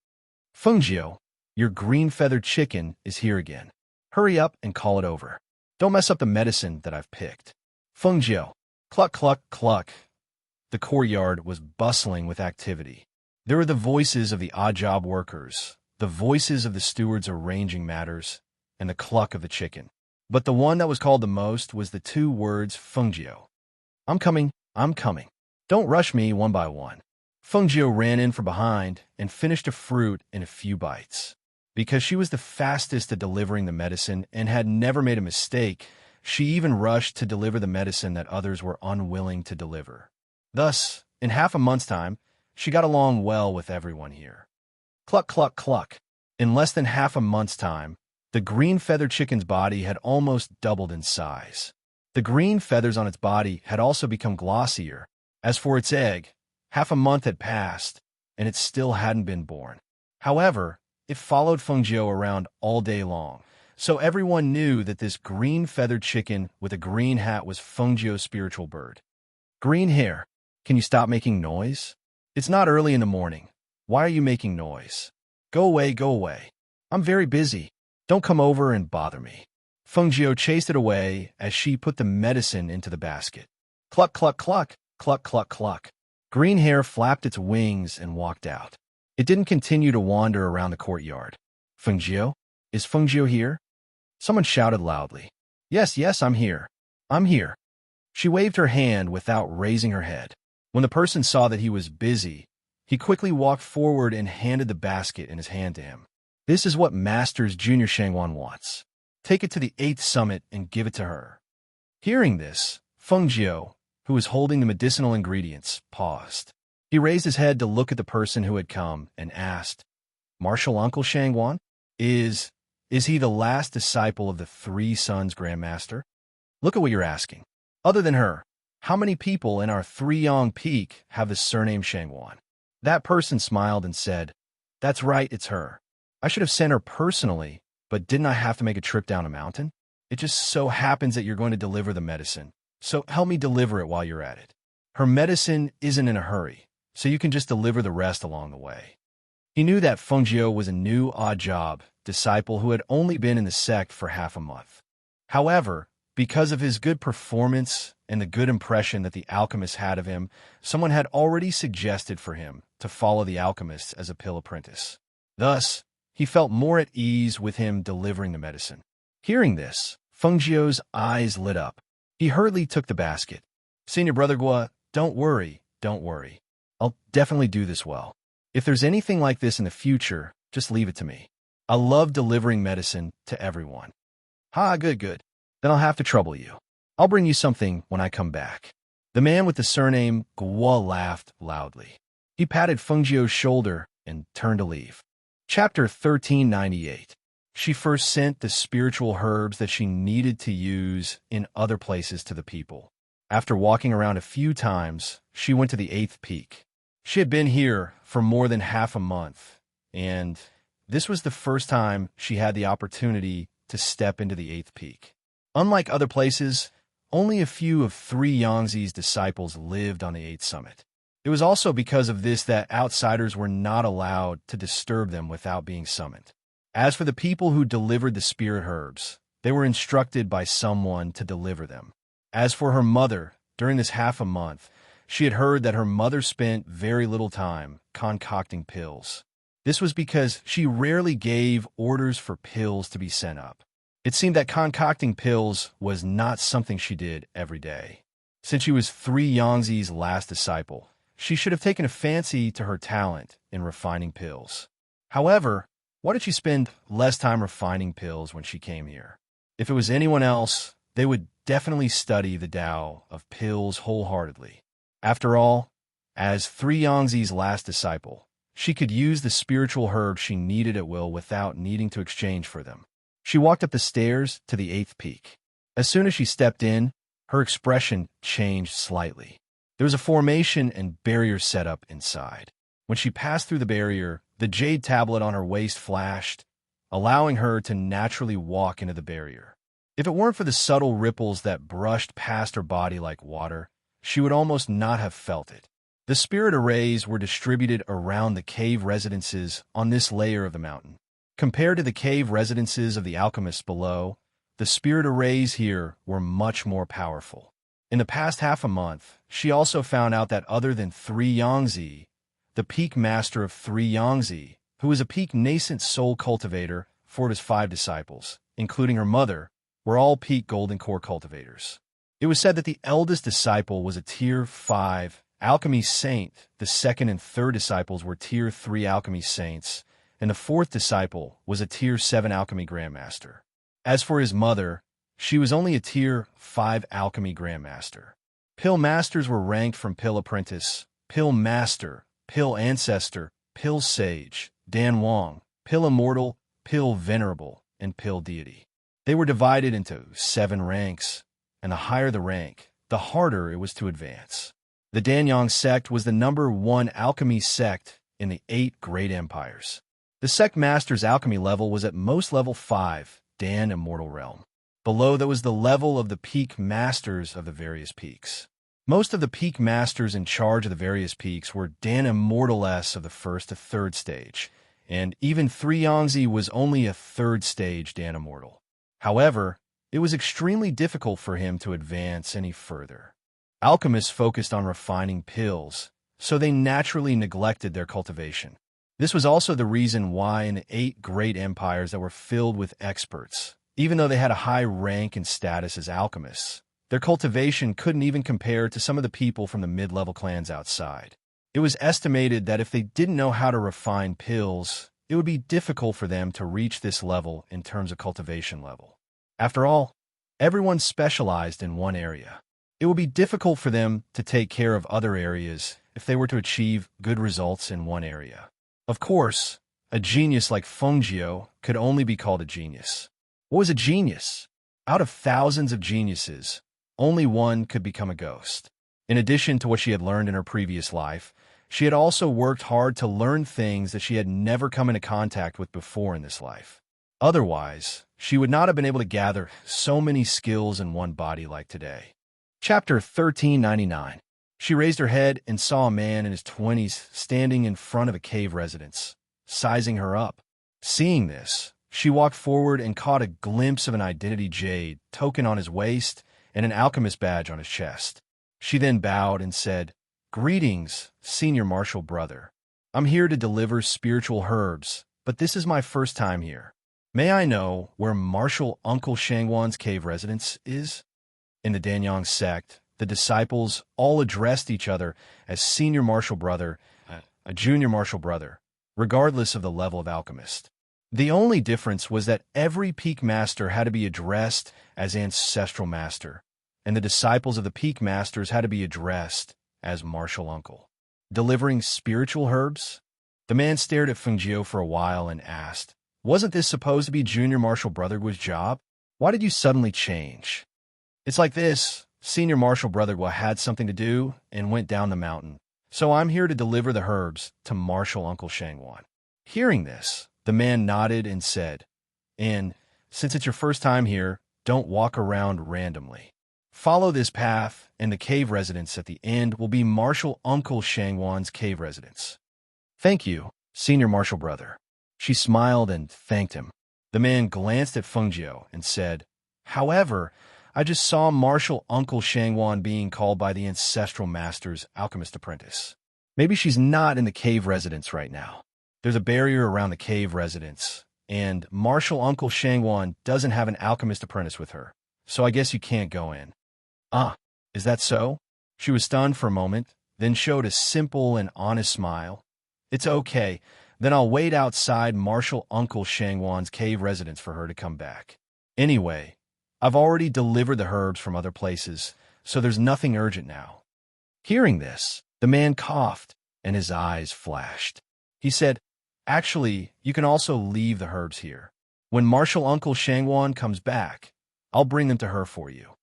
Feng Jiu, your green-feathered chicken is here again. Hurry up and call it over. Don't mess up the medicine that I've picked. Feng Jiu, cluck, cluck, cluck. The courtyard was bustling with activity. There were the voices of the odd-job workers, the voices of the stewards arranging matters, and the cluck of the chicken. But the one that was called the most was the two words Feng Jiu. I'm coming, I'm coming. Don't rush me one by one. Feng Jiu ran in from behind and finished a fruit in a few bites. Because she was the fastest at delivering the medicine and had never made a mistake, she even rushed to deliver the medicine that others were unwilling to deliver. Thus, in half a month's time, she got along well with everyone here. Cluck, cluck, cluck. In less than half a month's time, the green feathered chicken's body had almost doubled in size. The green feathers on its body had also become glossier. As for its egg, half a month had passed, and it still hadn't been born. However, it followed Feng Jiu around all day long, so everyone knew that this green-feathered chicken with a green hat was Feng Jiu's spiritual bird. Green hair, can you stop making noise? It's not early in the morning. Why are you making noise? Go away, go away. I'm very busy. Don't come over and bother me. Feng Jiu chased it away as she put the medicine into the basket. Cluck, cluck, cluck, cluck, cluck, cluck. Green hair flapped its wings and walked out. It didn't continue to wander around the courtyard. Feng Jiu? Is Feng Jiu here? Someone shouted loudly. Yes, yes, I'm here. I'm here. She waved her hand without raising her head. When the person saw that he was busy, he quickly walked forward and handed the basket in his hand to him. This is what Master's Junior Shangwan wants. Take it to the 8th summit and give it to her. Hearing this, Feng Jiu, who was holding the medicinal ingredients, paused. He raised his head to look at the person who had come and asked, Martial Uncle Shangwan? Is he the last disciple of the Three Sons Grandmaster? Look at what you're asking. Other than her, how many people in our Three-Yong Peak have the surname Shangwan? That person smiled and said, That's right, it's her. I should have sent her personally, but didn't I have to make a trip down a mountain? It just so happens that you're going to deliver the medicine, so help me deliver it while you're at it. Her medicine isn't in a hurry, so you can just deliver the rest along the way. He knew that Feng Jiu was a new odd-job disciple who had only been in the sect for half a month. However, because of his good performance and the good impression that the alchemist had of him, someone had already suggested for him to follow the alchemist as a pill apprentice. Thus, he felt more at ease with him delivering the medicine. Hearing this, Feng Jiu's eyes lit up. He hurriedly took the basket. Senior Brother Gua, don't worry, don't worry. I'll definitely do this well. If there's anything like this in the future, just leave it to me. I love delivering medicine to everyone. Ha, good, good. Then I'll have to trouble you. I'll bring you something when I come back. The man with the surname Gua laughed loudly. He patted Feng Jiu's shoulder and turned to leave. Chapter 1398. She first sent the spiritual herbs that she needed to use in other places to the people. After walking around a few times, she went to the 8th peak. She had been here for more than half a month, and this was the first time she had the opportunity to step into the 8th peak. Unlike other places, only a few of Three Yangzi's disciples lived on the 8th summit. It was also because of this that outsiders were not allowed to disturb them without being summoned. As for the people who delivered the spirit herbs, they were instructed by someone to deliver them. As for her mother, during this half a month, she had heard that her mother spent very little time concocting pills. This was because she rarely gave orders for pills to be sent up. It seemed that concocting pills was not something she did every day. Since she was 3 Yangtze's last disciple, she should have taken a fancy to her talent in refining pills. However, why did she spend less time refining pills when she came here? If it was anyone else, they would definitely study the Tao of pills wholeheartedly. After all, as 3 Yangtze's last disciple, she could use the spiritual herbs she needed at will without needing to exchange for them. She walked up the stairs to the 8th peak. As soon as she stepped in, her expression changed slightly. There was a formation and barrier set up inside. When she passed through the barrier, the jade tablet on her waist flashed, allowing her to naturally walk into the barrier. If it weren't for the subtle ripples that brushed past her body like water, she would almost not have felt it. The spirit arrays were distributed around the cave residences on this layer of the mountain. Compared to the cave residences of the alchemists below, the spirit arrays here were much more powerful. In the past half a month, she also found out that other than 3 Yangtze, the peak master of 3 Yangtze, who was a peak nascent soul cultivator, 4 of his 5 disciples, including her mother, were all peak golden core cultivators. It was said that the eldest disciple was a Tier 5 alchemy saint, the second and third disciples were Tier 3 alchemy saints, and the 4th disciple was a Tier 7 alchemy grandmaster. As for his mother, she was only a Tier 5 alchemy grandmaster. Pill masters were ranked from Pill Apprentice, Pill Master, Pill Ancestor, Pill Sage, Dan Wong, Pill Immortal, Pill Venerable, and Pill Deity. They were divided into 7 ranks, and the higher the rank, the harder it was to advance. The Danyang sect was the number 1 alchemy sect in the 8 great empires. The sect master's alchemy level was at most level 5, Dan Immortal Realm. Below that was the level of the peak masters of the various peaks. Most of the peak masters in charge of the various peaks were Dan Immortal-S of the 1st to 3rd stage, and even 3 Yangtze was only a 3rd stage Dan Immortal. However, it was extremely difficult for him to advance any further. Alchemists focused on refining pills, so they naturally neglected their cultivation. This was also the reason why in the 8 great empires that were filled with experts, even though they had a high rank and status as alchemists, their cultivation couldn't even compare to some of the people from the mid-level clans outside. It was estimated that if they didn't know how to refine pills, it would be difficult for them to reach this level in terms of cultivation level. After all, everyone specialized in one area. It would be difficult for them to take care of other areas if they were to achieve good results in one area. Of course, a genius like Fengjiu could only be called a genius. What was a genius? Out of thousands of geniuses, only one could become a ghost. In addition to what she had learned in her previous life, she had also worked hard to learn things that she had never come into contact with before in this life. Otherwise, she would not have been able to gather so many skills in one body like today. Chapter 1399. She raised her head and saw a man in his 20s standing in front of a cave residence, sizing her up. Seeing this, she walked forward and caught a glimpse of an identity jade token on his waist and an alchemist badge on his chest. She then bowed and said, "Greetings, Senior Martial Brother. I'm here to deliver spiritual herbs, but this is my first time here. May I know where Martial Uncle Shangwan's cave residence is?" In the Danyang sect, the disciples all addressed each other as Senior Martial Brother, a Junior Martial Brother, regardless of the level of alchemist. The only difference was that every peak master had to be addressed as Ancestral Master, and the disciples of the peak masters had to be addressed as Martial Uncle. Delivering spiritual herbs? The man stared at Fengjiu for a while and asked, "Wasn't this supposed to be Junior Martial Brother's job? Why did you suddenly change?" "It's like this. Senior Martial Brother had something to do and went down the mountain, so I'm here to deliver the herbs to Martial Uncle Shangwan." Hearing this, the man nodded and said, "And since it's your first time here, don't walk around randomly." Follow this path, and the cave residence at the end will be Martial Uncle Shangwan's cave residence. Thank you, Senior Martial Brother. She smiled and thanked him. The man glanced at Fengjiu and said, However, I just saw Martial Uncle Shangwan being called by the Ancestral Master's alchemist apprentice. Maybe she's not in the cave residence right now. There's a barrier around the cave residence, and Martial Uncle Shangwan doesn't have an alchemist apprentice with her, so I guess you can't go in. Ah, is that so? She was stunned for a moment, then showed a simple and honest smile. It's okay, then I'll wait outside Martial Uncle Shangwan's cave residence for her to come back. Anyway, I've already delivered the herbs from other places, so there's nothing urgent now. Hearing this, the man coughed, and his eyes flashed. He said, Actually, you can also leave the herbs here. When Martial Uncle Shangwan comes back, I'll bring them to her for you.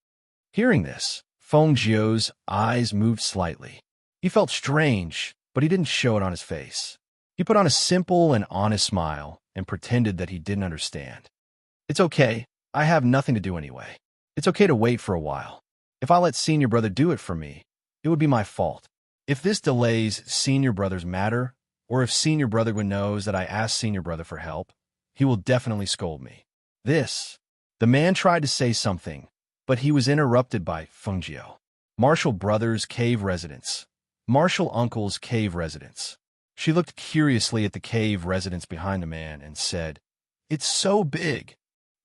Hearing this, Fengjiu's eyes moved slightly. He felt strange, but he didn't show it on his face. He put on a simple and honest smile and pretended that he didn't understand. It's okay. I have nothing to do anyway. It's okay to wait for a while. If I let Senior Brother do it for me, it would be my fault. If this delays Senior Brother's matter, or if Senior Brother knows that I asked Senior Brother for help, he will definitely scold me. The man tried to say something, but he was interrupted by Fengjiu. Martial Brother's cave residence. Martial Uncle's cave residence. She looked curiously at the cave residence behind the man and said, It's so big.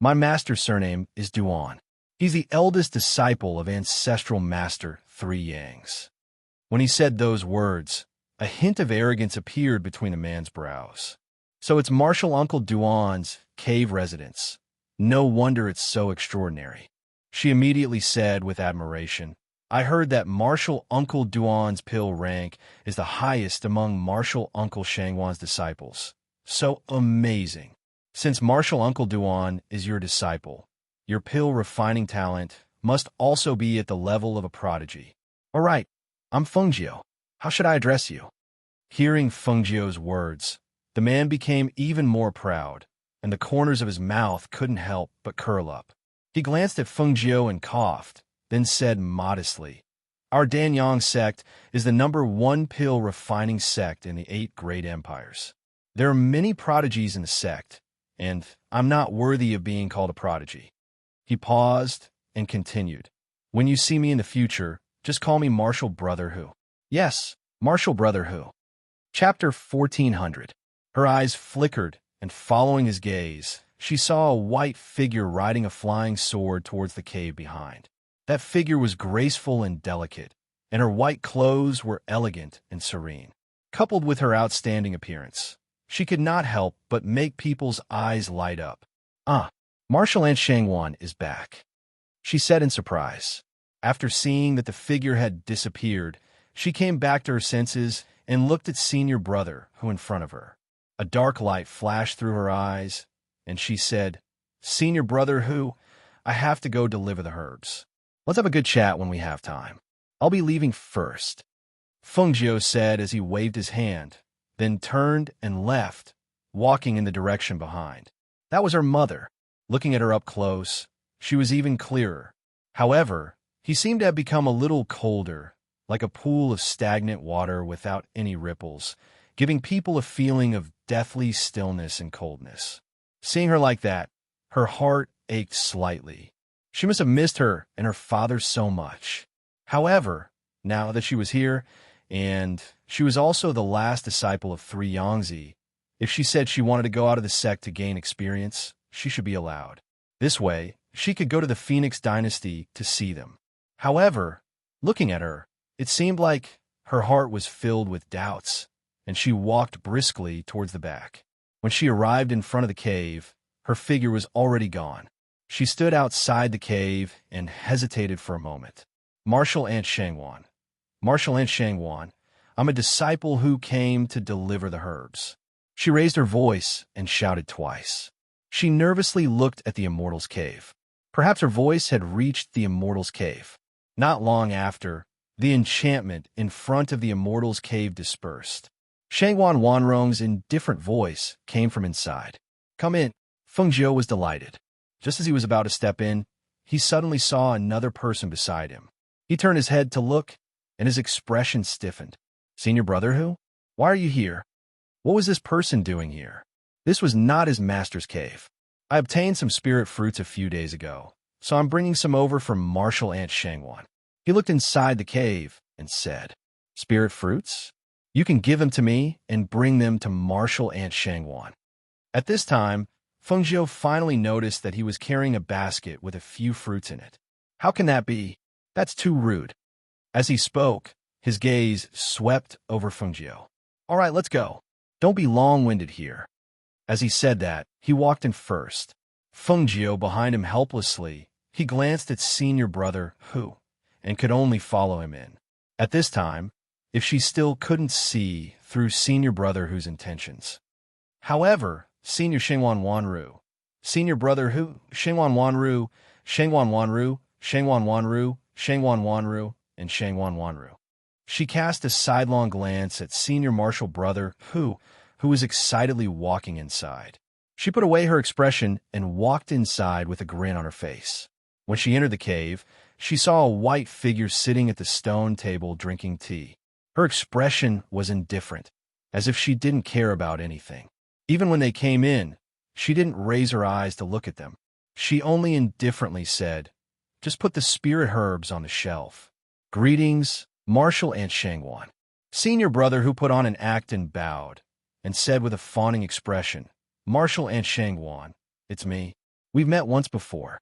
My master's surname is Duan. He's the eldest disciple of Ancestral Master Three Yangs. When he said those words, a hint of arrogance appeared between the man's brows. So it's Martial Uncle Duan's cave residence. No wonder it's so extraordinary. She immediately said with admiration, I heard that Martial Uncle Duan's pill rank is the highest among Martial Uncle Shangwan's disciples. So amazing. Since Martial Uncle Duan is your disciple, your pill refining talent must also be at the level of a prodigy. All right, I'm Fengjiu. How should I address you? Hearing Fengjiu's words, the man became even more proud, and the corners of his mouth couldn't help but curl up. He glanced at Fengjiu and coughed, then said modestly, Our Danyang sect is the #1 pill refining sect in the 8 great empires. There are many prodigies in the sect, and I'm not worthy of being called a prodigy. He paused and continued, When you see me in the future, just call me Martial Brother Hu. Yes, Martial Brother Hu. Chapter 1400. Her eyes flickered, and following his gaze, she saw a white figure riding a flying sword towards the cave behind. That figure was graceful and delicate, and her white clothes were elegant and serene. Coupled with her outstanding appearance, she could not help but make people's eyes light up. Martial Aunt Shangwan is back, she said in surprise. After seeing that the figure had disappeared, she came back to her senses and looked at Senior Brother Hu in front of her. A dark light flashed through her eyes, and she said, Senior Brother Hu, I have to go deliver the herbs. Let's have a good chat when we have time. I'll be leaving first. Fengjiu said as he waved his hand, then turned and left, walking in the direction behind. That was her mother. Looking at her up close, she was even clearer. However, he seemed to have become a little colder, like a pool of stagnant water without any ripples, giving people a feeling of deathly stillness and coldness. Seeing her like that, her heart ached slightly. She must have missed her and her father so much. However, now that she was here, and she was also the last disciple of Three Yangzi, if she said she wanted to go out of the sect to gain experience, she should be allowed. This way, she could go to the Phoenix Dynasty to see them. However, looking at her, it seemed like her heart was filled with doubts, and she walked briskly towards the back. When she arrived in front of the cave, her figure was already gone. She stood outside the cave and hesitated for a moment. Martial Aunt Shangwan. Martial Aunt Shangwan, I'm a disciple who came to deliver the herbs. She raised her voice and shouted twice. She nervously looked at the Immortal's cave. Perhaps her voice had reached the Immortal's cave. Not long after, the enchantment in front of the Immortal's cave dispersed. Shangwan Wanrong's indifferent voice came from inside. Come in. Fengjiu was delighted. Just as he was about to step in, he suddenly saw another person beside him. He turned his head to look, and his expression stiffened. Senior brother who? Why are you here? What was this person doing here? This was not his master's cave. I obtained some spirit fruits a few days ago, so I'm bringing some over from Martial Aunt Shangwan. He looked inside the cave and said, Spirit fruits? You can give them to me and bring them to Martial Aunt Shangwan. At this time, Feng Zhou finally noticed that he was carrying a basket with a few fruits in it. How can that be? That's too rude. As he spoke, his gaze swept over Feng Zhou. All right, let's go. Don't be long-winded here. As he said that, he walked in first. Feng Zhou behind him helplessly. He glanced at senior brother Hu and could only follow him in. At this time, if she still couldn't see through senior brother Hu's intentions. However, senior Shengwan Wanru, senior brother Hu, Shengwan Wanru, Shengwan Wanru, Shengwan Wanru, Shengwan Wanru, and Shengwan Wanru. She cast a sidelong glance at senior martial brother Hu was excitedly walking inside. She put away her expression and walked inside with a grin on her face. When she entered the cave, she saw a white figure sitting at the stone table drinking tea. Her expression was indifferent, as if she didn't care about anything. Even when they came in, she didn't raise her eyes to look at them. She only indifferently said, Just put the spirit herbs on the shelf. Greetings, Martial Aunt Shangwan. Senior brother Hu put on an act and bowed, and said with a fawning expression, Martial Aunt Shangwan, it's me. We've met once before.